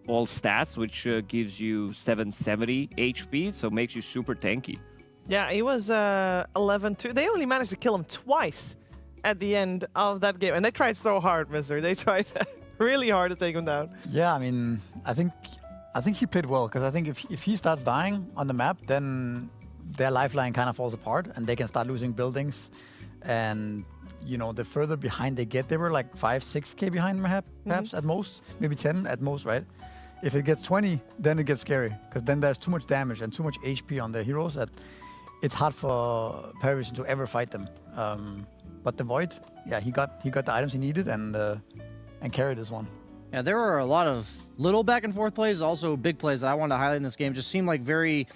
all stats, which gives you 770 HP, so makes you super tanky. Yeah, he was 11-2. They only managed to kill him twice at the end of that game, and they tried so hard, Misery. They tried really hard to take him down. Yeah, I mean, I think he played well, because I think if he starts dying on the map, then their lifeline kind of falls apart, and they can start losing buildings. And, you know, the further behind they get, they were like 5-6k behind perhaps at most, maybe 10 at most, right? If it gets 20, then it gets scary, because then there's too much damage and too much HP on the heroes that it's hard for Paravision to ever fight them. But the Void, yeah, he got the items he needed and carried this one. Yeah, there were a lot of little back and forth plays, also big plays that I wanted to highlight in this game. Just seemed like very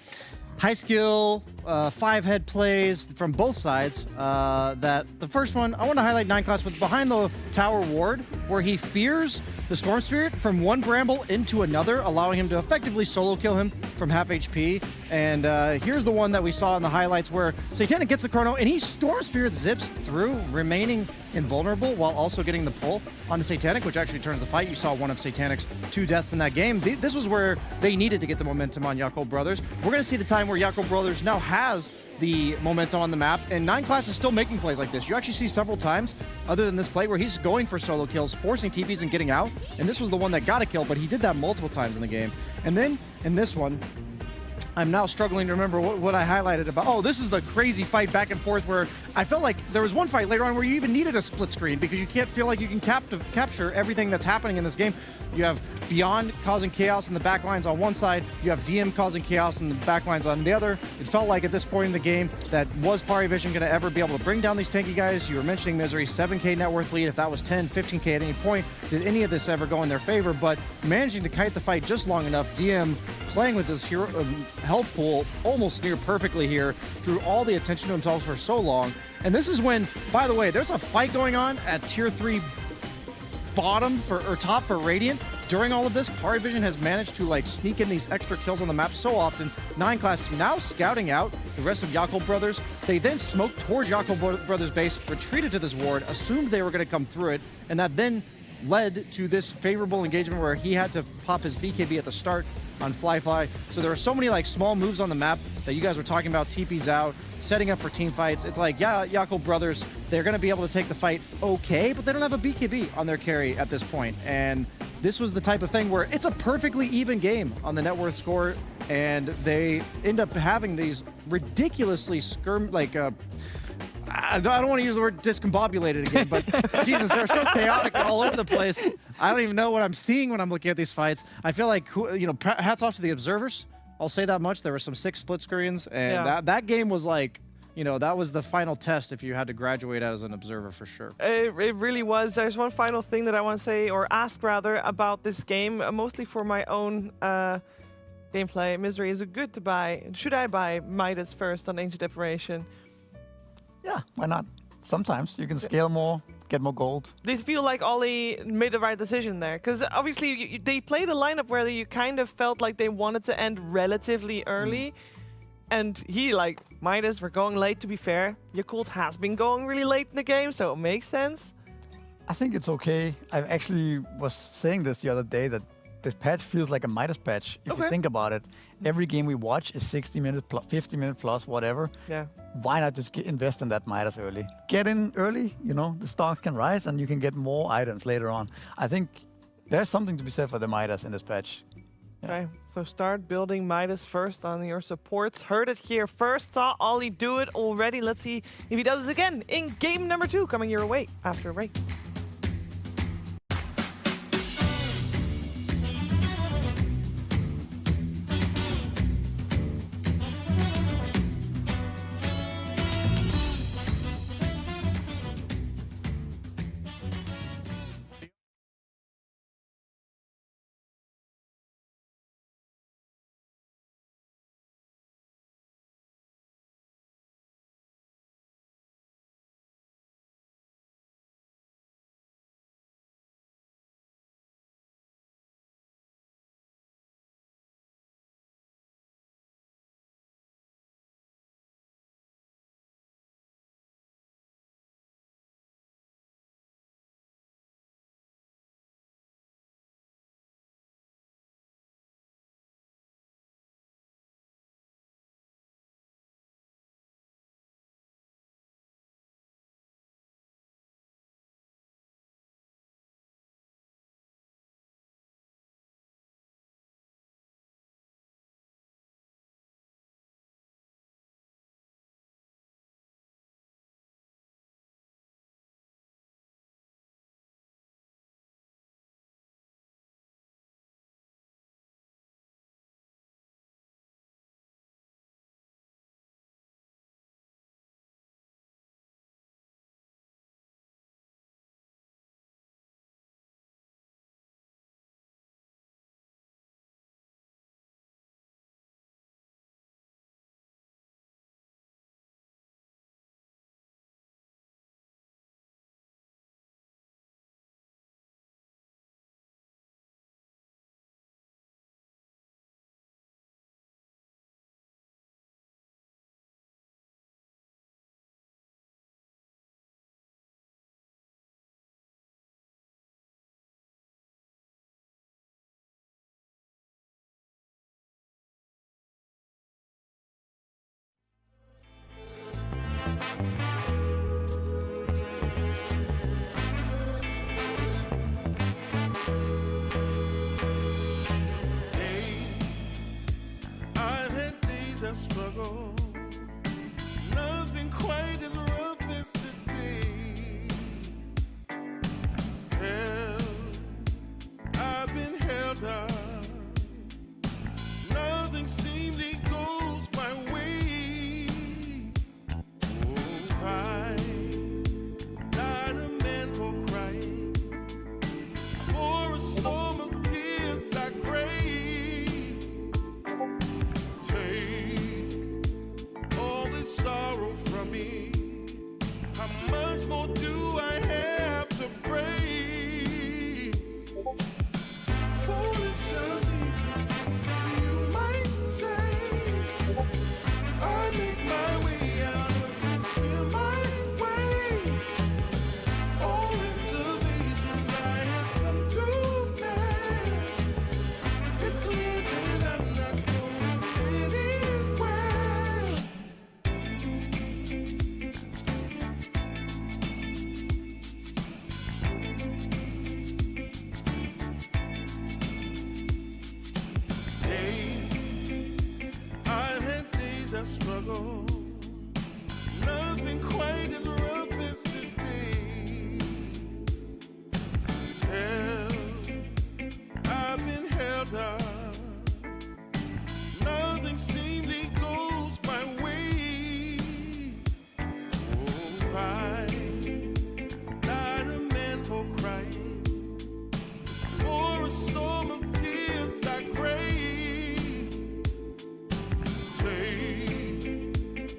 high skill, 5-head plays from both sides. That the first one, I want to highlight 9 class with behind the tower ward, where he fears the Storm Spirit from one bramble into another, allowing him to effectively solo kill him from half HP. And here's the one that we saw in the highlights where Satanic gets the chrono and he Storm Spirit zips through, remaining invulnerable while also getting the pull onto Satanic, which actually turns the fight. You saw one of Satanic's 2 deaths in that game. This was where they needed to get the momentum on Yakult Brothers. We're going to see the time where Yakult Brothers now has the momentum on the map, and 9 class is still making plays like this. You actually see several times, other than this play, where he's going for solo kills, forcing TPs and getting out, and this was the one that got a kill, but he did that multiple times in the game. And then, in this one, I'm now struggling to remember what I highlighted about. Oh, this is the crazy fight back and forth where I felt like there was one fight later on where you even needed a split screen because you can't feel like you can capture everything that's happening in this game. You have Beyond causing chaos in the back lines on one side. You have DM causing chaos in the back lines on the other. It felt like at this point in the game that was Paravision going to ever be able to bring down these tanky guys? You were mentioning Misery, 7k net worth lead. If that was 10, 15k at any point, did any of this ever go in their favor? But managing to kite the fight just long enough, DM playing with this hero health pool almost near perfectly here, drew all the attention to himself for so long. And this is when, by the way, there's a fight going on at tier 3 bottom or top for Radiant. During all of this, Paravision has managed to like sneak in these extra kills on the map so often. 9 class now scouting out the rest of Yakult Brothers. They then smoked towards Yakult Brothers base, retreated to this ward, assumed they were going to come through it, and that then led to this favorable engagement where he had to pop his BKB at the start on Fly. So there are so many like small moves on the map that you guys were talking about, TPs out, setting up for team fights. It's like, yeah, Yakult Brothers, they're going to be able to take the fight okay, but they don't have a BKB on their carry at this point. And this was the type of thing where it's a perfectly even game on the net worth score, and they end up having these ridiculously I don't want to use the word discombobulated again, but Jesus, they're so chaotic all over the place. I don't even know what I'm seeing when I'm looking at these fights. I feel like, hats off to the observers. I'll say that much. There were some 6 split screens, and that game was like, that was the final test if you had to graduate as an observer for sure. It really was. There's one final thing that I want to say, or ask rather, about this game, mostly for my own gameplay. Misery, is it good to buy? Should I buy Midas first on Ancient Declaration? Yeah, why not? Sometimes you can scale more get more gold. Do you feel like Ollie made the right decision there? Because obviously they played a lineup where you kind of felt like they wanted to end relatively early. And he, like, Midas, we're going late to be fair. Yakult has been going really late in the game, so it makes sense. I think it's okay. I actually was saying this the other day that this patch feels like a Midas patch. If you think about it, every game we watch is 60 minutes, 50 minutes plus, whatever. Yeah. Why not just invest in that Midas early? Get in early, you know, the stocks can rise and you can get more items later on. I think there's something to be said for the Midas in this patch. Yeah. Okay, so start building Midas first on your supports. Heard it here first. Saw Ollie do it already. Let's see if he does this again in game number 2 coming your way after a break. Struggle, nothing quite as rough as today. Hell, I've been held up. Nothing seemingly goes my way. Oh, I not a man for crying. For a storm of tears I crave. Sorrow from me. How much more do I have to pray? Foolish of me, you might say. I make my way out of this here my way. All reservations I have come to bear. It's clear that I'm not going anywhere. Struggle, nothing quite as rough as today. Hell, I've been held up. Nothing seemingly goes my way. Oh, I'm not a man for crying. For a storm of tears I crave. Take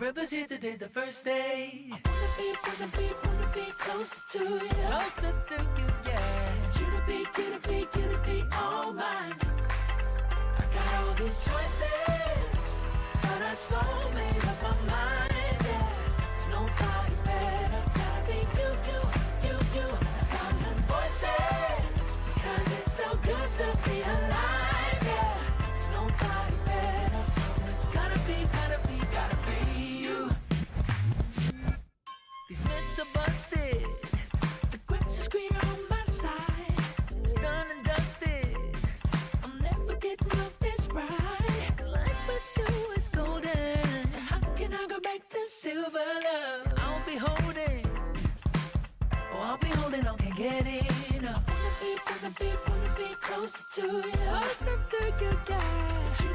Forever's here, today's the first day. I wanna be closer to you. Closer to you, yeah. You to be all mine. I got all these choices, but I so made up my mind, yeah. There's nobody better, gotta be you. 1,000 voices, 'cause it's so good to be alive, yeah. There's nobody better, so it's gotta be you. These myths are busted, the quicks are screening on my side. It's done and dusted, I'm never getting off this ride. Life with you is golden, so how can I go back to silver love? I'll be holding on, can't get enough. Wanna be closer to you. Closer to you, yeah. You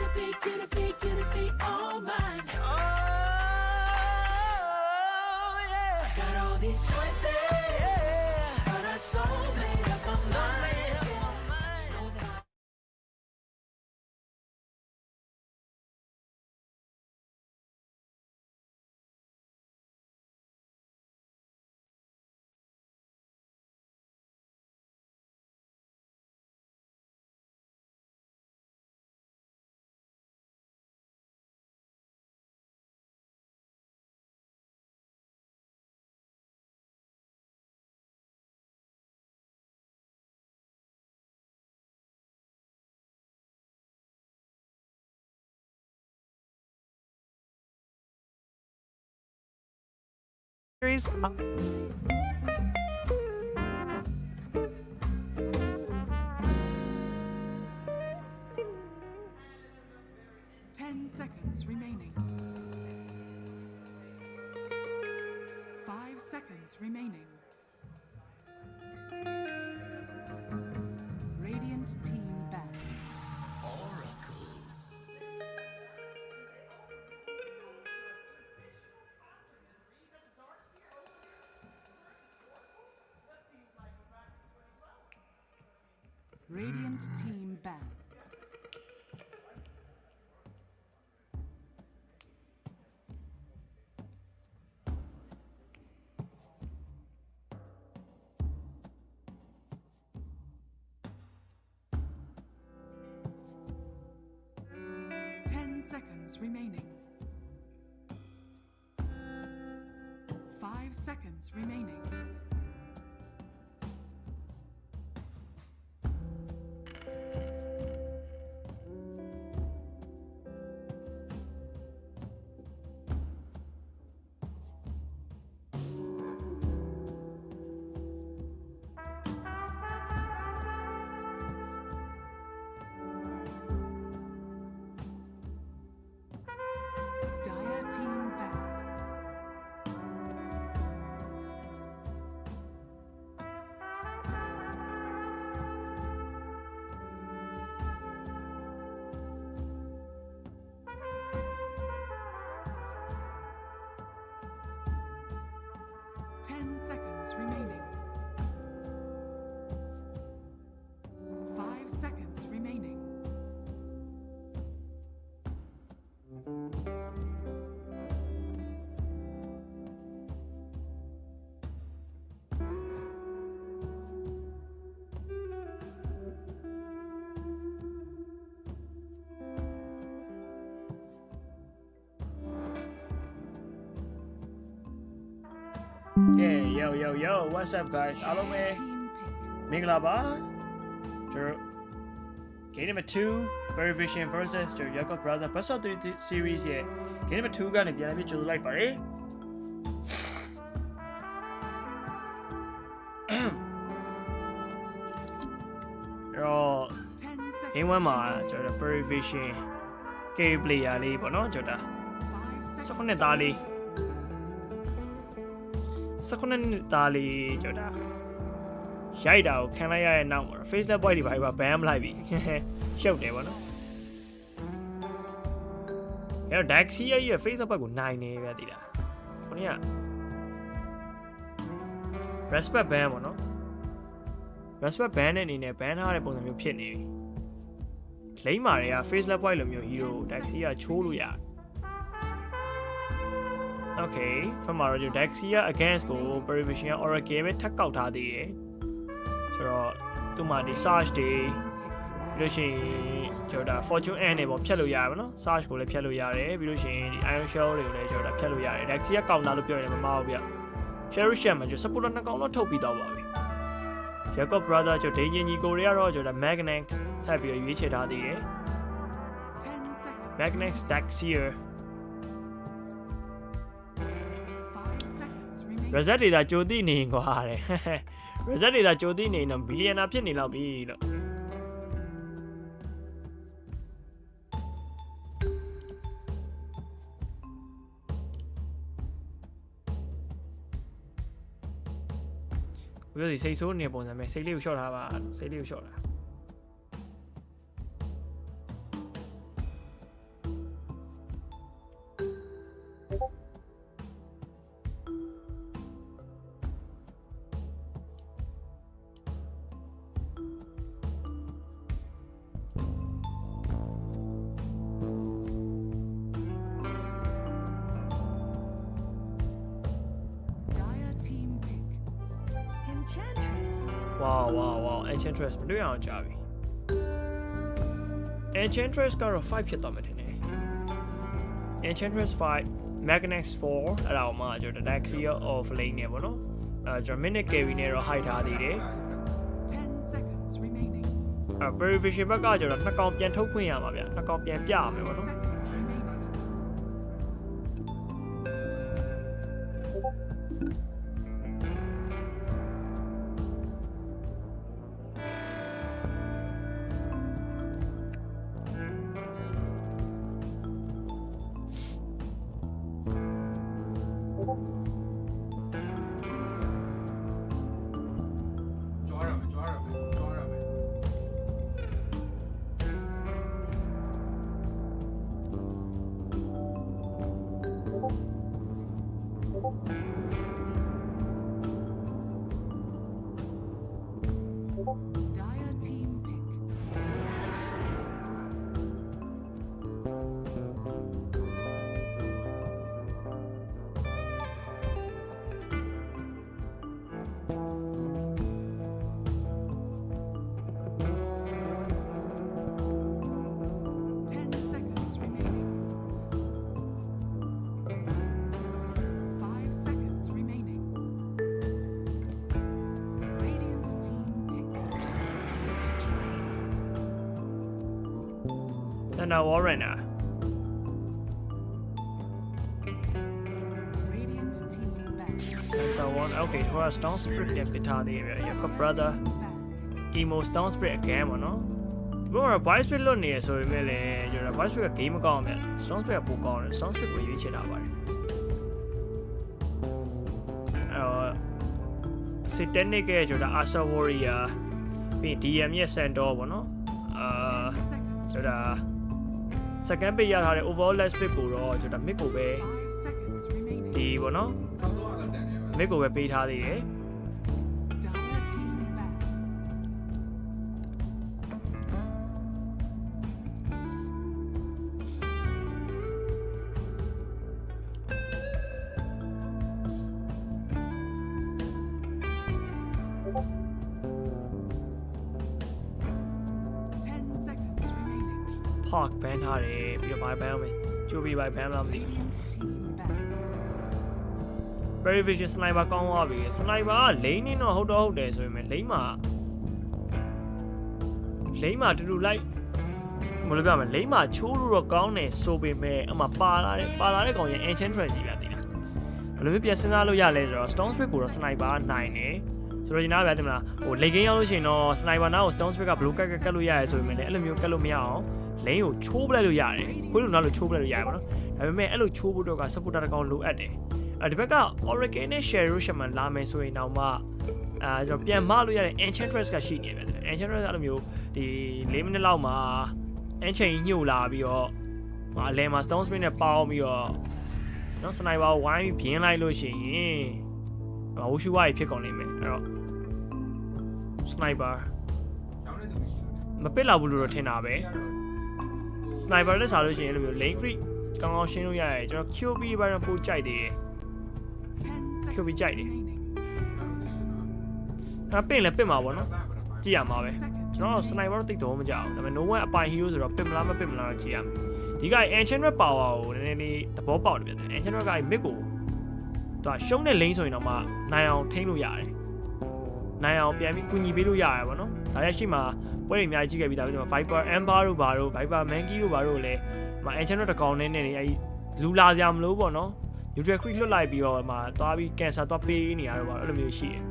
to be all mine. Oh, yeah. Got all these choices, yeah. But I so made up my mind. Series. 10 seconds remaining. 5 seconds remaining. Radiant team back. Radiant team ban. Seconds remaining. 5 seconds remaining. Seconds remaining. 5 seconds remaining. Yeah, yo, what's up guys? အားလုံးပဲမင်္ဂလာပါကျွန်တော် Game number 2 Burmese Restream versus ကျွန်တော် Jacob Brother Best of 3 series ရဲ့ Game number 2ကနေပြန်ပြီးကြိုဆိုလိုက်ပါတယ်တော့ Game 1မှာကျွန်တော် Burmese Restream game player လေးပေါ့နော်ကျွန်တော်19သားလေး19နှစ်သားလေးကျွန်တော်ရိုက်တာကိုခံလိုက်ရတဲ့နောက်မှာ Facebook boy တွေပါဘန်မလိုက်ပြီရှုပ်တယ်ဗောနော်အဲ့တော့ Daxi ရဲ့ Facebook boy ကိုနိုင်နေဗျာတိတာခုနက respect ban ဗောနော် respect ban နဲ့အနေနဲ့ ban ထားတဲ့ပုံစံမျိုးဖြစ်နေပြီလိမ့်မာတွေက Facebook boy လိုမျိုး hero Daxi ကချိုးလို့ရတယ် okay ဖက်မှာတော့ကျွန်တော် Dexia against ကို Prevision က Oracle ပဲထပ်ကောက်ထားသေးတယ်ဆိုတော့သူ့မှာဒီ Search တွေပြီးလို့ရှိရင်ကျွန်တော်ဒါ Fortune End တွေပေါ့ဖြတ်လို့ရတယ်ဗောနော် Search ကိုလည်းဖြတ်လို့ရတယ်ပြီးလို့ရှိရင်ဒီ Iron Shell တွေကိုလည်းကျွန်တော်ဒါဖြတ်လို့ရတယ် Dexia ကောင်တာလို့ပြောရတယ်မမဟုတ်ဗျ Cherry Shell မှာကျွန်တော် Support နှစ်ကောင်တော့ထုတ်ပြီးတော့ပါပြီ Jacob Brother ကျွန်တော်ဒိန်းချင်းကြီးကိုတွေကတော့ကျွန်တော်ဒါ Magnex ထပ်ပြီးရွေးချယ်ထားသေးတယ် Magnex Dexia Reset တွေသာကြိုသိနေကွာတဲ့ Reset တွေသာကြိုသိနေတော့ဘီလီယံနာဖြစ်နေလောက်ပြီလို့ဘယ်လိုစိတ်ဆိုးနေပုံစံပဲစိတ်လေးကိုရှော့ထားပါစိတ်လေးကိုရှော့တာwow Enchantress မတွေ့အောင်ကြာပြီ Enchantress ကတော့5ဖြစ်သွားမှထင်တယ် Enchantress 5 Magnex 4အဲ့ဒါမှကျွန်တော် Dexia of lane နဲ့ပေါ့နော်ကျွန်တော် minute carry နဲ့တော့ hide ထားသေးတယ် 10 seconds remaining Prevision ဘက်ကကျွန်တော်နှစ်ကောင်ပြန်ထုတ်ခွင့်ရမှာဗျနှစ်ကောင်ပြန်ပြရမယ်ပေါ့နော်Sender Warrener Sender Warren okay ဟို Stone Spirit ပြန်ပစ်ထားသေးတယ်ဗျ Jacob Brother Emo Stone Spirit again ပေါ့နော်ဒီဘောက Voice Spirit လွတ်နေရဆိုပေမဲ့လည်းကျွန်တော် Voice Spirit က game မကောင်းဗျ Stone Spirit ကပိုကောင်းတယ် Stone Spirit ကိုရွေးချယ်ထားပါတယ်Satanic ရဲ့ကျွန်တော် Asha Warrior ပြီး DM ရဲ့ Sender ပေါ့နော်ကျွန်တော်second page ရထားတဲ့ overall last pick ကိုတော့ကျွန်တော် mid ကိုပဲဒီပေါ့နော် mid ကိုပဲပေးထားသေးတယ်Park ban ထားတယ်ပြီးတော့ဘာ ban အောင်မယ်ကြိုးပြီးဘာ ban လားမသိဘူး Prevision sniper ကောင်းသွားပြီ sniper က lane နေတော့ဟုတ်တယ်ဆိုပေမဲ့ lane မှာတူတူလိုက်မလို့ပြမယ် lane မှာချိုးလို့တော့ကောင်းတယ်ဆိုပေမဲ့အမှပါလာတဲ့ကောင်ရဲ့ Enchantress ကြီးပြသေးတယ်ဘယ်လိုမျိုးပြန်စဉ်းစားလို့ရလဲဆိုတော့ Stone Spirit ကိုတော့ sniper နိုင်တယ်ဆိုတော့ဒီနားဗျာတင်မလားဟို late game ရောက်လို့ရှိရင်တော့ sniper နားကို Stone Spirit က blue ကတ်လို့ရတယ်ဆိုပေမဲ့လည်းအဲ့လိုမျိုးကတ်လို့မရအောင် lane ကိုချိုးပလိုက်လို့ရတယ်ခွေးလိုနားလို့ချိုးပလိုက်လို့ရတယ်ပေါ့နော်ဒါပေမဲ့အဲ့လိုချိုးဖို့တော့က supporter တစ်ကောင်လိုအပ်တယ်ဒီဘက်က Oracle နဲ့ Share Shaman လာမယ်ဆိုရင်တော့မှကျွန်တော်ပြန်မလို့ရတဲ့ Enchantress ကရှိနေတယ် Enchantress အဲ့လိုမျိုးဒီ4မိနစ်လောက်မှာ Enchant ညှို့လာပြီးတော့အလဲမှာ Stone Spirit နဲ့ပေါင်းပြီးတော့နော် Sniper ကိုဝိုင်းပြီးပြင်းလိုက်လို့ရှိရင်ဝူရှူဝါကြီးဖြစ်ကုန်နေမယ်အဲ့တော့ Sniper မပစ်လာဘူးလို့တော့ထင်တာပဲ Sniper နဲ့စားလို့ရှိရင်အဲ့လိုမျိုး lane creep ကောင်းကောင်းရှင်းလို့ရတယ်ကျွန်တော် QB ဘက်တော့ပို့ကြိုက်သေးတယ် ဖြုတ်ပြီးကြိုက်တယ်အဲ့ပင့်လည်းပင့်မှာပေါ့နော်ကြည့်ရမှာပဲကျွန်တော်စနိုက်ပါတော့တိတ်တော့မကြအောင်ဒါပေမဲ့ no one အပိုင် hero ဆိုတော့ပင့်မလားမပင့်မလားတော့ကြည့်ရမယ်ဒီက enchantress power ကိုနည်းနည်းလေးသဘောပေါက်တယ်ဗျ enchantress က mid ကိုသူကရှုံးတဲ့ lane ဆိုရင်တော့မှနိုင်အောင်ထိန်းလို့ရတယ်နိုင်အောင်ပြန်ပြီးကူညီပေးလို့ရတယ်ပေါ့နော်ဒါရရှိမှာပွဲတွေအများကြီးကြည့်ခဲ့ပြီးသားပြီးတော့ Viper Amber တို့ဘာတို့ Viper Monkey တို့ဘာတို့လည်းမ enchantress တစ်ကောင်နဲ့နေအဲ့လူလာစရာမလိုပေါ့နော် neutral creep လွတ်လိုက်ပြီးတော့မှသွားပြီး cancer သွားပေးနေရတော့ပေါ့အဲ့လိုမျိုးရှိတယ်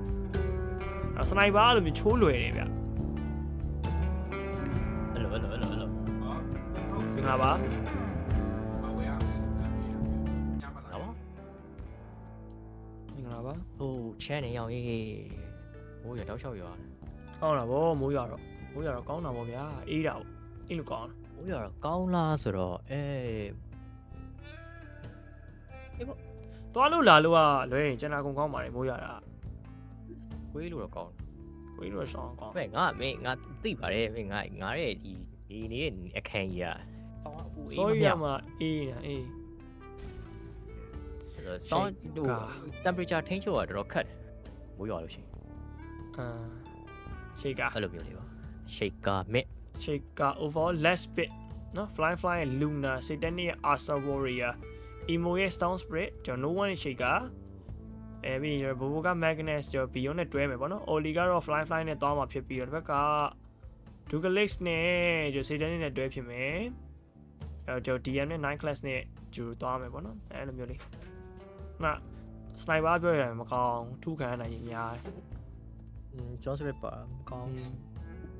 အဲ့ sniper အဲ့လိုမျိုးချိုးလွယ်တယ်ဗျအဲ့လိုဒီမှာပါဟိုချမ်းနေရောက်ရေးမိုးရတောက်လျှောက်ရွာ ကောင်းတာဗောမိုးရတော့ကောင်းတာဗောဗျာအေးတာဗောအေးလို့ကောင်းတာ မိုးရတော့ကောင်းလားဆိုတော့သွားလို့လာလို့ကလွယ်ရင်ကျန်တာကုန်ကောင်းပါတယ်မိုးရတာ ကွေးလို့တော့ကောင်း ကိုကြီးတော့ဆောင်းကောင်း ပဲငါသိပါတယ်မင်းငါရဲ့ဒီနေတဲ့အခန်းကြီးอ่ะဆောင်းအပူအေး ဆိုရမှာအေးနေအေး ဆောင်းဟို temperature ထိန်းချုပ်ရတော့ခက်တယ်မိုးရွာလို့ရှိရင်shaker အဲ့လိုမျိုးလေးပါ shaker mid shaker overall less bit နော် fly luna satanic asa warrior emo ရဲ့ stone spirit ကျွန်တော် no one shaker ပြီးတော့ boboka magnus ကျွန်တော် beyond နဲ့တွဲမယ်ပေါ့နော် oli ကတော့ fly နဲ့သွားမှာဖြစ်ပြီးတော့ဒီဘက်က dugalix နဲ့ကျွန်တော် satanic နဲ့တွဲဖြစ်မယ်ကျွန်တော် dm နဲ့ 9 class နဲ့ကျူသွားမယ်ပေါ့နော်အဲ့လိုမျိုးလေးနော် sniper ပြောရတယ်မကောင်းထူခံနိုင်ရင်များတယ်ကျွန်တော်စပစ်ပါမကောင်း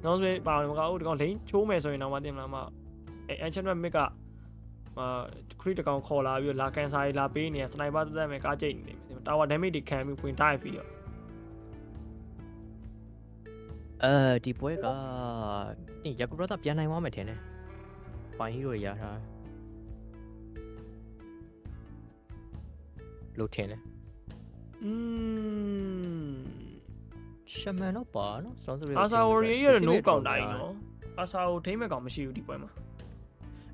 နောက်ဆိုပါမကောင်းဒီကောင်လိန်ချိုးမယ်ဆိုရင်တော့မသိမလားမenchantress mid ကcrit တကောင်ခေါ်လာပြီးတော့လာကန်ဆာကြီးလာပေးနေစနိုက်ပါတက်မယ်ကားကြိတ်နေတယ်တာဝါ damage တွေခံပြီးဝင်တိုက်ပြီးတော့ဒီပွဲကဒီယာကူဘရတာပြန်နိုင်သွားမယ်ထင်တယ်ပိုင်ဟီရိုရထားလို့ထင်တယ်ရှမန်တော့ပါနော်စတောင်းစရီအာဆာဝရီရဲ့ no ကောင်တိုင်းနော်အာဆာကိုထိမ့်မဲ့ကောင်မရှိဘူးဒီပွဲမှာ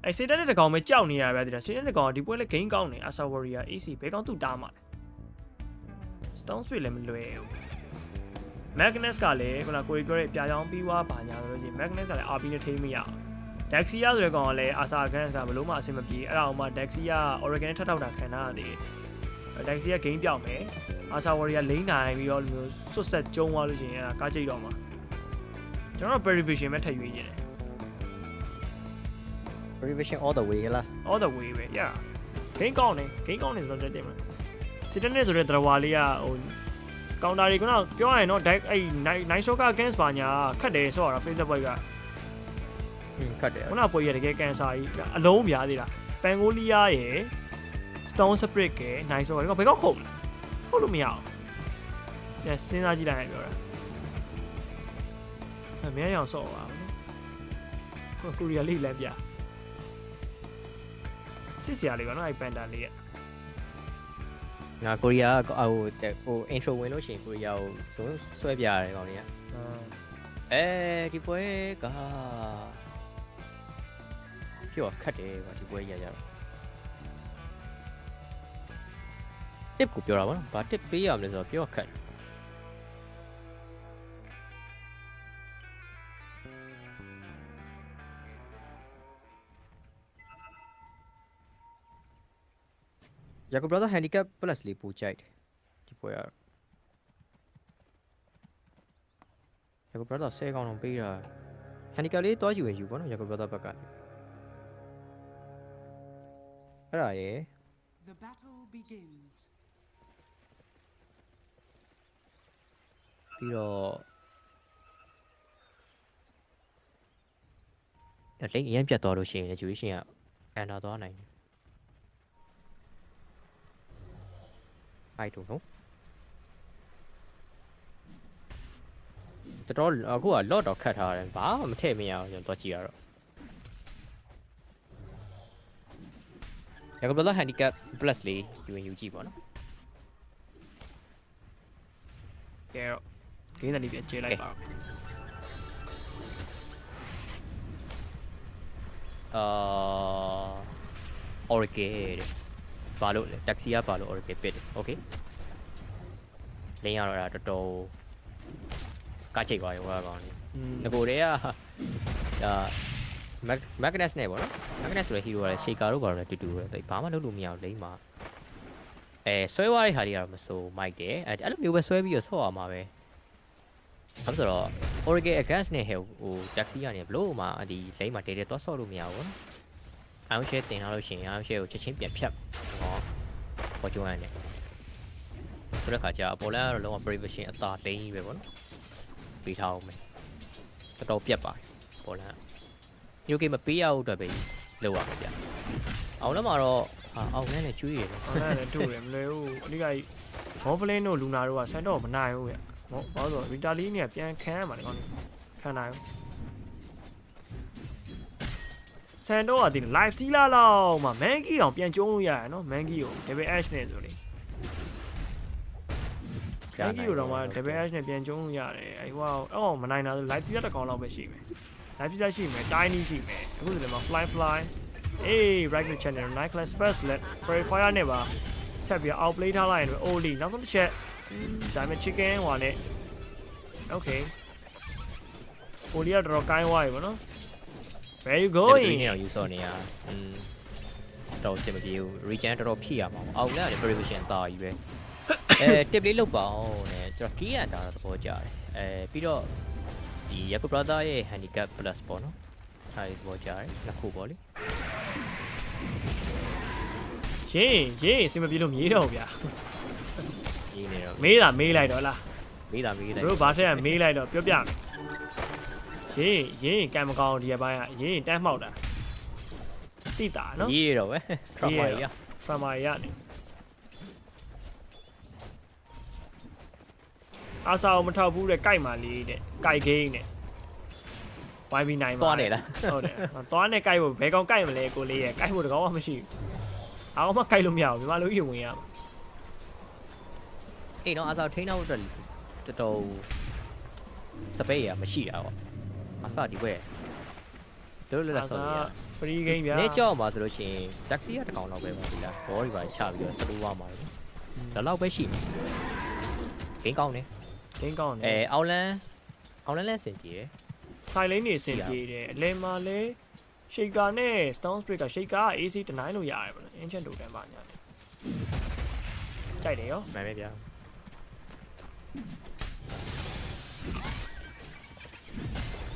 အဲစေတန်တဲ့ကောင်ပဲကြောက်နေရဗျာဒီစေတန်တဲ့ကောင်ဒီပွဲလဲ gain ကောင်းနေအာဆာဝရီယာ AC ဘဲကောင်သူ့တားမှာ stone spirit လည်းမလွယ်ဘူး magnus ကလည်းခုနကိုပြောတဲ့ပြာချောင်းပြီးွားပါညာဆိုလို့ရှိရင် magnus ကလည်း RP နဲ့ထိမ့်မရအောင် daxia ဆိုတဲ့ကောင်ကလည်းအာဆာကန်ကဘလို့မှအဆင်မပြေအဲ့ဒါအောင်မှ daxia oregon ထပ်ထောက်တာခံထားရတယ်daxia gain ပြောင်းမယ်အာဆာဝရီယာလိမ့်နိုင်ပြီးတော့လူမျိုးစွတ်ဆက်ကျုံသွားလို့ရှိရင်အဲ့ဒါကားကြိတ်တော့မှာကျွန်တော် perivision ပဲထပ်ရွေးနေတယ် Revision all the way လား all the way ပဲ yeah ဂိမ်းကောင်းနေဆိုတော့တက်တယ်မလားစစ်တနစ်ဆိုတဲ့ဒရဝါလေးကဟိုကောင်တာတွေကတော့ပြောရရင်တော့ အဲ့ night shocker against ဘာညာခတ်တယ်ဆိုတော့ Facebook ကခတ်တယ်ခုနပွဲရတကယ်ကန်ဆာကြီးအလုံးများသေးတာပန်ဂိုလီယာရယ် stone spirit က night shocker ကဘယ်ကောက်ခုတ်လို့မရအောင်ညစဉ်းစားကြည့်လိုက်ရင်ပြောတာအမြဲတမ်းဆော့ပါကိုရီးယားလေးလည်းပြစစ်စရာလေးကနော်အဲ့ပန်တာလေးကငါကိုရီးယားဟို intro ဝင်လို့ရှိရင်ကိုရီးယားကိုဆွဲပြရတယ်ကောင်လေးကဒီပွဲကပြောခတ်တယ်ကွာဒီပွဲရရတော့ tip ကိုပြောတာဗောနော်ဘာ tip ပေးရမလဲဆိုတော့ပြောခတ်ယာကူဘရာသာ handicap plus လေးပို့ကြိုက်တယ်ဒီပွဲရယာကူဘရာသာ10កောင်းတော့ပေးတာ handicap လေးတွားယူရင်ယူပေါ့နော်ယာကူဘရာသာဘက်ကအဲ့ဒါရယ် The battle begins ပြီးတော့လိမ့်အရင်ပြတ်သွားလို့ရှိရင် duration ကကန်တာသွားနိုင်တယ်I don't know တော်အခုက lot တော့ခတ်ထားတယ်ဘာမှမထည့်မရအောင်ကျွန်တော်တွားကြည့်ရတော့Yakuza handicap plus လေးယူရင်ယူကြည့်ပါနော်ကဲတော့ဂိမ်းတန်လေးပြန်ကျေးလိုက်ပါOracle ဘာလို့လဲ Taxia ဘာလို့ Oracle ပစ်တယ် Okay လိန်ရတော့တော်တော်ကချိတ်သွားရောကောင်ငကိုတွေကMagnus နဲ့ပေါ့နော် Magnus ဆိုတဲ့ hero ကလည်း shaker တို့ကတော့တူတူပဲဘာမှလုပ်လို့မရဘူးလိမ့်မှာဆွဲသွားတဲ့ဟာတွေကတော့မစိုး mic တယ်အဲ့လိုမျိုးပဲဆွဲပြီးတော့ဆော့ရမှာပဲအဲ့ဆိုတော့ Oracle Against နဲ့ဟို taxi ကနေဘလို့မှဒီလိမ့်မှာတဲသွားဆော့လို့မရဘူးအောင် share တင်ထားလို့ရှိရင်အောင် share ကိုချက်ချင်းပြန်ဖြတ်ဟောပေါ်ကျွမ်းရတယ်ဆိုတဲ့ခါကျအပေါ်လန်ကတော့လုံးဝ prevision အသာလိမ့်ကြီးပဲပေါ့နော်ပေးထားအောင်မယ်တော်တော်ပြတ်ပါတယ်ပေါ်လန်ညိုကေမပေးရဘူးအတွက်ပဲလောက်ရမှာဗျအောင်လည်းမှာတော့အောင်လည်းနဲ့ကျွေးရတယ်အောင်လည်းတို့တယ်မလွယ်ဘူးအဓိကမောဖလင်းတို့လူနာတို့ကဆန်တော့မနိုင်ဘူးဗျဘာလို့ဆိုဗီတာလီနဲ့ပြန်ခန်းရမှာဒီကောင်ခံနိုင်ဆန်တော့ကဒီ live စီးလာလောက်မှ Mangy အောင်ပြန်ကျုံးလို့ရရနော် Mangy ကို Double Ash နဲ့ဆိုလေ Mangy ကိုတော့မှ Double Ash နဲ့ပြန်ကျုံးလို့ရတယ်အဲ့ဟိုအော်မနိုင်တာဆို live စီးတဲ့ကောင်လောက်ပဲရှိမယ် live စီးရှိမယ် tiny ရှိမယ်အခုဆိုဒီမှာ fly right the channel night class first let verifier နဲ့ပါချက်ပြီး outplay ထားလိုက်ရင် only နောက်ဆုံးတစ်ချက်ဒါပေမဲ့ chicken ဟွာနဲ့ okay ပိုလီကတော့ကိုင်းဝါးပြီဗောနော် where you going ဒီနေ့တော့ယူဆော့နေရတော့စင်မပြေဘူး regen တော်တော်ဖြည့်ရမှာအောင်လည်း prevision တာကြီးပဲtip လေးလောက်ပါအောင်နဲ့ကျွန်တော် key ရတာတော့သဘောကျတယ်ပြီးတော့ဒီ Yaku brother ရဲ့ handicap plus ပေါ့နော်အဲဒီသဘောကျတယ်နှစ်ခုပေါ့လေရေးစင်မပြေလို့မြေးတော့ဗျာရေးနေတော့မေးလိုက်တော့လားမေးလိုက်တို့ဘာထက်ကမေးလိုက်တော့ပြောပြမယ်ရေးကံမကောင်းဒီဘိုင်းကရေးတန်းမှောက်တာတိတာနော်ရေးတော့ပဲ trauma ရနေအားစာမထောက်ဘူးတဲ့ကြိုက်မှလေးတဲ့ကြိုက်ခင်းနဲ့ YB9 မှာသွားနေလားဟုတ်တယ်သွားနေကြိုက်ဖို့ဘယ်ကောင်ကြိုက်မလဲကိုလေးရဲ့ကြိုက်ဖို့တကောင်မှမရှိဘူးအားမှကြိုက်လို့မရဘူးမြန်မာလူကြီးဝင်ရမှာအေးတော့အားစာထိန်းတော့တော်တော်စပိတ်ရမရှိတာပေါ့အားစာဒီဘက်လို့လည်းဆော်ရ free game ဗျာနေကြောက်ပါဆိုလို့ရှိရင် taxi ကတကောင်တော့ပဲပါဒီလားဘောတွေပါချပြီးတော့စလူဝါမှာဒါတော့ပဲရှိမှာဂိမ်းကောင်းတယ်အောင်လန်းလည်းဆင်ပြေတယ်ဆိုင်လိန်နေဆင်ပြေတယ်အလဲမှာလဲ shaker နဲ့ stone spirit က shaker က AC တနိုင်လို့ရတယ်ဗောနော် ancient totem ပါညာတယ်ကြိုက်တယ်ရောမှန်ပဲဗျာ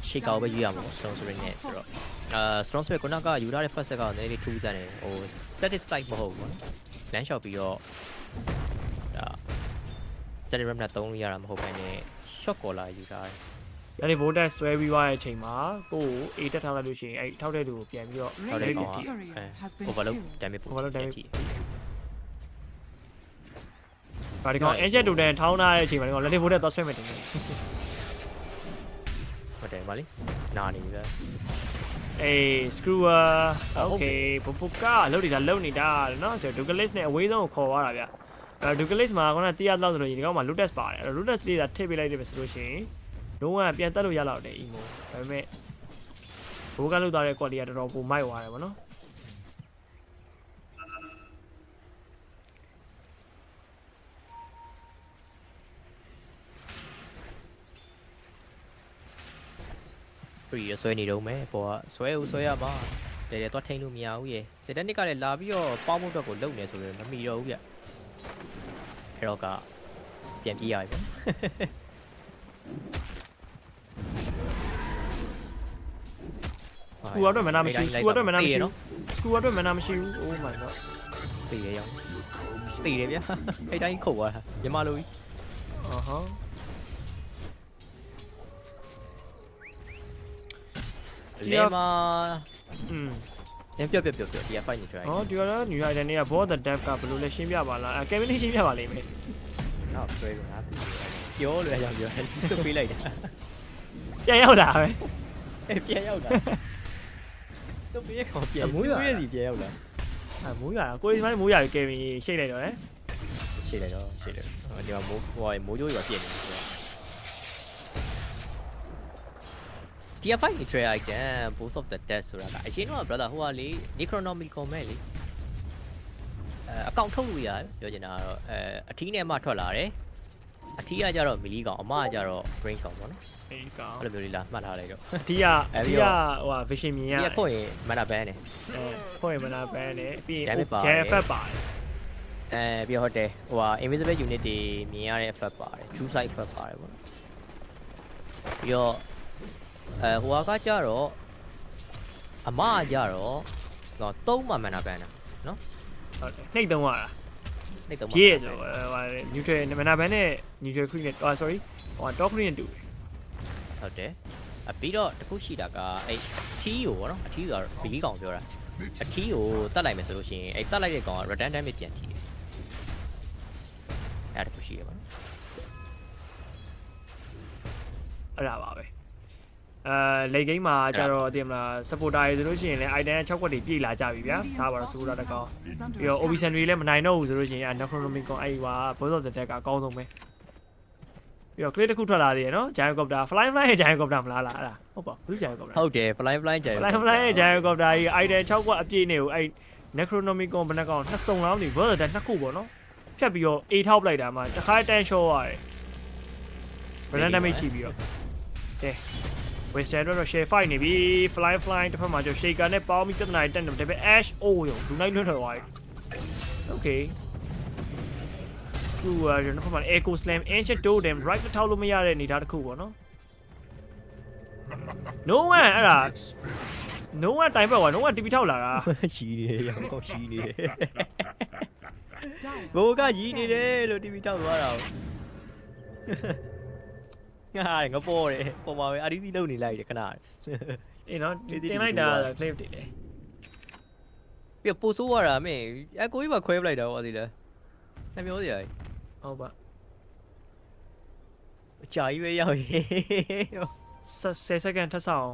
shaker ပဲယူရမှာ stone spirit နဲ့ဆိုတော့stone spirit ကယူထားတဲ့ first set ကလည်းနည်းနည်းထူးဆန်းတယ်ဟို static type မဟုတ်ဘူးပေါ့လမ်းလျှောက်ပြီးတော့ဒါ static ram နဲ့သုံးလို့ရတာမဟုတ်ဘဲနဲ့ shot caller ယူထားတယ်အဲ့ဒီ voltage ဆွဲပြီးသွားတဲ့အချိန်မှာကိုယ် A တက်ထားလိုက်လို့ရှိရင်အဲ့ထောက်တဲ့သူကိုပြန်ပြီးတော့ overload damage ဘာဒီကောင် ancient totem ထောင်းထားတဲ့အချိန်မှာဒီကောင် letting voltage သွားဆွဲမယ်တင်တယ်ဟုတ်တယ်ဗါလေနာနေပြီဗျာscrewer okay ပုကလှုပ်နေတာเนาะကျွန်တော် Douglas နဲ့အဝေးဆုံးကိုခေါ်သွားတာဗျDouglas မှာကတော့တရားလောက်ဆိုလို့ဒီကောင်မှာ lotus ပါတယ်အဲ့ lotus လေးသာထည့်ပေးလိုက်တယ်ပဲဆိုလို့ရှိရင်လုံးဝပြန်တက်လို့ရတော့တယ် emo ဒါပေမဲ့ဘိုးကလုတ်သွားတဲ့ quality ကတော်တော်ပိုမိုက်သွားတယ်ဗောနော်ပြီးရဆွဲနေတော့မယ်ပေါ်ကဆွဲရမှာတဲတော့ထိန်လို့မရဘူးရေစစ်တက်နစ်ကလည်းလာပြီးတော့ပေါင်းမှုအတွက်ကိုလုံနေဆိုရင်မမီတော့ဘူးဗျအဲ့တော့ကပြန်ပြေးရပြီစကူကတော့မနာမရှိဘူးစကူကတော့မနာမရှိဘူး oh my god ပြေးရအောင်ပြေးရဗျာအဲ့တိုင်းခုတ်သွားတာညီမလိုကြီးဒီမှာပြောဒီက fight နေ try ဒီကတော့ new item တွေက board the dev ကဘယ်လိုလဲရှင်းပြပါလားKelvin ရှင်းပြပါလိမ့်မယ်နောက် try ကပြောလို့ရအောင်ပြောပေးလိုက်တာပြန်ရောက်တာပဲပြန်ရောက်တာတော့ပြေးခေါ်ပြန်မူးရစီပြန်ရောက်လာမူးရတာကိုယ်ဒီမိုင်းမူးရပြီ Kelvin ရှိတ်လိုက်တော့ရှိတ်လိုက်တော့ဒီမှာမိုးကြိုးတွေပြည့်နေတယ်ဒီ fight နေ try item both of the death ဆိုတာကအရင်တော့ brother ဟိုကလေ necronomicon မဲ့လေအကောင့်ထုတ်လို့ရတယ်ပြောချင်တာကတော့အထီးနဲ့မှထွက်လာတယ် အထီးကကြတော့မီလီကောင်အမကကြတော့ range ကောင်ပေါ့နော် အေးကောင်း အဲ့လိုမျိုးလေးလားမှတ်ထားလိုက်တော့ အတီးကဟို vision မြင်ရတယ် ဒီခွင့်ရင်မနာဘန်းနေ ခွင့်မနာဘန်းနဲ့ပြီးရင် Jam effect ပါတယ် ပြီးဟုတ်တယ်ဟိုဟာ invisible unit တွေမြင်ရတဲ့ effect ပါတယ် true sight effect ပါတယ်ပေါ့ပြီးတော့ဟိုကကြတော့အမကကြတော့3မှမနာဘန်းတာနော် ဟုတ်တယ်နှိပ်သုံးရတာ နှိပ်သုံး ပြည့်ဆိုဟို neutral မနာဘန်းနဲ့ neutral creep နဲ့sorry ဟို top creep နဲ့တူတယ် ဟုတ်တယ်ပြီးတော့တခုရှိတာကအဲ့ထီးကိုပေါ့နော်အထီးဆိုတာဘီလီကောင်ပြောတာအထီးကိုတတ်လိုက်မယ်ဆိုလို့ရှိရင်အဲ့တတ်လိုက်တဲ့ကောင်က redundant damage ပြန်ထီးတယ်အဲ့ဒါတခုရှိတယ်ပေါ့နော် အဲ့ဒါပါပဲလေဂိမ်းမှာကျတော့တင်မလား supporter တွေဆိုလို့ရှိရင်လည်း item 6ခွက်တွေပြည့်လာကြပြီဗျာဒါပါတော့ supporter တကောင်ပြီးတော့ obison တွေလည်းမနိုင်တော့ဘူးဆိုလို့ရှိရင် necronomicon အဲ့ဒီဟာ boss of the deck ကအကောင်းဆုံးပဲပြီးတော့ clip တစ်ခုထွက်လာသေးတယ်နော် giant copter fly ရဲ့ giant copter မလားလားအဲ့ဒါဟုတ်ပါဘူး giant copter ဟုတ်တယ် fly giant fly ရဲ့ giant copter ကြီး item 6ခွက်အပြည့်နေကိုအဲ့ necronomicon ဘယ်နှကောင်နှစ်စုံလောင်းနေ boss of the deck နှစ်ခုပေါ့နော်ဖြတ်ပြီးတော့ A ထောက်လိုက်တာမှတစ်ခါတန်း short ရတယ် random damage ထိပြီးတော့ကဲWestern တော့ share fight နေပြီ fly တစ်ဖက်မှာကျ shaker နဲ့ပေါင်းပြီးပြဿနာတက်နေတယ်ပဲ ash အိုးရောလူနိုင်လွတ်ထွက်သွားပြီ okay screw ရတော့ဖက်မှာ echo slam ancient totem right ထောက်လို့မရတဲ့အနေထားတစ်ခုပေါ့နော် no one အဲ့ဒါ no one တိုင်ပတ်ကွာ no one TP ထောက်လာတာ ရှိနေတယ်ရောကောရှိနေတယ်ဘိုးကကြီးနေတယ်လို့ TP ထောက်သွားတာငါပေါ်တယ်ပေါ်မှာပဲ RDC လုံနေလိုက်တယ်ခဏအေးနော်တင်လိုက်တာ clip တွေလေပြပို့ဆိုးရတာမင်းအကိုကြီးပါခွဲပလိုက်တာဟောသေးလားနှမျောစရာဟုတ်ပါအကြာကြီးပဲရောက်ရေ10 second ထပ်ဆောင်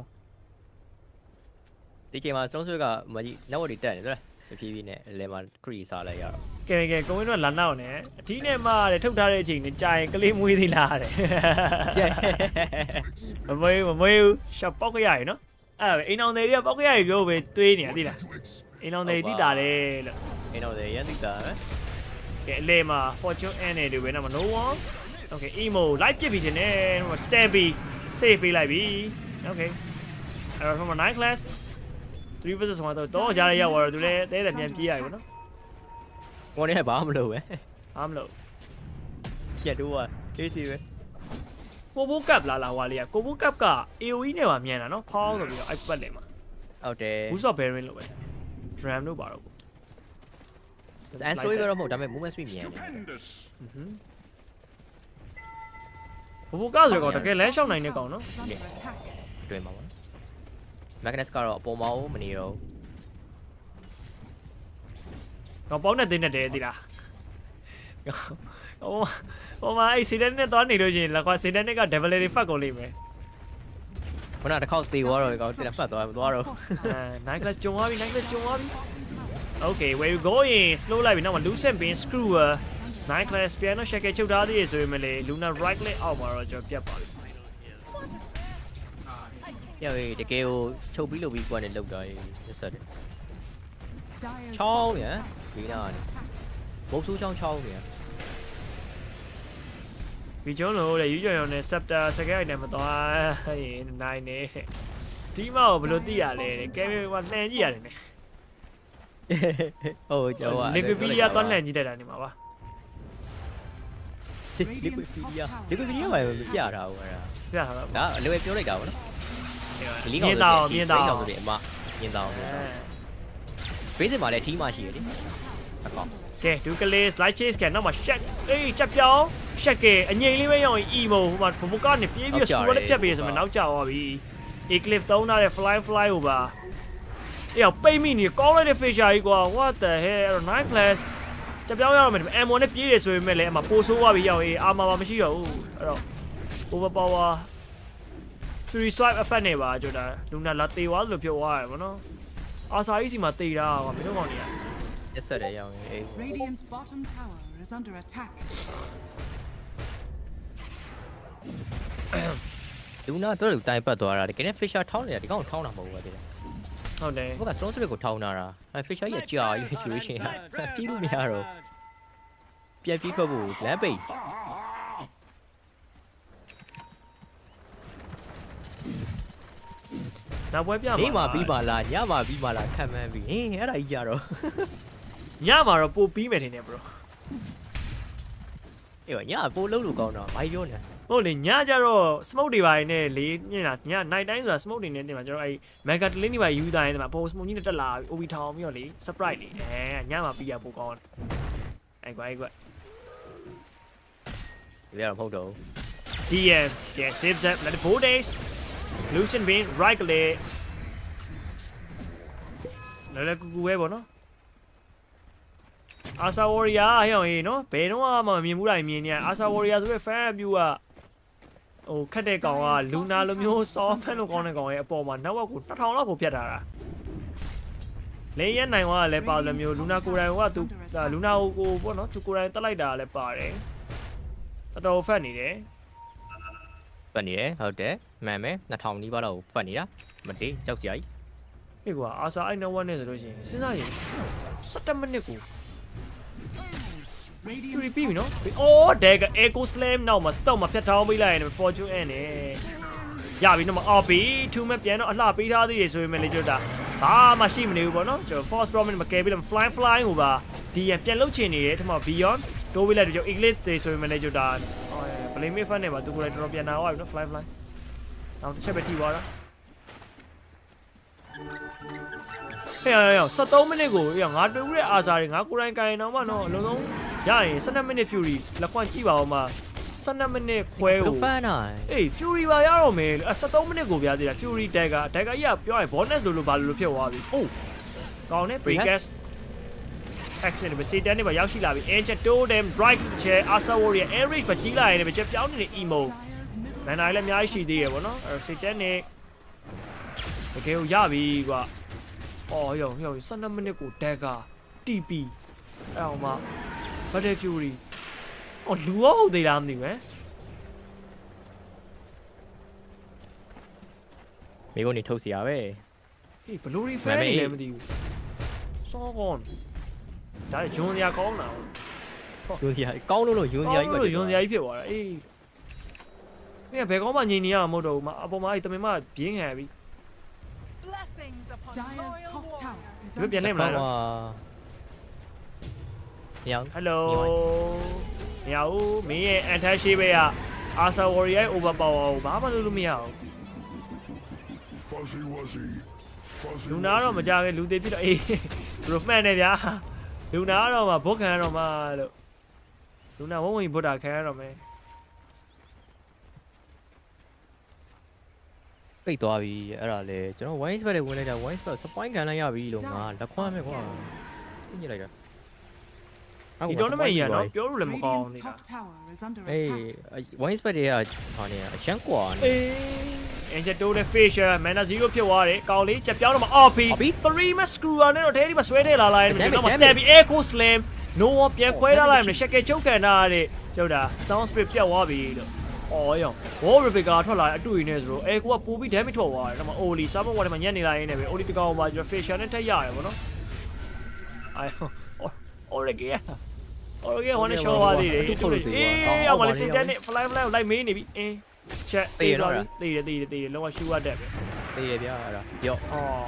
ဒီချိန်မှာစတုံးဆွဲကမကြီး network တွေတက်နေတယ်တဖြည်းဖြည်းနဲ့အလဲမှာ create စားလိုက်ရတော့ကဲကိုဝင်းတို့လာနောက်နဲ့အထီးနဲ့မှတဲ့ထုတ်ထားတဲ့အချိန်နဲ့ကြာရင်ကလေးမွေးသေးလားတဲ့မမွေးဘူးရှော့ပေါက်ကြရည်နော်အဲ့ဒါပဲအိမ်အောင်တွေတွေကပေါက်ကြရည်ပြောပဲတွေးနေရသိလားအိမ်အောင်တွေတိတာတယ်လို့အိမ်အောင်တွေရတိတာပဲကဲအလဲမှာ fortune end နေတယ်ပဲနော် no one okay emo လိုက်ပြစ်ပြီးတင်နေ stabby save ပေးလိုက်ပြီ okay အဲ့တော့ 9 class 3 versus 1တော့ကြားရရောက်တော့သူလည်းတဲပြန်ပြေးရတယ်နော်我那还把不漏呗，把不漏，见多啊，这是呗。ကိုဘိုးကပ်လာလာဝါလေးကကိုဘိုးကပ်က AOE နဲ့ပါမြန်တာနော်ဖောင်းဆိုပြီးတော့အဲ့ပတ်လေမှာဟုတ်တယ် ဘူးဆော့ bearing လို့ပဲ drum လို့ပါတော့ပေါ့ and story ကတော့မဟုတ်ဒါပေမဲ့ movement speed မြန်တယ်ဘိုးကဆိုတော့တကယ်လမ်းလျှောက်နိုင်တဲ့ကောင်နော်တွေ့မှာပါ Magnus ကတော့အပေါ်မှာမနေတော့တော့ပေါင်းနဲ့တင်းနဲ့တယ်သိလားဟိုမှာအဲ့စီဒန်နဲ့သွားနေလို့ချင်းလက်ကွာစီဒန်နဲ့က devil တွေဖတ်ကုန်လိမ့်မယ်ခုနတစ်ခေါက်သေသွားတော့ကောင်တင်ဖတ်သွားမသွားတော့9 class ကျုံသွားပြီ9 class ကျုံသွားပြီ okay where you going slow လိုက်ပြီနောက်မှာ lucent bin screwer 9 class piano shaker ချုပ်ထားသေးရဆိုရင်မလေ luna right leg အောက်မှာတော့ကျွန်တော်ပြတ်ပါပြီရတကယ်ကိုချုပ်ပြီးလုပ်ပြီးကွာနဲ့လောက်တာရေးဆက်တယ်ချောင်းရဒီနားဘုတ်ဆူးချောင်းရဒီကျုံးလို့တဲ့ယူကျော်ရုံနဲ့ scepter စကဲနဲ့မသွားရင်နိုင်နေတဲ့ဒီမောက်ဘယ်လိုသိရလဲကဲကလှန်ကြည့်ရတယ်နဲ့ဟုတ်ကျော်က Liquipedia သွားလှန်ကြည့်တတ်တာနေမှာပါ Liquipedia ပါပြတာဟိုအဲ့ဒါပြတာဒါအလွယ်ပြောလိုက်တာဗောနော်မြင်တော့ဆိုတယ်အမမြင်တော့ဘေးစင်မှာလည်းထီးမရှိရလေအကောင်ကဲဒူကလေး slide chase ကနောက်မှာ shot အေးချက်ပြောင်း shot ကအငိမ့်လေးပဲရောက်ရင် emo ဟိုမှာဘကနေပြေးပြီး scroll နဲ့ဖြတ်ပေးဆိုမှနောက်ကျသွားပြီ eclipse သုံးထားတဲ့ fly over အေးပိတ်မိနေကောင်းလိုက်တဲ့ fisher ကြီးကွာ what the hell 9 class ချက်ပြောင်းရတော့မယ် ammo နဲ့ပြေးရဆိုပေမဲ့လည်းအမပိုဆိုးသွားပြီရောက်အေး armor မရှိတော့ဘူးအဲ့တော့ overpower 3 swipe effect နဲ့ပါကြတာလူနာလာတေသွားလို့ပြောသွားတယ်ဗောနော်အာစာကြီးစီမှာတေတာကွာမင်းတို့ကောင်ကြီးရက်ဆက်တယ်ရောက်ရင် Radiant's bottom tower is under attack လူနာတော့တိုင်ပတ်သွားတာတကယ်နဲ့ fisher ထောင်းနေတာဒီကောင်ထောင်းတာမဟုတ်ဘူးတကယ်ဟုတ်တယ်ဘုက strong spirit ကိုထောင်းတာအဲ fisher ကြီးကြာရွှေရှင်ပြေးလို့မရတော့ပြန်ပြေးထွက်ဖို့လမ်းပိတ် နောက်ပွဲပြမှာ နေမှာပြီးပါလားညမှာပြီးပါလားခံမှန်းပြီးဟင်းအဲ့ဒါကြီးကြတော့ ညမှာတော့ပိုပြီးမယ်ထင်တယ် bro အေးညပိုးလုံးလို့ကောင်းတော့ဘာပြောနေ ဟုတ်လေညကျတော့ smoke တွေပါနေလေညင်လားည night တိုင်းဆိုတာ smoke တွေနဲ့တင်မှာကျွန်တော်အဲ့ mega link တွေပါယူတိုင်းတင်မှာပို smoke ကြီးနဲ့တက်လာပြီး OB ထောင်ပြီးတော့လေ surprise လေညမှာပြီးရပိုကောင်းအဲ့ကွာဒီကတော့မဟုတ်တော့ DM yeah save that let the 4 days Lucian Bean right လေလည်းကူပဲပေါ့နော် Asa Warrior ဟဲ့အောင်ရေးနော်ဘယ်တော့မှမမြင်ဘူးတိုင်းမြင်နေရ Asa Warrior ဆိုတဲ့ fan review ကဟိုခက်တဲ့ကောင်က Luna လိုမျိုး soft fan လိုကောင်းတဲ့ကောင်ရဲ့အပေါ်မှာနောက်ဘက်ကို2000လောက်ကိုဖြတ်ထားတာလေရနိုင်သွားလည်းပါလိုမျိုး Luna ကိုယ်တိုင်ကသူ Luna ကိုပေါ့နော်သူကိုယ်တိုင်တက်လိုက်တာလည်းပါတယ်တော်ဖတ်နေတယ်ဖတ်နေတယ်ဟုတ်တယ်မှန်မယ်2000နီးပါးလောက်ဖတ်နေတာမတေးကြောက်စရာကြီးဟေ့ကွာ Asa အဲ့နောက်ဝက်နဲ့ဆိုလို့ရှိရင်စဉ်းစားရင်17မိနစ်ကိုFury ပြီးပြီနော်အော်ဒက်က Echo Slam နောက်မှာ stop မှာဖြတ်ထောင်းပေးလိုက်ရင် Fortune End နဲ့ရပြီနော်မအော်ပြီ2မဲ့ပြန်တော့အလှပေးထားသေးရေဆိုပေမဲ့လေကျွန်တော်ဘာမှရှိမနေဘူးပေါ့နော်ကျွန်တော် Force Prominent မကဲပြီးတော့ Fly ဟိုပါဒီရပြန်လှုပ်ချင်နေတယ်ထမ Beyond တိုးပေးလိုက်တော့ကျွန်တော် Eclipse တွေဆိုပေမဲ့လေကျွန်တော်Blame Me Fan နဲ့ပါသူကိုယ်တိုင်တော်တော်ပြန်လာသွားပြီနော် Fly နောက်တစ်ချက်ပဲထိသွားတာဟဲ့73မိနစ်ကိုငါတွေ့ဦးတဲ့အာစာတွေငါကိုယ်တိုင်ကိုင်တော့မှနော်အလုံးလုံးရရင်12မိနစ် Fury လက်ခွန့်ကြည့်ပါဦးမှာ12မိနစ်ခွဲကိုဖန်နိုင်အေး Fury ပါရတော့မယ်73မိနစ်ကိုပြသေးတာ Fury တက်ကြီးကပြောရင် bonus လို့ဘာလို့ဖြစ်သွားပြီအိုးကောင်းတယ် Breakers action ပဲစီတန်းနေပါရောက်ရှိလာပြီ Ancient Totem Bright Chair Asa Warrior Eric ပဲကြီးလာရင်ပဲချက်ပြောင်းနေတဲ့ emo မန်နိုင်လည်းအများကြီးရှိသေးရပေါ့နော်စီတန်းနေတကယ်ကိုရပြီကွာအော်ဟေ့12မိနစ်ကိုတက်က TP အဲ့အောင်မှ Battle Fury အော်လူရောဟုတ်သေးလားမသိဘူးဟမ်မိကုန်နေထုတ်စီရပဲဟေးဘလူးရီဖန်နေလည်းမသိဘူးစောကောင်းဒါဂျွန်စရာကောင်းတာယွန်စရာကောင်းလို့ယွန်စရာကြီးပဲယွန်စရာကြီးဖြစ်သွားတာအေးမင်းဘယ်ကောင်းမှညင်နေရမှာမဟုတ်တော့ဘူးအပေါ်မှာအဲ့တမင်မပြင်းခံပြီDire's top tower is ဘယ်ပြန်နေမလားညောင်း Hello မရဘူးမင်းရဲ့ anti ရှိပဲက Asa Warrior overpower ဘာမှလုပ်လို့မရဘူး လူနာတော့မကြပဲလူသေးပြတော့အေးဘယ်လိုမှန်နေဗျာလူနာတော့မှဘုတ်ခံရတော့မှလို့လူနာဝုံဝင်ဘုတ်တာခံရတော့မယ်ပိတ်သွားပြီအဲ့ဒါလေကျွန်တော် wine spell တွေဝင်လိုက်တာ wine spell စပိုင်းခံလိုက်ရပြီလို့ငါလက်ခွမ်းမယ်ကွာပြညစ်လိုက်တာဒီတော့လည်းမရတော့ပြောလို့လည်းမကောင်းနေတာအေး wine spell တွေကဟာနေအရှမ်းကွာနေအေး Ancient Totem Fisher Mana 0ဖြစ်သွားတယ်ကောင်းလေးချက်ပြောင်းတော့မှ OP 3 match screwer နဲ့တော့ထဲဒီမှာဆွဲထည့်လာလိုက်တယ်တော့မှ Stabby Echo Slam no one ပြန်ခွဲထားလိုက်မယ်ရှက်ကဲချုပ်ကန်ထားတဲ့ကျုပ်တာ Sound Spirit ပြတ်သွားပြီလို့အော်ရော Wall Replica ထွက်လာတဲ့အတူရင်းနဲ့ဆိုတော့ကိုကပိုပြီး damage ထွက်သွားတယ်တော့မှ Oli Summon Water မှာညက်နေလိုက်ရင်းနဲ့ပဲ Oli တကောင်မှာကျွန်တော် Fisher နဲ့ထက်ရတယ်ဗောနော်အိုင်Orege ဝမ်းနဲ့ရှော့သွားသေးတယ်အေးအောင်မလေးစင်တဲ့နဲ့ fly ကိုလိုက်မေးနေပြီအင်းချက်သေးတော့သေးတယ်လုံးဝရှူရတတ်ပဲသေးရဗျာအဲ့ဒါပြော့အော်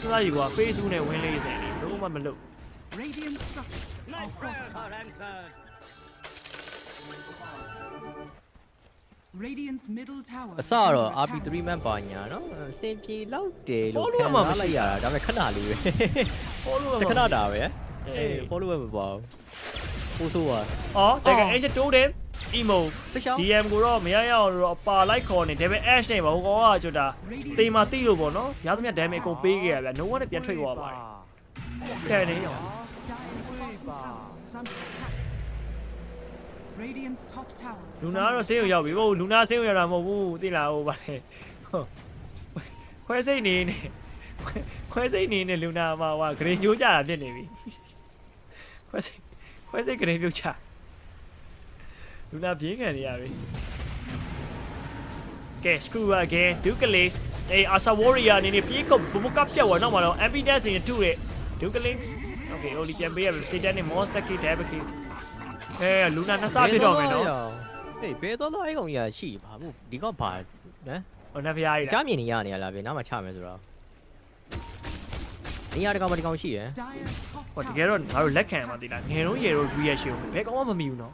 စလိုက်ကွာ Facebook နဲ့ win လေးစင်နေလုံးဝမလုပ် Radiant structures are fortified. Radiant's middle tower အစတော့ RP3 man ပါညာနော်စင်ပြေလောက်တယ်လို့ခံစားလိုက်ရတာဒါပေမဲ့ခဏလေးပဲ follow ခဏတာပဲအေး follow မပါဘူးပို့ဆိုးပါအော်တကယ် Ancient Totem emo DM ကိုတော့မရရအောင်တော့ပါလိုက်ခေါ်နေတယ်ပဲ Ash နဲ့ပါဟိုကောင်ကကျွတ်တာတေးမှာတိလို့ပေါ့နော်ရသမျှ damage ကိုပေးခဲ့ရဗျာ no one နဲ့ပြန်ထွက်သွားပါတယ်တဲ့နေရော Radiant's top tower လူနာတော့ဆေးရုံရောက်ပြီဟိုလူနာဆေးရုံရောက်တာမဟုတ်ဘူးသိလားဟိုဗါလေခွဲစိတ်နေနဲ့လူနာမှာဟိုဂရင်းကျိုးကြတာဖြစ်နေပြီခွဲစိတ်ဂရင်းပြုတ်ချလူနာပြင်းခံနေရပြီကဲ screw again Dukelis အေး Asa Warrior အနေနဲ့ပြေးကုန်ဘမကပ်ပြတ်သွားနောက်မှာတော့ Ambidance နဲ့တူတဲ့ Dukelis Okay Oli ပြန်ပေးရပြီ Satan နဲ့ Monster Kid Dabaki လူနာနှစ်စားဖြစ်တော့မယ်နော်ဟေးဘယ်တော့အဲ့ကောင်ကြီးရှိပါဘူးဒီကောက်ပါနော် ဟိုနက်ဖျားကြီး ကြားမြင်နေရနေရလားဗျနားမှာချမယ်ဆိုတော့နေရာတကောင်မတကောင်ရှိတယ် ဟိုတကယ်တော့ငါတို့လက်ခံမှာတိလားငယ်တော့ရေတော့ reaction ကိုဘယ်ကောင်မှမမီဘူးနော်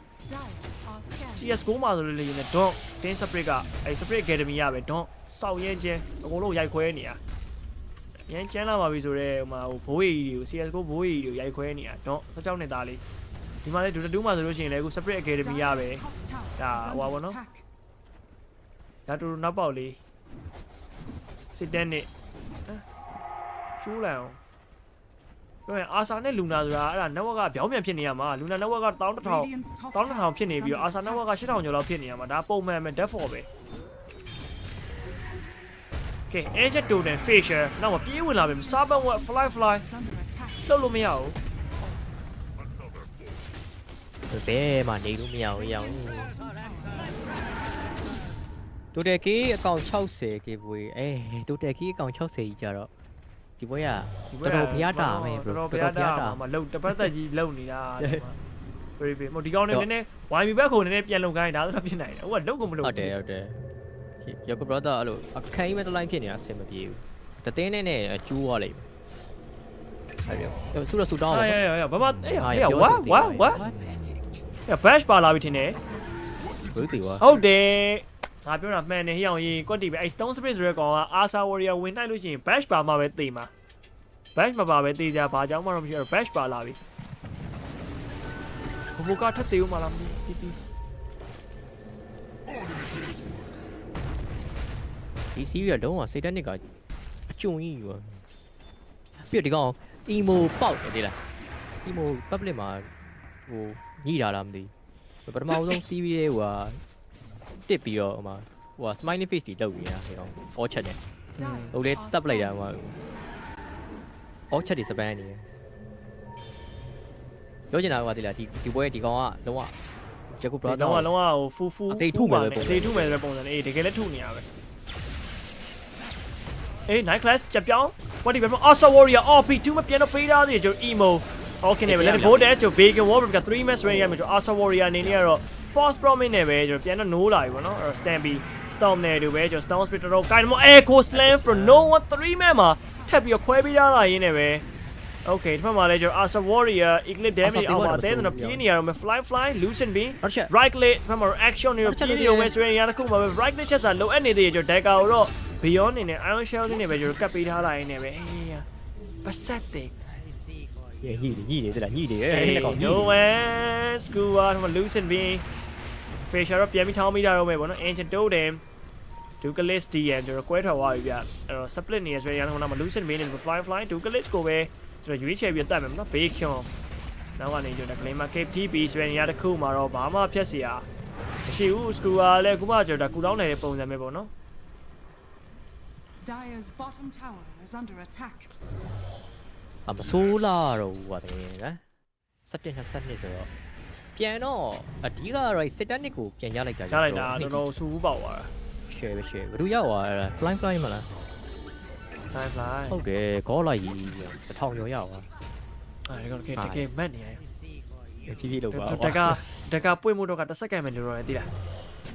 CS:GO မှာဆိုလို့လေနေတော့ Tin Spirit ကအဲ Spirit Academy ရပဲတော့စောက်ရဲချင်းအကုန်လုံးရိုက်ခွဲနေရရမ်းချမ်းလာပါပြီဆိုတော့ဟိုမှာဟိုဘိုးကြီးတွေကို CS:GO ဘိုးကြီးတွေကိုရိုက်ခွဲနေရတော့16နှစ်သားလေးဒီမှာလေဒူတူးမှာဆိုလို့ရှိရင်လေအခု Spirit Academy ရပဲဒါဟိုပါဘောနော်ဒါတူနောက်ပေါက်လေးစစ်တန်းနဲ့ကျူးလန်အောင်ပြောရင်အာဆာနဲ့လူနာဆိုတာအဲ့ဒါ network ကပြောင်းပြန်ဖြစ်နေရမှာလူနာ network က11000ဖြစ်နေပြီးတော့အာဆာ network က8000ကျော်လောက်ဖြစ်နေရမှာဒါပုံမှန်ပဲ default ပဲ Okay agent totem facial နောက်မှာပြေးဝင်လာပြီ cyber web fly လှုပ်လို့မရဘူး ဘယ်မှာနေလို့မရဘူးရအောင်တိုတယ်ကီအကောင့်60 KB တိုတယ်ကီအကောင့်60ကြီးကြတော့ဒီဘွဲကတော်တော်ဖျားတာမယ် bro တော်တော်ဖျားတာမှာလှုပ်တပတ်သက်ကြီးလှုပ်နေတာဒီမှာ very very ဒီကောင်နေနည်းနည်း YB ဘက်ခုံနည်းနည်းပြန်လုံခိုင်းဒါဆိုတော့ဖြစ်နိုင်တယ်ဟိုကလှုပ်ကိုမလှုပ်ဟုတ်တယ်ရောက brother အဲ့လိုအခန်းကြီးမဲ့တလိုင်းဖြစ်နေတာအဆင်မပြေဘူးတသိန်းနဲ့ကျူးသွားလိမ့်မယ်ဟုတ်တယ်ဆူတောင်းဘာမwhat bash ပါလာပြီထင်တယ် ဘယ်တီဝါဟုတ်တယ်ငါပြောတာမှန်တယ်ဟိအောင်ကြီးကွက်တီပဲအဲ Stone Spirit ဆိုတဲ့ကောင်က Asa Warrior ဝင်နိုင်လို့ရှိရင် bash ပါမှာပဲတေးမှာ bash မပါပဲတေးကြဘာကြောင့်မှတော့မရှိတော့ bash ပါလာပြီဘိုကထက်သေးဦးမလားမသိဘူးဒီ series ကတော့စိတ်တက်နစ်ကအကျုံကြီးယူပြီးတော့ဒီကောင် emo ပေါက်တယ်ဒီလား emo public မှာဟိုညှိတာလားမသိပထမဆုံး series ရဲ့ဟိုတစ်ပြီးတော့ဟိုမှာဟို smiley face တွေလောက်နေတာဟိုအောချက်တယ်ဟိုလေတပ်လိုက်တာဟိုအောချက်တွေစပန်းနေတယ်ပြောချင်တာကဒီလားဒီပွဲဒီကောင်ကလုံးဝဂျက်ကူဘရာတော့လုံးဝဟိုဖူတေးထုမယ်ပဲတေးထုမယ်ဆိုတဲ့ပုံစံနဲ့တကယ်လည်းထုနေရပဲnight class ချက်ပြောင်း what ဒီဘက်မှာ Asa Warrior RP2 မပြန်တော့ပေးထားသေးတယ်ကျွန်တော် emo okay နဲ့ပဲ let go dash ကျွန်တော် vegan war က3 match range ရမယ်ကျွန်တော် Asa Warrior အနေနဲ့ကတော့ force promise နဲ့ပဲကျွန်တော်ပြန်တော့ no လာပြီပေါ့နော်အဲ့တော့ Stampy storm နဲ့တူပဲကျွန်တော် stone spirit တော့ကိုင်းမ echo slam from no one 3 man မှာထပ်ပြီးခွဲပေးထားတာရင်းနဲ့ပဲ okay ဒီဘက်မှာလည်းကျွန်တော် Asa Warrior eclipse damage အောင်ပါတဲ့တော့ပြေးနေရတော့မယ် fly loosen be right click ဒီဘက်မှာ action တွေပြေးနေရုံပဲဆိုရင်ရတစ်ခုမှာပဲ right click ချက်စာလိုအပ်နေသေးတယ်ကျွန်တော် decker ကိုတော့ beyond နေနဲ့ iron shell လေးနဲ့ပဲကျွန်တော်ကတ်ပေးထားတာရင်းနဲ့ပဲပတ်ဆက်တယ်ညှိတယ်တဲ့လားညှိတယ်အဲ့ကောင် no one screw out မှာ loosen be facial တော့ပြန်ပြီးထောင်းမိတာတော့မယ်ပေါ့နော် ancient totem ducalis dn ကျွန်တော်ကွဲထွက်သွားပြီဗျအဲ့တော့ split နေရဆိုရင်ရန်ကုန်မှာ loosen be နဲ့ fly ducalis ကိုပဲကျွန်တော်ရွေးချယ်ပြီးတတ်မယ်နော် bacon နောက်ကနေကျွန်တော် claim cape tp ဆိုရင်ရတစ်ခုမှာတော့ဘာမှဖြတ်เสียမရှိဘူး screw out လည်းခုမှကျွန်တော်ကူတောင်းနေတဲ့ပုံစံပဲပေါ့နော် Dire's bottom tower is under attack. မဆိုးလာတော့ဘူးပါတယ်နော်17-22ဆိုတော့ပြန်တော့အဓိက right စစ်တပ်နစ်ကိုပြန်ရလိုက်တာရလိုက်တာတော်တော်စူးပေါက်သွားတာ share ဘယ်သူရောက်သွားလဲ fly မလား fly ဟုတ်တယ်ခေါ်လိုက်ကြီး1000ကျော်ရောက်သွားအဲ့ဒါကတကယ်မတ်နေရဖြည်းလို့ပါတကပွင့်မှုတော့ကတစ်စက္ကန့်ပဲလို့တော့သိလား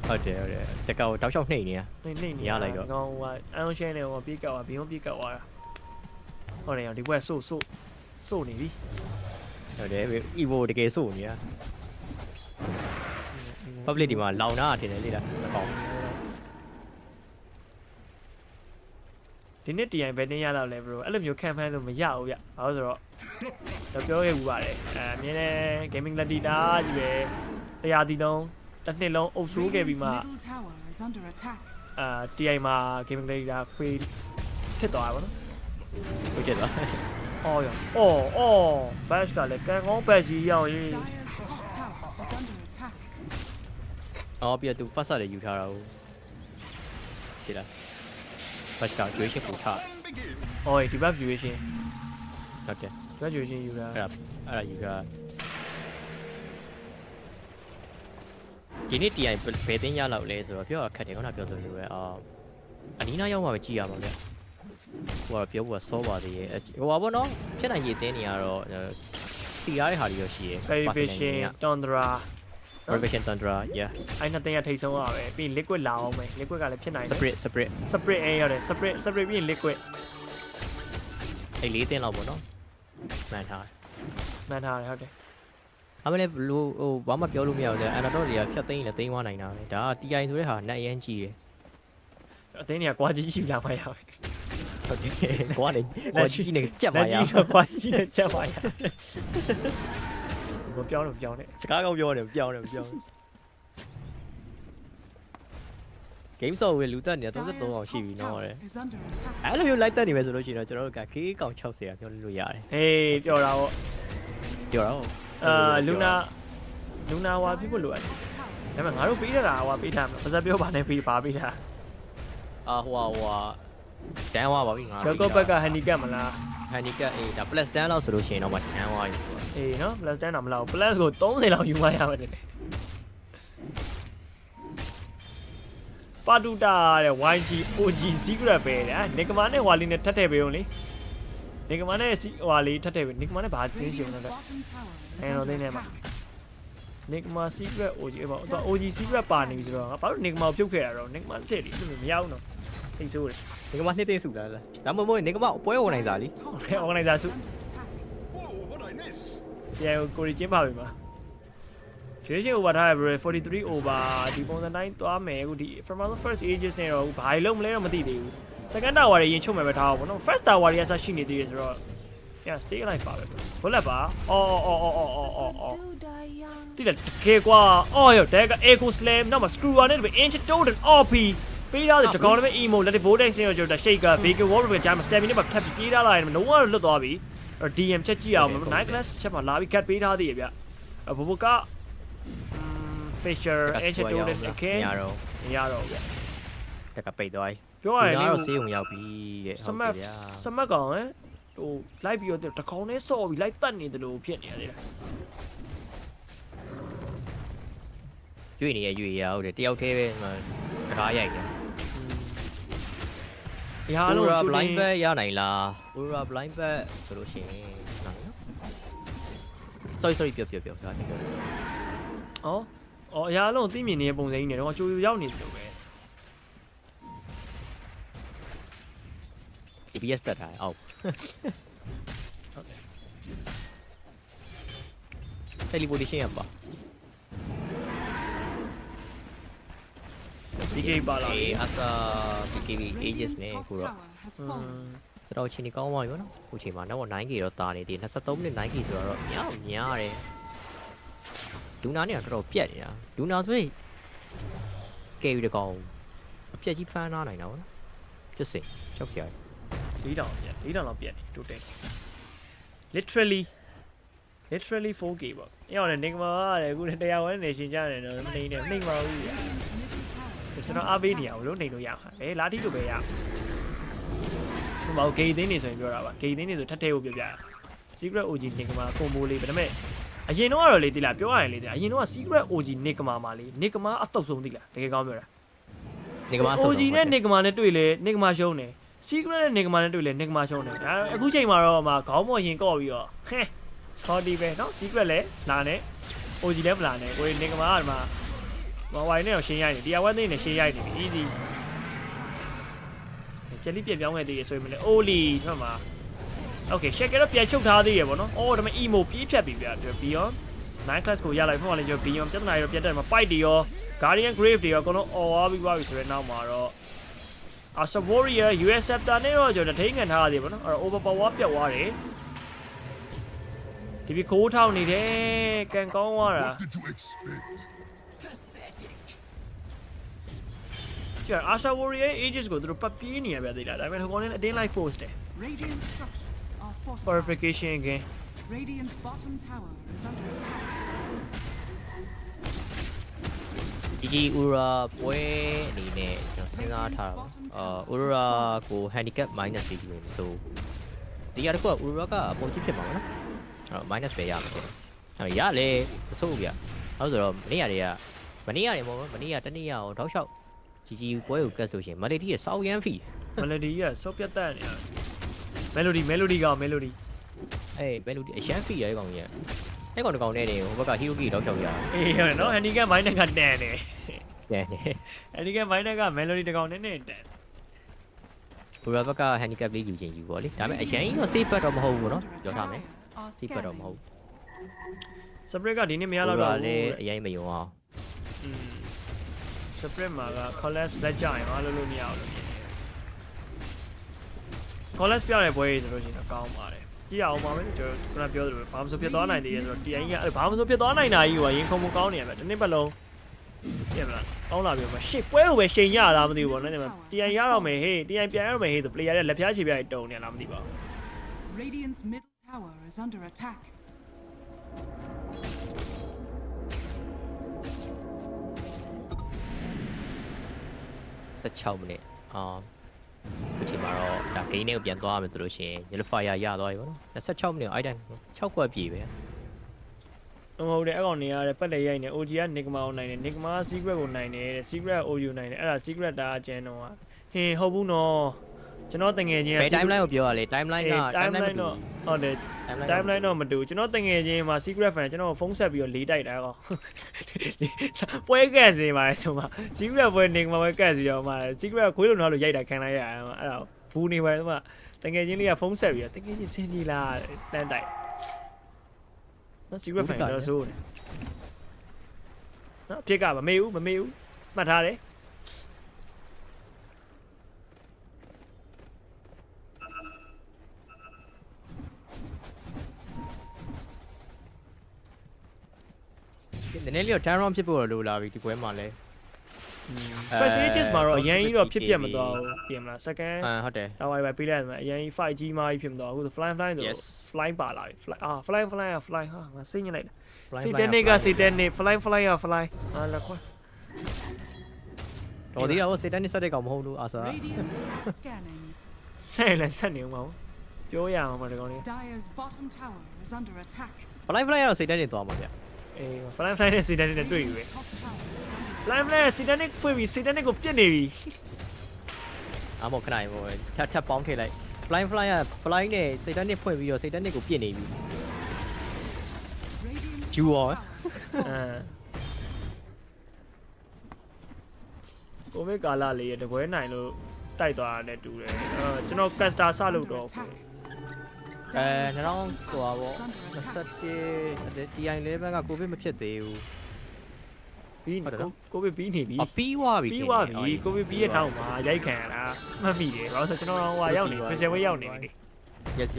ဟုတ်တယ်တကောတောက်လျှောက်နှိမ့်နေတာနှိမ့်နေရလိုက်တော့ဒီကောင်ဟိုအန်ရှင်းနေဟိုပြေးကောက်သွားဘီယွန်ပြေးကောက်သွားတာဟုတ်တယ်ဒီဘက်ဆို့နေပြီဟုတ်တယ် evo တကယ်ဆို့နေတာ public ဒီမှာလောင်တာထင်တယ်လေလားတစ်ပေါင်ဒီနေ့ TI ဘယ်နေ့ရတော့လဲ bro အဲ့လိုမျိုးခံဖမ်းလို့မရဘူးဗျဘာလို့ဆိုတော့ပြောခဲ့ဘူးပါတယ်အမြင်နဲ့ gaming လက်တီတာကြီးပဲတရားတီလုံးတစ်နှစ်လုံးအုပ်ဆိုးခဲ့ပြီးမှTI မှာ gaming လက်တီတာခွေးဖြစ်သွားတာပေါ့နော်ဟုတ်ကဲ့ပါအော်ရောbash ကလည်းကန်ကောင်း bash ကြီးရောက်ရေးပြီးတော့သူ first လည်းယူထားတာဟုတ်ဒီလား bash က duration ပို့ထားဒီ buff duration ဟုတ်တယ် buff duration ယူတာအဲ့ဒါယူတာဒီနေ့ TI ဘယ်သိရလောက်လဲဆိုတော့ပြောရခက်တယ်ခုနပြောသလိုပဲအနီးနားရောက်မှပဲကြည့်ရမှာဗျဟိုကပြောဖို့ကစောပါသေးရဲ့ဟိုပါဘောနော်ဖြစ်နိုင်ရည်တင်းနေရတော့တီရတဲ့ဟာတွေရောရှိရဲ့ Perivation Tundra Perfection Thunder yeah အဲ့နှစ်သိန်းကထိတ်ဆုံးရပဲပြီးရင် liquid လာအောင်မယ် liquid ကလည်းဖြစ်နိုင်တယ် Spirit အေးရတယ် Spirit ပြီးရင် liquid အဲ့4သိန်းလောက်ပေါ့နော်မှန်ထားတယ်ဟုတ်တယ်အမလည်းဟိုဘာမှပြောလို့မရဘူးလေအန်နာတော့တွေကဖြတ်သိမ်းရင်လည်းသိမ်းသွားနိုင်တာပဲဒါ TI ဆိုတဲ့ဟာနဲ့အရင်ကြီးတယ်အသိန်းတွေကကွာကြီးရှိလာမှရပဲဟုတ်တယ်ကွာကြီးနေကြက်ပါရကွာကြီးနေကြက်ပါရမပြောင်းနဲ့စကားကောင်းပြောတယ်ပြောင်းGame Soul ဝယ်လူတက်နေတာ33အောင်ရှိပြီနော်တဲ့အဲ့လိုမျိုးလိုက်တက်နေမယ်ဆိုလို့ရှိရင်တော့ကျွန်တော်တို့ကခေးကောင်60ရာပြောလို့ရတယ်ဟေးပြောတာပေါ့လူနာဝါပြဖို့လိုအပ်တယ်ဒါပေမဲ့ငါတို့ပေးတာဟိုပေးထားမှာပါစပြောပါနဲ့ပေးတာဟိုတန်းသွားပါပြီငါကျော်ကော့ဘက်ကဟန်နီကပ်မလားဟန်နီကပ်အေးဒါ plus 10လောက်ဆိုလို့ရှိရင်တော့မတန်းသွားပြီအေးနော် plus 10တော့မလောက် plus ကို30လောက်ယူမှရပါတယ်ပါတူတာတဲ့ YG OG secret ပဲတဲ့နေကမာနဲ့ဟွာလေးနဲ့ထပ်ထည့်ပေးအောင်လေနေကမာနဲ့ဟွာလေးထပ်ထည့်ပေးနေကမာနဲ့ဘာသိရှင်လဲအဲ့တော့သိနေမှာနေကမာ secret OG ပေါ့တော့ OG secret ပါနေပြီဆိုတော့ငါဘာလို့နေကမာကိုပြုတ်ခဲ့တာတော့နေကမာထည့်တယ်မရဘူးနော်သိဆိုးတယ်နေကမာနှစ်သိန်းစုလားဒါမှမဟုတ်နေကမာပွဲဝင်နိုင်စားလीဝင်နိုင်စားစုပြန်ကိုရီချင်းပါပြီမှာရွေးချယ် over ထားရပြီ43 over ဒီပုံစံတိုင်းသွားမယ်အခုဒီ from the first ages နဲ့တော့ဘာလို့မလဲတော့မသိသေးဘူး second tower တွေရင်ချုပ်မယ်ပဲထားအောင်ပေါ့နော် first tower တွေကဆက်ရှိနေသေးတယ်ဆိုတော့ yeah stay alive ပါပဲဘုလက်ပါအော်တိတယ်ကေကွာအော်ရောတဲက echo slam နောက်မှာ screwer နဲ့ပဲ inch total OP ပေးထားတဲ့တကောင်လည်း emo လက် vortex နဲ့တော့ shaker big wall ပဲဂျာမ stamina နဲ့ပဲထပ်ပြီးပြေးထားလာရင်လုံးဝလွတ်သွားပြီ DM ချက်ကြည့်အောင် night class ချက်မှာလာပြီး cut ပေးထားသေးရဗျဘဘကFisher Ancient Totem မရတော့တကပိတ်သွားပြောရရင်တော့ဆေးုံရောက်ပြီတဲ့ဟုတ်ကဲ့ဗျာစမတ်ကောင်ဟိုလိုက်ပြီးတော့တကောင်နဲ့ဆော့ပြီးလိုက်တက်နေတယ်လို့ဖြစ်နေရတယ်ရွေ့နေရဟုတ်တယ်တယောက်တည်းပဲတကားရိုက်တယ်ရာလုံး blind bet ရနိုင်လား Aura blind bet ဆိုလို့ရှိရင်နော် sorry ပြောစားတယ်အရာလုံးသိမြင်နေတဲ့ပုံစံကြီးနဲ့တော့ကြိုရောက်နေတယ်လို့ပဲ DPS တက်ထားအောင်ဟုတ်တယ် teleportation ရပါဒီကိပါလာအစာ PKB ages နဲ့ကိုတော့ချင်းကောင်းပါပြီနော်ခုချိန်မှာတော့ 9k တော့တာနေတယ်23မိနစ် 9k ဆိုတော့များတယ်လူနာနဲ့တော့ပြက်နေတာလူနာဆိုရင်ကဲယူတကောင်အပြက်ကြီးဖမ်းထားနိုင်တာဗောနော်ကျစင်ချောက်စရာ4တောင်ပြက်4တောင်လောက်ပြက်နေ total literally 4k ပေါ့အဲ့တော့နေကမာရတယ်အခုတရားဝင်နေရှင်ကြတယ်တော့မနေပါဘူးဗျာကျွန်တော်အားပေးနေရအောင်လို့နေလို့ရမှာဘယ်လာတိလို့ပဲရဟိုမှာဂိတ်သိန်းနေဆိုရင်ပြောတာပါဂိတ်သိန်းနေဆိုထပ်ထဲကိုပြောပြ secret OG နေကမာကွန်ဘိုလေးဒါပေမဲ့အရင်တော့လေတိလားပြောရရင်လေအရင်တော့ secret OG နေကမာမှာလေနေကမာအတုပ်ဆုံးတိလားတကယ်ကောင်းပြောတာနေကမာ OG နဲ့နေကမာနဲ့တွေ့လေနေကမာရှုံးတယ် secret နဲ့နေကမာနဲ့တွေ့လေနေကမာရှုံးတယ်ဒါအခုချိန်မှာတော့မှခေါင်းပေါ်ရင်ကော့ပြီးတော့ဟဲ sorry ပဲเนาะ secret လည်းလာနေ OG လည်းမလာနဲ့ကိုနေကမာကဒီမှာမဝိုင်းနဲ့တော့ရှင်းရိုက်နေတရားဝဲသိနေရှင်းရိုက်နေပြီ easy ဂျယ်လီပြက်ပြောင်းခဲ့သေးရဆိုရင်မလဲအိုလီဖက်မှာ Okay ရှက်ကတော့ပြန်ချုပ်ထားသေးရပေါ့နော်အော်ဒါပေမဲ့ emo ပြေးဖြတ်ပြီဗျာ Beyond 9 class ကိုရလိုက်ဖို့ကလည်းကျွန်တော် Beyond ပြဿနာတွေပြတ်တယ်မှာ fight တွေရော Guardian Grave တွေရောအကုန်လုံးအော်သွားပြီးသွားပြီဆိုတဲ့နောက်မှာတော့ Asa Warrior US Scepter နဲ့တော့ကျွန်တော်ထိန်းခံထားရသေးပေါ့နော်အဲ့တော့ overpower ပြတ်သွားတယ်ဒီပြီးခိုးထောင်နေတယ်ကန်ကောင်းသွားတာကျန် Asa Warrior Aegis ကိုသူတို့ပတ်ပြေးနေရဗျာသိလားဒါပေမဲ့ဟိုကောင်နဲ့အတင်းလိုက် post တယ် Radiant structures are fortified. Purification again. Radiant's bottom tower is under attack. GG Aura ပွဲအနေနဲ့ကျွန်တော်စဉ်းစားထားတာAura ကို handicap minus ပေးပြီးဆိုဒီရတကွာ Aura ကအပေါ်ကြီးဖြစ်မှာပေါ့နော်အဲ့တော့ minus ပဲရမှာဖြစ်တယ်ရလေမစိုးဘူးဗျအဲ့ဆိုတော့မနေ့ရတယ်မနေ့ရတယ်မဟုတ်ဘူးမနေ့ကတနေ့ရအောင်တောက်လျှောက် GG ပွဲကိုကတ်ဆိုရှင် melody ရဲ့စောက်ရမ်းဖီ melody ကစောက်ပြတ်တတ်နေတာmelody က melody အေး melody အရှမ်းဖီရဲကောင်ကြီး အဲ့ကောင်တကောင်နဲ့နေဟိုဘက်က hero key တော့ချောက်ရအေးဟုတ်နော် handicap မိုင်းနဲ့ကတန်တယ် တန်တယ် handicap မိုင်းနဲ့က melody တကောင်နဲ့နဲ့တန် ဘိုရာဘက်က handicap လေးယူချင်ယူပေါ့လေဒါပေမဲ့အရင်တော့ safe bet တော့မဟုတ်ဘူးနော်ပြောထားမယ် safe bet တော့မဟုတ် spread ကဒီနေ့မရတော့ဘူးလေအရင်မယုံအောင် spread မှာက collapse လက်ကြရင်မလုပ်မရဘူး collapse ပြတဲ့ပွဲကြီးဆိုလို့ရှိရင်ကောင်းပါတယ်ကြည့်ရအောင်ပါမယ်ကျွန်တော်ပြောသလိုဘာမှမဆိုဖြစ်သွားနိုင်သေးရဲ့ဆိုတော့ TI ကဘာမှမဆိုဖြစ်သွားနိုင်တာကြီးကရင်ခုံမကောင်းနေရမယ်ဒီနေ့ပတ်လုံးပြင်မလားကောင်းလာပြီမရှစ်ပွဲကိုပဲရှိန်ရတာမသိဘူးပေါ့နော်ဒီမှာ TI ရတော့မယ်ဟေး TI ပြန်ရတော့မယ်ဟေးဆို player ရဲ့လက်ဖျားခြေပြားကြီးတုံနေလားမသိပါဘူး Radiant's middle tower is under attack. 16မိနစ်ဒီချိန်မှာတော့ဒါ gain နဲ့ပြန်သွားရမယ်ဆိုလို့ရှိရင် yellow fire ရသွားပြီပေါ့နော်26မိနစ် item 6ခွက်ပြည့်ပဲဟုတ်တယ်အကောင်နေရတယ်ပတ်လေရိုက်နေ OG က Nigma ကိုနိုင်တယ် Nigma secret ကိုနိုင်တယ် secret OU နိုင်တယ်အဲ့ဒါ secret ဒါအကျဉ်းတော့ဟင်ဟုတ်ဘူးနော်ကျွန်တော်တငယ်ချင်းက timeline ကိုပြောရလေ timeline က timeline တော့ဟုတ်တယ် timeline တော့မတူကျွန်တော်တငယ်ချင်းမှာ secret fan ကျွန်တော်ဖုန်းဆက်ပြီးတော့လေးတိုက်တာကောပွဲကက်စီမှာဆိုမှ secret ပွဲ Nigma ပွဲကက်စီရောမှာ secret ခွေးလုံးတော့လို့ရိုက်တာခံလိုက်ရအဲ့ဒါဘူးနေပါဆိုမှတငယ်ချင်းလေးကဖုန်းဆက်ပြီးတော့တငယ်ချင်းစင်းကြီးလားတန်းတိုက်နော် secret fan တော့ဆိုးတယ်နော်အဖြစ်ကမမေ့ဘူးမှတ်ထားတယ်နည်းနည်းလေးတော့ turn around ဖြစ်ဖို့လိုလာပြီဒီပွဲမှာလဲ percentages မှာတော့အရင်ကြီးတော့ဖြစ်ပြတ်မသွားဘူးပြင်မလား second ဟုတ်တယ်တော့ပဲပေးလိုက်မယ်အရင်ကြီး fight ကြီးမားကြီးဖြစ်မသွားဘူး fly ဆို fly ပါလာပြီ fly fly ဟာငါစိတ်ညစ်လိုက်တယ်စီတနေကစီတနေ fly ဟာလက်ခွန်းတော်သေးတော့စေတန်နေဆက်တဲ့ကောင်မဟုတ်လို့အာစာ ဆက်လက်ဆက်နေအောင်ပြောရအောင်ပါဒီကောင်လေး Dire's bottom tower is under attack. fly ကတော့စေတန်နေသွားမှာဗျအေး fly နဲ့စီတနေနဲ့တွေ့ပြီပဲ fly စီတနေဖွင့်ပြီးစီတနေကိုပြစ်နေပြီအမောခဏရေပေါ့ထပ်ပေါင်းထည့်လိုက် fly က fly နဲ့စေတန်နေဖွင့်ပြီးတော့စေတန်နေကိုပြစ်နေပြီကျူရောကိုမေကာလာလေးရတပွဲနိုင်လို့တိုက်သွားတာနဲ့တူတယ်ကျွန်တော် caster စလုပ်တော့2000ဟိုပါဗော21 TI 11ကကိုဗစ်မဖြစ်သေးဘူးပြီးကိုဗစ်ပြီးနေပြီပြီးသွားပြီကိုဗစ်ပြီးရတောင်းမှာရိုက်ခံရတာမှတ်မိတယ်ဘာလို့ဆိုကျွန်တော်ဟိုရောက်နေ Christian Way ရောက်နေပြီ yes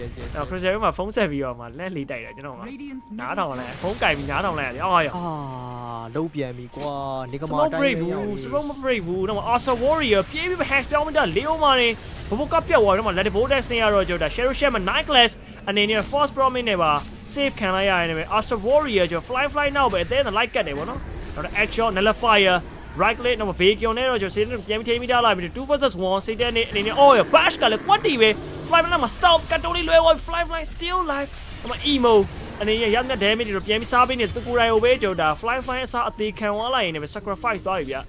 Christian Way မှာဖုန်းဆက်ပြီးတော့မှလက်လေးတိုက်တယ်ကျွန်တော်ကနားထောင်လိုက်ဖုန်းကင်ပြီးနားထောင်လိုက်ရတယ်လုံးပြန်ပြီကွာနေကမာတိုင်းစလုံးမ break ဘူးတော့ Asa Warrior ပြေးပြီး hash down မှာလေအိုမာနေဘဘကပြတ်သွားတော့မှ let the dex နေရတော့ကျွန်တော် Shadow Share မှာ night class အနေနဲ့ force promise နဲ့ပါ save ခံလိုက်ရတယ်ပဲ Asa Warrior ကျွန်တော် fly နောက်ပဲအသေးနဲ့ light ကတ်တယ်ဗောနော်တော့ action nullifier right click တော့ vacuum နဲ့တော့ကျွန်တော်စေတပြန်ပြီးထိမိထားလိုက်ပြီ2 versus 1စေတနဲ့အနေနဲ့ oh bash ကလည်း quad တီပဲ fly မှာ stop ကတ်တိုးလေးလွဲသွား fly still life တော့ emo အနေနဲ့ရတဲ့ damage တွေပြန်ပြီးစားပေးနေတူကိုရိုင်ကိုပဲကျွန်တော်ဒါ fly အစားအသေးခံသွားလိုက်ရင်လည်း sacrifice သွားပြီဗျအဲ့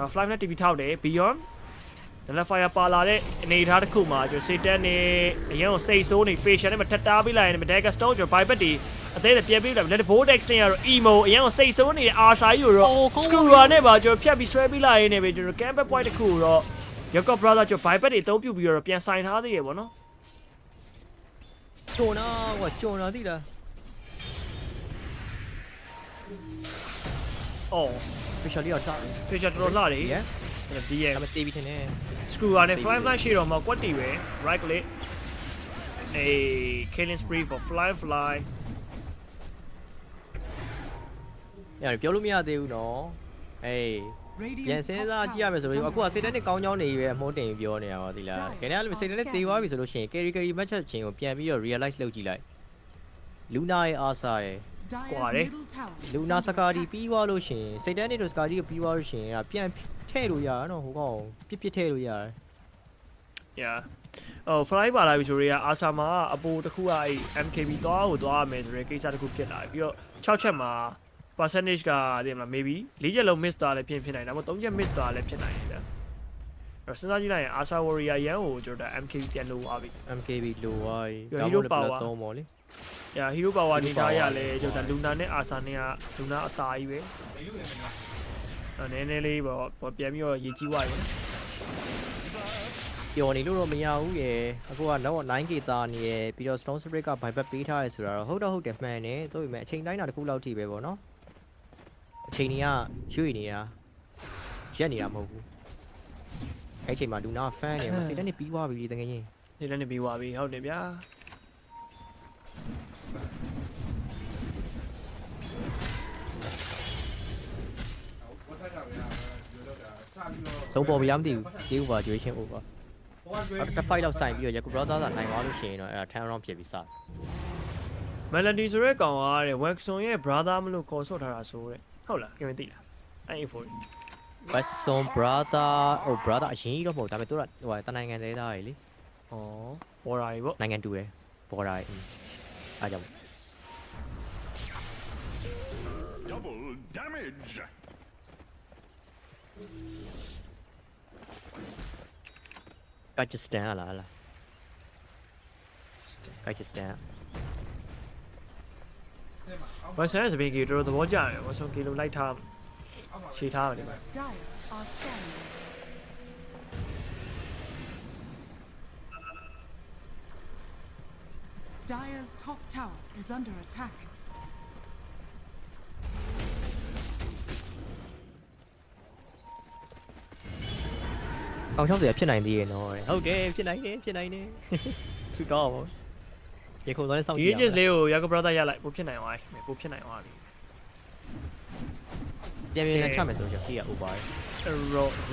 တော့ fly နဲ့ TP ထောက်တယ် beyond nullifier ပါလာတဲ့အနေထားတစ်ခုမှာကျွန်တော်စေတနဲ့အရင်ကစိတ်ဆိုးနေ facial နဲ့မထပ်တားပေးလိုက်ရင် dagger stone ကျွန်တော် biped တီအသေးပြန်ပြီးလိုက် let the dex နဲ့ကတော့ emo အရင်ကစိတ်ဆိုးနေတဲ့ archer ကြီးကိုတော့ screwer နဲ့ပါကျွန်တော်ဖြတ်ပြီးဆွဲပေးလိုက်ရင်လည်းကျွန်တော် camp point တစ်ခုကိုတော့ Jacob brother ကျွန်တော် biped တွေအသုံးပြုပြီးတော့ပြန်ဆိုင်ထားသေးရပေါ့နော်ကျွန်တော်သိလားfacial လေးတော့ထား facial တော်တော်လှတယ်ဒီရဲ့တေးပြီးထင်တယ် screwer နဲ့ fly ရှိတော့မှ quad တီပဲ right click a killing spree for fly ပြောလို့မရသေးဘူးနော်ပြန်စဉ်းစားကြည့်ရမယ်ဆိုတော့အခုကစေတန်နဲ့ကောင်းကြောင်းနေပဲအမိုးတင်ပြောနေရပါသေးလားခင်ဗျားလည်းစေတန်နဲ့တေးသွားပြီဆိုလို့ရှိရင် carry match ချင်းကိုပြန်ပြီးတော့ realize လုပ်ကြည့်လိုက် Luna ရဲ့ Asa ရဲ့ကွာတယ် Luna စကားဒီပြီးသွားလို့ရှိရင်စေတန်နဲ့တို့စကားဒီကိုပြီးသွားလို့ရှိရင်ပြန်ထည့်လို့ရတာနော်ဟိုကောင်ပြစ်ထည့်လို့ရတယ် yeah fly ပါလာပြီဆိုတော့ Asa မှာအပိုတစ်ခုကအဲ့ MKB သွားကိုသွားရမယ်ဆိုတဲ့ကိစ္စတစ်ခုဖြစ်လာပြီပြီးတော့6ချက်မှာ percentage ကတည်မလား maybe 4ချက်လုံး miss သွားလည်းဖြစ်နိုင်တယ်ဒါမှမဟုတ်3ချက် miss သွားလည်းဖြစ်နိုင်တယ်အဲ့တော့စဉ်းစားကြည့်လိုက်ရင် Asa Warrior ရန်ကိုကျွန်တော် MKB ပြန်လို့သွားပြီ MKB လို့သွားပြီ hero power သုံးပါလေ Yeah, hero power နေထားရလဲကျတော့ Luna နဲ့ Asa နဲ့က Luna အသာကြီးပဲနည်းနည်းလေးပေါ့ပြန်ပြီးတော့ရေကြီးသွားပြီပျော်နေလို့တော့မရဘူးရယ်အခုကတော့ 9k သားနေရယ်ပြီးတော့ Stone Spirit က buyback ပေးထားရဆိုတော့ဟုတ်တယ်မှန်တယ်သို့ပေမဲ့အချိန်တိုင်းတာတစ်ခုလောက်ထိပဲပေါ့နော်အချိန်ကြီးကရွေ့နေတာရက်နေတာမဟုတ်ဘူးအဲ့အချိန်မှာ Luna ဖန်နေမစိတ်နဲ့ပြီးသွားပြီတကယ်ကြီးစိတ်နဲ့ပြီးသွားပြီဟုတ်တယ်ဗျာဆုံးပေါ်မရမသိဘူးဒီဥပါကျွေးချင်းဥပါတစ် fight လောက်ဆိုင်ပြီးတော့ Yaku Brother ကနိုင်သွားလို့ရှိရင်တော့အဲ့ဒါ turn around ဖြစ်ပြီးစတယ် Melody ဆိုရဲကောင်ကတဲ့ Waxon ရဲ့ brother မလို့ခေါ်ဆော့ထားတာဆိုတဲ့ဟုတ်လားခင်ဗျသိလားအဲ့ info Waxon brother ဟို brother အရင်ကြီးတော့မဟုတ်ဒါပေမဲ့သူကဟိုတနိုင်ငံသေးသားကြီးလေဩပေါ်လာပြီပေါ့နိုင်ငံတူတယ်ပေါ်လာပြီအားကြောင့် Double damage. Got just stand la. Got just stand. Waxon ရဲ့စပင်းကြီးတော်တော်သဘောကျတယ် Waxon ကီလိုလိုက်ထားရှည်ထားတယ် Dire's top tower is under attack. Ông chó gìဖြစ်နိုင်သေးရဲ့နော်ဟုတ်တယ်ဖြစ်နိုင်တယ်သူတော့ရေခုံသွားတဲ့စောင့်ကြည့်ရအောင် ဒီ လေးကို Yaku Brother ရလိုက်ပိုဖြစ်နိုင်သွားပြီပိုဖြစ်နိုင်သွားပြီပြန်ချမယ်ဆိုတော့ကြည့်ရ over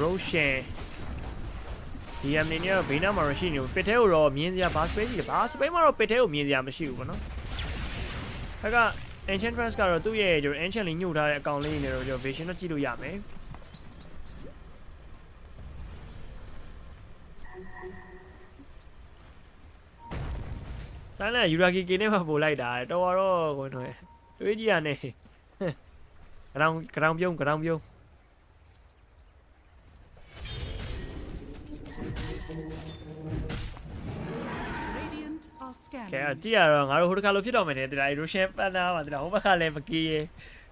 Roshan DM နေနဲ့ဘေးနားမှာရှိနေပစ်ထဲကိုတော့မြင်စရာဘာ space ကြီးလဲဘာ space မှာတော့ပစ်ထဲကိုမြင်စရာမရှိဘူးပေါ့နော်အဲ့က Enchantress ကတော့သူ့ရဲ့ကျွန်တော် Enchant လေးညှို့ထားတဲ့အကောင်လေးနေတော့ကျွန်တော် vision တော့ကြည့်လို့ရမယ်ဆိုင်လဲယူရာကီကင်းနဲ့မှပို့လိုက်တာတော်တော့ကိုတော့တွေးကြည့်ရနေကရောင်ပြုံးကဲကြည့်ရတော့ငါတို့ဟိုတစ်ခါလိုဖြစ်တော့မယ်တဲ့ဒါရိုရှင်ပန်နာပါတဲ့ဟိုဘက်ကလည်းမကီးရဲ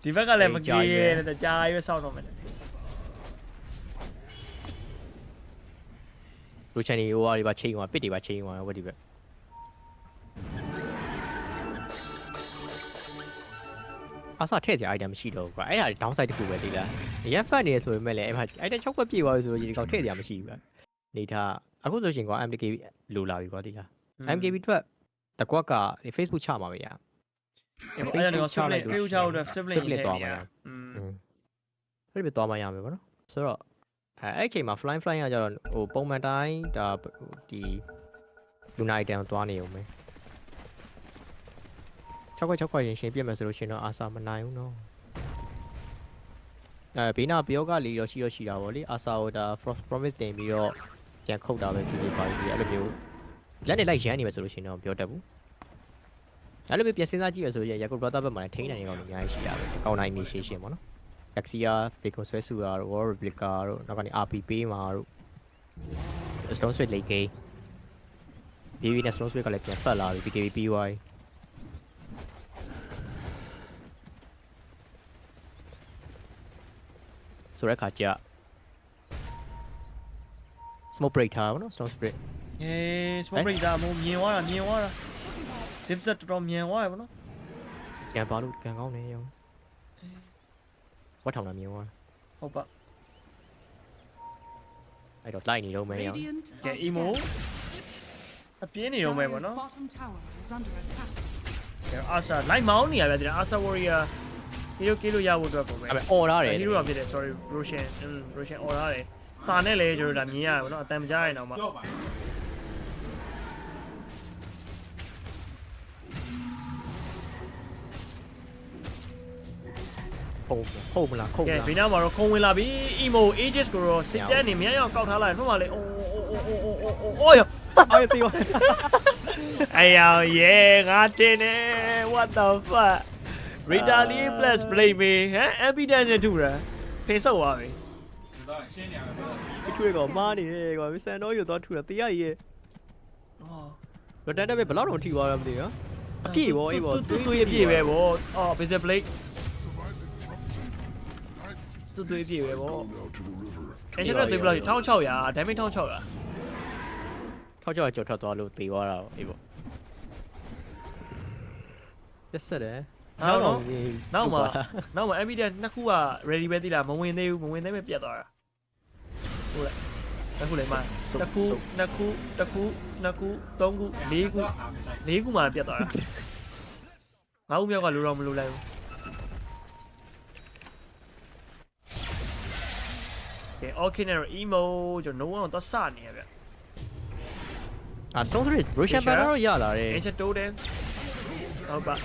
ဒီဘက်ကလည်းမကီးရဲတဲ့ကြာရွေးစောက်တော့မယ်လူချန်နီဟိုဟာဒီပါချိန်သွားပစ်တွေပါချိန်သွားဝတ်ဒီဘက်အစားထည့်စရာ item မရှိတော့ဘူးကွာအဲ့ဒါ downside တစ်ခုပဲဒီလားရန်ဖတ်နေဆိုပေမဲ့လည်းအဲ့မှာ item 6ခွက်ပြည့်သွားပြီဆိုတော့ဒီကောင်ထည့်စရာမရှိဘူးကွာနေထားအခုဆိုရှင်ကွာ MKB လိုလာပြီကွာဒီလား MKB ထွက်တကွက်ကဒီ Facebook ချမှာပဲရအဲ့ဒါတော့ sibling ဖေးချအောင်တော့ sibling သွားမှာရအဲ့ဒီသွားမှာရမယ်ဗောနော်ဆိုတော့အဲ့အချိန်မှာ fly ကကြတော့ဟိုပုံမှန်တိုင်းဒါဒီ Luna item သွားနေအောင်မယ်6ခွက်ရှင်ပြည့်မယ်ဆိုလို့ရှင်တော့အာစာမနိုင်ဘူးနော်ဘေးနာပြောကလီတော့ရှိတာဗောလေအာစာဟိုဒါ promise တင်ပြီးတော့ပြန်ခုတ်တာပဲဖြစ်ပါပြီအဲ့လိုမျိုးလက်နဲ့လိုက်ရမ်းနေမယ်ဆိုလို့ရှင်တော့ပြောတတ်ဘူးအဲ့လိုပဲပြန်စဉ်းစားကြည့်ရဆိုရင် Yaku Brother ဘက်မှာလည်းထိန်းနိုင်နေကောင်အများကြီးရှိတာပဲကောင်းနိုင် initiation ပေါ့နော် Axia Bacon ဆွဲစုတာတို့ War Replica တို့နောက်ကနေ RP ပေးမှာတို့ Stone Spirit Layy BB နဲ့ Stone Spirit ကလည်းပြန်ဖတ်လာပြီ BKB ပြီးသွားပြီဆိုတဲ့ခါကျ Smoke Break ထားပါတော့ Stone Spirit smoke break ဒါမို့မြင်သွားတာ zip set တော်မြင်သွားတယ်ဗောနော်ပြန်ပါလို့ကန်ကောင်းနေရောဝတ်ထောင်တာမြင်သွားဟုတ်ပါအဲ့တော့လိုက်နေတော့မယ်ရောကဲ emo အပြင်းနေတော့မယ်ဗောနော်ကဲ Asa လိုက်မောင်းနေရဗျာဒီ Asa warrior ဟီရိုကီလိုရဖို့အတွက်ပေါ့ပဲအဲ့အော်ထားတယ်ဟီရိုကဖြစ်တယ် sorry Roshan အော်ထားတယ်စာနဲ့လေကျွန်တော်ဒါမြင်ရတယ်ဗောနော်အတန်မကြားရင်တော့မှဟုတ်မလားခုတ်ကဲဘေးနားမှာတော့ခုံဝင်လာပြီ emo ages ကိုတော့စစ်တက်နေမြန်အောင်ကောက်ထားလိုက်ဖက်မှာလေအိုးယောအဲ့တီးပါအေးရောယေငါတင်နေ what the fuck retaliate plus play me ဟမ် evidence နဲ့ထူတာဖေးဆုပ်သွားပြီဒီထွေးကောမားနေတယ်ကွာစံတော့ရတော့ထူတာတရားကြီးရဲ့အော်တော့တက်တက်ပဲဘယ်လောက်တော့ထိသွားရမသိနော် အပြည့်ပေါ့အေးပေါ့ တူရပြည့်ပဲဗောအော် Basic Blade တူရပြည့်ပဲဗောအဲ့ကျတော့တေးဘလောက်1600 damage 1600 600ကျော်ထွက်သွားလို့တေသွားတာအေးပေါ့ရက်ဆက်တယ်နောက်မှာ MBD နှစ်ခုက ready ပဲသိလားမဝင်သေးဘူးမဝင်သေးပဲပြတ်သွားတာဟုတ်လားတစ်ခုလည်းမတစ်ခုနှစ်ခုတစ်ခုနှစ်ခုသုံးခု၄ခုမှပြတ်သွားတာ၅ခုမြောက်ကလိုတော့မလိုလိုက်ဘူးကဲ okay နဲ့ emo ကျွန်တော် no one တော့စနေရဗျဆုံးစရစ် Russian banner တော့ရလာတယ် အင်ချက်တိုးတယ်ဟုတ်ပါ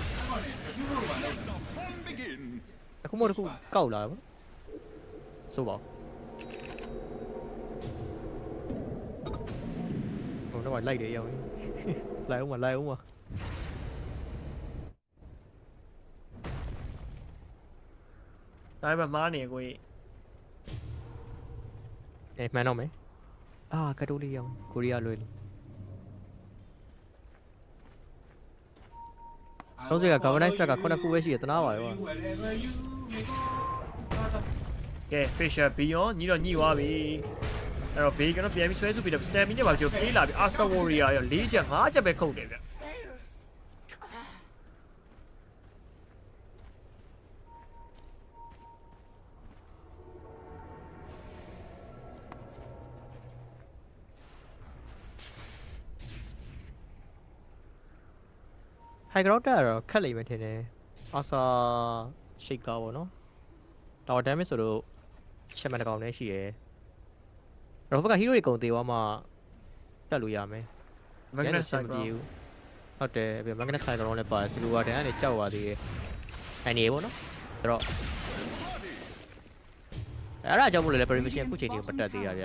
အခုမှတစ်ခုကောက်လာပါဆိုပါဟိုတော့လိုက်တယ်ရောက်လိုက်အောင်မလိုက်အောင်မဒါပေမဲ့မားနေကိုကြီးမှန်တော့မယ်ကတိုးလေးရောက်ကိုရီးယားလွယ်လို့ဆုံးစရက governance ကခုနခုပဲရှိရတနာပါရောကဲ Fisher Beyond ညီတော့ညှိသွားပြီအဲ့တော့ Bay ကတော့ပြန်ပြီးဆွဲစုပြီးတော့ Stamina နဲ့ပါကြိုပြေးလာပြီ Astra Warrior ရော4ချက်5ချက်ပဲခုတ်တယ်ဗျဟိုက်ဂရော့တာတော့ခက်လိမ့်မယ်ထင်တယ်အာဆာရှိတ်ကားပေါ့နော်တော် damage ဆိုတော့ချက်မှန်တကောင်လည်းရှိရယ်တော့ဘက်ကဟီးရိုတွေကုန်သေးသွားမှတက်လို့ရမယ် Magnet Cycle ဟုတ်တယ်ပြီး Magnet Cycle လည်းပါတယ်စီလိုဝါတန်ကနေကြောက်သွားသေးတယ်အနေပေါ့နော်ဆိုတော့အဲ့ဒါကြောင့်မို့လို့လည်း permission အခုချိန်ထိမတက်သေးတာဗျ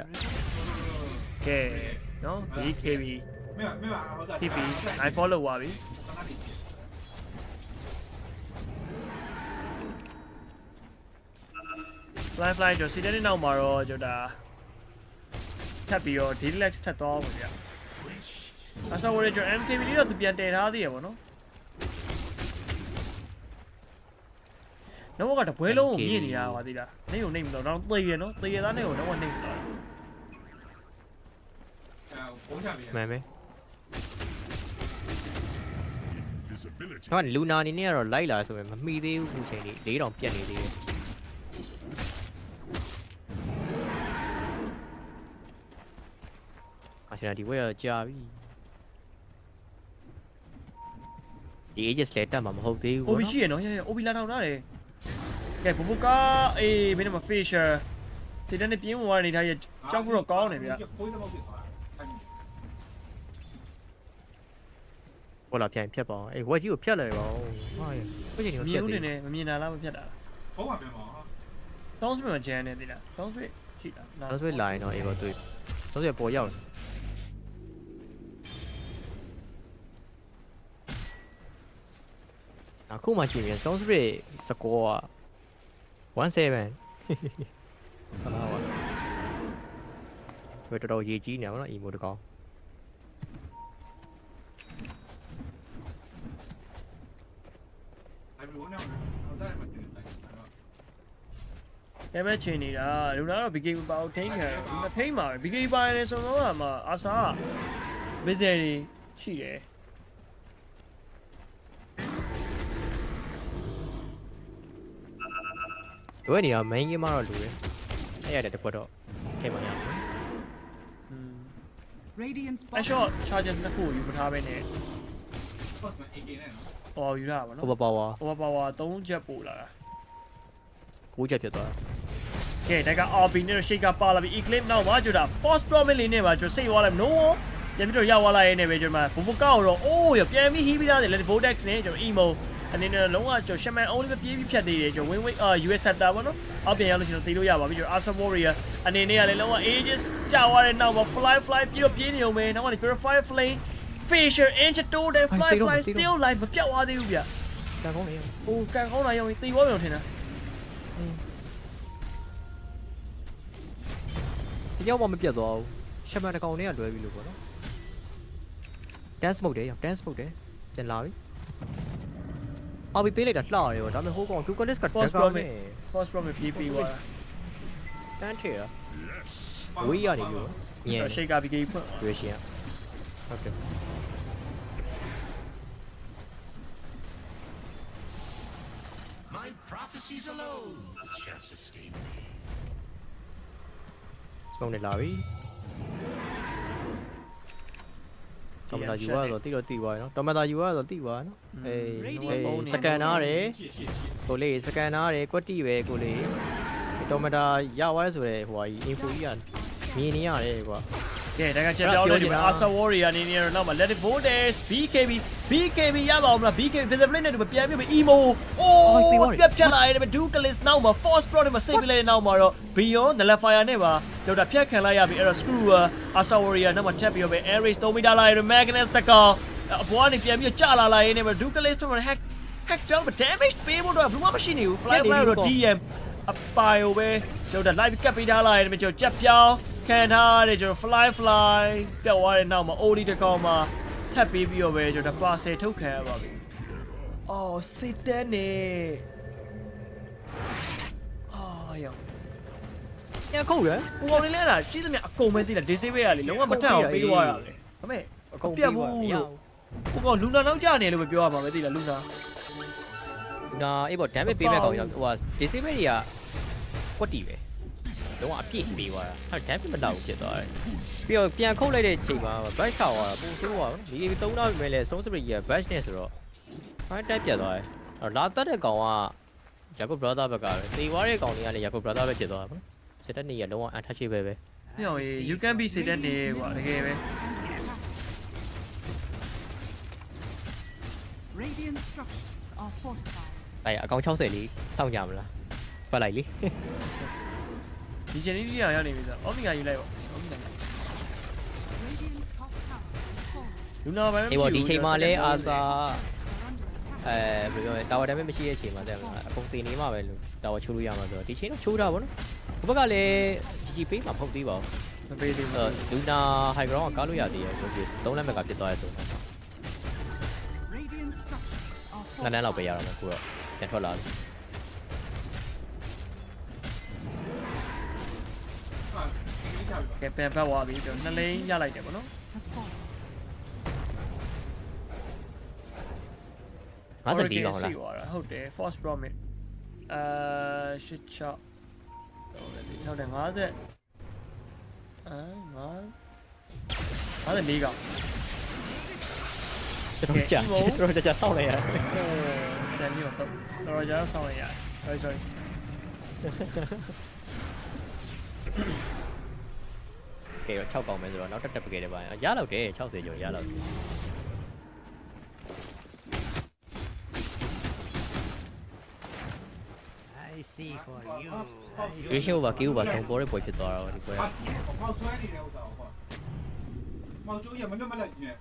ကဲနော် BKB PP I follow ပါပြီfly ကျွန်တော်စီးတဲ့နောက်မှာတော့ကျွန်တော်ထပ်ပြီးတော့ Deluxe ထပ်သွားပါဗျာအဆောဝရကျွန်တော် MKB လေးတော့သူပြန်တည်ထားသေးရပါတော့နောက်ကတော့ဘွဲလုံးကိုမြင်နေရပါသေးလားနေုံနေမလို့တော့သေရနော်သေရသားနေကိုတော့နေမလို့မှန်ပဲဟောလူနာအနေနဲ့ကတော့လိုက်လာဆိုရင်မမီသေးဘူးအခုချိန်လေး4000ပြတ်နေသေးတယ်အရှင်ဒီဝဲရကြာပြီဒီ ages လဲတက်မှာမဟုတ်သေးဘူး OB ရှိရနော်ရ OB လာထောင်ထားတယ်ကဲဘဘကာအေးမင်းတို့ Fisher စီတန်းနဲ့ပြင်းဝင်သွားနေတဲ့ကြောက်ဖို့တော့ကောင်းတယ်ဗျဟောလာပြန်ဖြတ်ပါအောင်အေးဝက်ကြီးကိုဖြတ်လိုက်ပါဦးဟာရဘယ်ချိန်မြင်ဦးနေနဲ့မမြင်တာလားမဖြတ်တာဟုတ်ပါပြန်ပါတောင်းစပယ်မှာဂျန်နေသေးလားတောင်းစပယ်ရှိတာတောင်းစပယ်လာရင်တော့အေးပါတွေ့တောင်းစပယ်ပေါ်ရောက်တယ်အခုမှကြည့်ရင်တောင်းစပယ်စကောက17ဟာလားဝယ်တော်ရေးကြီးနေပါတော့အီမိုတကောင်ကဲမဲ့ချင်နေတာလူနာတော့ BKB ပါအောင်ထိန်းခံမထိန်းပါဘူး BKB ပါရတယ်ဆိုတော့မှအာဆာဘစ်ဇယ်တွေရှိတယ်တို့နေရာ main game မှာတော့လူတယ်အဲ့ရတယ်တခွက်တော့ထိမှန်ရမယ်အရှော့ charger နှစ်ခုယူမထားပဲနဲ့အော်ယူရပါနော် over power 3ချက်ပို့လာတာ9ချက်ဖြစ်သွားတာကဲဒါက RB နဲ့တော့ shake ကပါလာပြီ eclipse နောက်မှာကျွန်တော် post promise လေးနဲ့ပါကျွန်တော်စိတ်သွားလိုက် no ပြန်ပြီးတော့ရောက်သွားလိုက်ရနေပဲကျွန်တော်ဘဘကောက်တော့အိုးရပြန်ပြီးဟီးပြီးသားတယ် let vortex နဲ့ကျွန်တော် emo အနေနဲ့လုံးဝကျွန်တော် shaman only ပဲပြေးပြီးဖြတ်သေးတယ်ကျွန်တော် win US sector ပေါ့နော်အောက်ပြန်ရောက်လို့ရှိရင်သိလို့ရပါပြီကျွန်တော် Astra Warrior အနေနဲ့ကလည်းလုံးဝ ages ကြာသွားတဲ့နောက်မှာ fly ပြီးတော့ပြေးနေအောင်ပဲနောက်ကနေ purify flame Fisher inch တိုးတယ် fly still live မပြောက်သွားသေးဘူးဗျကန်ကောင်းနေဟိုကန်ကောင်းလာရောသိသွားပြီတော့ထင်တာဒီရောက်မှမပြတ်သွားဘူးရှမန်တကောင်လေးကလွဲပြီလို့ပေါ့နော် dance mode တယ်ရော dance mode တယ်ပြန်လာပြီ အော်ပြီးပေးလိုက်တာလှရတယ်ဒါပေမဲ့ဟိုကောင်2 colors ကတက်ကောင်းနေ Force promise ပြေးပြီးသွား တန်းထဲရဝေးရနေပြီမြင် ရှေ့က BK ဖွင့် တွေ့ရှင်ဟုတ်ကဲ့ My prophecies alone shall sustain me. စုံနေလာပြီတမတာယူရတော့တိတော့တိသွားရနော်တမတာယူရတော့တိသွားနော်အေးစကန်နာတယ်ကိုလေးစကန်နာတယ်ကွက်တိပဲကိုလေးတမတာရသွားဆိုရဲဟိုဟာကြီး info ကြီးကမြင်နေရတယ်ကွာ ကဲဒါကချက်ပြောင်းလဲဒီမှာ Asa Warrior အနေနဲ့တော့နောက်မှာ Let it Voltage BKB ရပါအောင်မလား BKB Visibility နဲ့ပြန်ပြီး Emo အိုးပြတ်လာရတယ် Dukelis နောက်မှာ Force Pro နဲ့မှာ Save လိုက်တဲ့နောက်မှာတော့ Beyond the Fire နဲ့ပါကျွန်တော်ဖြတ်ခံလိုက်ရပြီအဲ့တော့ Screw Asa Warrior နောက်မှာထပ်ပြီးတော့ပဲ Air Race 3 meter လာရတယ် Magnus တကောင်အပေါ်ကနေပြန်ပြီးကြာလာလိုက်ရင်းနဲ့ Dukelis တော့ hack ကြောင့် damage ပေးဖို့တော့ဘူးမရှိနေဘူး Fly တော့ DM အပိုင်ပဲကျွန်တော် live ကပ်ပေးထားလိုက်ရတယ်ကျွန်တော်ချက်ပြောင်းခံထားတယ်ကျွန်တော် fly တက်သွားတဲ့နောက်မှာ OD တကောင်မှာထပ်ပြီးတော့ပဲကျွန်တော်ပါဆယ်ထုတ်ခံရပါပြီ။အော်စစ်တန်းနေ။အော်ရော။ညခုတ်ရ။ဟိုကောင်လေးလဲတာရှိသမျှအကုန်ပဲသိတာ disable ရလေလုံးဝမထက်အောင်ပေးသွားတာလေ။ဒါပေမဲ့အကုန်ပြတ်ဘူးလို့။ဟိုကောင်လူနာနောက်ကျနေလို့ပဲပြောရမှာပဲသိလားလူနာ။နာအေးပေါ့ damage ပေးမဲ့ကောင်ကြီးဟိုဟာ disable တွေကကွက်တီပဲလုံးဝအပြည့်ပေးသွားတာအဲ့ damage မလောက်ဖြစ်သွားတယ်ပြီးတော့ပြန်ခုတ်လိုက်တဲ့ချိန်မှာ bash ချသွားတာပိုဆိုးသွားဒီ3နောက်ပဲလဲ stone spirit ကြီးက bash နဲ့ဆိုတော့ fire တက်ပြတ်သွားတယ်အဲ့လာတက်တဲ့ကောင်က Jacob brother ဘက်ကပဲတေသွားတဲ့ကောင်တွေကလည်း Jacob brother ပဲဖြစ်သွားတာပေါ့စစ်တက်နေရလုံးဝ untouchable ပဲဟေ့အောင် you can be စစ်တက်နေကွာတကယ်ပဲ Radiant structures are fortified. အဲ့အကောင်60လေးစောင့်ကြမလားပတ်လိုက်လေဒီချိန်လေးရရောက်နေပြီဆိုတော့ Omega ယူလိုက်ပါ Omega လူနာပိုင်းမရှိဘူးဒီချိန်မှာလဲအာသာဘယ်လိုလဲတာဝါ damage မရှိတဲ့ချိန်မှာတဲ့အကုန်တင်နေမှာပဲလို့တာဝါချိုးလို့ရမှာဆိုတော့ဒီချိန်တော့ချိုးတာပေါ့နော်ဘက်ကလည်းကြီးပေးမှာမဟုတ်သေးပါဘူးမပေးသေးဘူးလူနာ high ground ကကားလို့ရသေးတယ်ဆိုပြီး3လက်မဲ့ကဖြစ်သွားရဲဆိုတော့နန်းလောက်ပဲရတော့မယ်ခုတော့ပြန်ထွက်လာကဲပြန်ဖက်သွားပြီကျွန်တော်2လိန်းရလိုက်တယ်ပေါ့နော်54ကောင်လားဟုတ်တယ် Force Promise 86ဟုတ်တယ်5054ကောင်တော်ကြာဆောင်းလိုက်ရတယ်စတန်ဒီတော့တော်ကြာဆောင်းလိုက်ရတယ် sorry ကဲတော့6ကောင်ပဲဆိုတော့နောက်တက်ပကယ်တယ်ပါရလောက်တယ်60ကျော်ရလောက်တယ်ရွေးရှော့ပါကေးပါဆုံးပေါ်တဲ့ပွဲဖြစ်သွားတော့ဒီပွဲပေါက်ဆွဲနေတဲ့ဥစ္စာကိုပေါ့မောက်ကျိုးရမလွတ်မလပ်ကြီးနဲ့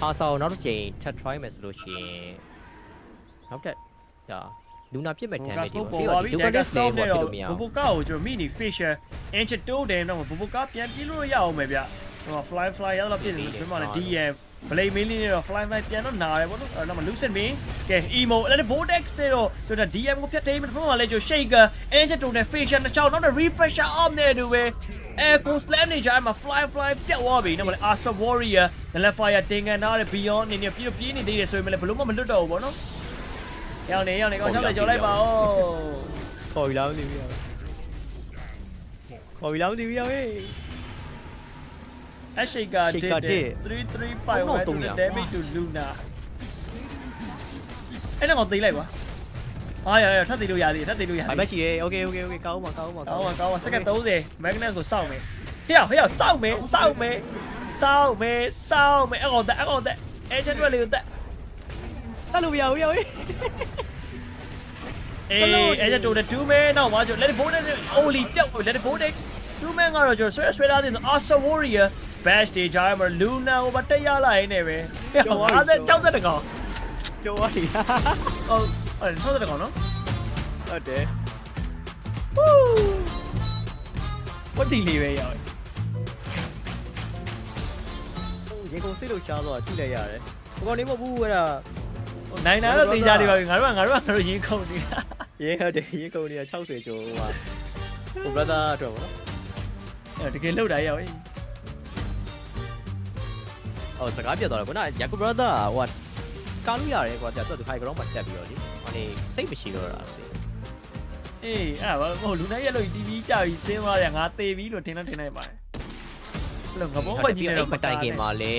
အားဆောနောက်တစ်ချိန်ထပ် try မယ်ဆိုလို့ရှိရင်နောက်တက်ဒါလူနာပြစ်မဲ့ damage တွေပေါ့ဒီကတက်စတော့နဲ့တော့ဘူဘူကာကိုကျွန်တော် mini fisher inch 2 တယ်တော့ဘူဘူကာပြန်ပြေးလို့ရအောင်မယ်ဗျဟို fly ရတော့ပြည့်နေတယ်ဒီမှာလည်း DM blade mainly နဲ့တော့ fly ပြန်တော့နာတယ်ပေါ့နော်အဲ့တော့မှ lucid main ကဲ emo အဲ့ဒါ vortex တွေတော့ကျွန်တော် DM ကိုဖြတ်သိမ်းပြီးဒီမှာလည်းကျွန်တော် shaker inch 2နဲ့ fisher တစ်ချောင်းနောက်တော့ refresher off နဲ့တူပဲEcho Slam နေကြမှာ fly ပြတ်သွားပြီနော်မလဲ Asa Warrior နလက် fire တင်ကန်ထားတဲ့ Beyond အနေနဲ့ပြေးနေသေးတယ်ဆိုရင်လည်းဘလို့မှမလွတ်တော့ဘူးပေါ့နော်ရောက်နေကောင်းချောက်လိုက်ကြော်လိုက်ပါဦးခေါ်ပြီးလားမသိဘူးခေါ်ပြီးလားမသိဘူးရောက်ဟေးအရှိကာတစ်335 with the damage to Luna အဲ့တော့သိလိုက်ပါရထပ်သိလို့ရသေးတယ်ထပ်သိလို့ရသေးတယ်ဘာမှရှိရဲ okay ကောင်းပါစက္ကန့်30 Magnus ကိုစောင့်မယ်ဟေ့စောင့်မယ်အကောင်တက်အဲ့ချက်တွေလေးကိုတက်လို့မရဘူးရောက်ဟေးအဲ့ချက်တို့တဲ့2 man နောက်မှာကျွန်တော် let it vortex only ပြောက် let it vortex 2 man ကတော့ကျွန်တော်ဆွဲထားတဲ့ Asa Warrior bash တွေကြားမှာ Luna ကိုမတက်ရလိုက်နေပဲ60တကောင်ကျော်သွားပြီဟုတ်60တကောင်နော်ဟုတ်တယ်ဝတ်တီလေးပဲရောက်ရေကုန်စိတ်လို့ရှားသွားကြည့်လိုက်ရတယ် ကိုနေမဟုတ်ဘူးအဲ့ဒါ နိုင်တာတော့တေးကြတယ်ပါငါတို့ရင်းခုန်နေတာ ရေးဟုတ်တယ်ရေးကုန်နေတာ60ကျော်ဟိုဟို brother တော့ဗောနော် တကယ်လှုပ်တာရောက်အေး ဟိုစကားပြတ်သွားတယ်ခုနက Yaku brother ဟိုကားလို့ရတယ်ကွာသူ high ground မှာတက်ပြီးတော့လေဟိုနေစိတ်မရှိတော့တာ အေးအဲ့ဒါဟိုလူနိုင်ရက်လို့ TV ကြောက်ပြီးစင်းသွားတယ်ငါတေးပြီလို့ထင်လိုက်ပါတယ်အဲ့လိုငဘောမကြီးနေတော့ မတိုင်ခင်မှာလေ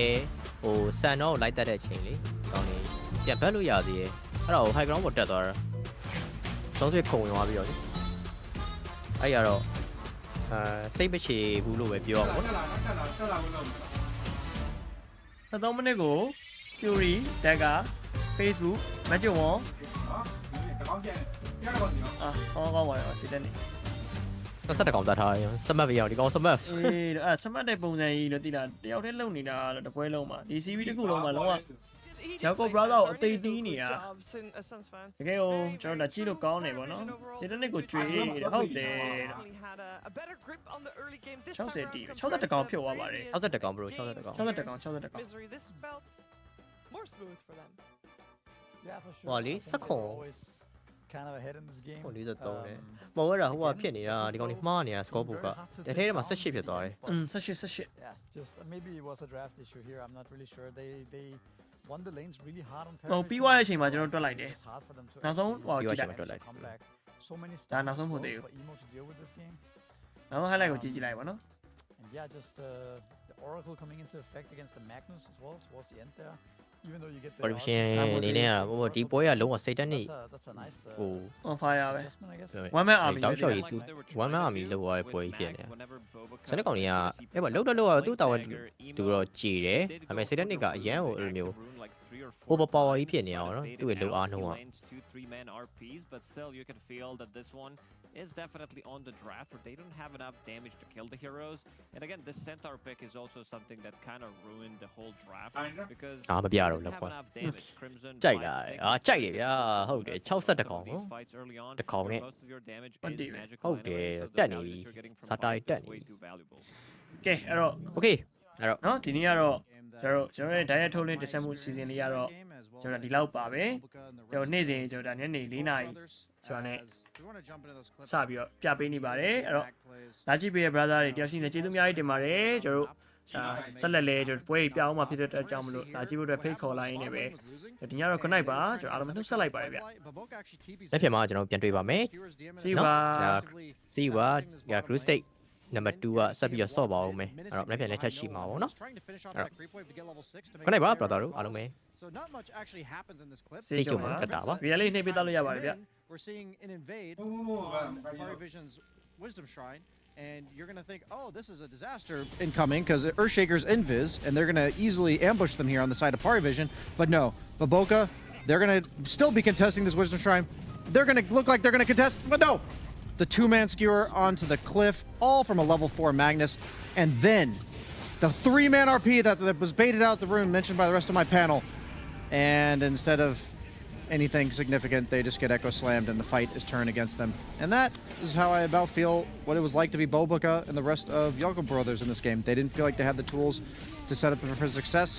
ဟိုဆန်တော့လိုက်တက်တဲ့အချိန်လေကောင်းနေပြန်ဘက်လို့ရသေးရဲ့အဲ့တော့ high ground ပေါ်တက်သွားတာစောစေးခုံဝင်သွားပြီးတော့လေအဲ့ရတော့စိတ်မရှိဘူးလို့ပဲပြောအောင်ပေါ့ 3 မိနစ်ကို Fury တက်က Facebook မကြုံဝဆောင်းကောင်းပါရောစီတက်နေ ဆက်တကောင်တတ်ထားရင်စမတ်ပဲရအောင်ဒီကောင်စမတ် အေးအဲ့စမတ်တဲ့ပုံစံကြီးလို့တိလာတယောက်တည်းလုံနေတာတော့တပွဲလုံးမှာဒီ CV တစ်ခုလုံးမှာလုံးဝရောက်ကို brother ကိုအသေးတီးနေတာတကယ်ကိုကျွန်တော်တို့ကြည့်လို့ကောင်းတယ်ဗောနော်ဒီတစ်နှစ်ကိုကျွေးတယ်ဟုတ်တယ်60တီး60ကောင်ဖြုတ်သွားပါတယ် 60ကောင် bro 60ကောင် 60ကောင် More smooth for them. Yeah, for sure. ဟောလေစခွန် Kind of ahead in this game. ဟို43နဲ့မဟုတ်ရဟိုကဖြစ်နေတာဒီကောင်လေးမှားနေတာ score book ကတထဲထဲမှာ18ဖြစ်သွားတယ် 18 Yeah, just maybe it was a draft issue here. I'm not really sure. They won the lanes really hard on ဟိုပြီးသွားတဲ့အချိန်မှာကျွန်တော်တွက်လိုက်တယ်နောက်ဆုံးဟိုကြည့်လိုက် So many ဒါနောက်ဆုံးမဟုတ်သေးဘူး for Emo to deal with this game. နောက်ဆုံး highlight ကိုကြည့်လိုက်ပါနော် And yeah, just the Oracle coming into effect against the Magnus as well towards the end there. Even though you get the Permission အနေနဲ့ကဟိုဒီပွဲကလုံးဝစိတ်တက်နေ that's a nice ဟို on fire ပဲ adjustment, I guess. one man army တောက်လျှောက်ကြီးသူ one man army လောက်ရတဲ့ပွဲကြီးဖြစ်နေတာစနေကောင်ကြီးကအဲ့မှာလောက်တော့သူ့တာဝန်သူတော့ကြည်တယ်ဒါပေမဲ့စိတ်တက်နေကအရန်ကိုအဲ့လိုမျိုး overpower ကြီးဖြစ်နေအောင်နော်သူ့ရဲ့လိုအားနှုံးอ่ะ 2-3-man RPs but still you can feel that this one is definitely on the draft where they don't have enough damage to kill the heroes and again this centaur pick is also something that kind of ruined the whole draft because မပြတော့လောက်ကွာ ကြိုက်လာကြိုက်တယ်ဗျာဟုတ်တယ်60ကောင်နော်တကောင်နဲ့ဟုတ်တယ်တက်နေပြီစာတိုင်းတက်နေ ကဲအဲ့တော့ okay အဲ့တော့ နော်ဒီနေ့ကတော့ကျွန်တော်ရဲ့ diet ထုတ်လင်းတင်ဆက်မှု season လေးကတော့ကျွန်တော်ဒီလောက်ပါပဲကျွန်တော်နေ့စဉ်ကျွန်တော်ညနေ4နာရီကျွန်တော် ਨੇ စပြီးတော့ပြပေးနေပါတယ်အဲ့တော့လာကြည့်ပေးတဲ့ brother တွေတယောက်ရှိနေကျေးဇူးအများကြီးတင်ပါတယ်ကျွန်တော်တို့ဆက်လက်လဲကျွန်တော်ပွဲပြအောင်မှဖြစ်တဲ့အကြောင်းမလို့လာကြည့်ဖို့အတွက်ဖိတ်ခေါ်လိုက်ရင်းနဲ့ပဲဒီညတော့ good night ပါကျွန်တော်အားလုံးနှုတ်ဆက်လိုက်ပါတယ်ဗျလက်ဖြစ်မှာကျွန်တော်ပြန်တွေ့ပါမယ် see you ပါ see you ပါ GroupStage number 2ကဆက်ပြီးတော့ဆော့ပါအောင်မယ်အဲ့တော့လက်ပြန်လက်ထက်ရှိမှာပေါ့နော်ခဏပါ brother တို့အားလုံးပဲ So not much actually happens in this clip. တေးကြမှာတက်တာပါ ဒီလေးနှိပ်ပေးတော့လို့ရပါတယ်ဗျ We're seeing an invade Parivision's Wisdom Shrine and you're going to think, "Oh, this is a disaster incoming because Earthshaker's invis and they're going to easily ambush them here on the side of Parivision." But no, Baboka, they're going to still be contesting this Wisdom Shrine. They're going to look like they're going to contest, but no. The two-man skewer onto the cliff, all from a level 4 Magnus, and then the 3-man RP that was baited out of the room mentioned by the rest of my panel. And instead of anything significant, they just get echo slammed and the fight is turned against them. And that is how I about feel what it was like to be Bobuka and the rest of Yaku brothers in this game. They didn't feel like they had the tools to set up for success.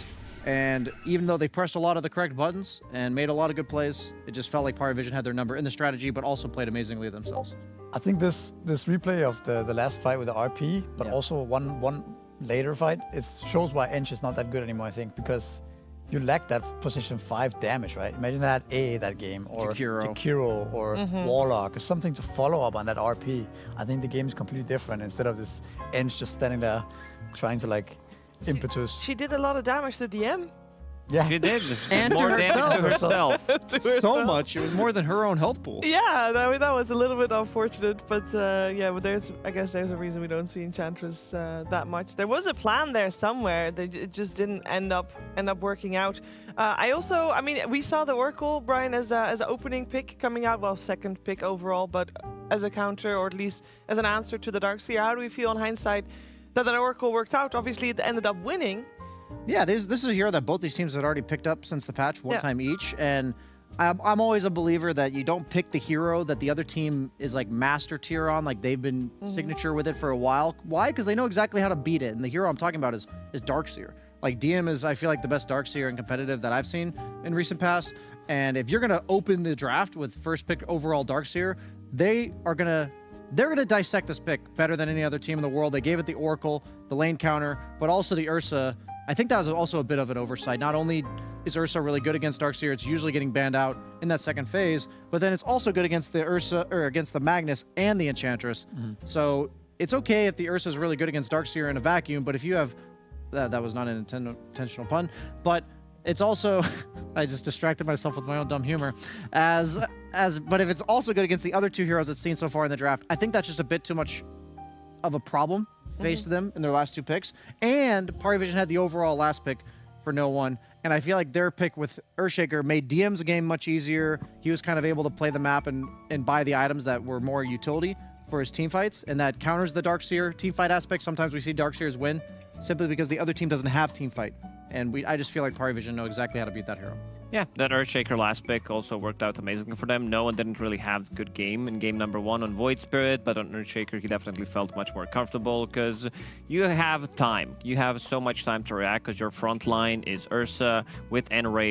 And even though they pressed a lot of the correct buttons and made a lot of good plays, it just felt like Parivision had their number in the strategy, but also played amazingly themselves. I think this replay of the last fight with the RP, but also one later fight, it shows why Ench is not that good anymore, I think, because you lack that position 5 damage, right? Imagine that A that game, or Jakiro, or Warlock, or something to follow up on that RP. I think the game is completely different instead of this Ench just standing there trying to like impetus. She did a lot of damage to DM. Yeah, she did. And more damage to herself. So much. It was more than her own health pool. Yeah, that was a little bit unfortunate, but yeah, but I guess there's a reason we don't see Enchantress that much. There was a plan there somewhere. It just didn't end up working out. I mean, we saw the Oracle, Brian, as an opening pick coming out. Well, second pick overall, but as a counter, or at least as an answer to the Darkseer. How do we feel in hindsight that Oracle worked out? Obviously, it ended up winning. Yeah, this is a hero that both these teams had already picked up since the patch one time each, and I'm always a believer that you don't pick the hero that the other team is like master tier on, like they've been signature with it for a while. Why? Because they know exactly how to beat it, and the hero I'm talking about is Darkseer. Like DM is, I feel like, the best Darkseer in competitive that I've seen in recent past. And if you're gonna open the draft with first pick overall Darkseer, they're gonna dissect this pick better than any other team in the world. They gave it the Oracle, the lane counter, but also the Ursa. I think that was also a bit of an oversight. Not only is Ursa really good against Darkseer, it's usually getting banned out in that second phase, but then it's also good against the Ursa, or against the Magnus and the Enchantress. So it's okay if the Ursa is really good against Darkseer in a vacuum, but if you have, that was not an intentional pun, but it's also, I just distracted myself with my own dumb humor, but if it's also good against the other two heroes it's seen so far in the draft, I think that's just a bit too much of a problem faced them in their last two picks. And Parivision had the overall last pick for no one, and I feel like their pick with Earthshaker made DM's game much easier. He was kind of able to play the map and buy the items that were more utility for his team fights, and that counters the Darkseer team fight aspect. Sometimes we see Darkseers win simply because the other team doesn't have team fight, and I just feel like Parivision know exactly how to beat that hero. Yeah, that Earthshaker last pick also worked out amazingly for them. No one didn't really have a good game in game number 1 on Void Spirit, but on Earthshaker he definitely felt much more comfortable because you have time. You have so much time to react because your front line is Ursa with Enrage.